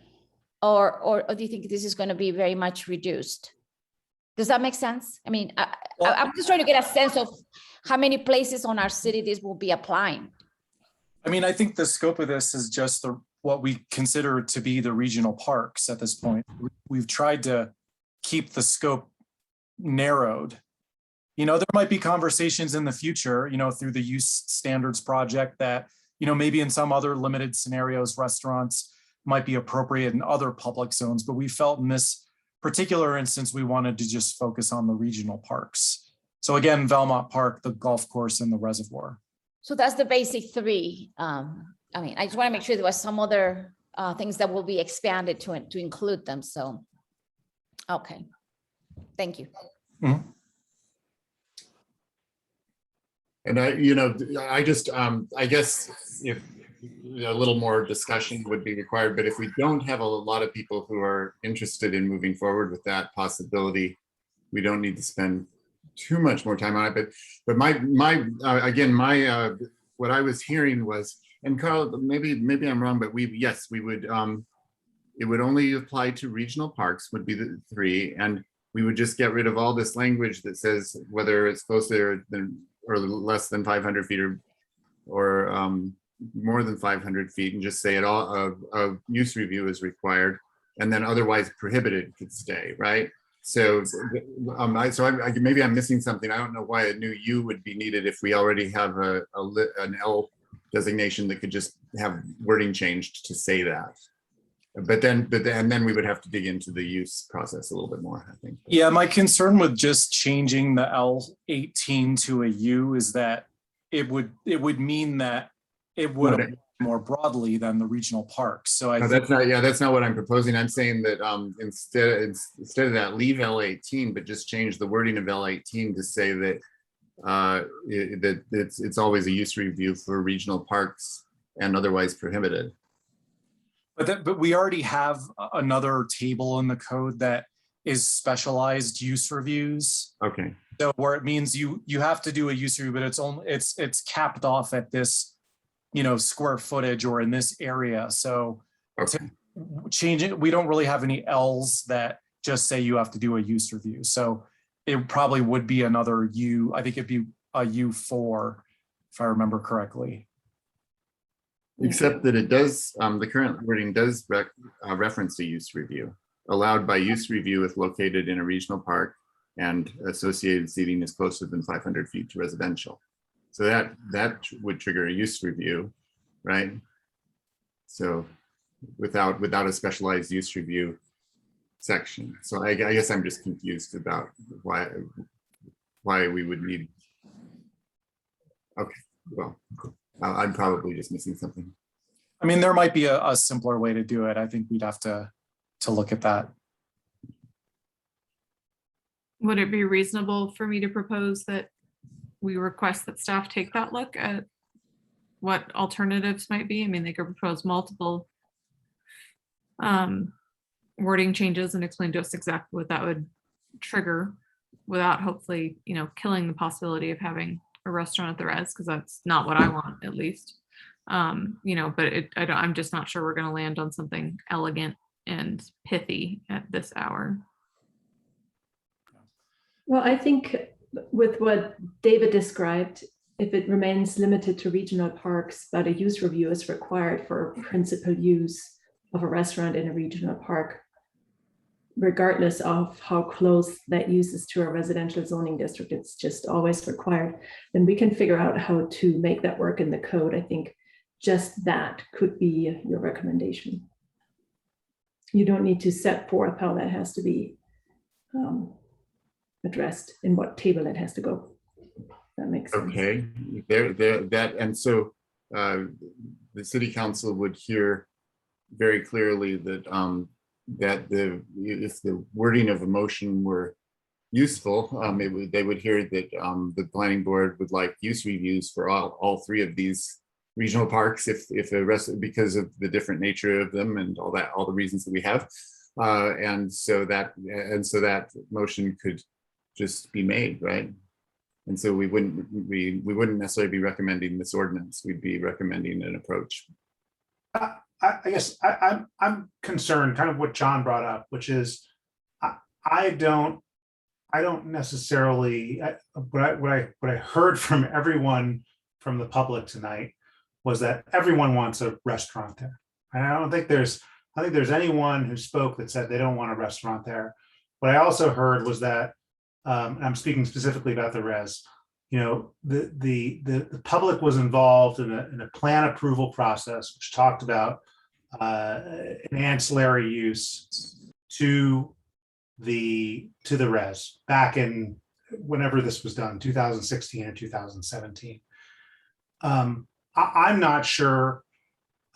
do you think this is going to be very much reduced? Does that make sense? I mean, I'm just trying to get a sense of how many places on our city this will be applying. I mean, I think the scope of this is just what we consider to be the regional parks at this point. We've tried to keep the scope narrowed. There might be conversations in the future, through the use standards project that, maybe in some other limited scenarios, restaurants might be appropriate in other public zones, but we felt in this particular instance, we wanted to just focus on the regional parks. So again, Velmont Park, the golf course, and the reservoir. So that's the basic three. I just want to make sure there was some other things that will be expanded to include them. So, okay, thank you. Mm-hmm. And I guess if a little more discussion would be required, but if we don't have a lot of people who are interested in moving forward with that possibility, we don't need to spend too much more time on it. But what I was hearing was, and Carl, maybe I'm wrong, but we would, it would only apply to regional parks, would be the three, and we would just get rid of all this language that says whether it's closer than or less than 500 feet or more than 500 feet, and just say it all of use review is required, and then otherwise prohibited could stay, right? So, maybe I'm missing something. I don't know why a new U would be needed if we already have an L designation that could just have wording changed to say that. But then we would have to dig into the use process a little bit more, I think. Yeah, my concern with just changing the L18 to a U is that it would mean that it would apply more broadly than the regional parks. So that's not what I'm proposing. I'm saying that instead of that, leave L18, but just change the wording of L18 to say that that it's always a use review for regional parks and otherwise prohibited. But we already have another table in the code that is specialized use reviews. Okay. So where it means you have to do a use review, but it's capped off at this, square footage or in this area. So to change it, we don't really have any L's that just say you have to do a use review. So it probably would be another U. I think it'd be a U4, if I remember correctly. Except that it does, the current wording does reference a use review. Allowed by use review if located in a regional park and associated seating is closer than 500 feet to residential. So that would trigger a use review, right? So without a specialized use review section. So I guess I'm just confused about why we would need. Okay. well, I'm probably just missing something. I mean, there might be a simpler way to do it. I think we'd have to look at that. Would it be reasonable for me to propose that we request that staff take that look at what alternatives might be? I mean, they could propose multiple wording changes and explain to us exactly what that would trigger without hopefully, killing the possibility of having a restaurant at the res, because that's not what I want, at least. But I'm just not sure we're going to land on something elegant and pithy at this hour. Well, I think with what David described, if it remains limited to regional parks, but a use review is required for principal use of a restaurant in a regional park, regardless of how close that use is to a residential zoning district, it's just always required, then we can figure out how to make that work in the code. I think just that could be your recommendation. You don't need to set forth how that has to be addressed, in what table it has to go. That makes sense. Okay, and so the city council would hear very clearly that if the wording of a motion were useful, they would hear that the planning board would like use reviews for all three of these regional parks, because of the different nature of them and all the reasons that we have, and so that motion could just be made, right? And so we wouldn't necessarily be recommending this ordinance. We'd be recommending an approach. I guess I'm concerned, kind of what John brought up, which is I don't necessarily, what I heard from everyone from the public tonight was that everyone wants a restaurant there. And I think there's anyone who spoke that said they don't want a restaurant there. What I also heard was that, and I'm speaking specifically about the res, the public was involved in a plan approval process, which talked about an ancillary use to the res back in whenever this was done, 2016 and 2017. I'm not sure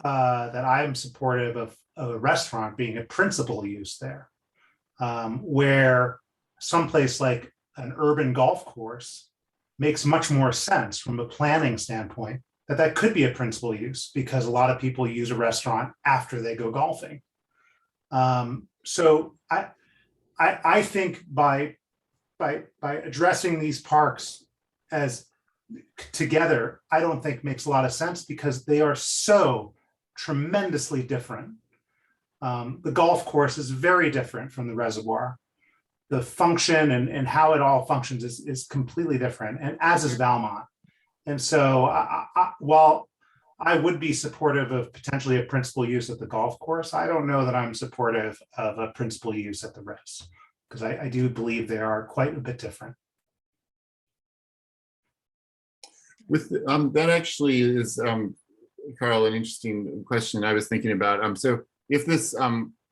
that I'm supportive of a restaurant being a principal use there, where someplace like an urban golf course makes much more sense from a planning standpoint that could be a principal use, because a lot of people use a restaurant after they go golfing. So I think by addressing these parks as together, I don't think makes a lot of sense, because they are so tremendously different. The golf course is very different from the reservoir. The function and how it all functions is completely different, and as is Valmont. And so while I would be supportive of potentially a principal use at the golf course, I don't know that I'm supportive of a principal use at the res, because I do believe they are quite a bit different. With that actually is, Carl, an interesting question I was thinking about. So if this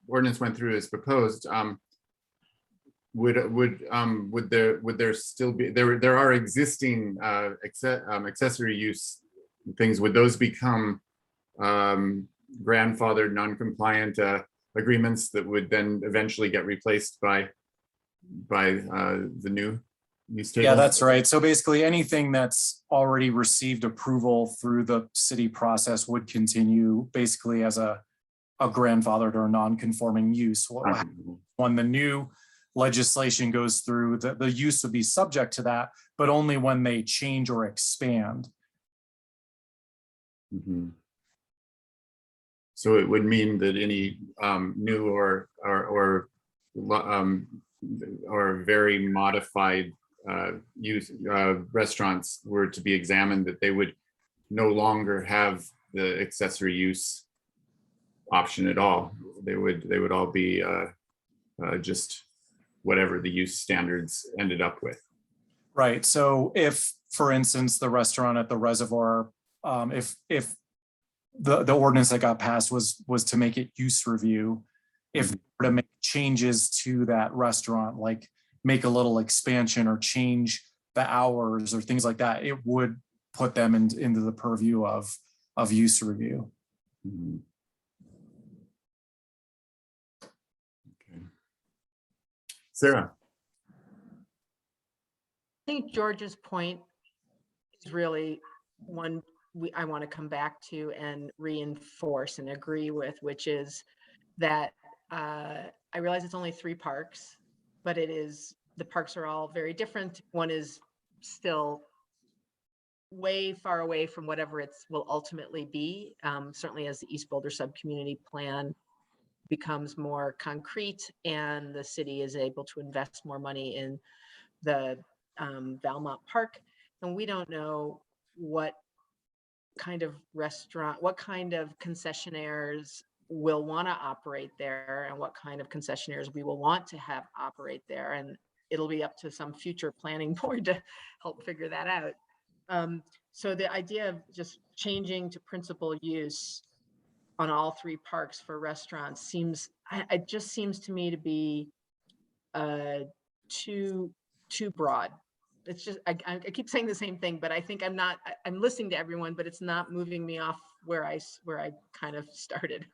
ordinance went through as proposed, would there still be, there are existing accessory use things, would those become grandfathered non-compliant agreements that would then eventually get replaced by the new use table? Yeah, that's right. So basically anything that's already received approval through the city process would continue basically as a grandfathered or non-conforming use. When the new legislation goes through, the use would be subject to that, but only when they change or expand. Mm-hmm. So it would mean that any new or very modified use restaurants were to be examined, that they would no longer have the accessory use option at all. They would all be just whatever the use standards ended up with. Right. So if, for instance, the restaurant at the reservoir, if the ordinance that got passed was to make it use review, if to make changes to that restaurant, like make a little expansion or change the hours or things like that, it would put them into the purview of use review. Mhm. Okay. Sarah. I think George's point is really one I want to come back to and reinforce and agree with, which is that I realize it's only 3 parks, but the parks are all very different. One is still way far away from whatever it will ultimately be. Certainly as the East Boulder Subcommunity Plan becomes more concrete and the city is able to invest more money in the Valmont Park. And we don't know what kind of restaurant, what kind of concessionaires will want to operate there and what kind of concessionaires we will want to have operate there. And it'll be up to some future planning board to help figure that out. So the idea of just changing to principal use on all 3 parks for restaurants it just seems to me to be too broad. It's just, I keep saying the same thing, but I think I'm listening to everyone, but it's not moving me off where I kind of started.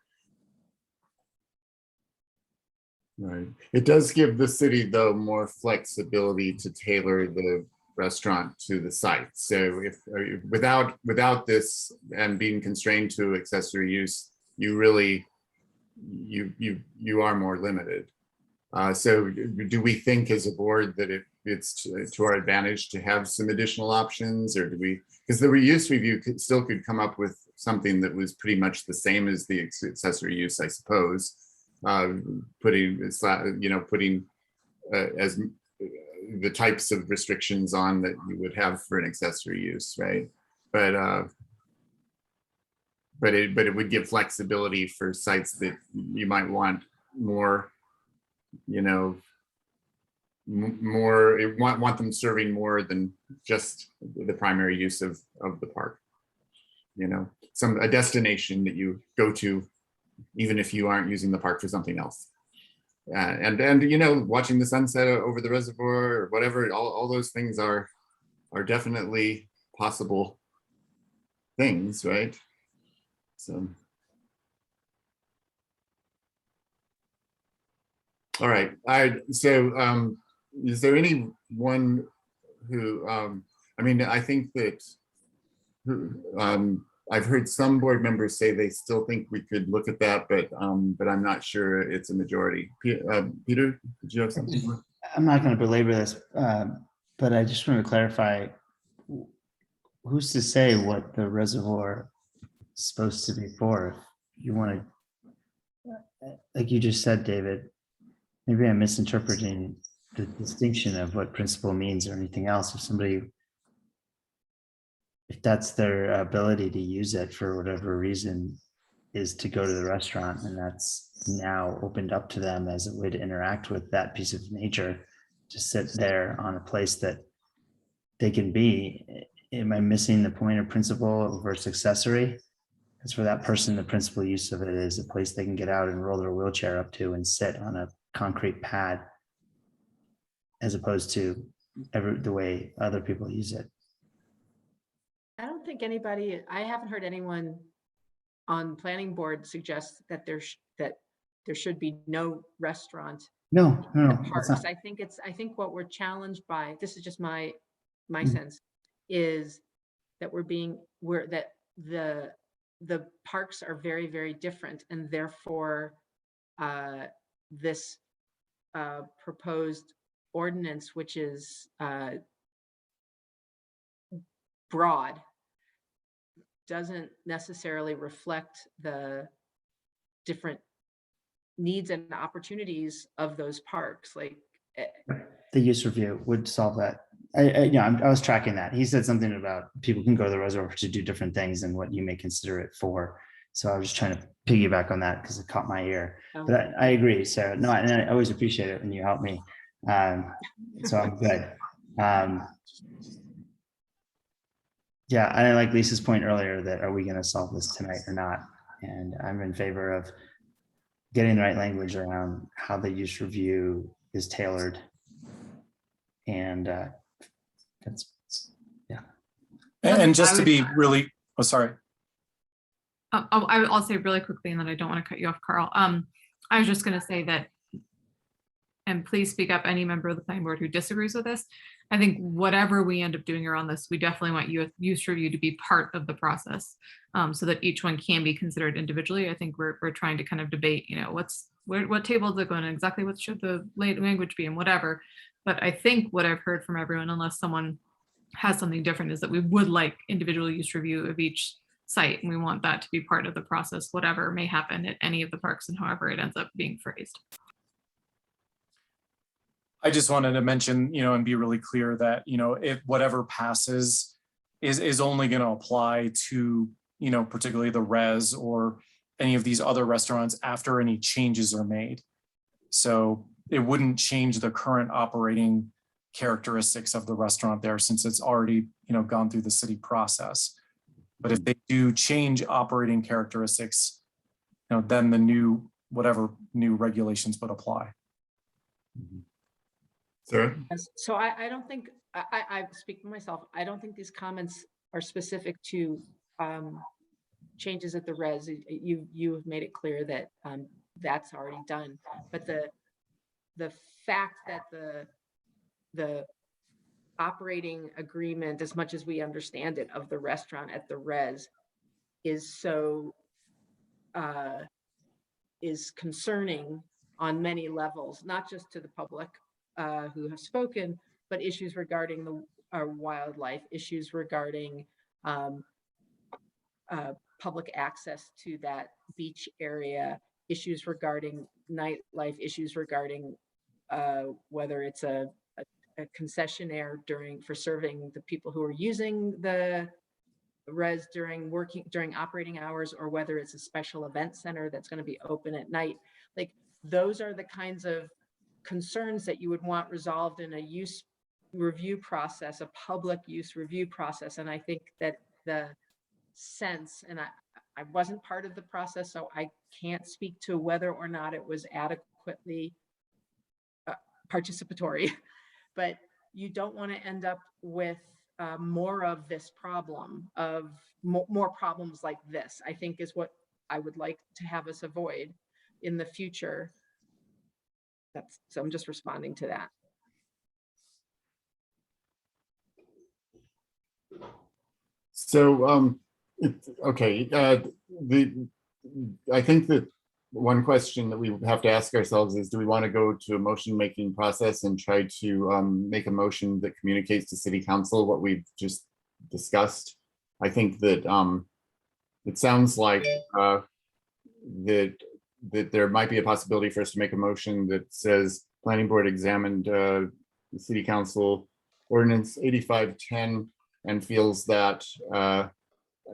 Right. It does give the city, though, more flexibility to tailor the restaurant to the site. So if without this and being constrained to accessory use, you really you are more limited. So do we think as a board that it's to our advantage to have some additional options, or do we, because the reuse review could come up with something that was pretty much the same as the accessory use, I suppose, putting as the types of restrictions on that you would have for an accessory use, right? But it would give flexibility for sites that you might want more, want them serving more than just the primary use of the park. A destination that you go to, even if you aren't using the park for something else. And watching the sunset over the reservoir or whatever, all those things are definitely possible things, right? So. All right. So is there anyone who, I think that I've heard some board members say they still think we could look at that, but I'm not sure it's a majority. Peter, did you have something? I'm not going to belabor this, but I just want to clarify, who's to say what the reservoir is supposed to be for? If you want to, like you just said, David, maybe I'm misinterpreting the distinction of what principal means or anything else. If that's their ability to use it for whatever reason is to go to the restaurant, and that's now opened up to them as a way to interact with that piece of nature, to sit there on a place that they can be. Am I missing the point of principal versus accessory? Because for that person, the principal use of it is a place they can get out and roll their wheelchair up to and sit on a concrete pad, as opposed to the way other people use it. I don't think I haven't heard anyone on planning board suggest that there should be no restaurant. No. Parks. I think what we're challenged by, this is just my sense, is that that the parks are very, very different, and therefore this proposed ordinance, which is broad, doesn't necessarily reflect the different needs and opportunities of those parks. Like the use review would solve that. I was tracking that. He said something about people can go to the reservoir to do different things and what you may consider it for. So I was just trying to piggyback on that because it caught my ear. But I agree, Sarah. No, and I always appreciate it when you help me. So I'm good. Yeah, and I like Lisa's point earlier that are we going to solve this tonight or not? And I'm in favor of getting the right language around how the use review is tailored. And And just to be really, oh, sorry. I'll say really quickly, and then I don't want to cut you off, Carl. I was just going to say that, and please speak up, any member of the planning board who disagrees with this. I think whatever we end up doing around this, we definitely want use review to be part of the process, so that each one can be considered individually. I think we're trying to kind of debate, you know, what table is it going, and exactly what should the language be and whatever. But I think what I've heard from everyone, unless someone has something different, is that we would like individual use review of each site, and we want that to be part of the process, whatever may happen at any of the parks and however it ends up being phrased. I just wanted to mention, you know, and be really clear that, you know, if whatever passes is only going to apply to, you know, particularly the res or any of these other restaurants after any changes are made. So it wouldn't change the current operating characteristics of the restaurant there, since it's already, you know, gone through the city process. But if they do change operating characteristics, you know, then the new, whatever new regulations would apply. Sarah? So I don't think, I speak for myself, I don't think these comments are specific to changes at the res. You have made it clear that that's already done. But the fact that the operating agreement, as much as we understand it, of the restaurant at the res is so is concerning on many levels, not just to the public who have spoken, but issues regarding the wildlife, issues regarding public access to that beach area, issues regarding nightlife, issues regarding whether it's a concessionaire for serving the people who are using the res during operating hours, or whether it's a special event center that's going to be open at night. Like, those are the kinds of concerns that you would want resolved in a use review process, a public use review process. And I think that the sense, and I wasn't part of the process, so I can't speak to whether or not it was adequately participatory, but you don't want to end up with more of this problem, of more problems like this, I think, is what I would like to have us avoid in the future. So I'm just responding to that. So, okay, I think that one question that we have to ask ourselves is, do we want to go to a motion-making process and try to make a motion that communicates to City Council what we've just discussed? I think that it sounds like that there might be a possibility for us to make a motion that says Planning Board examined the City Council Ordinance 8510 and feels that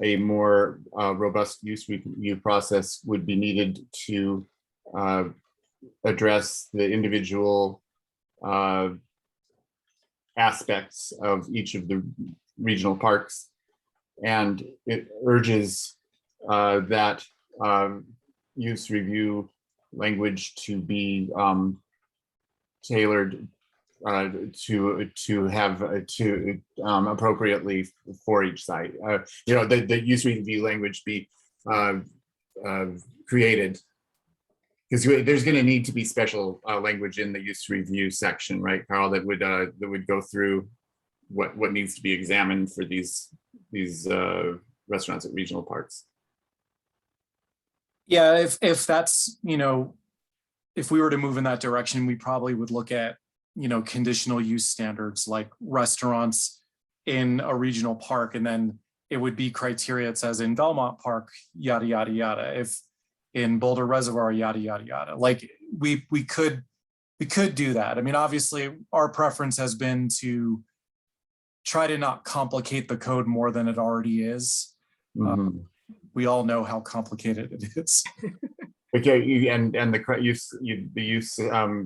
a more robust use review process would be needed to address the individual aspects of each of the regional parks. And it urges that use review language to be tailored to have appropriately for each site. You know, the use review language be created, because there's going to need to be special language in the use review section, right, Carl? That would go through what needs to be examined for these restaurants at regional parks. Yeah, if that's, you know, if we were to move in that direction, we probably would look at, you know, conditional use standards like restaurants in a regional park, and then it would be criteria. It says in Belmont Park, yada yada yada. If in Boulder Reservoir, yada yada yada. Like we could do that. I mean, obviously, our preference has been to try to not complicate the code more than it already is. Mm-hmm. We all know how complicated it is. Okay, and the use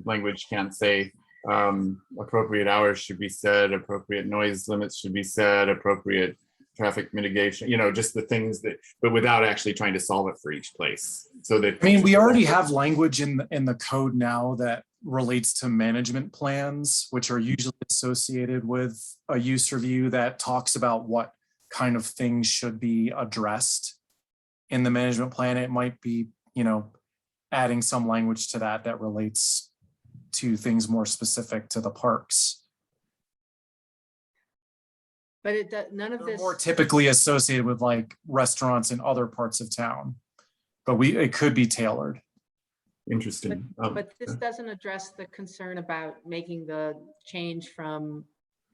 language can't say appropriate hours should be set, appropriate noise limits should be set, appropriate traffic mitigation, you know, just the things that, but without actually trying to solve it for each place. So that, I mean, we already have language in the code now that relates to management plans, which are usually associated with a use review that talks about what kind of things should be addressed in the management plan. It might be, adding some language to that relates to things more specific to the parks. But none of this. More typically associated with like restaurants in other parts of town, but it could be tailored. Interesting. But this doesn't address the concern about making the change from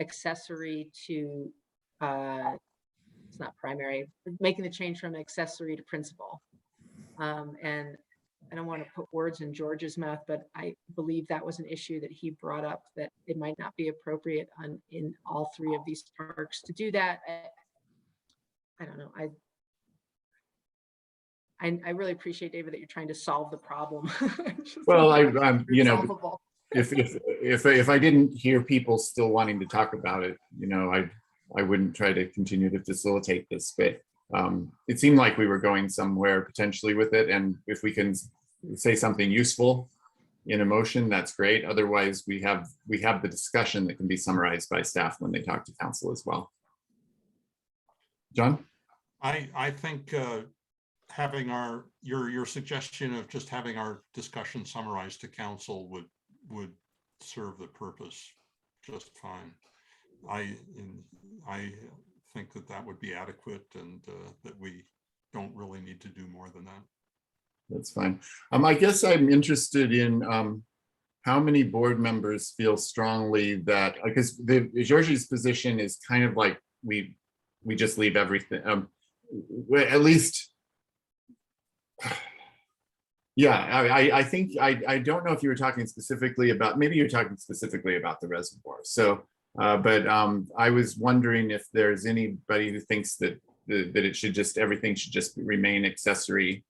accessory to, it's not primary, making the change from accessory to principal. And I don't want to put words in George's mouth, but I believe that was an issue that he brought up, that it might not be appropriate in all three of these parks to do that. I don't know. I really appreciate, David, that you're trying to solve the problem. Well, I'm if I didn't hear people still wanting to talk about it, I wouldn't try to continue to facilitate this, but it seemed like we were going somewhere potentially with it. And if we can say something useful in a motion, that's great. Otherwise, we have the discussion that can be summarized by staff when they talk to council as well. John? I think having your suggestion of just having our discussion summarized to council would serve the purpose just fine. I think that would be adequate, and that we don't really need to do more than that. That's fine. I guess I'm interested in how many board members feel strongly that, because Georgie's position is kind of like we just leave everything. At least, yeah. I think I don't know if you were talking specifically about. Maybe you're talking specifically about the reservoir. So. But I was wondering if there's anybody who thinks that everything should just remain accessory.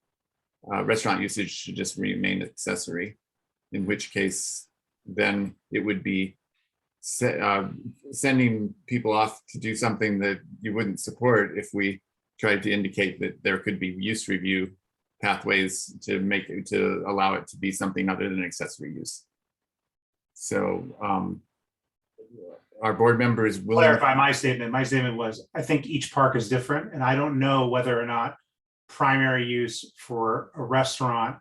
Restaurant usage should just remain accessory, in which case then it would be sending people off to do something that you wouldn't support if we tried to indicate that there could be use review pathways to allow it to be something other than accessory use. So our board members will clarify my statement. My statement was, I think each park is different, and I don't know whether or not primary use for a restaurant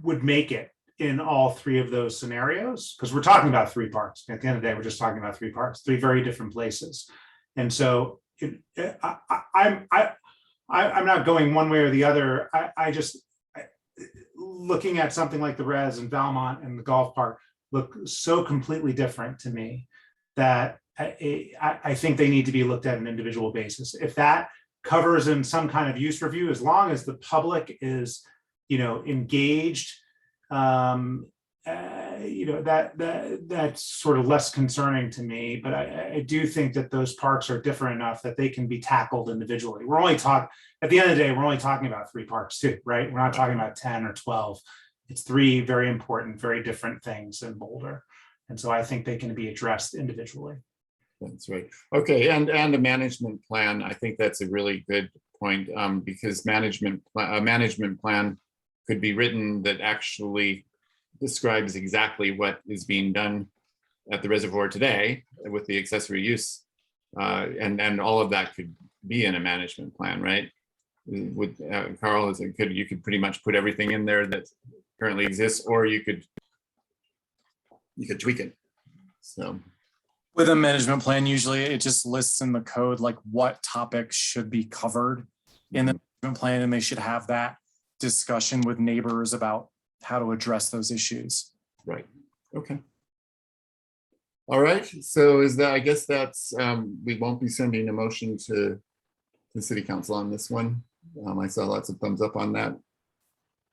would make it in all three of those scenarios, because we're talking about three parks. At the end of the day, we're just talking about three parks, three very different places. And so I'm not going one way or the other. Looking at something like the Res and Valmont and the golf park look so completely different to me that I think they need to be looked at on an individual basis. If that covers in some kind of use review, as long as the public is, engaged, that's sort of less concerning to me. But I do think that those parks are different enough that they can be tackled individually. We're only talking, at the end of the day, we're only talking about three parks too, right? We're not talking about 10 or 12. It's three very important, very different things in Boulder. And so I think they can be addressed individually. That's right. Okay, and a management plan. I think that's a really good point, because a management plan could be written that actually describes exactly what is being done at the reservoir today with the accessory use, and all of that could be in a management plan, right? With Carl, you could pretty much put everything in there that currently exists, or you could tweak it. So. With a management plan, usually it just lists in the code like what topics should be covered in the management plan, and they should have that discussion with neighbors about how to address those issues. Right. Okay. All right. So I guess that's, we won't be sending a motion to the city council on this one. I saw lots of thumbs up on that.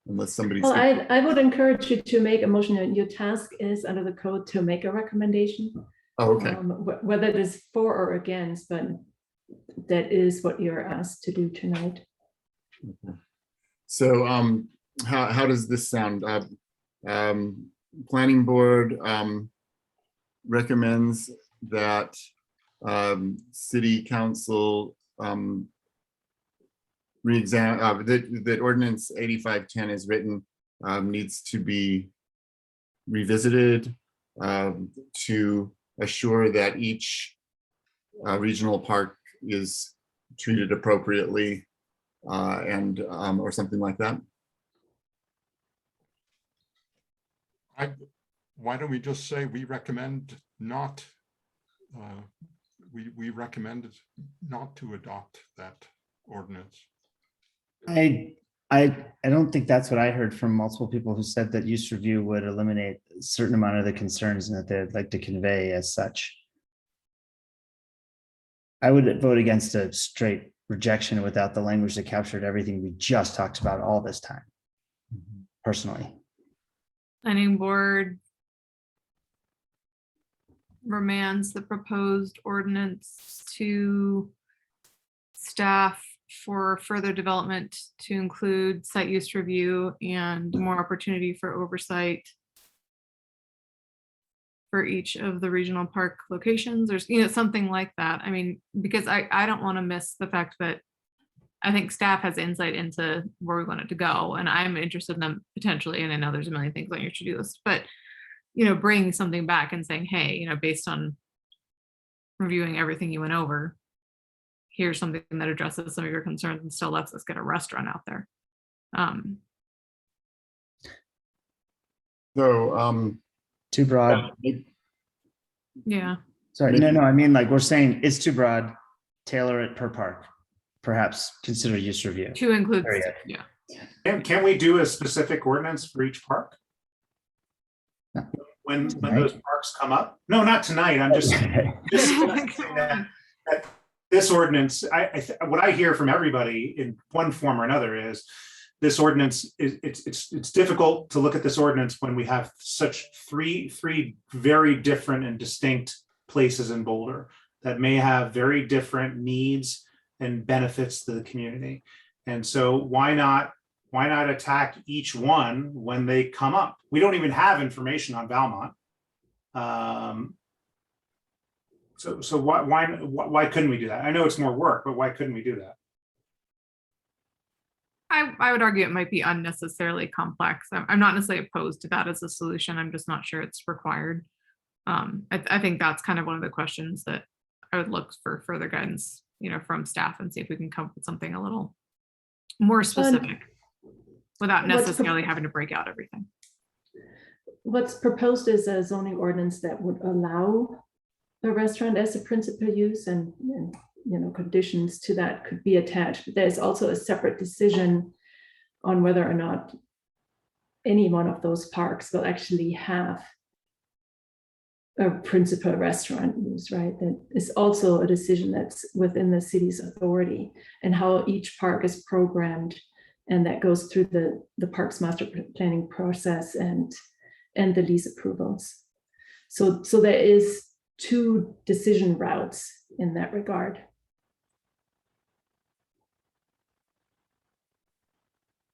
Unless somebody. Well, I would encourage you to make a motion. Your task is under the code to make a recommendation. Oh, okay. Whether it is for or against, but that is what you're asked to do tonight. Okay. So how does this sound? Planning board recommends that city council re-examine that ordinance 8510 is written, needs to be revisited to assure that each regional park is treated appropriately and or something like that? Why don't we just say we recommend not, we recommend not to adopt that ordinance. I don't think that's what I heard from multiple people who said that use review would eliminate a certain amount of the concerns and that they'd like to convey as such. I would vote against a straight rejection without the language that captured everything we just talked about all this time, personally. Planning board remands the proposed ordinance to staff for further development to include site use review and more opportunity for oversight for each of the regional park locations, or something like that. I mean, because I don't want to miss the fact that I think staff has insight into where we want it to go, and I'm interested in them potentially, and I know there's a million things on your to-do list, but bringing something back and saying, hey, based on reviewing everything you went over, here's something that addresses some of your concerns and still lets us get a restaurant out there. Too broad. Yeah. Sorry, no, I mean, like we're saying it's too broad, tailor it per park, perhaps consider use review. To include, yeah. Can we do a specific ordinance for each park? When those parks come up? No, not tonight. I'm just saying that this ordinance, what I hear from everybody in one form or another is this ordinance it's difficult to look at this ordinance when we have such three very different and distinct places in Boulder that may have very different needs and benefits to the community. And so why not attack each one when they come up? We don't even have information on Valmont. So why couldn't we do that? I know it's more work, but why couldn't we do that? I would argue it might be unnecessarily complex. I'm not necessarily opposed to that as a solution. I'm just not sure it's required. I think that's kind of one of the questions that I would look for further guidance, from staff, and see if we can come up with something a little more specific without necessarily having to break out everything. What's proposed is a zoning ordinance that would allow a restaurant as a principal use, and conditions to that could be attached. But there's also a separate decision on whether or not any one of those parks will actually have a principal restaurant use, right? That is also a decision that's within the city's authority, and how each park is programmed, and that goes through the parks master planning process and the lease approvals. So there is two decision routes in that regard.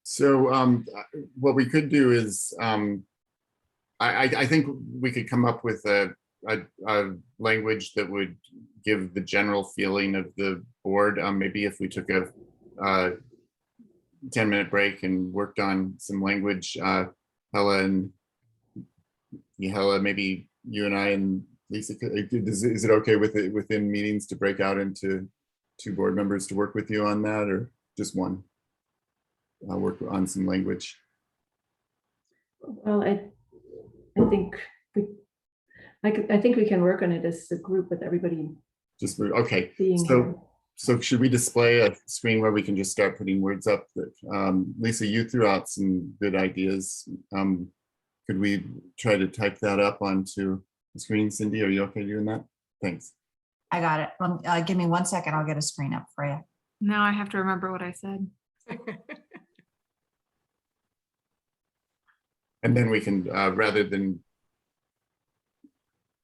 So what we could do is, I think we could come up with a language that would give the general feeling of the board. Maybe if we took a 10-minute break and worked on some language, Hella, maybe you and I and Lisa, is it okay with it within meetings to break out into 2 board members to work with you on that, or just one? I'll work on some language. Well, I think we can work on it as a group with everybody. Just okay. Being here. So should we display a screen where we can just start putting words up? That Lisa, you threw out some good ideas. Could we try to type that up onto the screen? Cindy, are you okay doing that? Thanks. I got it. Give me 1 second. I'll get a screen up for you. Now I have to remember what I said. And then we can, rather than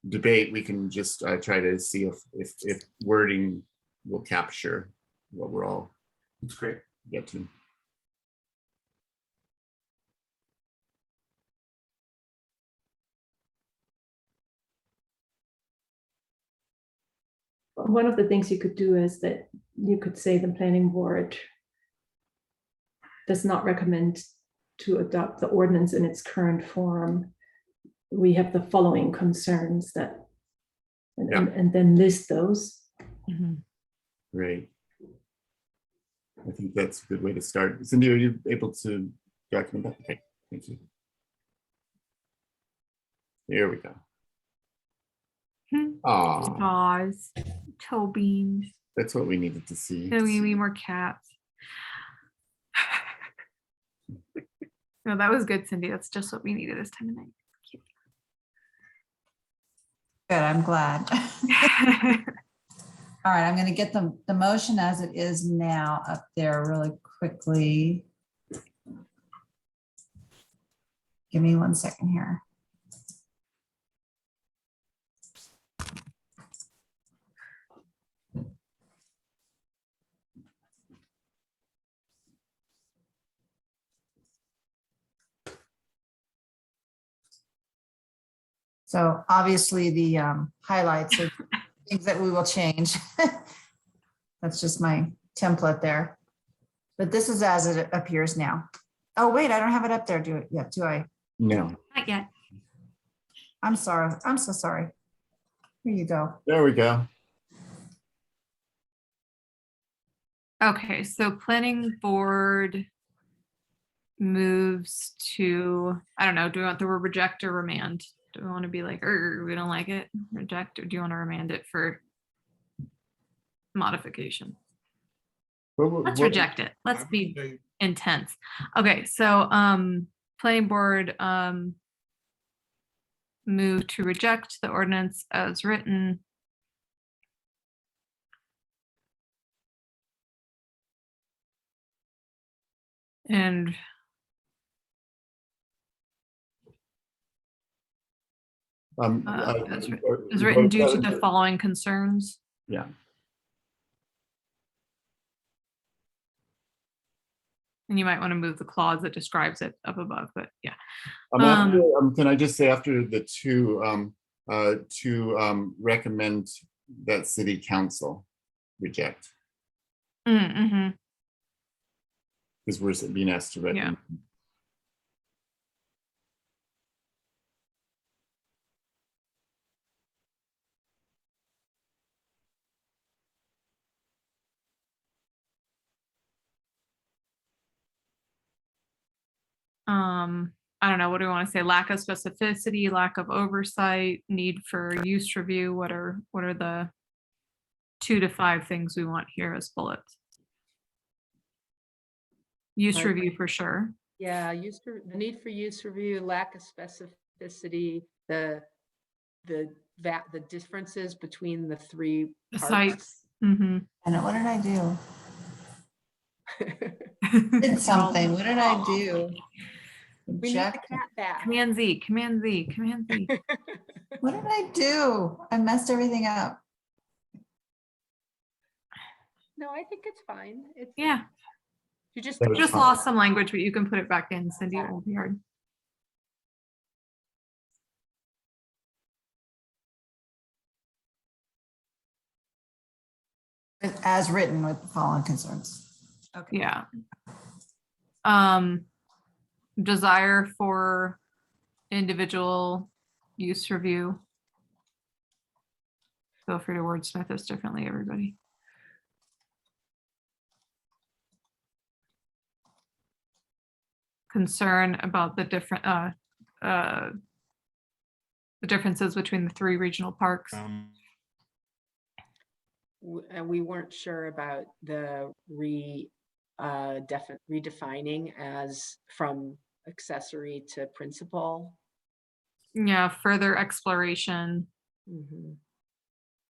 debate, we can just try to see if wording will capture what we're all. That's great. Get to. One of the things you could do is that you could say the planning board does not recommend to adopt the ordinance in its current form. We have the following concerns that, and then list those. Mm-hmm. Great. I think that's a good way to start. Cindy, are you able to document that? Okay, thank you. Here we go. Aw, Paws, toe beans. that's what we needed to see. No, we need more cats. No, that was good, Cindy. That's just what we needed this time of night. Good, I'm glad. All right, I'm going to get the motion as it is now up there really quickly. Give me 1 second here. So obviously the highlights are things that we will change. That's just my template there. But this is as it appears now. Oh, wait, I don't have it up there. Do it yet, do I? No. Not yet. I'm sorry. I'm so sorry. Here you go. There we go. Okay, so planning board moves to, I don't know, do we want the word reject or remand? Do we want to be like, we don't like it, reject, or do you want to remand it for modification? Let's reject it. Let's be intense. Okay, so planning board move to reject the ordinance as written. And is written due to the following concerns. Yeah. And you might want to move the clause that describes it up above, but yeah. Can I just say after the two, recommend that city council reject? Mm-hmm. Because we're being asked to recommend. Yeah. I don't know, what do we want to say? Lack of specificity, lack of oversight, need for use review. What are the 2 to 5 things we want here as bullets? Use review for sure. Yeah, the need for use review, lack of specificity, the differences between the 3 parts. Sites. Mm-hmm. I know, what did I do? Did something. What did I do? We need the cat back. Command Z, Command Z, Command Z. What did I do? I messed everything up. No, I think it's fine. It's Yeah. You just lost some language, but you can put it back in, Cindy. It won't be hard. As written with the following concerns. Okay. Yeah. Desire for individual use review. Feel free to wordsmith this differently, everybody. Concern about the different the differences between the 3 regional parks. And we weren't sure about the redefining as from accessory to principal. Yeah, further exploration Mm-hmm.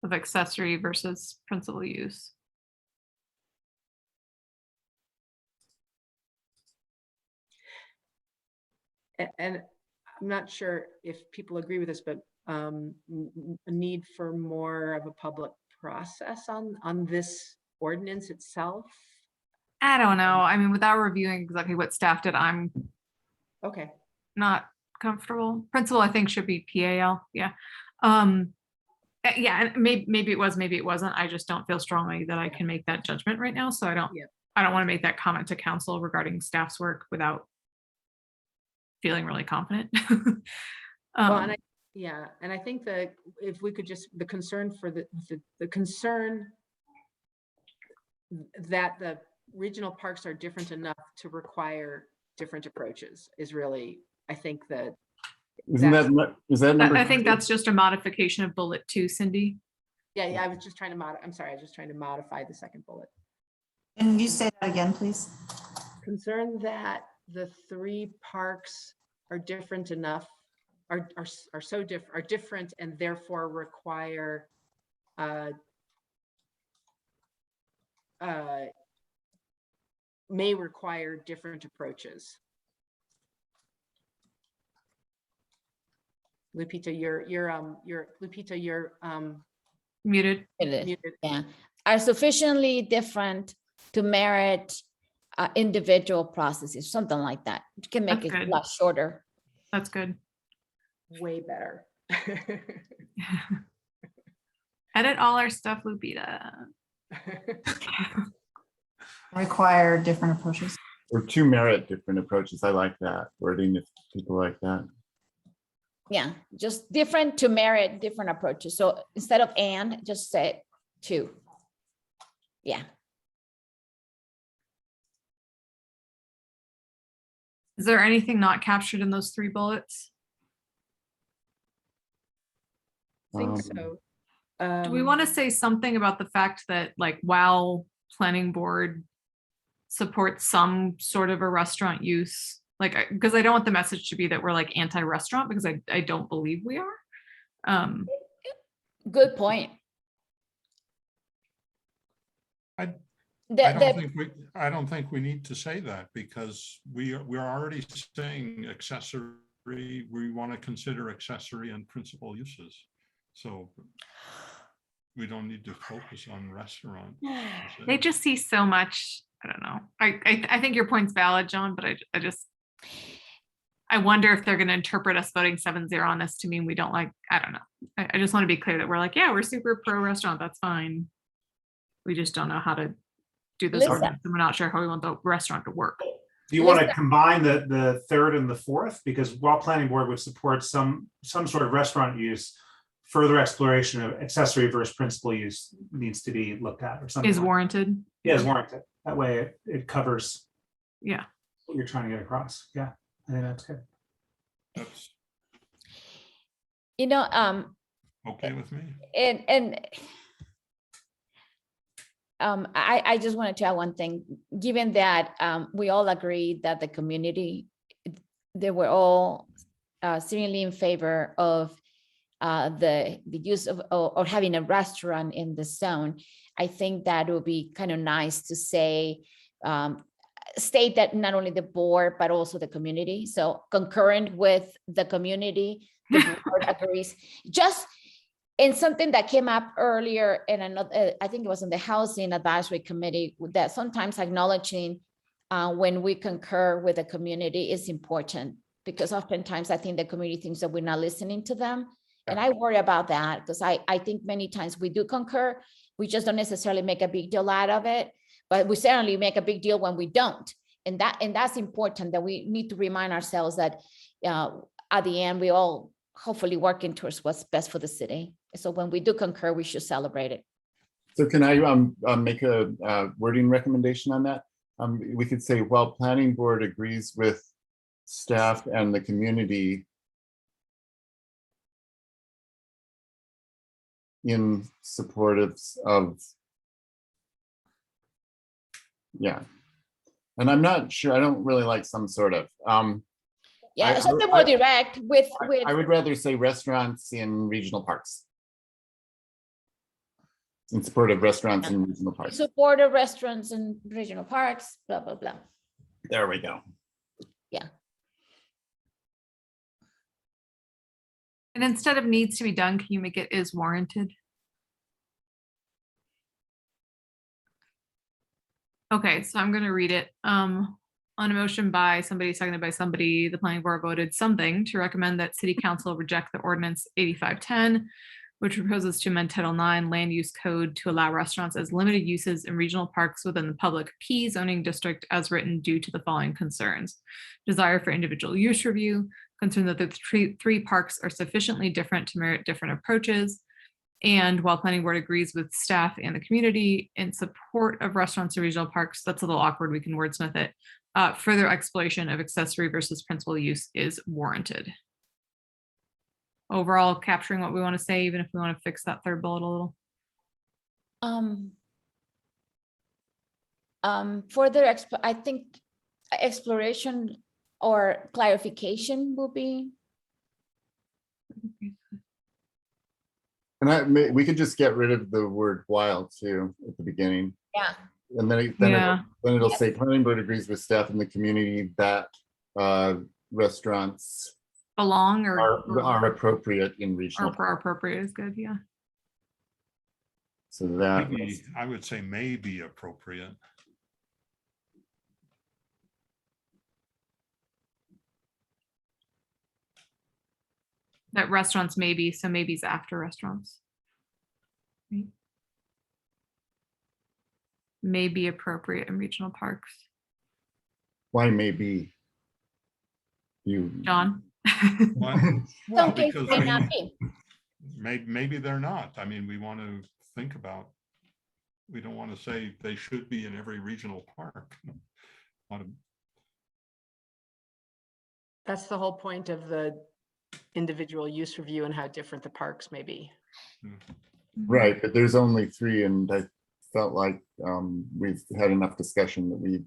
of accessory versus principal use. And I'm not sure if people agree with this, but a need for more of a public process on this ordinance itself. I don't know. I mean, without reviewing exactly what staff did, I'm okay. Not comfortable. Principal, I think, should be PAL. Yeah. Yeah, maybe it was, maybe it wasn't. I just don't feel strongly that I can make that judgment right now. So I don't want to make that comment to council regarding staff's work without feeling really confident. Well, and I think that if we could just the concern for the concern that the regional parks are different enough to require different approaches is really, I think that. Isn't that, is that number? I think 3? that's just a modification of bullet 2, Cindy. Yeah, I was just trying to I'm sorry, I was just trying to modify the second bullet. Can you say that again, please? Concerned that the 3 parks are different enough, are different and therefore require may require different approaches. Lupita, you're Muted. muted. Yeah, are sufficiently different to merit individual processes, something like that. You can make That's it good. a lot shorter. That's good. Way better. Edit all our stuff, Lupita. Require different approaches. Or to merit different approaches. I like that wording if people like that. Yeah, just different to merit different approaches. So instead of and, just say to. Yeah. Is there anything not captured in those 3 bullets? I think so. Do we want to say something about the fact that, like, while planning board supports some sort of a restaurant use, like, because I don't want the message to be that we're like anti-restaurant, because I don't believe we are. Good point. I don't think we need to say that, because we're already saying accessory. We want to consider accessory and principal uses. So we don't need to focus on restaurant. They just see so much. I don't know. I think your point's valid, John, but I wonder if they're going to interpret us voting 7-0 on this to mean we don't like, I don't know. I just want to be clear that we're like, yeah, we're super pro restaurant. That's fine. We just don't know how to do this ordinance, and we're not sure how we want the restaurant to work. Do you want to combine the 3rd and the 4th? Because while planning board would support some sort of restaurant use, further exploration of accessory versus principal use needs to be looked at, or something. Is warranted. Yeah, is warranted. That way it covers. Yeah. What you're trying to get across. Yeah, I think that's good. That's You know, okay with me. And I just wanted to add one thing. Given that we all agree that the community, they were all seriously in favor of the use of or having a restaurant in the zone, I think that would be kind of nice to say, state that not only the board, but also the community. So concurrent with the community, the board agrees. Just in something that came up earlier in another, I think it was in the Housing Advisory Committee, that sometimes acknowledging when we concur with the community is important, because oftentimes I think the community thinks that we're not listening to them. And I worry about that, because I think many times we do concur, we just don't necessarily make a big deal out of it, but we certainly make a big deal when we don't. And that's important, that we need to remind ourselves that at the end, we all hopefully working towards what's best for the city. So when we do concur, we should celebrate it. So can I make a wording recommendation on that? We could say, while planning board agrees with staff and the community in support of yeah. And I'm not sure, I don't really like some sort of. Yeah, something more direct with. I would rather say restaurants in regional parks. In support of restaurants in regional parks. Support of restaurants and regional parks, blah, blah, blah. There we go. Yeah. And instead of needs to be done, can you make it is warranted? Okay, so I'm going to read it. On a motion by somebody, seconded by somebody, the planning board voted something to recommend that city council reject the ordinance 8510, which proposes to amend Title IX Land Use Code to allow restaurants as limited uses in regional parks within the public P zoning district as written, due to the following concerns: desire for individual use review, concern that the three parks are sufficiently different to merit different approaches, And while planning board agrees with staff and the community in support of restaurants and regional parks, that's a little awkward, we can wordsmith it. Further exploration of accessory versus principal use is warranted. Overall, capturing what we want to say, even if we want to fix that third bullet a little. Further, I think exploration or clarification will be. And we could just get rid of the word while too at the beginning. Yeah. And then it'll say planning board agrees with staff in the community that restaurants Belong are appropriate in regional. Or appropriate is good, yeah. So that I would say may be appropriate. That restaurants maybe, so maybe's after restaurants. Right. May be appropriate in regional parks. Why maybe? John? Well, because may not be. Maybe they're not. I mean, we want to think about, we don't want to say they should be in every regional park. That's the whole point of the individual use review and how different the parks may be. Right, but there's only 3, and I felt like we've had enough discussion that we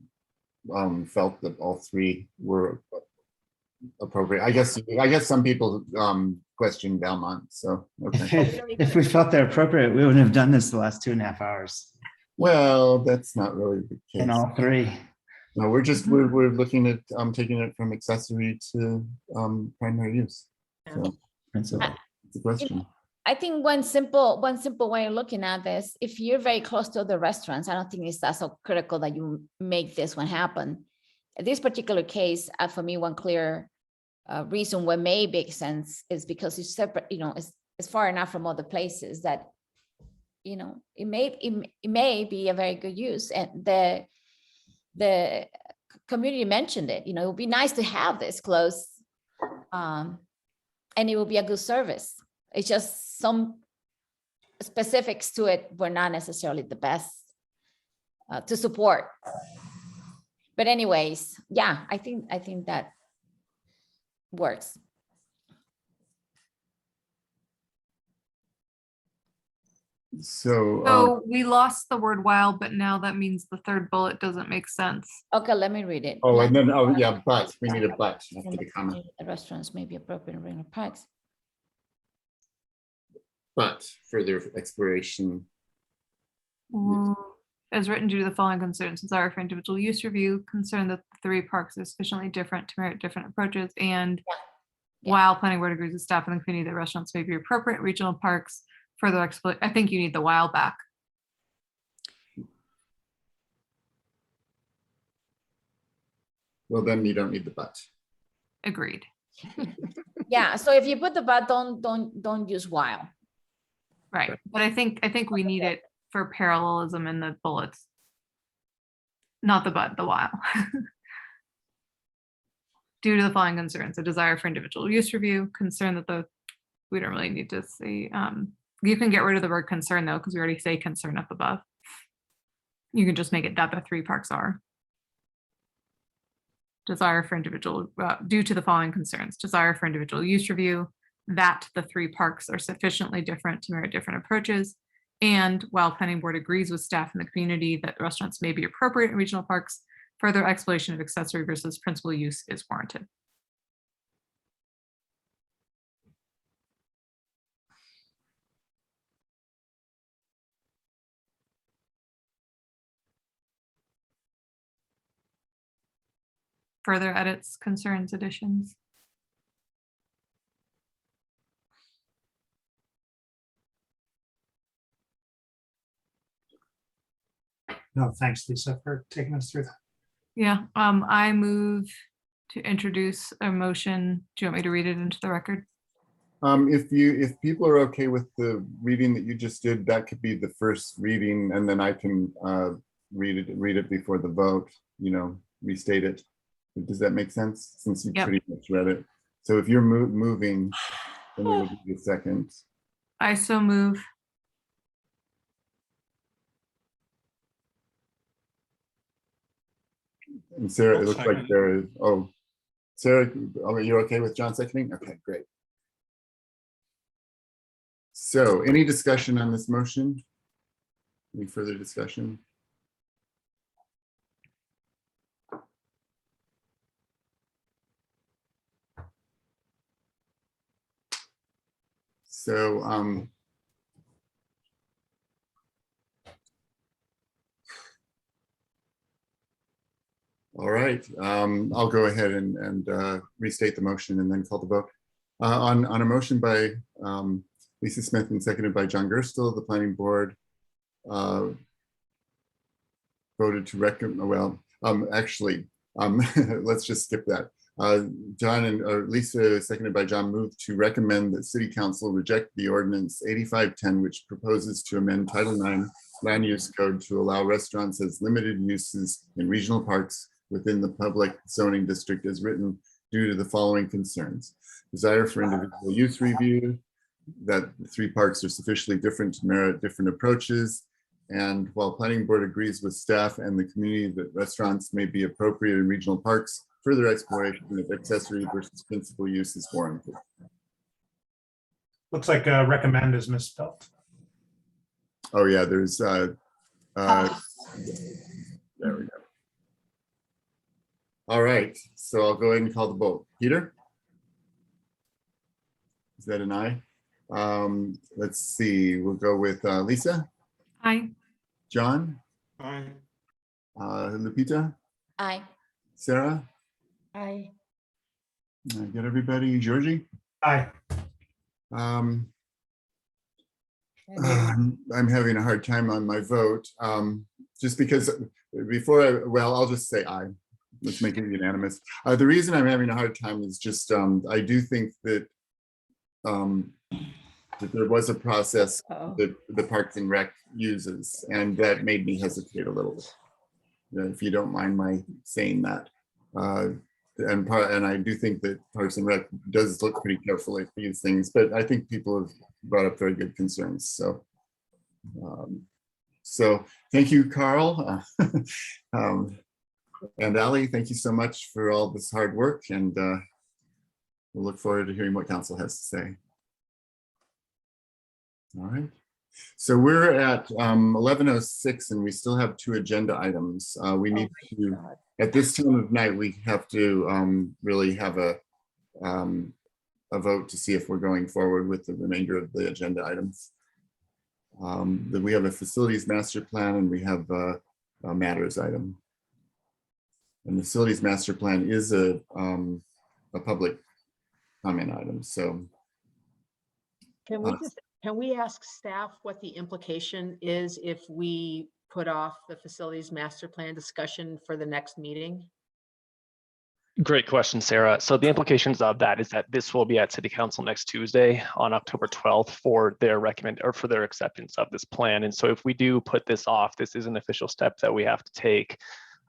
felt that all 3 were appropriate. I guess some people question Belmont, so okay. If we felt they're appropriate, we wouldn't have done this the last 2.5 hours. Well, that's not really the case. In all 3. No, we're looking at taking it from accessory to primary use. So it's a question. I think one simple way of looking at this, if you're very close to other restaurants, I don't think it's that so critical that you make this one happen. In this particular case, for me, one clear reason why may make sense is because it's separate, it's far enough from other places that, it may be a very good use. And the community mentioned it, it would be nice to have this close, and it will be a good service. It's just some specifics to it were not necessarily the best to support. But anyways, yeah, I think that works. So we lost the word while, but now that means the third bullet doesn't make sense. Okay, let me read it. Oh, and then, yeah, but we need a but after the comma. Restaurants may be appropriate in regional parks. But further exploration. As written due to the following concerns, desire for individual use review, concern that the 3 parks are sufficiently different to merit different approaches, and while planning board agrees with staff and the community that restaurants may be appropriate in regional parks, further exploit. I think you need the while back. Well, then you don't need the but. Agreed. Yeah, so if you put the but, don't use while. Right, but I think we need it for parallelism in the bullets. Not the but, the while. Due to the following concerns, a desire for individual use review, concern that we don't really need to say, you can get rid of the word concern though, because we already say concern up above. You can just make it that the 3 parks are. Desire for individual, due to the following concerns, desire for individual use review, that the 3 parks are sufficiently different to merit different approaches, and while planning board agrees with staff in the community that restaurants may be appropriate in regional parks, further exploration of accessory versus principal use is warranted. Further edits, concerns, additions. No, thanks, Lisa, for taking us through that. Yeah, I move to introduce a motion. Do you want me to read it into the record? If people are okay with the reading that you just did, that could be the first reading, and then I can read it before the vote, restate it. Does that make sense? Since you pretty much read it. So if you're moving, then we will give you a second. I so move. And Sarah, I'll it looks like second. there is, oh, Sarah, are you okay with John seconding? Okay, great. So any discussion on this motion? Any further discussion? So, all right, I'll go ahead and restate the motion and then call the vote. On a motion by Lisa Smith and seconded by John Gerstle, the planning board voted to recommend, well, actually, let's just skip that. John and Lisa, seconded by John, moved to recommend that City Council reject the ordinance 8510, which proposes to amend Title IX Land Use Code to allow restaurants as limited uses in regional parks within the public zoning district as written due to the following concerns. Desire for individual use review, that the three parks are sufficiently different to merit different approaches. And while planning board agrees with staff and the community that restaurants may be appropriate in regional parks, further exploration of accessory versus principal use is warranted. Looks like recommend is misspelled. Oh yeah, there's there we go. All right, so I'll go ahead and call the vote. Peter? Is that an aye? Let's see, we'll go with Lisa. Aye. John? Aye. Lupita? Aye. Sarah? Aye. Get everybody. Georgie? Aye. I'm having a hard time on my vote, just because before well, I'll just say aye. Let's make it unanimous. The reason I'm having a hard time is just I do think that that there was a process that the Parks and Rec uses, and that made me hesitate a little bit. If you don't mind my saying that. And I do think that Parks and Rec does look pretty carefully at these things, but I think people have brought up very good concerns. So, so thank you, Carl. And Ali, thank you so much for all this hard work, and we'll look forward to hearing what council has to say. All right. So we're at 11:06 and we still have 2 agenda items. We need to, at this time of night, we have to really have a vote to see if we're going forward with the remainder of the agenda items. Then we have a facilities master plan and we have a matters item. And the facilities master plan is a public comment item. So Can we ask staff what the implication is if we put off the facilities master plan discussion for the next meeting? Great question, Sarah. So the implications of that is that this will be at City Council next Tuesday on October 12th for their for their acceptance of this plan. And so if we do put this off, this is an official step that we have to take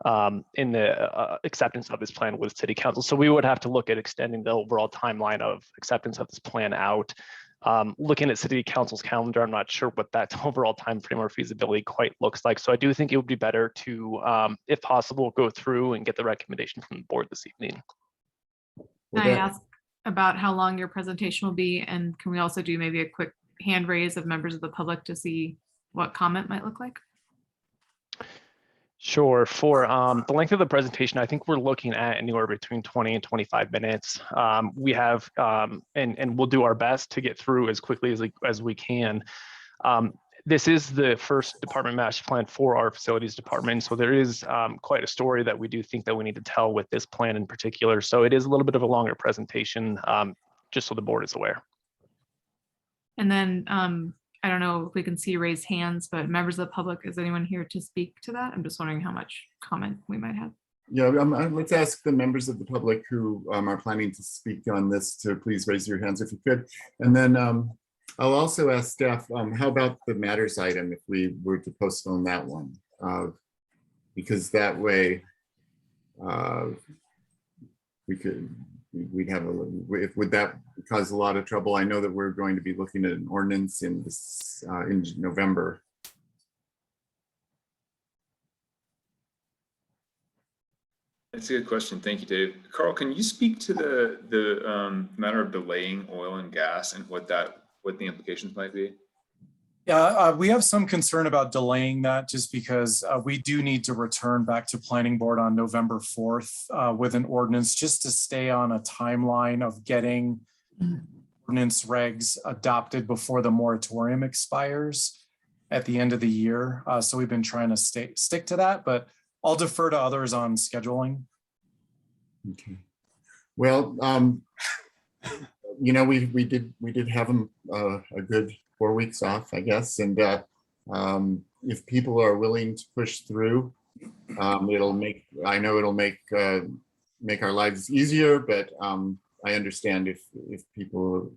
in the acceptance of this plan with City Council. So we would have to look at extending the overall timeline of acceptance of this plan out. Looking at City Council's calendar, I'm not sure what that overall time frame or feasibility quite looks like. So I do think it would be better to, if possible, go through and get the recommendation from the board this evening. Can I ask about how long your presentation will be? And can we also do maybe a quick hand raise of members of the public to see what comment might look like? Sure. For the length of the presentation, I think we're looking at anywhere between 20 and 25 minutes. We have, and we'll do our best to get through as quickly as we can. This is the first department master plan for our facilities department. So there is quite a story that we do think that we need to tell with this plan in particular. So it is a little bit of a longer presentation, just so the board is aware. And then I don't know if we can see raised hands, but members of the public, is anyone here to speak to that? I'm just wondering how much comment we might have. Yeah, let's ask the members of the public who are planning to speak on this to please raise your hands if you could. And then I'll also ask staff, how about the matters item if we were to postpone that one? Because that way we'd have would that cause a lot of trouble? I know that we're going to be looking at an ordinance in this in November. That's a good question. Thank you, Dave. Carl, can you speak to the matter of delaying oil and gas and what the implications might be? Yeah, we have some concern about delaying that just because we do need to return back to planning board on November 4th with an ordinance just to stay on a timeline of getting ordinance regs adopted before the moratorium expires at the end of the year. So we've been trying to stick to that, but I'll defer to others on scheduling. Okay. Well, you know, we did have a good 4 weeks off, I guess, and if people are willing to push through, it'll make our lives easier. But I understand if people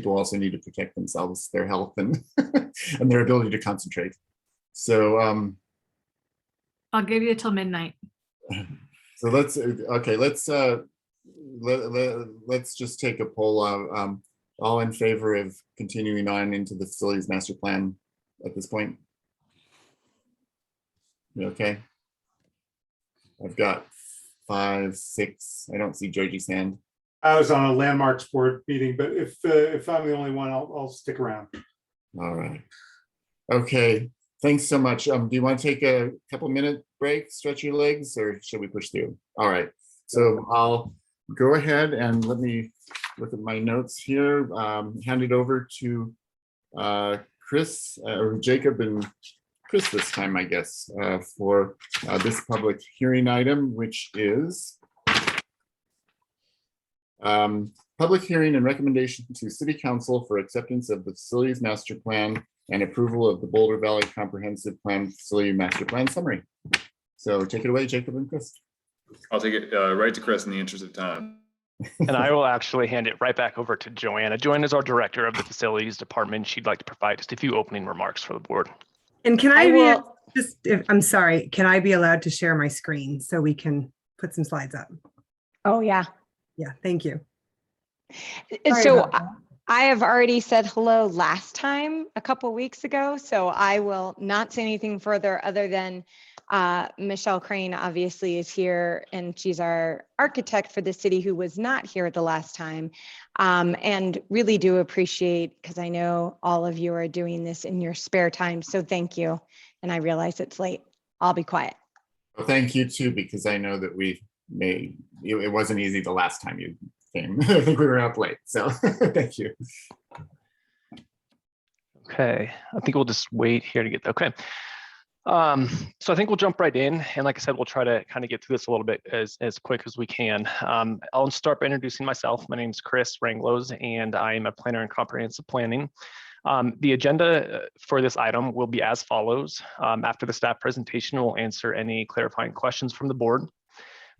also need to protect themselves, their health, and and their ability to concentrate. So I'll give you till midnight. so let's just take a poll. All in favor of continuing on into the facilities master plan at this point? You okay? I've got 5, 6. I don't see Georgie's hand. I was on a landmarks board meeting, but if I'm the only one, I'll stick around. All right. Okay. Thanks so much. Do you want to take a couple-minute break, stretch your legs, or should we push through? All right. So I'll go ahead and let me look at my notes here. Hand it over to Chris or Jacob and Chris this time, I guess, for this public hearing item, which is public hearing and recommendation to City Council for acceptance of the facilities master plan and approval of the Boulder Valley Comprehensive Plan Facility Master Plan Summary. So take it away, Jacob and Chris. I'll take it right to Chris in the interest of time. And I will actually hand it right back over to Joanna. Joanna is our director of the facilities department. She'd like to provide just a few opening remarks for the board. And can I'm sorry, can I be allowed to share my screen so we can put some slides up? Oh, yeah. Yeah, thank you. So I have already said hello last time a couple weeks ago, so I will not say anything further other than Michelle Crane obviously is here, and she's our architect for the city who was not here the last time, and really do appreciate, because I know all of you are doing this in your spare time, so thank you. And I realize it's late. I'll be quiet. Well, thank you too, because I know that it wasn't easy the last time you came. I think we were up late, so thank you. Okay, I think we'll just wait here to get, okay. So I think we'll jump right in. And like I said, we'll try to kind of get through this a little bit as quick as we can. I'll start by introducing myself. My name is Chris Ranglos, and I am a planner in comprehensive planning. The agenda for this item will be as follows. After the staff presentation, we'll answer any clarifying questions from the board.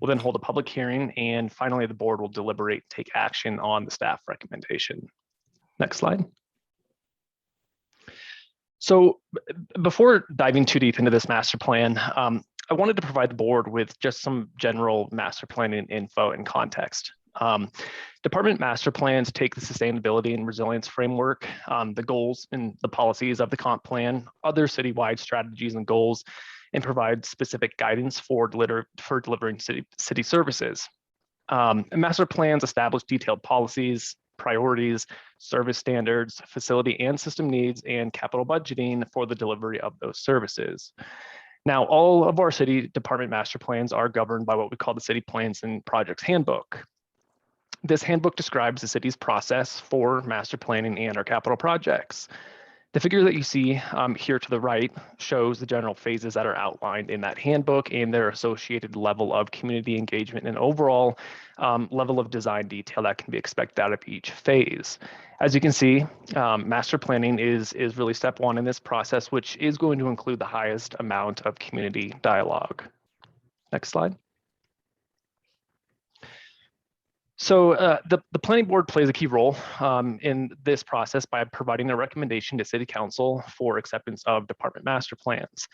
We'll then hold a public hearing, and finally, the board will deliberate, take action on the staff recommendation. Next slide. So before diving too deep into this master plan, I wanted to provide the board with just some general master planning info and context. Department master plans take the sustainability and resilience framework, the goals and the policies of the comp plan, other citywide strategies and goals, and provide specific guidance for delivering city services. Master plans establish detailed policies, priorities, service standards, facility and system needs, and capital budgeting for the delivery of those services. Now, all of our city department master plans are governed by what we call the City Plans and Projects Handbook. This handbook describes the city's process for master planning and our capital projects. The figure that you see here to the right shows the general phases that are outlined in that handbook and their associated level of community engagement and overall level of design detail that can be expected out of each phase. As you can see, master planning is really step one in this process, which is going to include the highest amount of community dialogue. Next slide. So the planning board plays a key role in this process by providing a recommendation to City Council for acceptance of department master plans.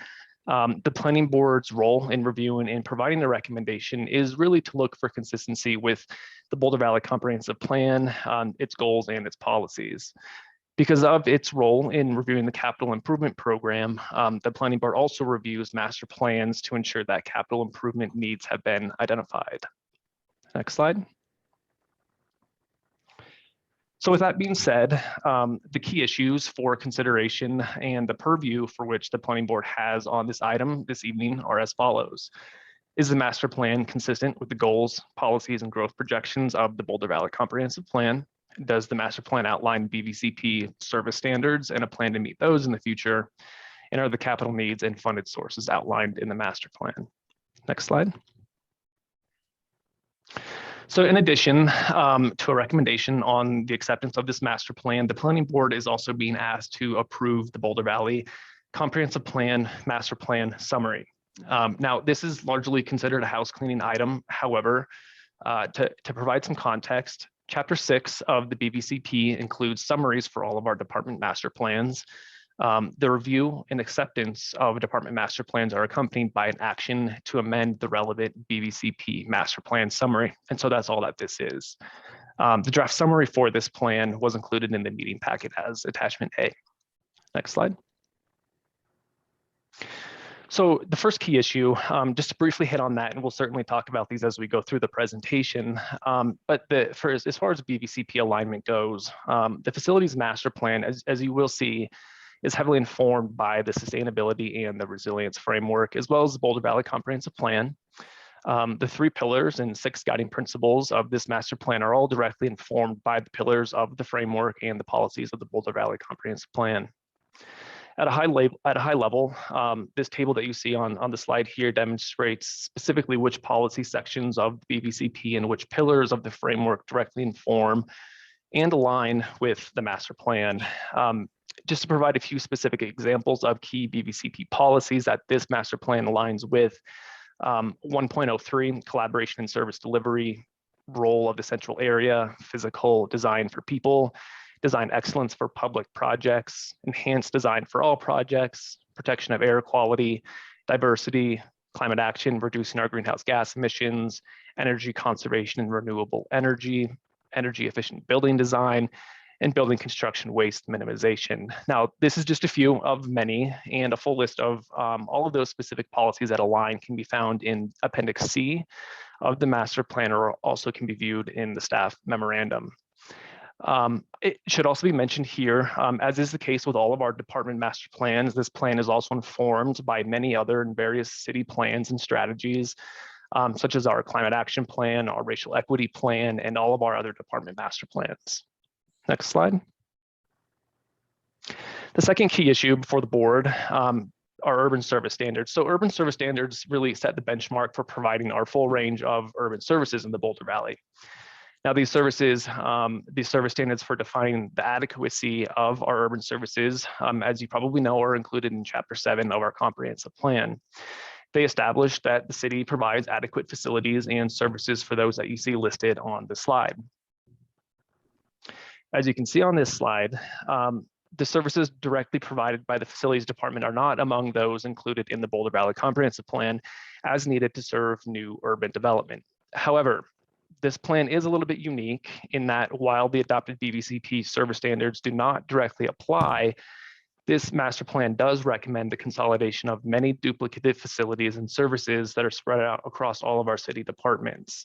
The planning board's role in reviewing and providing the recommendation is really to look for consistency with the Boulder Valley Comprehensive Plan, its goals and its policies. Because of its role in reviewing the capital improvement program, the planning board also reviews master plans to ensure that capital improvement needs have been identified. Next slide. So with that being said, the key issues for consideration and the purview for which the planning board has on this item this evening are as follows. Is the master plan consistent with the goals, policies, and growth projections of the Boulder Valley Comprehensive Plan? Does the master plan outline BVCP service standards and a plan to meet those in the future? And are the capital needs and funded sources outlined in the master plan? Next slide. So in addition to a recommendation on the acceptance of this master plan, the planning board is also being asked to approve the Boulder Valley Comprehensive Plan Master Plan Summary. Now, this is largely considered a house cleaning item. However, to provide some context, Chapter 6 of the BVCP includes summaries for all of our department master plans. The review and acceptance of department master plans are accompanied by an action to amend the relevant BVCP master plan summary. And so that's all that this is. The draft summary for this plan was included in the meeting packet as attachment A. Next slide. So the first key issue, just to briefly hit on that, and we'll certainly talk about these as we go through the presentation. But as far as BVCP alignment goes, the facilities master plan, as you will see, is heavily informed by the sustainability and the resilience framework, as well as the Boulder Valley Comprehensive Plan. The 3 pillars and 6 guiding principles of this master plan are all directly informed by the pillars of the framework and the policies of the Boulder Valley Comprehensive Plan. At a high level, this table that you see on the slide here demonstrates specifically which policy sections of the BVCP and which pillars of the framework directly inform and align with the master plan. Just to provide a few specific examples of key BVCP policies that this master plan aligns with, 1.03, collaboration and service delivery, role of the central area, physical design for people, design excellence for public projects, enhanced design for all projects, protection of air quality, diversity, climate action, reducing our greenhouse gas emissions, energy conservation and renewable energy, energy efficient building design, and building construction waste minimization. Now, this is just a few of many, and a full list of all of those specific policies that align can be found in Appendix C of the master plan, or also can be viewed in the staff memorandum. It should also be mentioned here, as is the case with all of our department master plans, this plan is also informed by many other and various city plans and strategies, such as our climate action plan, our racial equity plan, and all of our other department master plans. Next slide. The second key issue before the board are urban service standards. So urban service standards really set the benchmark for providing our full range of urban services in the Boulder Valley. Now, these service standards for defining the adequacy of our urban services, as you probably know, are included in Chapter 7 of our comprehensive plan. They establish that the city provides adequate facilities and services for those that you see listed on the slide. As you can see on this slide, the services directly provided by the facilities department are not among those included in the Boulder Valley Comprehensive Plan as needed to serve new urban development. However, this plan is a little bit unique in that while the adopted BVCP service standards do not directly apply, this master plan does recommend the consolidation of many duplicative facilities and services that are spread out across all of our city departments.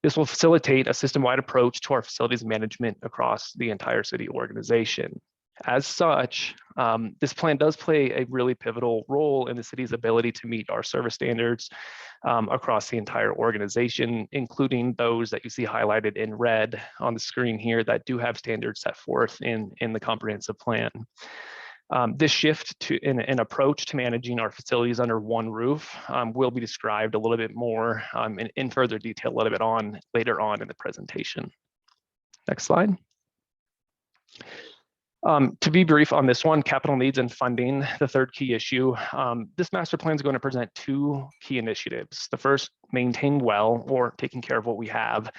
This will facilitate a system-wide approach to our facilities management across the entire city organization. As such, this plan does play a really pivotal role in the city's ability to meet our service standards across the entire organization, including those that you see highlighted in red on the screen here that do have standards set forth in the comprehensive plan. This shift in approach to managing our facilities under one roof will be described a little bit more in further detail a little bit later on in the presentation. Next slide. To be brief on this one, capital needs and funding, the third key issue, this master plan is going to present 2 key initiatives. The first, maintain well, or taking care of what we have,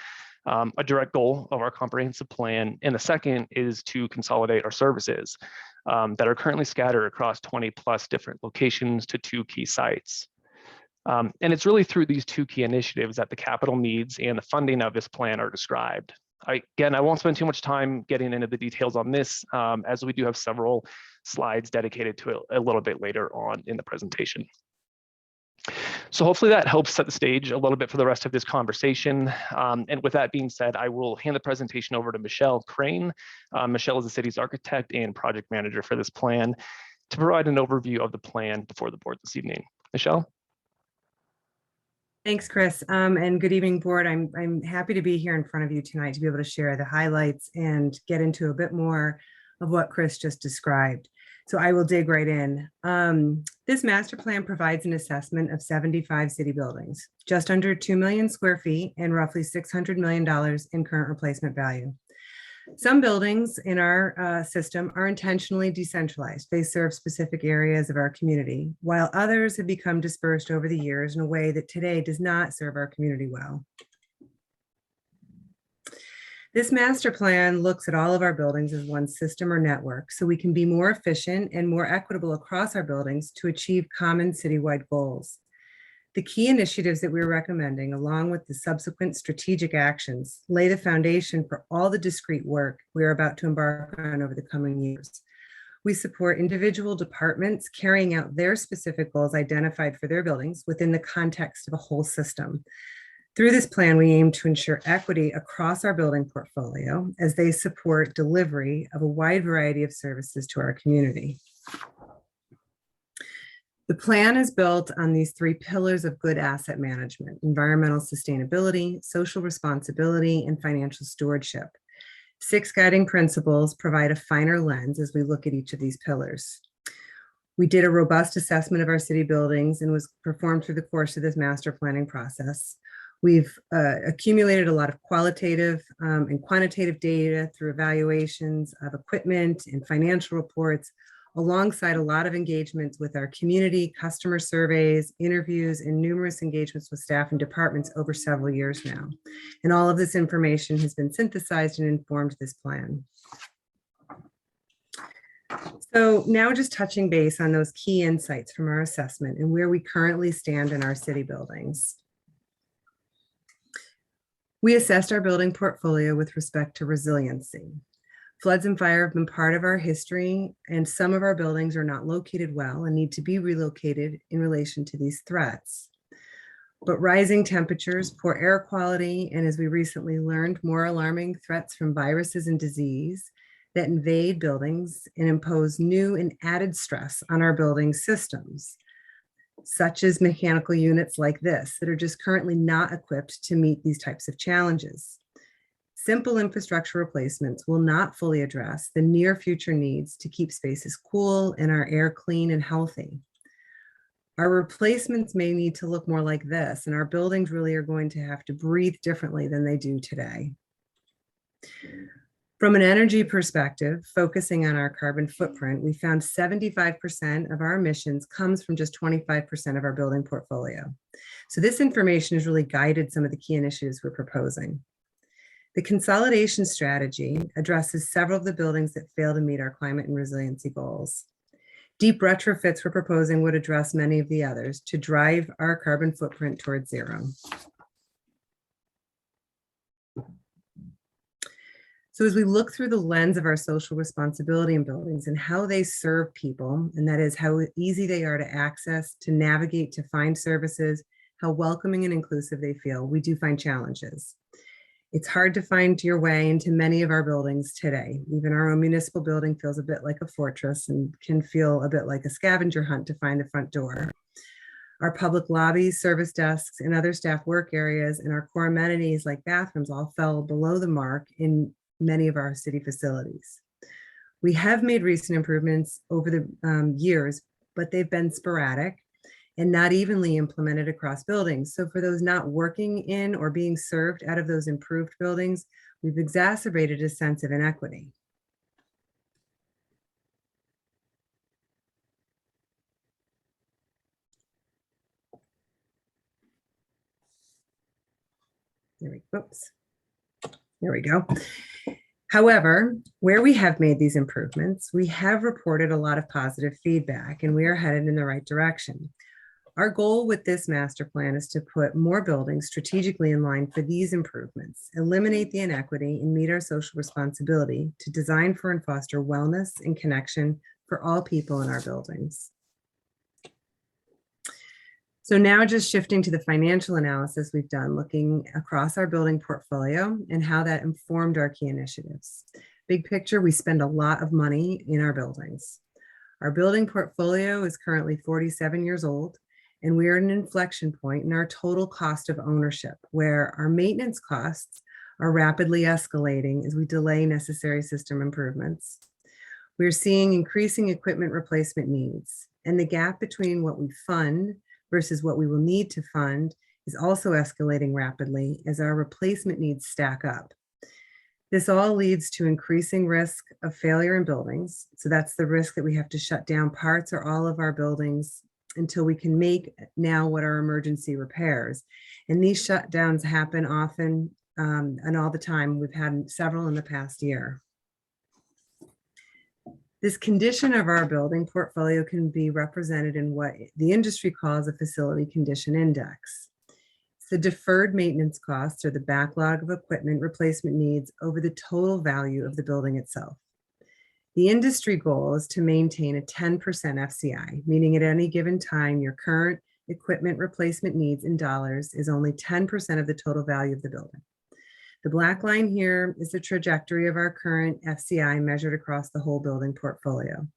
a direct goal of our comprehensive plan. And the second is to consolidate our services that are currently scattered across 20+ different locations to 2 key sites. And it's really through these 2 key initiatives that the capital needs and the funding of this plan are described. Again, I won't spend too much time getting into the details on this, as we do have several slides dedicated to it a little bit later on in the presentation. So hopefully that helps set the stage a little bit for the rest of this conversation. And with that being said, I will hand the presentation over to Michelle Crane. Michelle is the city's architect and project manager for this plan, to provide an overview of the plan before the board this evening. Michelle? Thanks, Chris, and good evening, board. I'm happy to be here in front of you tonight to be able to share the highlights and get into a bit more of what Chris just described. So I will dig right in. This master plan provides an assessment of 75 city buildings, just under 2 million square feet and roughly $600 million in current replacement value. Some buildings in our system are intentionally decentralized. They serve specific areas of our community, while others have become dispersed over the years in a way that today does not serve our community well. This master plan looks at all of our buildings as one system or network, so we can be more efficient and more equitable across our buildings to achieve common citywide goals. The key initiatives that we're recommending, along with the subsequent strategic actions, lay the foundation for all the discrete work we're about to embark on over the coming years. We support individual departments carrying out their specific goals identified for their buildings within the context of a whole system. Through this plan, we aim to ensure equity across our building portfolio as they support delivery of a wide variety of services to our community. The plan is built on these three pillars of good asset management: environmental sustainability, social responsibility, and financial stewardship. 6 guiding principles provide a finer lens as we look at each of these pillars. We did a robust assessment of our city buildings and was performed through the course of this master planning process. We've accumulated a lot of qualitative and quantitative data through evaluations of equipment and financial reports, alongside a lot of engagements with our community, customer surveys, interviews, and numerous engagements with staff and departments over several years now. And all of this information has been synthesized and informed this plan. So now just touching base on those key insights from our assessment and where we currently stand in our city buildings. We assessed our building portfolio with respect to resiliency. Floods and fire have been part of our history, and some of our buildings are not located well and need to be relocated in relation to these threats. But rising temperatures, poor air quality, and as we recently learned, more alarming threats from viruses and disease that invade buildings and impose new and added stress on our building systems, such as mechanical units like this that are just currently not equipped to meet these types of challenges. Simple infrastructure replacements will not fully address the near future needs to keep spaces cool and our air clean and healthy. Our replacements may need to look more like this, and our buildings really are going to have to breathe differently than they do today. From an energy perspective, focusing on our carbon footprint, we found 75% of our emissions comes from just 25% of our building portfolio. So this information has really guided some of the key initiatives we're proposing. The consolidation strategy addresses several of the buildings that fail to meet our climate and resiliency goals. Deep retrofits we're proposing would address many of the others to drive our carbon footprint towards zero. So as we look through the lens of our social responsibility in buildings and how they serve people, and that is how easy they are to access, to navigate, to find services, how welcoming and inclusive they feel, we do find challenges. It's hard to find your way into many of our buildings today. Even our own municipal building feels a bit like a fortress and can feel a bit like a scavenger hunt to find the front door. Our public lobbies, service desks, and other staff work areas and our core amenities like bathrooms all fell below the mark in many of our city facilities. We have made recent improvements over the years, but they've been sporadic and not evenly implemented across buildings. So for those not working in or being served out of those improved buildings, we've exacerbated a sense of inequity. There we go. However, where we have made these improvements, we have reported a lot of positive feedback and we are headed in the right direction. Our goal with this master plan is to put more buildings strategically in line for these improvements, eliminate the inequity, and meet our social responsibility to design for and foster wellness and connection for all people in our buildings. So now just shifting to the financial analysis we've done, looking across our building portfolio and how that informed our key initiatives. Big picture, we spend a lot of money in our buildings. Our building portfolio is currently 47 years old, and we are at an inflection point in our total cost of ownership, where our maintenance costs are rapidly escalating as we delay necessary system improvements. We're seeing increasing equipment replacement needs, and the gap between what we fund versus what we will need to fund is also escalating rapidly as our replacement needs stack up. This all leads to increasing risk of failure in buildings. So that's the risk that we have to shut down parts or all of our buildings until we can make now what are emergency repairs. And these shutdowns happen often and all the time. We've had several in the past year. This condition of our building portfolio can be represented in what the industry calls a facility condition index. It's the deferred maintenance costs or the backlog of equipment replacement needs over the total value of the building itself. The industry goal is to maintain a 10% FCI, meaning at any given time, your current equipment replacement needs in dollars is only 10% of the total value of the building. The black line here is the trajectory of our current FCI measured across the whole building portfolio.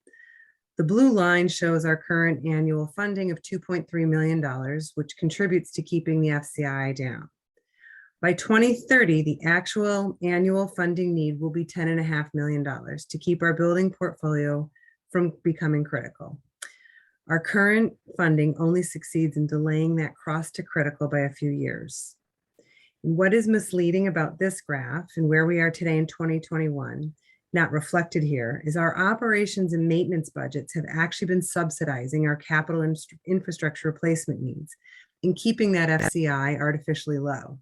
The blue line shows our current annual funding of $2.3 million, which contributes to keeping the FCI down. By 2030, the actual annual funding need will be $10.5 million to keep our building portfolio from becoming critical. Our current funding only succeeds in delaying that cross to critical by a few years. What is misleading about this graph and where we are today in 2021, not reflected here, is our operations and maintenance budgets have actually been subsidizing our capital infrastructure replacement needs and keeping that FCI artificially low.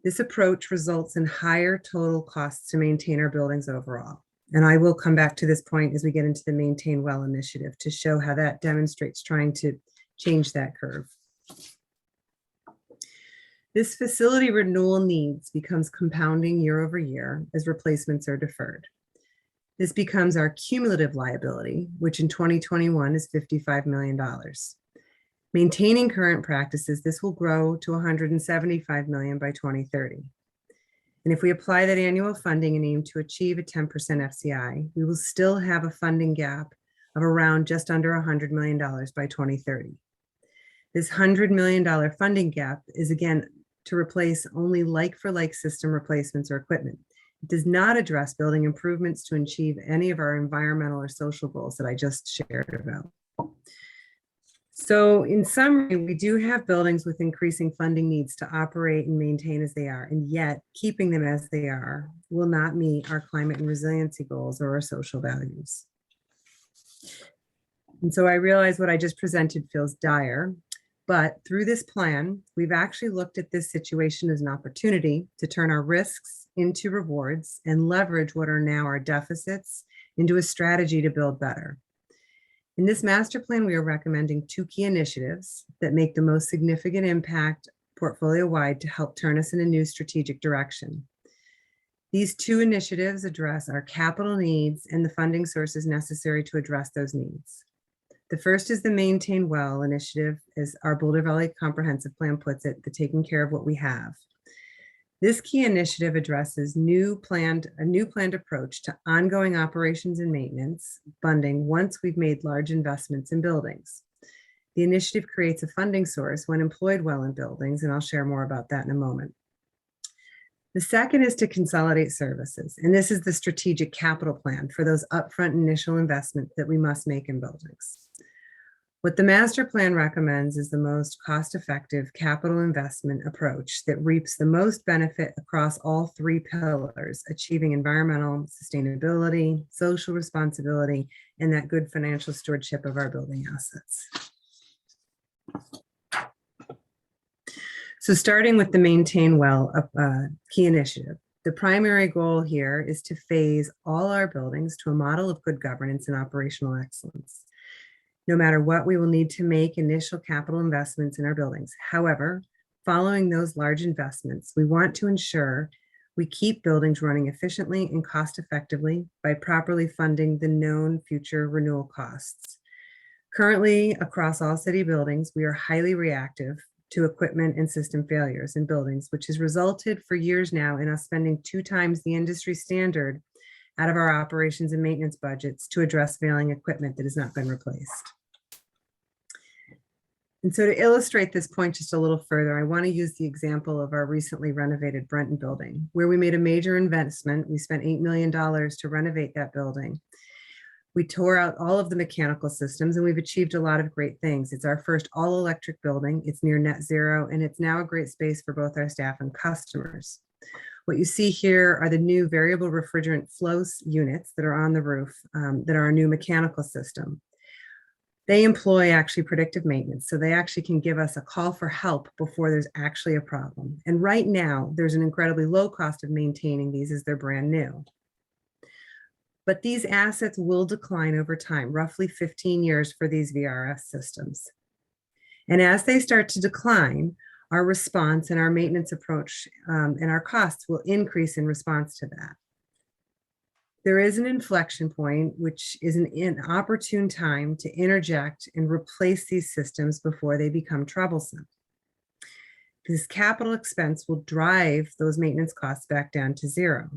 This approach results in higher total costs to maintain our buildings overall. And I will come back to this point as we get into the Maintain Well initiative to show how that demonstrates trying to change that curve. This facility renewal needs becomes compounding year over year as replacements are deferred. This becomes our cumulative liability, which in 2021 is $55 million. Maintaining current practices, this will grow to $175 million by 2030. And if we apply that annual funding and aim to achieve a 10% FCI, we will still have a funding gap of around just under $100 million by 2030. This $100 million funding gap is again to replace only like-for-like system replacements or equipment. It does not address building improvements to achieve any of our environmental or social goals that I just shared about. So in summary, we do have buildings with increasing funding needs to operate and maintain as they are, and yet keeping them as they are will not meet our climate and resiliency goals or our social values. And so I realize what I just presented feels dire, but through this plan, we've actually looked at this situation as an opportunity to turn our risks into rewards and leverage what are now our deficits into a strategy to build better. In this master plan, we are recommending 2 key initiatives that make the most significant impact portfolio-wide to help turn us in a new strategic direction. These 2 initiatives address our capital needs and the funding sources necessary to address those needs. The first is the Maintain Well initiative, as our Boulder Valley Comprehensive Plan puts it, the taking care of what we have. This key initiative addresses a new planned approach to ongoing operations and maintenance funding once we've made large investments in buildings. The initiative creates a funding source when employed well in buildings, and I'll share more about that in a moment. The second is to consolidate services, and this is the strategic capital plan for those upfront initial investments that we must make in buildings. What the master plan recommends is the most cost-effective capital investment approach that reaps the most benefit across all 3 pillars, achieving environmental sustainability, social responsibility, and that good financial stewardship of our building assets. So starting with the Maintain Well key initiative, the primary goal here is to phase all our buildings to a model of good governance and operational excellence. No matter what, we will need to make initial capital investments in our buildings. However, following those large investments, we want to ensure we keep buildings running efficiently and cost effectively by properly funding the known future renewal costs. Currently, across all city buildings, we are highly reactive to equipment and system failures in buildings, which has resulted for years now in us spending 2 times the industry standard out of our operations and maintenance budgets to address failing equipment that has not been replaced. And so to illustrate this point just a little further, I want to use the example of our recently renovated Brenton building, where we made a major investment. We spent $8 million to renovate that building. We tore out all of the mechanical systems and we've achieved a lot of great things. It's our first all-electric building. It's near net zero, and it's now a great space for both our staff and customers. What you see here are the new variable refrigerant flow units that are on the roof that are our new mechanical system. They employ actually predictive maintenance, so they actually can give us a call for help before there's actually a problem. And right now, there's an incredibly low cost of maintaining these as they're brand new. But these assets will decline over time, roughly 15 years for these VRF systems. And as they start to decline, our response and our maintenance approach and our costs will increase in response to that. There is an inflection point, which is an opportune time to interject and replace these systems before they become troublesome. This capital expense will drive those maintenance costs back down to zero.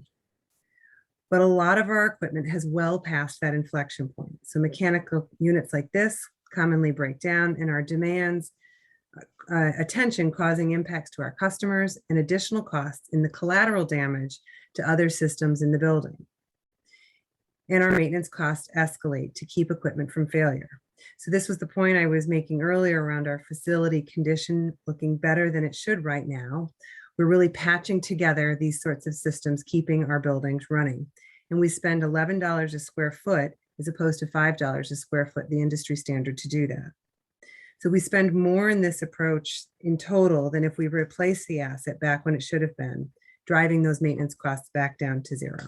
But a lot of our equipment has well passed that inflection point. So mechanical units like this commonly break down, and our demands attention causing impacts to our customers and additional costs in the collateral damage to other systems in the building. And our maintenance costs escalate to keep equipment from failure. So this was the point I was making earlier around our facility condition looking better than it should right now. We're really patching together these sorts of systems, keeping our buildings running. And we spend $11 a square foot as opposed to $5 a square foot, the industry standard to do that. So we spend more in this approach in total than if we replace the asset back when it should have been, driving those maintenance costs back down to zero.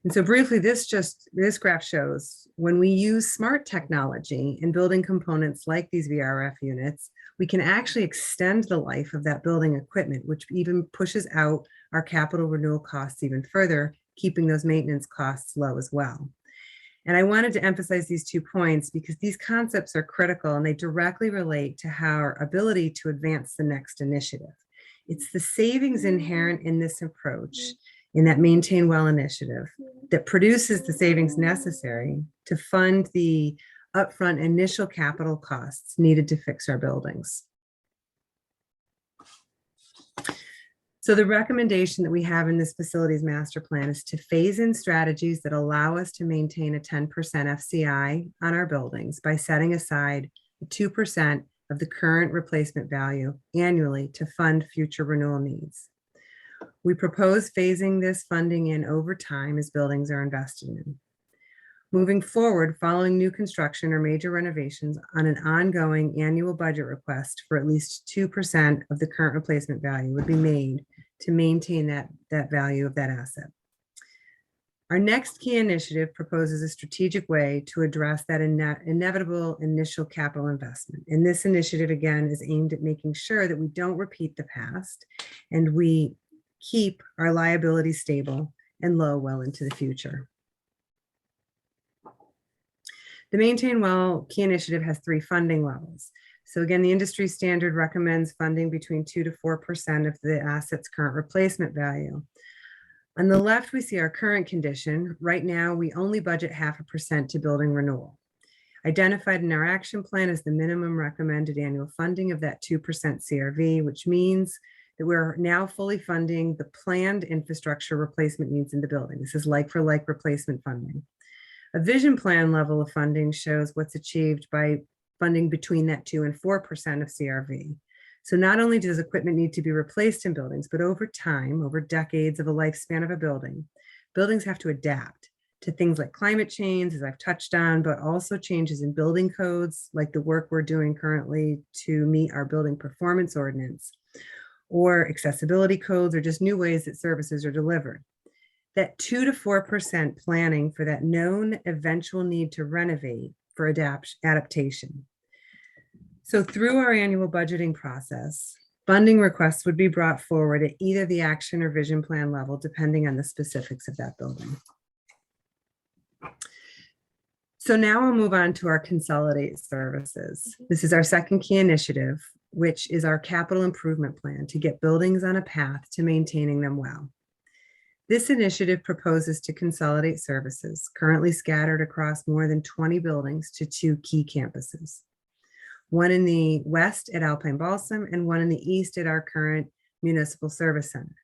And so briefly, this graph shows when we use smart technology in building components like these VRF units, we can actually extend the life of that building equipment, which even pushes out our capital renewal costs even further, keeping those maintenance costs low as well. And I wanted to emphasize these 2 points because these concepts are critical and they directly relate to our ability to advance the next initiative. It's the savings inherent in this approach, in that Maintain Well initiative, that produces the savings necessary to fund the upfront initial capital costs needed to fix our buildings. So the recommendation that we have in this facilities master plan is to phase in strategies that allow us to maintain a 10% FCI on our buildings by setting aside 2% of the current replacement value annually to fund future renewal needs. We propose phasing this funding in over time as buildings are invested in. Moving forward, following new construction or major renovations on an ongoing annual budget request for at least 2% of the current replacement value would be made to maintain that value of that asset. Our next key initiative proposes a strategic way to address that inevitable initial capital investment. And this initiative, again, is aimed at making sure that we don't repeat the past and we keep our liabilities stable and low well into the future. The Maintain Well key initiative has 3 funding levels. So again, the industry standard recommends funding between 2 to 4% of the asset's current replacement value. On the left, we see our current condition. Right now, we only budget 0.5% to building renewal. Identified in our action plan is the minimum recommended annual funding of that 2% CRV, which means that we're now fully funding the planned infrastructure replacement needs in the building. This is like for like replacement funding. A vision plan level of funding shows what's achieved by funding between that 2 and 4% of CRV. So not only does equipment need to be replaced in buildings, but over time, over decades of a lifespan of a building, buildings have to adapt to things like climate change, as I've touched on, but also changes in building codes, like the work we're doing currently to meet our building performance ordinance, or accessibility codes, or just new ways that services are delivered. that 2 to 4% planning for that known eventual need to renovate for adaptation. So through our annual budgeting process, funding requests would be brought forward at either the action or vision plan level, depending on the specifics of that building. So now I'll move on to our consolidate services. This is our second key initiative, which is our capital improvement plan to get buildings on a path to maintaining them well. This initiative proposes to consolidate services currently scattered across more than 20 buildings to 2 key campuses. One in the west at Alpine Balsam and one in the east at our current Municipal Service Center.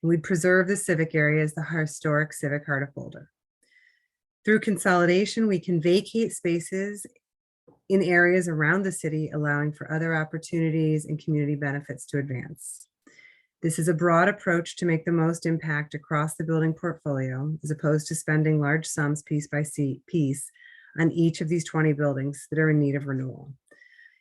And we'd preserve the civic area as the historic civic heart of Boulder. Through consolidation, we can vacate spaces in areas around the city, allowing for other opportunities and community benefits to advance. This is a broad approach to make the most impact across the building portfolio, as opposed to spending large sums piece by piece on each of these 20 buildings that are in need of renewal.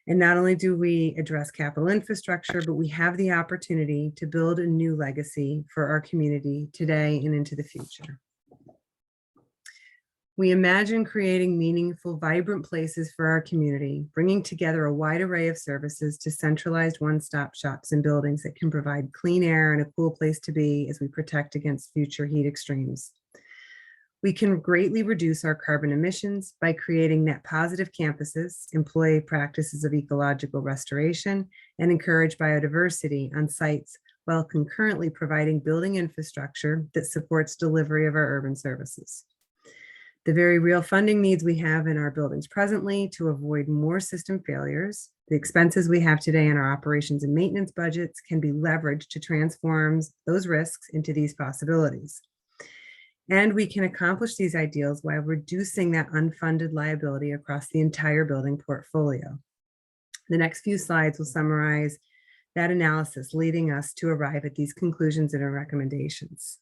And not only do we address capital infrastructure, but we have the opportunity to build a new legacy for our community today and into the future. We imagine creating meaningful, vibrant places for our community, bringing together a wide array of services to centralized one-stop shops and buildings that can provide clean air and a cool place to be as we protect against future heat extremes. We can greatly reduce our carbon emissions by creating net positive campuses, employ practices of ecological restoration, and encourage biodiversity on sites while concurrently providing building infrastructure that supports delivery of our urban services. The very real funding needs we have in our buildings presently to avoid more system failures, the expenses we have today in our operations and maintenance budgets can be leveraged to transform those risks into these possibilities. And we can accomplish these ideals while reducing that unfunded liability across the entire building portfolio. The next few slides will summarize that analysis, leading us to arrive at these conclusions and our recommendations.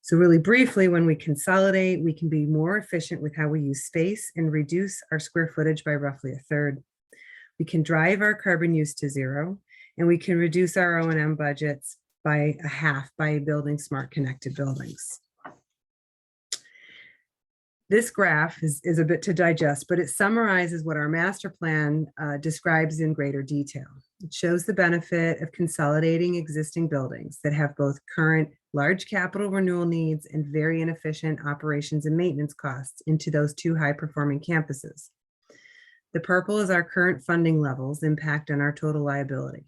So really briefly, when we consolidate, we can be more efficient with how we use space and reduce our square footage by roughly 1/3. We can drive our carbon use to 0, and we can reduce our O&M budgets by 1/2 by building smart connected buildings. This graph is a bit to digest, but it summarizes what our master plan describes in greater detail. It shows the benefit of consolidating existing buildings that have both current large capital renewal needs and very inefficient operations and maintenance costs into those 2 high-performing campuses. The purple is our current funding levels impact on our total liability.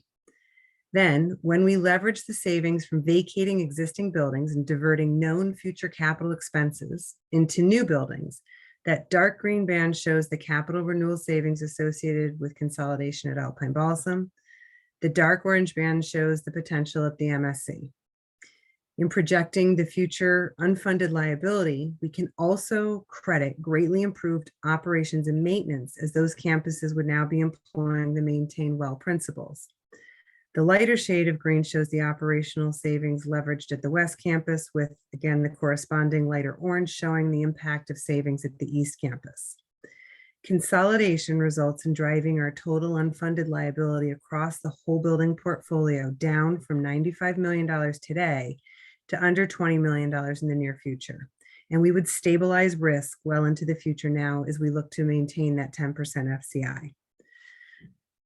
Then, when we leverage the savings from vacating existing buildings and diverting known future capital expenses into new buildings, that dark green band shows the capital renewal savings associated with consolidation at Alpine Balsam. The dark orange band shows the potential at the MSC. In projecting the future unfunded liability, we can also credit greatly improved operations and maintenance, as those campuses would now be employing the maintain well principles. The lighter shade of green shows the operational savings leveraged at the West Campus, with, again, the corresponding lighter orange showing the impact of savings at the East Campus. Consolidation results in driving our total unfunded liability across the whole building portfolio down from $95 million today to under $20 million in the near future. And we would stabilize risk well into the future now as we look to maintain that 10% FCI.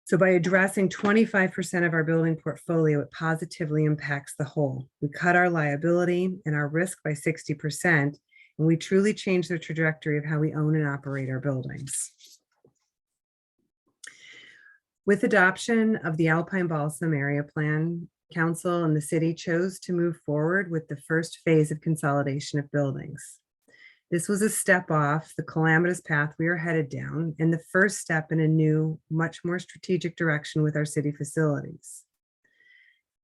So by addressing 25% of our building portfolio, it positively impacts the whole. We cut our liability and our risk by 60%, and we truly change the trajectory of how we own and operate our buildings. With adoption of the Alpine Balsam Area Plan, Council and the city chose to move forward with the first phase of consolidation of buildings. This was a step off the calamitous path we are headed down and the first step in a new, much more strategic direction with our city facilities.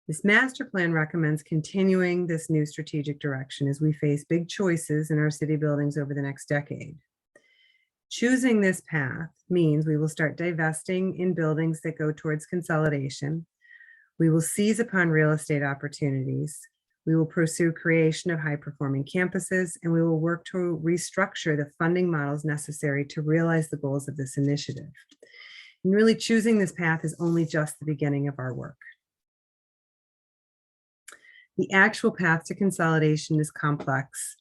This master plan recommends continuing this new strategic direction as we face big choices in our city buildings over the next decade. Choosing this path means we will start divesting in buildings that go towards consolidation. We will seize upon real estate opportunities. We will pursue creation of high-performing campuses, and we will work to restructure the funding models necessary to realize the goals of this initiative. And really choosing this path is only just the beginning of our work. The actual path to consolidation is complex.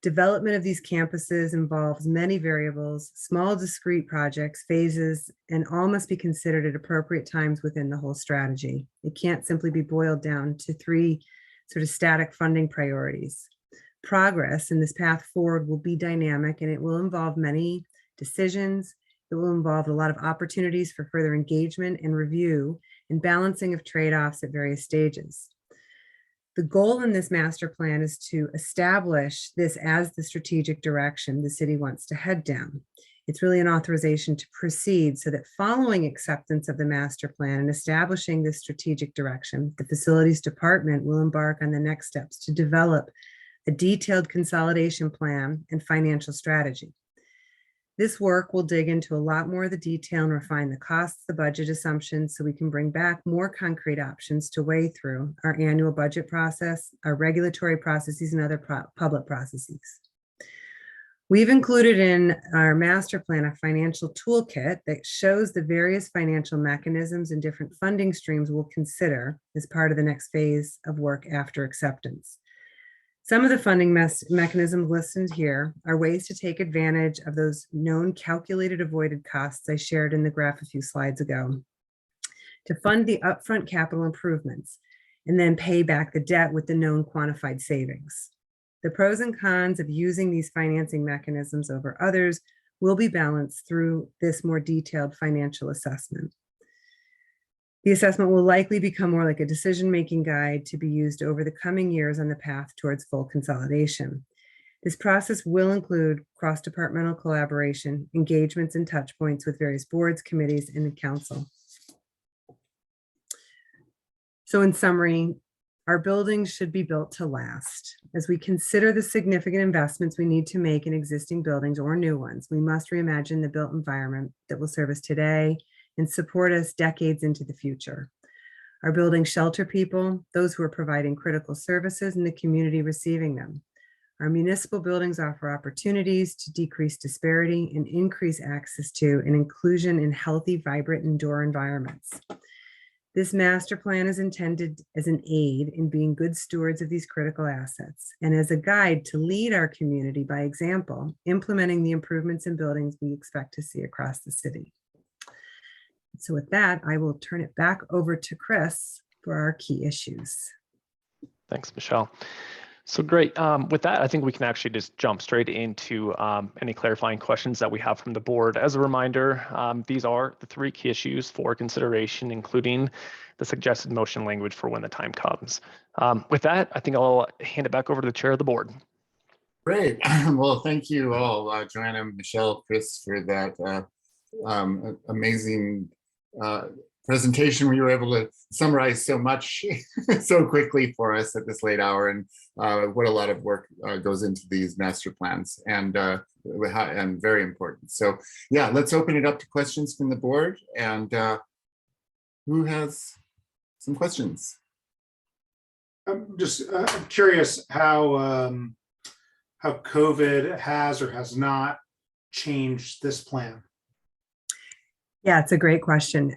Development of these campuses involves many variables, small discrete projects, phases, and all must be considered at appropriate times within the whole strategy. It can't simply be boiled down to three sort of static funding priorities. Progress in this path forward will be dynamic, and it will involve many decisions. It will involve a lot of opportunities for further engagement and review and balancing of trade-offs at various stages. The goal in this master plan is to establish this as the strategic direction the city wants to head down. It's really an authorization to proceed so that following acceptance of the master plan and establishing this strategic direction, the facilities department will embark on the next steps to develop a detailed consolidation plan and financial strategy. This work will dig into a lot more of the detail and refine the costs, the budget assumptions, so we can bring back more concrete options to weigh through our annual budget process, our regulatory processes, and other public processes. We've included in our master plan a financial toolkit that shows the various financial mechanisms and different funding streams we'll consider as part of the next phase of work after acceptance. Some of the funding mechanisms listed here are ways to take advantage of those known calculated avoided costs I shared in the graph a few slides ago, to fund the upfront capital improvements and then pay back the debt with the known quantified savings. The pros and cons of using these financing mechanisms over others will be balanced through this more detailed financial assessment. The assessment will likely become more like a decision-making guide to be used over the coming years on the path towards full consolidation. This process will include cross-departmental collaboration, engagements and touch points with various boards, committees, and the council. So in summary, our buildings should be built to last. As we consider the significant investments we need to make in existing buildings or new ones, we must reimagine the built environment that will serve us today and support us decades into the future. Our buildings shelter people, those who are providing critical services, and the community receiving them. Our municipal buildings offer opportunities to decrease disparity and increase access to and inclusion in healthy, vibrant, indoor environments. This master plan is intended as an aid in being good stewards of these critical assets and as a guide to lead our community by example, implementing the improvements in buildings we expect to see across the city. So with that, I will turn it back over to Chris for our key issues. Thanks, Michelle. So great. With that, I think we can actually just jump straight into any clarifying questions that we have from the board. As a reminder, these are the three key issues for consideration, including the suggested motion language for when the time comes. With that, I think I'll hand it back over to the chair of the board. Great. Well, thank you all, Joanna, Michelle, Chris, for that amazing presentation where you were able to summarize so much so quickly for us at this late hour, and what a lot of work goes into these master plans, and very important. So yeah, let's open it up to questions from the board, and who has some questions? I'm just curious how COVID has or has not changed this plan. Yeah, it's a great question.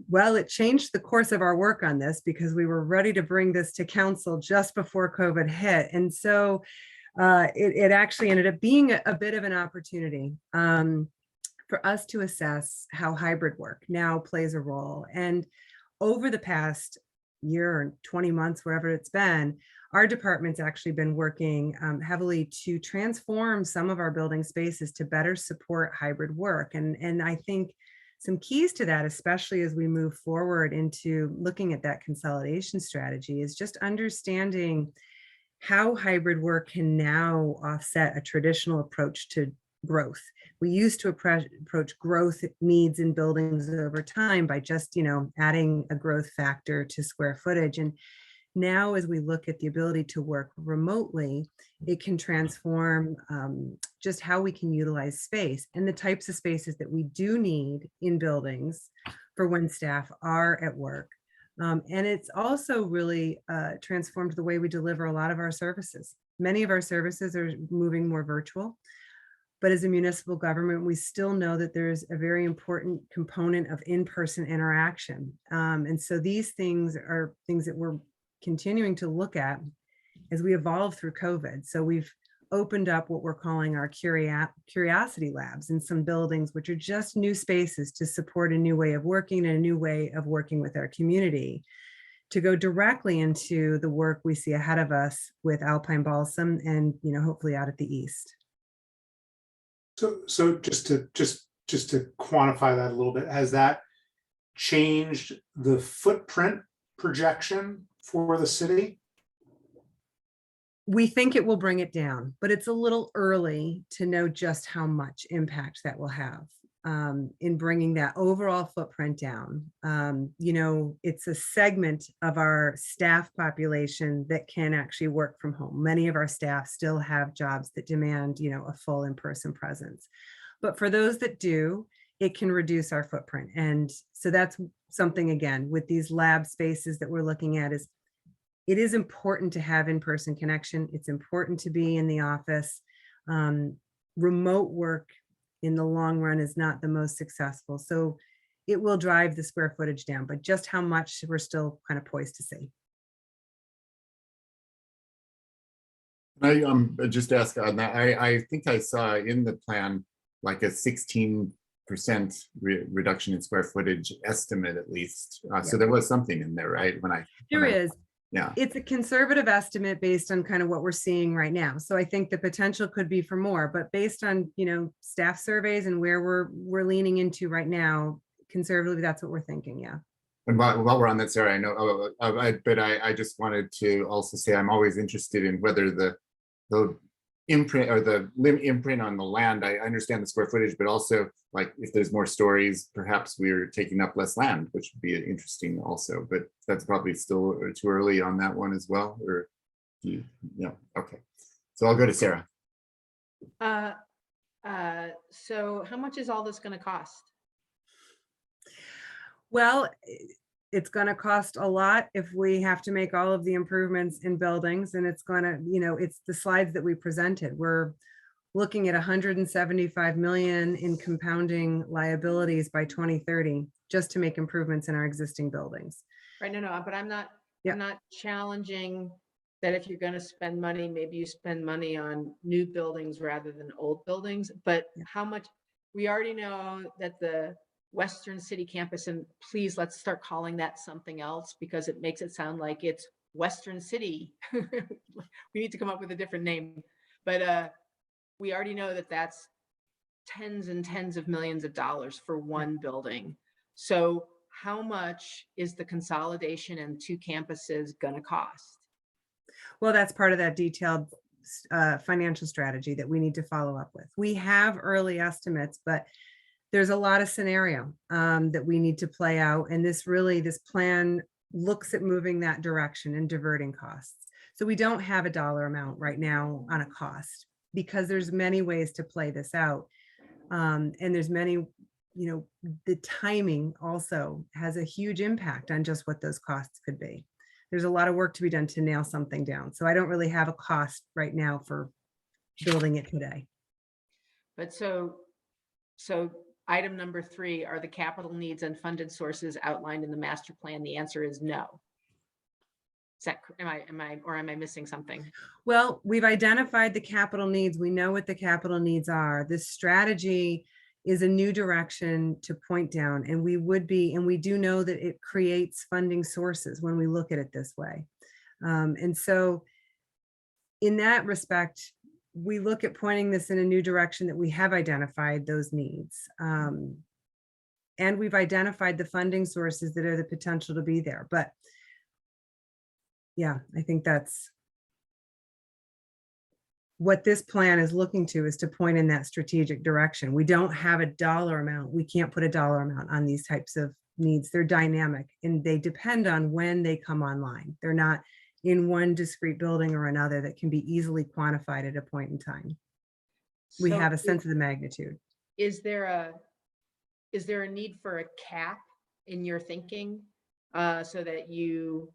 Well, it changed the course of our work on this because we were ready to bring this to council just before COVID hit. And so it actually ended up being a bit of an opportunity for us to assess how hybrid work now plays a role. And over the past year or 20 months, wherever it's been, our department's actually been working heavily to transform some of our building spaces to better support hybrid work. And I think some keys to that, especially as we move forward into looking at that consolidation strategy, is just understanding how hybrid work can now offset a traditional approach to growth. We used to approach growth needs in buildings over time by just, adding a growth factor to square footage. And now, as we look at the ability to work remotely, it can transform just how we can utilize space and the types of spaces that we do need in buildings for when staff are at work. And it's also really transformed the way we deliver a lot of our services. Many of our services are moving more virtual, but as a municipal government, we still know that there's a very important component of in-person interaction. And so these things are things that we're continuing to look at as we evolve through COVID. So we've opened up what we're calling our curiosity labs in some buildings, which are just new spaces to support a new way of working and a new way of working with our community, to go directly into the work we see ahead of us with Alpine Balsam and, hopefully out at the east. So just to quantify that a little bit, has that changed the footprint projection for the city? We think it will bring it down, but it's a little early to know just how much impact that will have in bringing that overall footprint down. It's a segment of our staff population that can actually work from home. Many of our staff still have jobs that demand, a full in-person presence. But for those that do, it can reduce our footprint. And so that's something, again, with these lab spaces that we're looking at, is it is important to have in-person connection. It's important to be in the office. Remote work in the long run is not the most successful. So it will drive the square footage down, but just how much, we're still kind of poised to see. I just ask on that. I think I saw in the plan like a 16% reduction in square footage estimate, at least. So there was something in there, right? There is. Yeah. It's a conservative estimate based on kind of what we're seeing right now. So I think the potential could be for more, but based on, staff surveys and where we're leaning into right now, conservatively, that's what we're thinking. Yeah. And while we're on that, Sarah, I know, but I just wanted to also say I'm always interested in whether the imprint or the limb imprint on the land. I understand the square footage, but also like if there's more stories, perhaps we're taking up less land, which would be interesting also. But that's probably still too early on that one as well. Or yeah, okay. So I'll go to Sarah. So how much is all this going to cost? Well, it's going to cost a lot if we have to make all of the improvements in buildings, and it's going to, it's the slides that we presented. We're looking at 175 million in compounding liabilities by 2030 just to make improvements in our existing buildings. Right. No, but I'm not challenging that if you're going to spend money, maybe you spend money on new buildings rather than old buildings. But how much? We already know that the Western City campus, and please let's start calling that something else because it makes it sound like it's Western City. We need to come up with a different name, but we already know that that's tens and tens of millions of dollars for one building. So how much is the consolidation and two campuses going to cost? Well, that's part of that detailed financial strategy that we need to follow up with. We have early estimates, but there's a lot of scenario that we need to play out. And this plan looks at moving that direction and diverting costs. So we don't have a dollar amount right now on a cost because there's many ways to play this out. And there's many, the timing also has a huge impact on just what those costs could be. There's a lot of work to be done to nail something down. So I don't really have a cost right now for building it today. But so item number 3, are the capital needs and funded sources outlined in the master plan? The answer is no. Is that, am I missing something? Well, we've identified the capital needs. We know what the capital needs are. This strategy is a new direction to point down, and we do know that it creates funding sources when we look at it this way. And so in that respect, we look at pointing this in a new direction that we have identified those needs. And we've identified the funding sources that are the potential to be there. But yeah, I think that's what this plan is looking to, is to point in that strategic direction. We don't have a dollar amount. We can't put a dollar amount on these types of needs. They're dynamic and they depend on when they come online. They're not in one discrete building or another that can be easily quantified at a point in time. We have a sense of the magnitude. Is there a need for a cap in your thinking so that you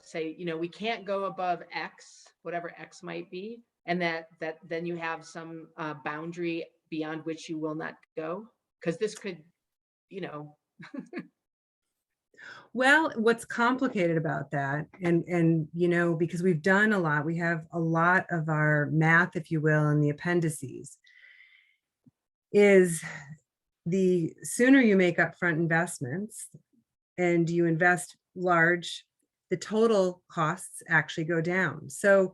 say, we can't go above X, whatever X might be, and that then you have some boundary beyond which you will not go? Because this could, Well, what's complicated about that, and you know, because we've done a lot, we have a lot of our math, if you will, in the appendices, is the sooner you make upfront investments and you invest large, the total costs actually go down. So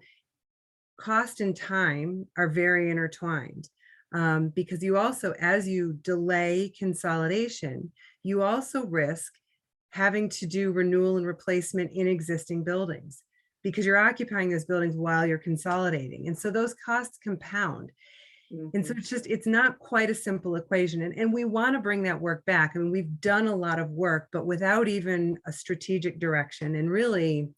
cost and time are very intertwined, because you also, as you delay consolidation, you also risk having to do renewal and replacement in existing buildings because you're occupying those buildings while you're consolidating. And so those costs compound. And so it's not quite a simple equation. And we want to bring that work back. I mean, we've done a lot of work, but without even a strategic direction, and really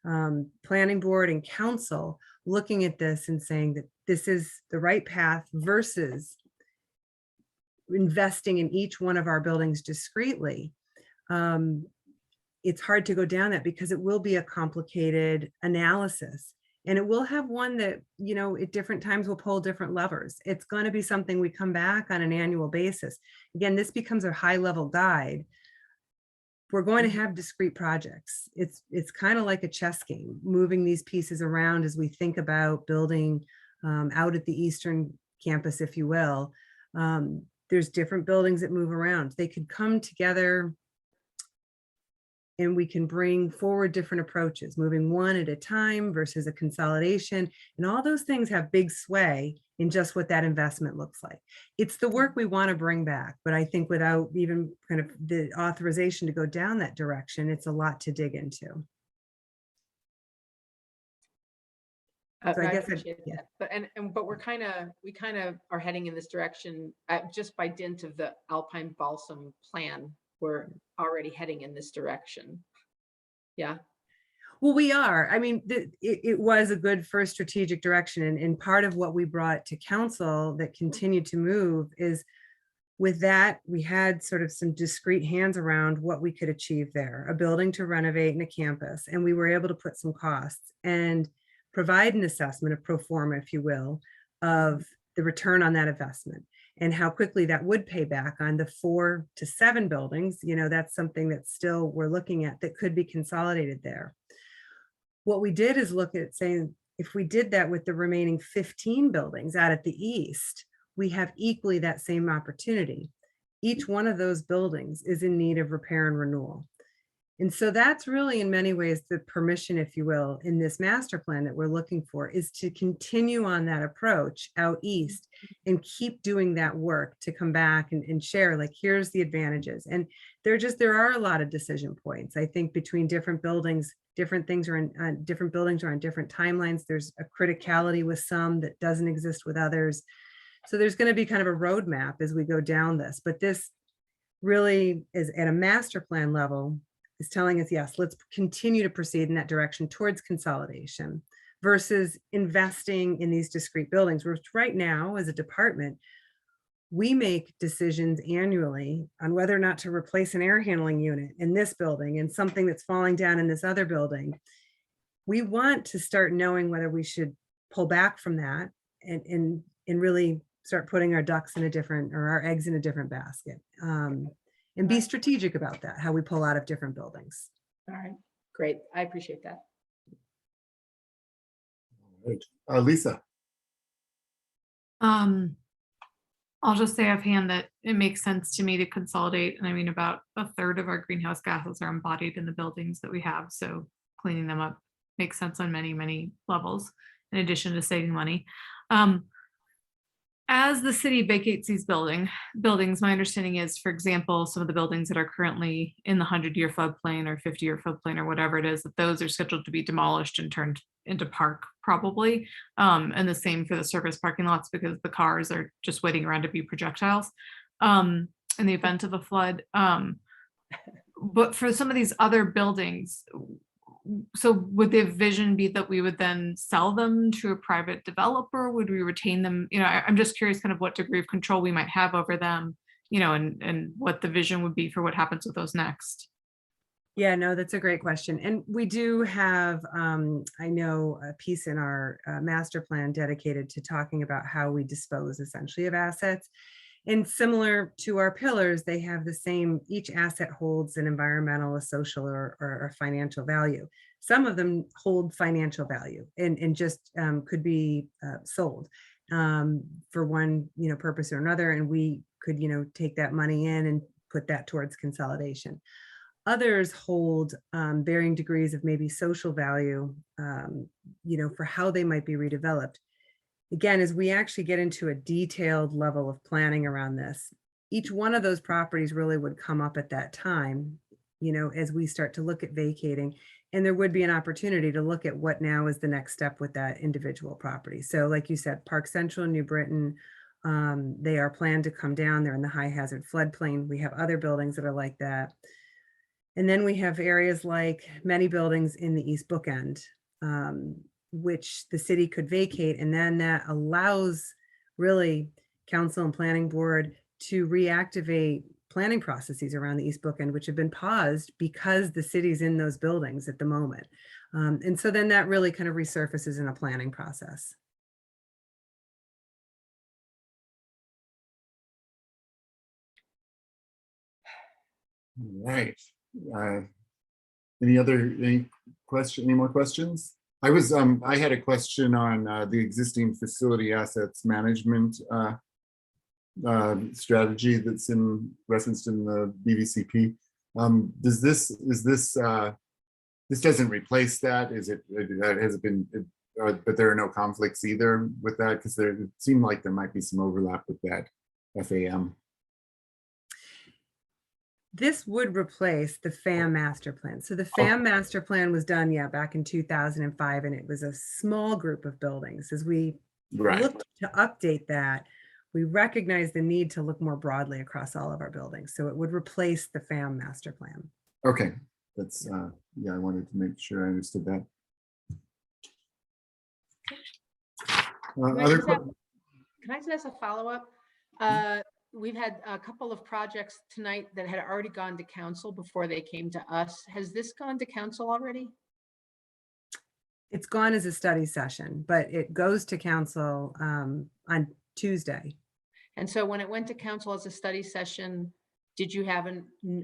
planning board and council looking at this and saying that this is the right path versus investing in each one of our buildings discreetly. It's hard to go down that because it will be a complicated analysis. And it will have one that, you know, at different times will pull different levers. It's going to be something we come back on an annual basis. Again, this becomes a high level guide. We're going to have discrete projects. It's kind of like a chess game, moving these pieces around as we think about building out at the Eastern campus, if you will. There's different buildings that move around. They could come together and we can bring forward different approaches, moving one at a time versus a consolidation. And all those things have big sway in just what that investment looks like. It's the work we want to bring back, but I think without even kind of the authorization to go down that direction, it's a lot to dig into. So I guess appreciate that. But we kind of are heading in this direction just by dint of the Alpine Balsam plan. We're already heading in this direction. Yeah. Well, we are. I mean, it was a good first strategic direction. And part of what we brought to council that continued to move is with that, we had sort of some discrete hands around what we could achieve there, a building to renovate and a campus. And we were able to put some costs and provide an assessment of pro forma, if you will, of the return on that investment and how quickly that would pay back on the 4 to 7 buildings. You know, that's something that still we're looking at that could be consolidated there. What we did is look at saying, if we did that with the remaining 15 buildings out at the east, we have equally that same opportunity. Each one of those buildings is in need of repair and renewal. And so that's really in many ways the permission, if you will, in this master plan that we're looking for, is to continue on that approach out east and keep doing that work to come back and share, like, here's the advantages. And there are a lot of decision points. I think between different buildings, different things are in different buildings are on different timelines. There's a criticality with some that doesn't exist with others. So there's going to be kind of a roadmap as we go down this, but this really is at a master plan level is telling us, yes, let's continue to proceed in that direction towards consolidation versus investing in these discrete buildings, which right now as a department, we make decisions annually on whether or not to replace an air handling unit in this building and something that's falling down in this other building. We want to start knowing whether we should pull back from that and really start putting our ducks in a different, or our eggs in a different basket. And be strategic about that, how we pull out of different buildings. All right, great. I appreciate that. Lisa. I'll just say offhand that it makes sense to me to consolidate. And I mean, about a third of our greenhouse gases are embodied in the buildings that we have. So cleaning them up makes sense on many, many levels, in addition to saving money. As the city vacates these buildings, my understanding is, for example, some of the buildings that are currently in the 100-year floodplain or 50-year floodplain or whatever it is, that those are scheduled to be demolished and turned into park probably. And the same for the surface parking lots, because the cars are just waiting around to be projectiles in the event of a flood. But for some of these other buildings, so would the vision be that we would then sell them to a private developer? Would we retain them? You know, I'm just curious kind of what degree of control we might have over them, you know, and what the vision would be for what happens with those next. Yeah, no, that's a great question. And we do have, I know, a piece in our master plan dedicated to talking about how we dispose essentially of assets. And similar to our pillars, they have the same, each asset holds an environmental, a social, or a financial value. Some of them hold financial value and just could be sold for one, purpose or another. And we could, take that money in and put that towards consolidation. Others hold varying degrees of maybe social value, for how they might be redeveloped. Again, as we actually get into a detailed level of planning around this, each one of those properties really would come up at that time, as we start to look at vacating. And there would be an opportunity to look at what now is the next step with that individual property. So like you said, Park Central, New Britain, they are planned to come down. They're in the high hazard floodplain. We have other buildings that are like that. And then we have areas like many buildings in the East Bookend, which the city could vacate. And then that allows really council and planning board to reactivate planning processes around the East Bookend, which have been paused because the city's in those buildings at the moment. And so then that really kind of resurfaces in a planning process. All right. Any more questions? I had a question on the existing facility assets management strategy that's referenced in the BVCP. This doesn't replace that? Has it been, but there are no conflicts either with that? Because it seemed like there might be some overlap with that FAM. This would replace the FAM master plan. So the FAM master plan was done, back in 2005, and it was a small group of buildings. As we looked to update that, we recognized the need to look more broadly across all of our buildings. So it would replace the FAM master plan. Okay, that's, I wanted to make sure I understood that. Can I just ask a follow-up? We've had a couple of projects tonight that had already gone to council before they came to us. Has this gone to council already? It's gone as a study session, but it goes to council on Tuesday. And so when it went to council as a study session, did you have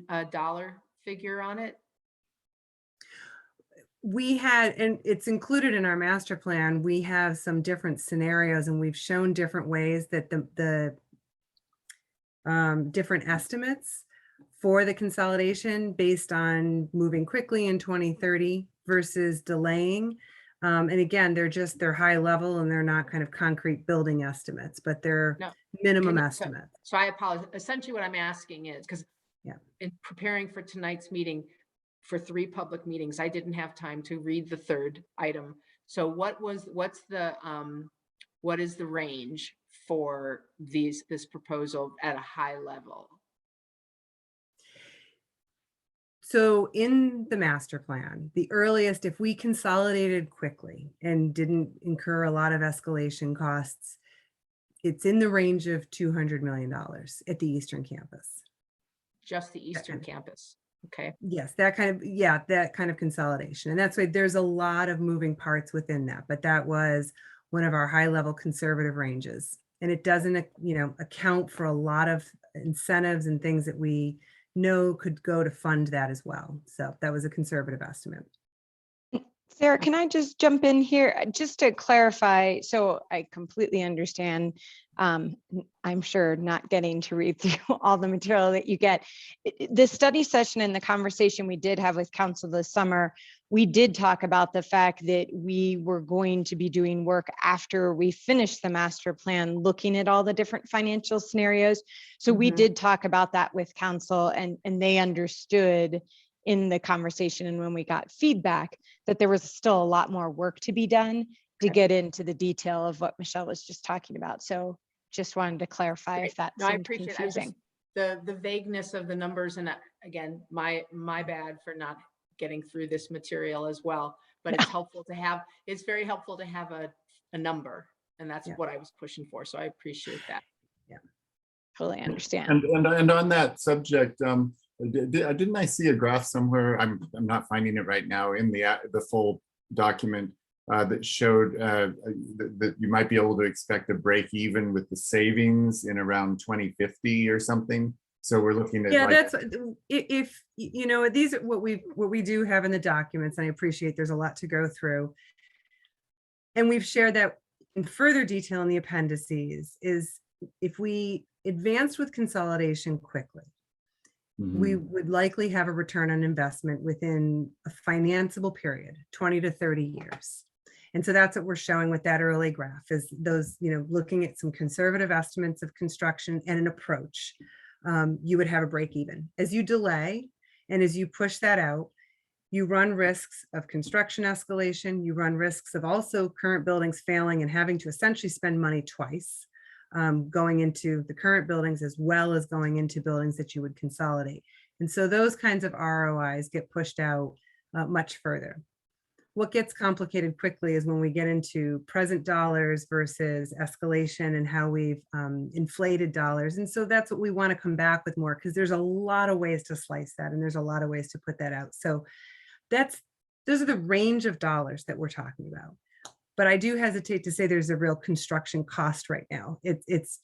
a dollar figure on it? We had, and it's included in our master plan, we have some different scenarios, and we've shown different ways that the different estimates for the consolidation based on moving quickly in 2030 versus delaying. And again, they're high level and they're not kind of concrete building estimates, but they're minimum estimates. So I apologize. Essentially what I'm asking is, because in preparing for tonight's meeting for 3 public meetings, I didn't have time to read the third item. So what is the range for this proposal at a high level? So in the master plan, the earliest, if we consolidated quickly and didn't incur a lot of escalation costs, it's in the range of $200 million at the Eastern Campus. Just the Eastern Campus. Okay. Yes, that kind of consolidation. And that's why there's a lot of moving parts within that, but that was one of our high level conservative ranges. And it doesn't, account for a lot of incentives and things that we know could go to fund that as well. So that was a conservative estimate. Sarah, can I just jump in here just to clarify? So I completely understand. I'm sure not getting to read through all the material that you get. The study session and the conversation we did have with council this summer, we did talk about the fact that we were going to be doing work after we finished the master plan, looking at all the different financial scenarios. So we did talk about that with council, and they understood in the conversation and when we got feedback that there was still a lot more work to be done to get into the detail of what Michelle was just talking about. So just wanted to clarify if that I seemed appreciate confusing. the vagueness of the numbers, and again, my bad for not getting through this material as well. But it's helpful to have. It's very helpful to have a number, and that's what I was pushing for. So I appreciate that. Yeah, totally understand. And on that subject, didn't I see a graph somewhere? I'm not finding it right now in the full document that showed that you might be able to expect a break even with the savings in around 2050 or something. So we're looking at Yeah, like, that's if you know, these are what we do have in the documents, and I appreciate there's a lot to go through. And we've shared that in further detail in the appendices, is if we advanced with consolidation quickly, we would likely have a return on investment within a financeable period, 20 to 30 years. And so that's what we're showing with that early graph, is those, you know, looking at some conservative estimates of construction and an approach, you would have a break even. As you delay and as you push that out, you run risks of construction escalation, you run risks of also current buildings failing and having to essentially spend money twice, going into the current buildings as well as going into buildings that you would consolidate. And so those kinds of ROIs get pushed out much further. What gets complicated quickly is when we get into present dollars versus escalation and how we've inflated dollars. And so that's what we want to come back with more, because there's a lot of ways to slice that and there's a lot of ways to put that out. So those are the range of dollars that we're talking about. But I do hesitate to say there's a real construction cost right now. It's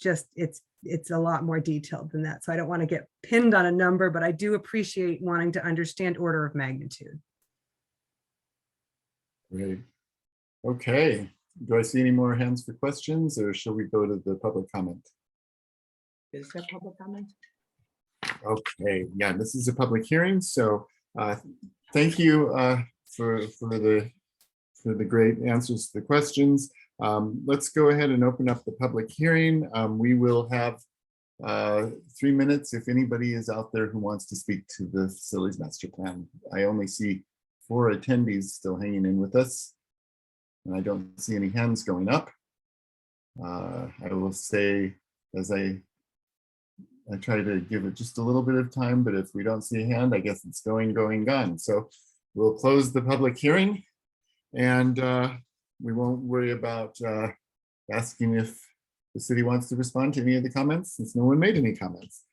a lot more detailed than that. So I don't want to get pinned on a number, but I do appreciate wanting to understand order of magnitude. great. Okay, do I see any more hands for questions, or shall we go to the public comment? Is there public comment? Okay, yeah, this is a public hearing, so thank you for the great answers to the questions. Let's go ahead and open up the public hearing. We will have 3 minutes if anybody is out there who wants to speak to the facilities master plan. I only see 4 attendees still hanging in with us, and I don't see any hands going up. I will say, as I try to give it just a little bit of time, but if we don't see a hand, I guess it's going, gone. So we'll close the public hearing, and we won't worry about asking if the city wants to respond to any of the comments, since no one made any comments.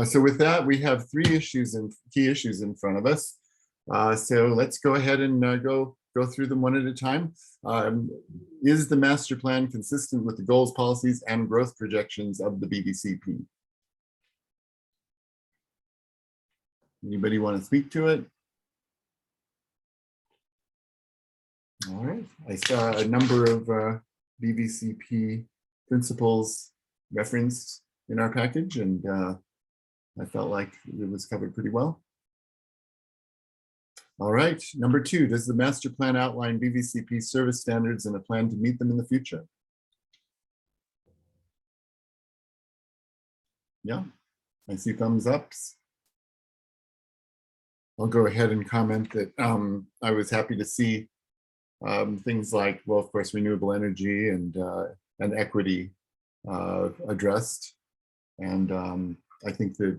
So with that, we have 3 key issues in front of us. So let's go ahead and go through them one at a time. Is the master plan consistent with the goals, policies, and growth projections of the BVCP? Anybody want to speak to it? All right, I saw a number of BVCP principles referenced in our package, and I felt like it was covered pretty well. All right, number 2, does the master plan outline BVCP service standards and a plan to meet them in the future? Yeah, I see thumbs ups. I'll go ahead and comment that I was happy to see things like, well, of course, renewable energy and equity addressed. And I think that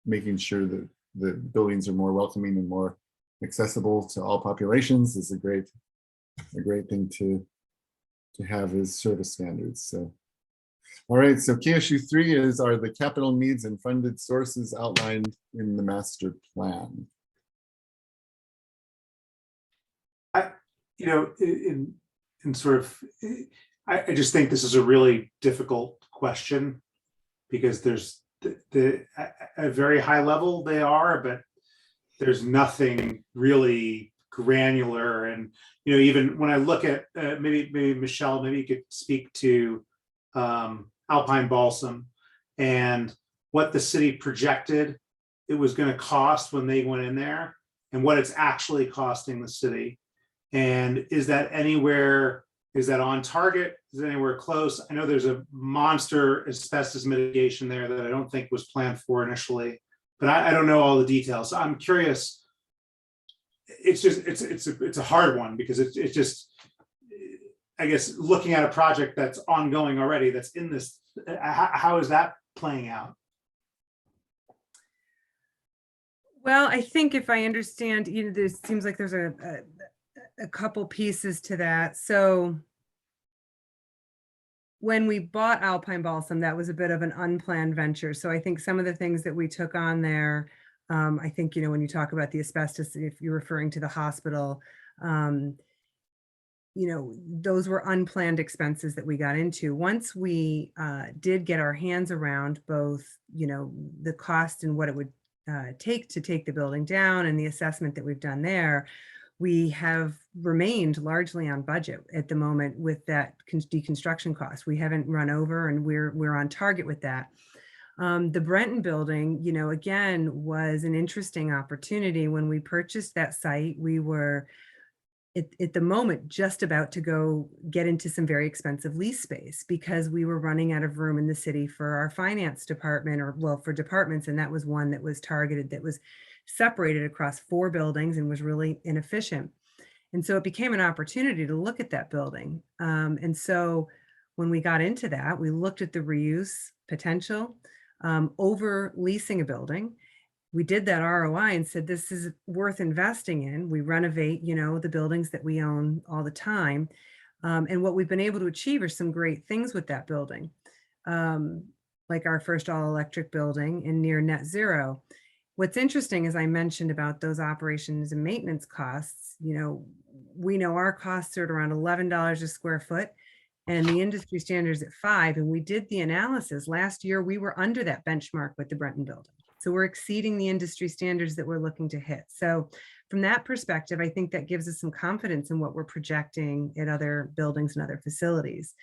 making sure that the buildings are more welcoming and more accessible to all populations is a great thing to have as service standards. So, all right, so key issue 3 are the capital needs and funded sources outlined in the master plan. You know, in sort of, I just think this is a really difficult question, because there's at a very high level they are, but there's nothing really granular. And, you know, even when I look at maybe Michelle, maybe you could speak to Alpine Balsam and what the city projected it was going to cost when they went in there, and what it's actually costing the city. And is that on target? Is it anywhere close? I know there's a monster asbestos mitigation there that I don't think was planned for initially, but I don't know all the details. So I'm curious. It's a hard one, because it's just, I guess, looking at a project that's ongoing already, that's in this, how is that playing out? Well, I think if I understand, you know, there seems like there's a couple pieces to that. So when we bought Alpine Balsam, that was a bit of an unplanned venture. So I think some of the things that we took on there, I think, you know, when you talk about the asbestos, if you're referring to the hospital, those were unplanned expenses that we got into. Once we did get our hands around both, the cost and what it would take to take the building down and the assessment that we've done there, we have remained largely on budget at the moment with that deconstruction cost. We haven't run over, and we're on target with that. The Brenton building, again, was an interesting opportunity. When we purchased that site, we were at the moment just about to go get into some very expensive lease space because we were running out of room in the city for our finance department, or well, for departments. And that was one that was targeted, that was separated across 4 buildings and was really inefficient. And so it became an opportunity to look at that building. And so when we got into that, we looked at the reuse potential over leasing a building. We did that ROI and said, this is worth investing in. We renovate, the buildings that we own all the time. And what we've been able to achieve are some great things with that building. Like our first all electric building and near net zero. What's interesting, as I mentioned about those operations and maintenance costs, we know our costs are at around $11 a square foot and the industry standards at $5. And we did the analysis last year, we were under that benchmark with the Brenton building. So we're exceeding the industry standards that we're looking to hit. So from that perspective, I think that gives us some confidence in what we're projecting at other buildings and other facilities.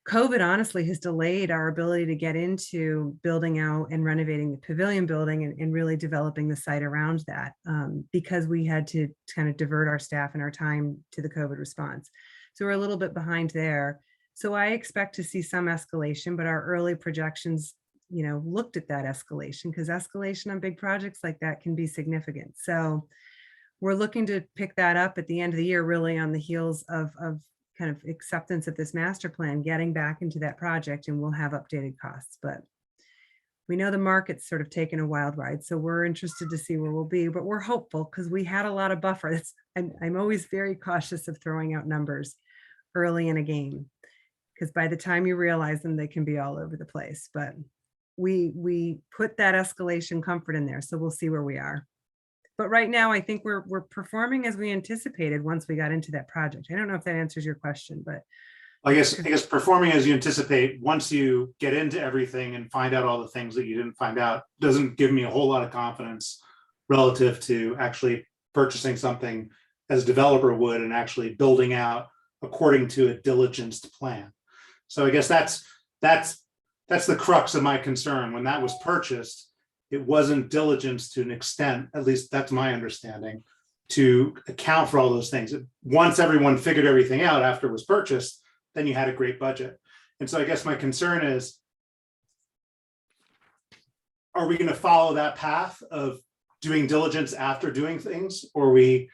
COVID honestly has delayed our ability to get into building out and renovating the pavilion building and really developing the site around that because we had to kind of divert our staff and our time to the COVID response. So we're a little bit behind there. So I expect to see some escalation, but our early projections looked at that escalation, because escalation on big projects like that can be significant. So we're looking to pick that up at the end of the year, really on the heels of kind of acceptance of this master plan, getting back into that project, and we'll have updated costs. But we know the market's sort of taken a wild ride, so we're interested to see where we'll be, but we're hopeful because we had a lot of buffer. I'm always very cautious of throwing out numbers early in a game, because by the time you realize them, they can be all over the place. But we put that escalation comfort in there, so we'll see where we are. But right now, I think we're performing as we anticipated once we got into that project. I don't know if that answers your question, but I guess performing as you anticipate, once you get into everything and find out all the things that you didn't find out, doesn't give me a whole lot of confidence relative to actually purchasing something as a developer would and actually building out according to a diligenced plan. So I guess that's the crux of my concern. When that was purchased, it wasn't diligence to an extent, at least that's my understanding, to account for all those things. Once everyone figured everything out after it was purchased, then you had a great budget. And so I guess my concern is, are we going to follow that path of doing diligence after doing things? Or are we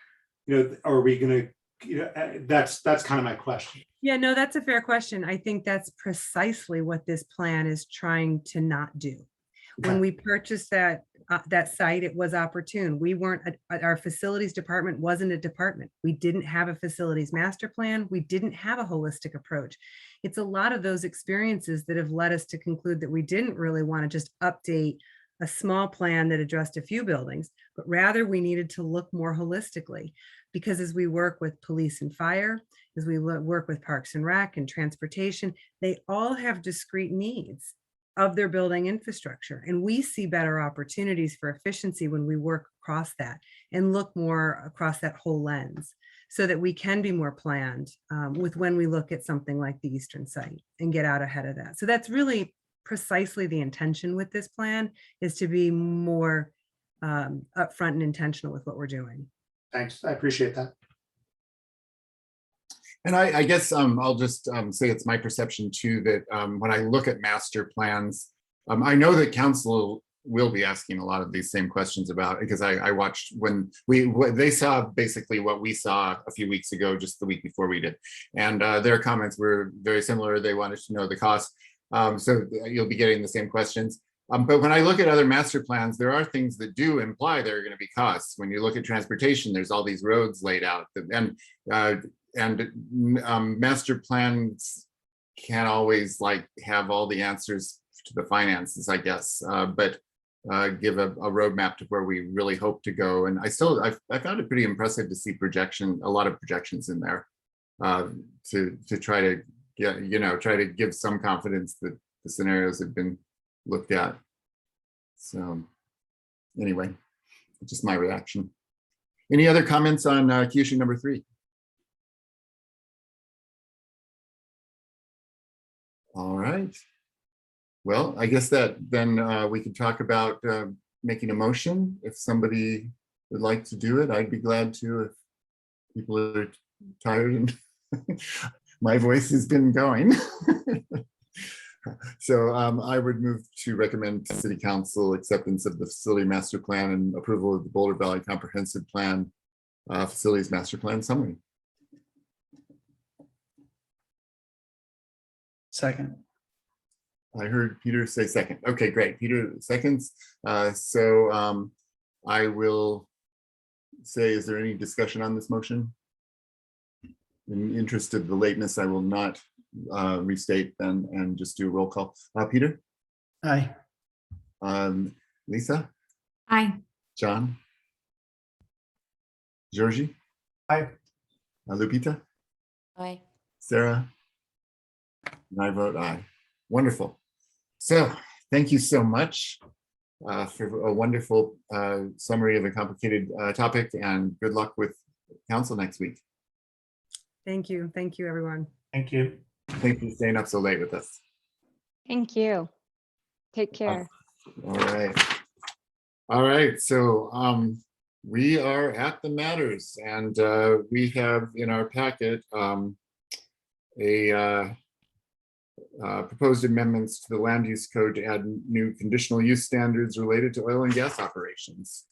going to, that's kind of my question. Yeah, no, that's a fair question. I think that's precisely what this plan is trying to not do. When we purchased that site, it was opportune. We weren't, our facilities department wasn't a department. We didn't have a facilities master plan. We didn't have a holistic approach. It's a lot of those experiences that have led us to conclude that we didn't really want to just update a small plan that addressed a few buildings, but rather we needed to look more holistically. Because as we work with police and fire, as we work with parks and rec and transportation, they all have discrete needs of their building infrastructure. And we see better opportunities for efficiency when we work across that and look more across that whole lens so that we can be more planned with when we look at something like the Eastern site and get out ahead of that. So that's really precisely the intention with this plan, is to be more upfront and intentional with what we're doing. Thanks, I appreciate that. And I guess I'll just say it's my perception too that when I look at master plans, I know that council will be asking a lot of these same questions about it, because I watched when they saw basically what we saw a few weeks ago, just the week before we did. And their comments were very similar. They wanted to know the cost. So you'll be getting the same questions. But when I look at other master plans, there are things that do imply there are going to be costs. When you look at transportation, there's all these roads laid out, and master plans can't always have all the answers to the finances, I guess, but give a roadmap to where we really hope to go. And I found it pretty impressive to see a lot of projections in there. to try to get, try to give some confidence that the scenarios have been looked at. So anyway, just my reaction. Any other comments on key issue number 3? All right. Well, I guess that then we could talk about making a motion. If somebody would like to do it, I'd be glad to. If people are tired and my voice has been going. So I would move to recommend to City Council acceptance of the Facility Master Plan and approval of the Boulder Valley Comprehensive Plan Facilities Master Plan Summary. Second. I heard Peter say second. Okay, great. Peter seconds. So I will say, is there any discussion on this motion? In the interest of the lateness, I will not restate then and just do a roll call. Peter? Aye. Lisa? Aye. John? Georgie? Aye. Lupita? Aye. Sarah? And I vote aye. Wonderful. So thank you so much for a wonderful summary of a complicated topic, and good luck with council next week. Thank you. Thank you, everyone. Thank you. Thank you for staying up so late with us. Thank you. Take care. All right. All right. So we are at the matters, and we have in our packet proposed amendments to the land use code to add new conditional use standards related to oil and gas operations.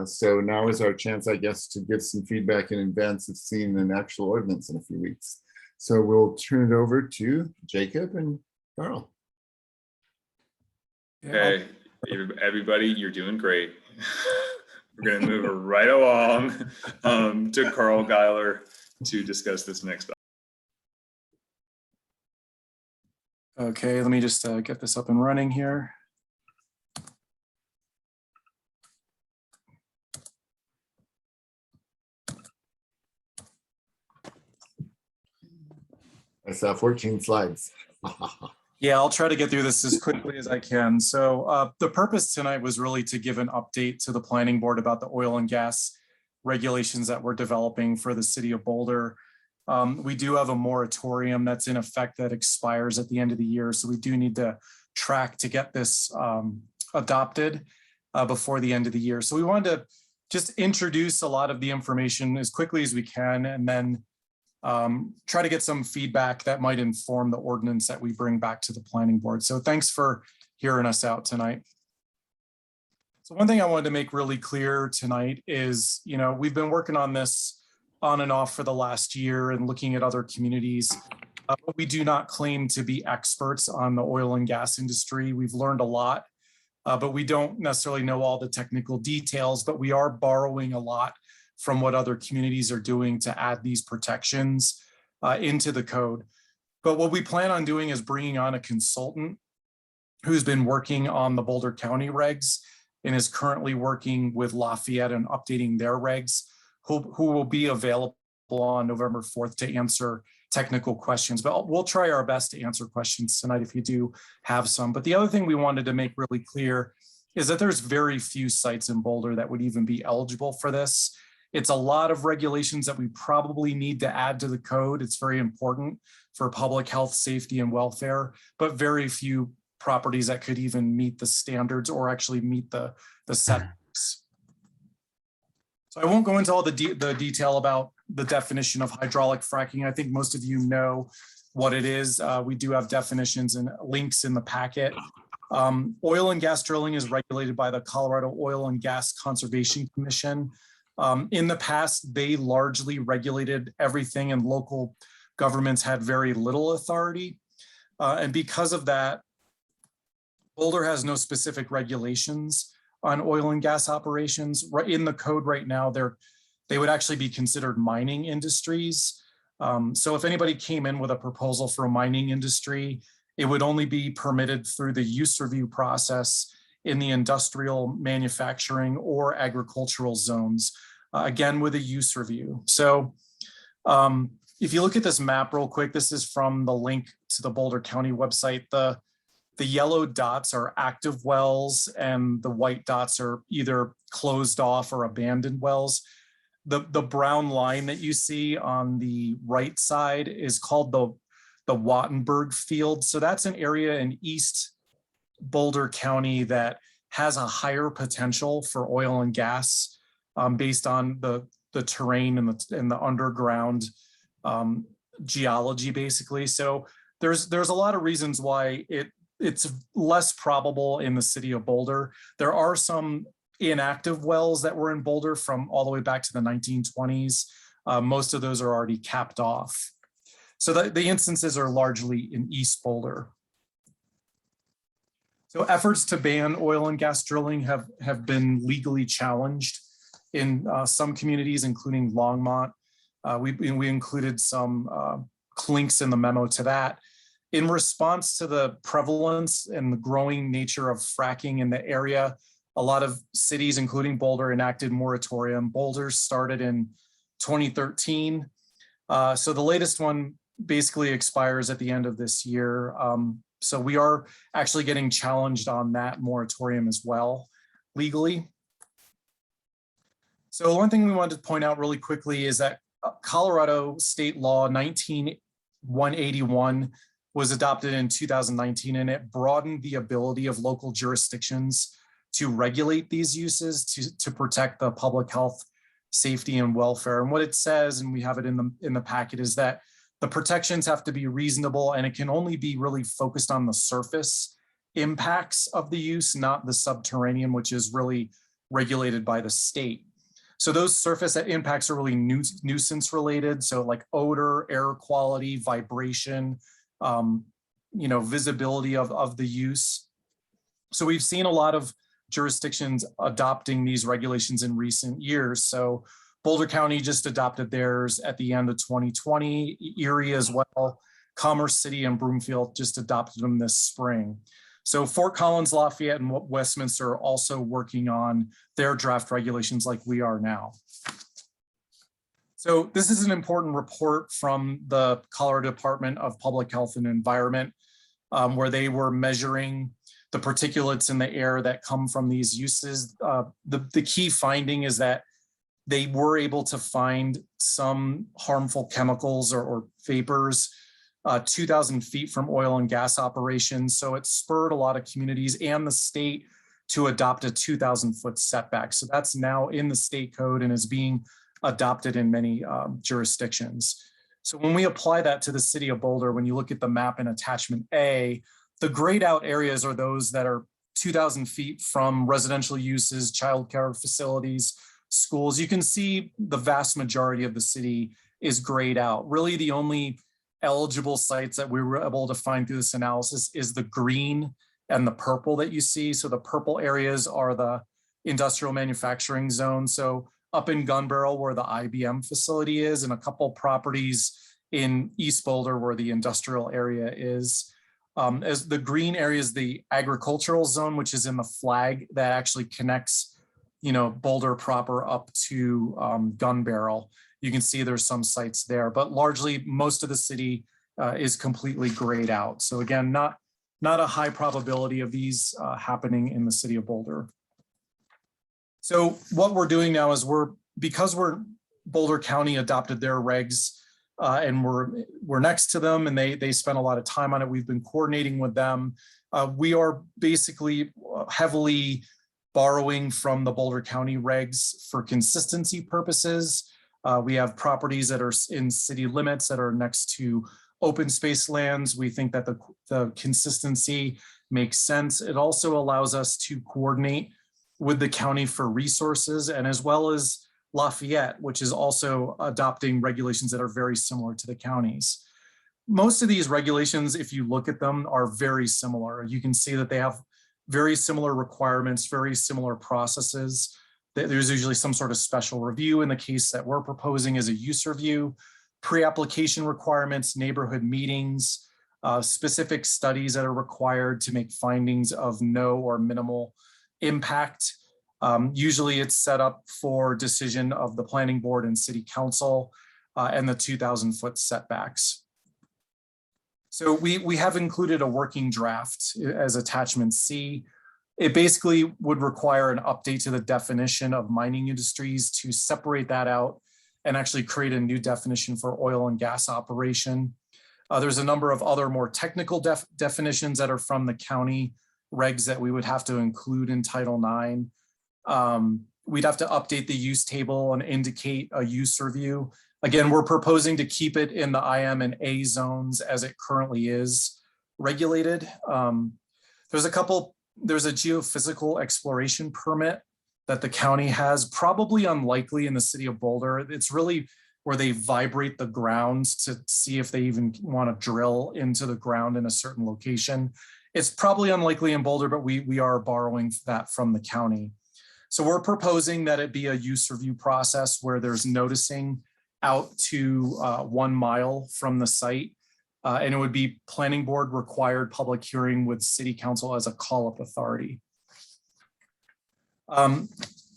So now is our chance, I guess, to give some feedback in advance of seeing an actual ordinance in a few weeks. So we'll turn it over to Jacob and Carl. Hey, everybody, you're doing great. We're gonna move right along to Carl Geiler to discuss this next. Okay, let me just get this up and running here. I saw 14 slides. Yeah, I'll try to get through this as quickly as I can. So the purpose tonight was really to give an update to the planning board about the oil and gas regulations that we're developing for the city of Boulder. We do have a moratorium that's in effect that expires at the end of the year. So we do need to track to get this adopted before the end of the year. So we wanted to just introduce a lot of the information as quickly as we can, and then try to get some feedback that might inform the ordinance that we bring back to the planning board. So thanks for hearing us out tonight. So one thing I wanted to make really clear tonight is, we've been working on this on and off for the last year and looking at other communities. But we do not claim to be experts on the oil and gas industry. We've learned a lot, but we don't necessarily know all the technical details, but we are borrowing a lot from what other communities are doing to add these protections into the code. But what we plan on doing is bringing on a consultant who's been working on the Boulder County regs and is currently working with Lafayette and updating their regs, who will be available on November 4th to answer technical questions. But we'll try our best to answer questions tonight if you do have some. But the other thing we wanted to make really clear is that there's very few sites in Boulder that would even be eligible for this. It's a lot of regulations that we probably need to add to the code. It's very important for public health, safety, and welfare, but very few properties that could even meet the standards or actually meet the setbacks. So I won't go into all the detail about the definition of hydraulic fracking. I think most of you know what it is. We do have definitions and links in the packet. Oil and gas drilling is regulated by the Colorado Oil and Gas Conservation Commission. In the past, they largely regulated everything, and local governments had very little authority. And because of that, Boulder has no specific regulations on oil and gas operations. Right in the code right now, they would actually be considered mining industries. So if anybody came in with a proposal for a mining industry, it would only be permitted through the use review process in the industrial, manufacturing, or agricultural zones, again with a use review. So if you look at this map real quick, this is from the link to the Boulder County website. The yellow dots are active wells and the white dots are either closed off or abandoned wells. The brown line that you see on the right side is called the Wattenberg Field. So that's an area in East Boulder County that has a higher potential for oil and gas based on the terrain and the underground geology, basically. So there's a lot of reasons why it's less probable in the city of Boulder. There are some inactive wells that were in Boulder from all the way back to the 1920s. Most of those are already capped off. So the instances are largely in East Boulder. So efforts to ban oil and gas drilling have been legally challenged in some communities, including Longmont. We included some links in the memo to that. In response to the prevalence and the growing nature of fracking in the area, a lot of cities, including Boulder, enacted moratorium. Boulder started in 2013. So the latest one basically expires at the end of this year. So we are actually getting challenged on that moratorium as well, legally. So one thing we wanted to point out really quickly is that Colorado State Law 19181 was adopted in 2019, and it broadened the ability of local jurisdictions to regulate these uses to protect the public health, safety, and welfare. And what it says, and we have it in the packet, is that the protections have to be reasonable, and it can only be really focused on the surface impacts of the use, not the subterranean, which is really regulated by the state. So those surface impacts are really nuisance related. So like odor, air quality, vibration, visibility of the use. So we've seen a lot of jurisdictions adopting these regulations in recent years. So Boulder County just adopted theirs at the end of 2020, Erie as well. Commerce City and Broomfield just adopted them this spring. So Fort Collins, Lafayette, and Westminster are also working on their draft regulations like we are now. So this is an important report from the Colorado Department of Public Health and Environment, where they were measuring the particulates in the air that come from these uses. The key finding is that they were able to find some harmful chemicals or vapors 2,000 feet from oil and gas operations. So it spurred a lot of communities and the state to adopt a 2,000-foot setback. So that's now in the state code and is being adopted in many jurisdictions. So when we apply that to the city of Boulder, when you look at the map in attachment A, the grayed out areas are those that are 2,000 feet from residential uses, childcare facilities, schools. You can see the vast majority of the city is grayed out. Really the only eligible sites that we were able to find through this analysis is the green and the purple that you see. So the purple areas are the industrial manufacturing zone. So up in Gun Barrel where the IBM facility is, and a couple properties in East Boulder where the industrial area is. As the green area is the agricultural zone, which is in the flag that actually connects, Boulder proper up to Gun Barrel. You can see there's some sites there, but largely most of the city is completely grayed out. So again, not a high probability of these happening in the city of Boulder. So what we're doing now is because Boulder County adopted their regs and we're next to them and they spent a lot of time on it. We've been coordinating with them. We are basically heavily borrowing from the Boulder County regs for consistency purposes. We have properties that are in city limits that are next to open space lands. We think that the consistency makes sense. It also allows us to coordinate with the county for resources, and as well as Lafayette, which is also adopting regulations that are very similar to the counties. Most of these regulations, if you look at them, are very similar. You can see that they have very similar requirements, very similar processes. There's usually some sort of special review. In the case that we're proposing is a use review, pre-application requirements, neighborhood meetings, specific studies that are required to make findings of no or minimal impact. Usually it's set up for decision of the planning board and city council. and the 2,000-foot setbacks. So we have included a working draft as attachment C. It basically would require an update to the definition of mining industries to separate that out and actually create a new definition for oil and gas operation. There's a number of other more technical definitions that are from the county regs that we would have to include in Title IX. We'd have to update the use table and indicate a use review. Again, we're proposing to keep it in the IM and A zones as it currently is regulated. There's a geophysical exploration permit that the county has, probably unlikely in the city of Boulder. It's really where they vibrate the ground to see if they even want to drill into the ground in a certain location. It's probably unlikely in Boulder, but we are borrowing that from the county. So we're proposing that it be a use review process where there's noticing out to 1 mile from the site. And it would be planning board required public hearing with city council as a call-up authority.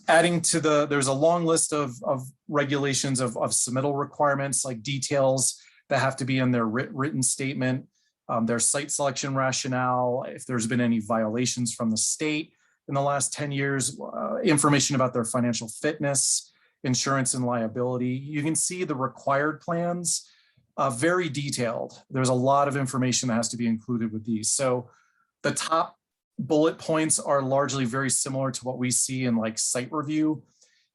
Adding to there's a long list of regulations of submittal requirements, like details that have to be in their written statement, their site selection rationale, if there's been any violations from the state in the last 10 years, information about their financial fitness, insurance and liability. You can see the required plans, very detailed. There's a lot of information that has to be included with these. So the top bullet points are largely very similar to what we see in like site review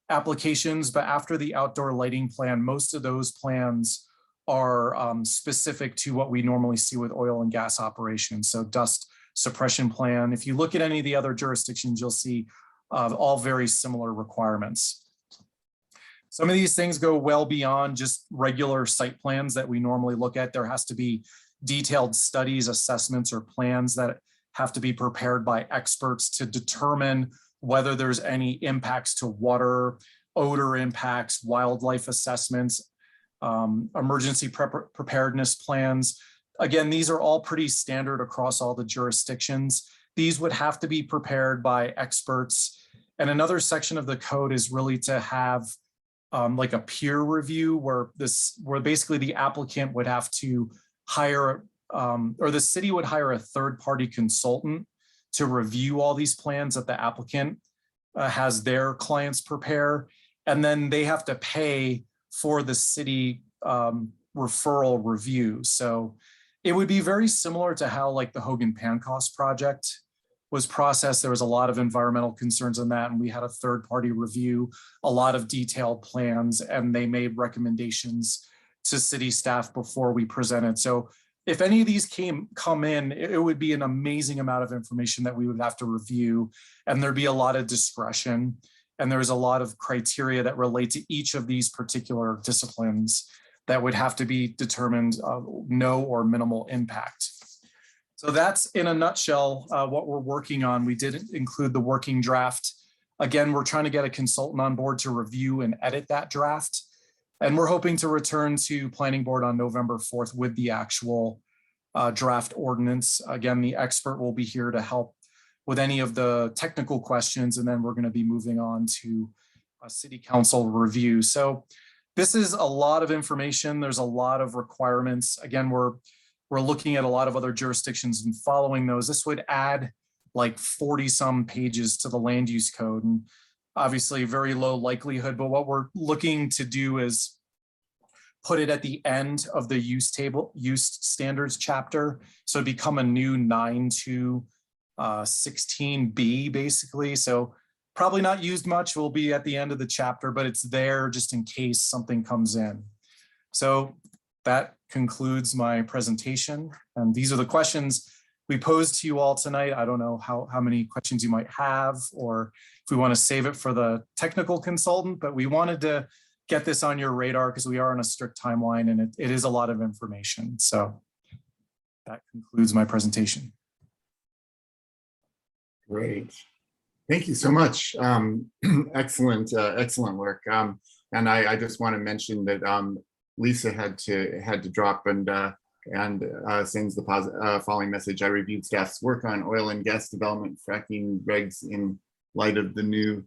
applications, but after the outdoor lighting plan, most of those plans are specific to what we normally see with oil and gas operations. So dust suppression plan. If you look at any of the other jurisdictions, you'll see all very similar requirements. Some of these things go well beyond just regular site plans that we normally look at. There has to be detailed studies, assessments, or plans that have to be prepared by experts to determine whether there's any impacts to water, odor impacts, wildlife assessments, emergency preparedness plans. Again, these are all pretty standard across all the jurisdictions. These would have to be prepared by experts. And another section of the code is really to have like a peer review where basically the applicant would have to hire or the city would hire a third-party consultant to review all these plans that the applicant has their clients prepare, and then they have to pay for the city referral review. So it would be very similar to how like the Hogan Pancos project was processed. There was a lot of environmental concerns in that, and we had a third-party review, a lot of detailed plans, and they made recommendations to city staff before we presented. So if any of these come in, it would be an amazing amount of information that we would have to review, and there'd be a lot of discretion, and there's a lot of criteria that relate to each of these particular disciplines that would have to be determined no or minimal impact. So that's in a nutshell what we're working on. We did include the working draft. Again, we're trying to get a consultant on board to review and edit that draft. And we're hoping to return to planning board on November 4th with the actual draft ordinance. Again, the expert will be here to help with any of the technical questions, and then we're going to be moving on to a city council review. So this is a lot of information. There's a lot of requirements. Again, we're looking at a lot of other jurisdictions and following those. This would add like 40 some pages to the land use code, and obviously very low likelihood, but what we're looking to do is put it at the end of the use table, use standards chapter. So it'd become a new 9 to 16B basically. So probably not used much, will be at the end of the chapter, but it's there just in case something comes in. So that concludes my presentation. And these are the questions we posed to you all tonight. I don't know how many questions you might have, or if we want to save it for the technical consultant, but we wanted to get this on your radar because we are on a strict timeline, and it is a lot of information. So that concludes my presentation. Great. Thank you so much. Excellent, excellent work. And I just want to mention that Lisa had to drop and sends the following message. I reviewed staff's work on oil and gas development fracking regs in light of the new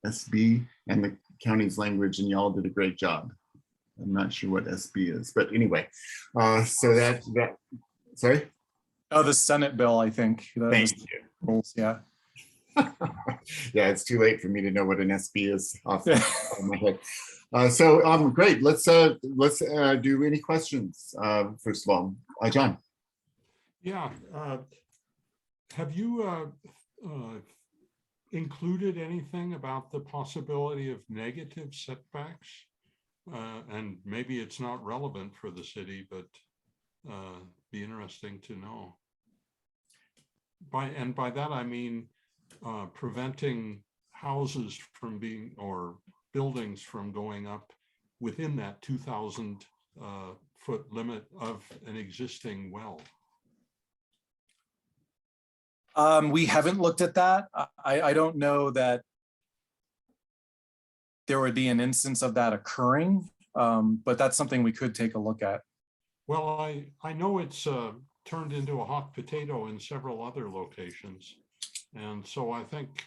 SB and the county's language, and y'all did a great job. I'm not sure what SB is, but anyway, so that, sorry? Oh, the Senate bill, I think. Thank you. Rules, yeah. Yeah, it's too late for me to know what an SB is off the top of my head. So great. Let's do any questions. First of all, John. Yeah. Have you included anything about the possibility of negative setbacks? And maybe it's not relevant for the city, but be interesting to know. By that I mean preventing houses from being, or buildings from going up within that 2,000 foot limit of an existing well. We haven't looked at that. I don't know that there would be an instance of that occurring, but that's something we could take a look at. Well, I know it's turned into a hot potato in several other locations. And so I think,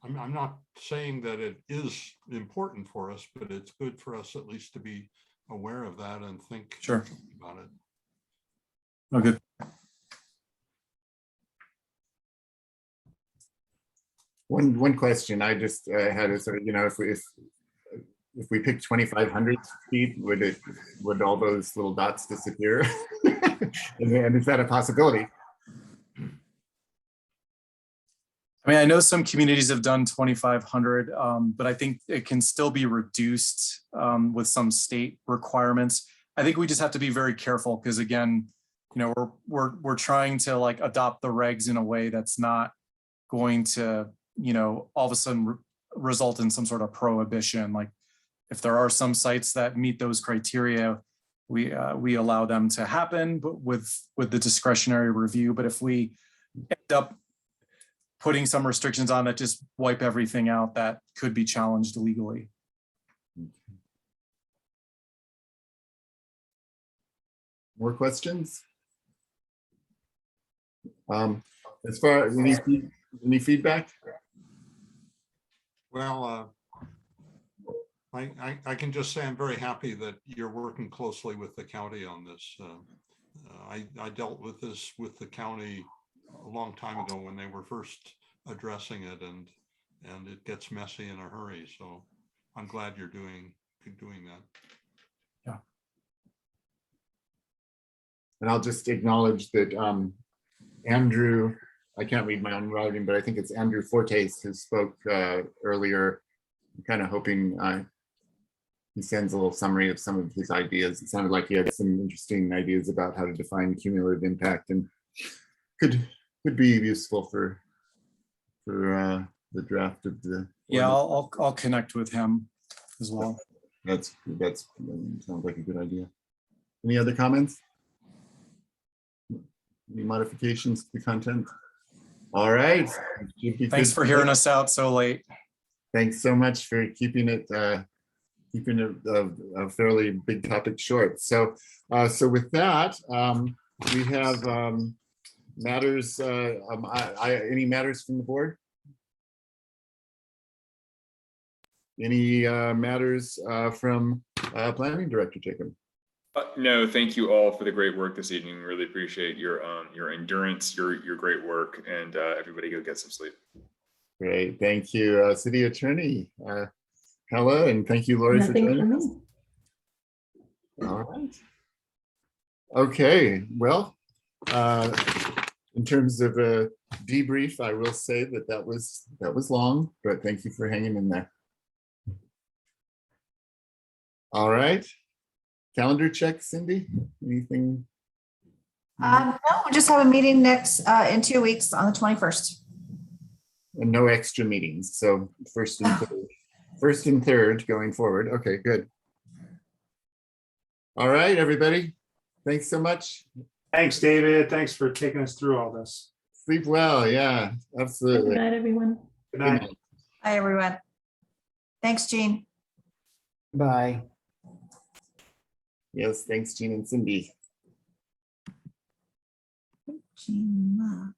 I'm not saying that it is important for us, but it's good for us at least to be aware of that and think about it. Okay. One question I just had is, if we pick 2,500 feet, would all those little dots disappear? And is that a possibility? I mean, I know some communities have done 2,500, but I think it can still be reduced with some state requirements. I think we just have to be very careful because, again, we're trying to like adopt the regs in a way that's not going to, all of a sudden result in some sort of prohibition. Like if there are some sites that meet those criteria, we allow them to happen, but with the discretionary review. But if we end up putting some restrictions on that just wipe everything out, that could be challenged legally. More questions? As far as any feedback? Well, I can just say I'm very happy that you're working closely with the county on this. I dealt with this with the county a long time ago when they were first addressing it, and it gets messy in a hurry. So I'm glad you're doing that. Yeah. And I'll just acknowledge that Andrew, I can't read my own writing, but I think it's Andrew Fortes who spoke earlier. I'm kind of hoping he sends a little summary of some of his ideas. It sounded like he had some interesting ideas about how to define cumulative impact, and could be useful for the draft of the. Yeah, I'll connect with him as well. That's sounds like a good idea. Any other comments? Any modifications to the content? All right. Thanks for hearing us out so late. Thanks so much for keeping it a fairly big topic short. So with that, we have matters. Any matters from the board? Any matters from Planning Director Jacob? No, thank you all for the great work this evening. Really appreciate your endurance, your great work, and everybody go get some sleep. Great, thank you, City Attorney Hella, and thank you, Lori, for joining us. All right. Okay, well, in terms of a debrief, I will say that was long, but thank you for hanging in there. All right. Calendar check, Cindy, anything? No, we'll just have a meeting next in 2 weeks on the 21st. And no extra meetings. So first and third going forward. Okay, good. All right, everybody. Thanks so much. Thanks, David. Thanks for taking us through all this. Sleep well. Yeah, absolutely. Good night, everyone. Good night. Hi, everyone. Thanks, Jean. Bye. Yes, thanks, Jean and Cindy. Jean.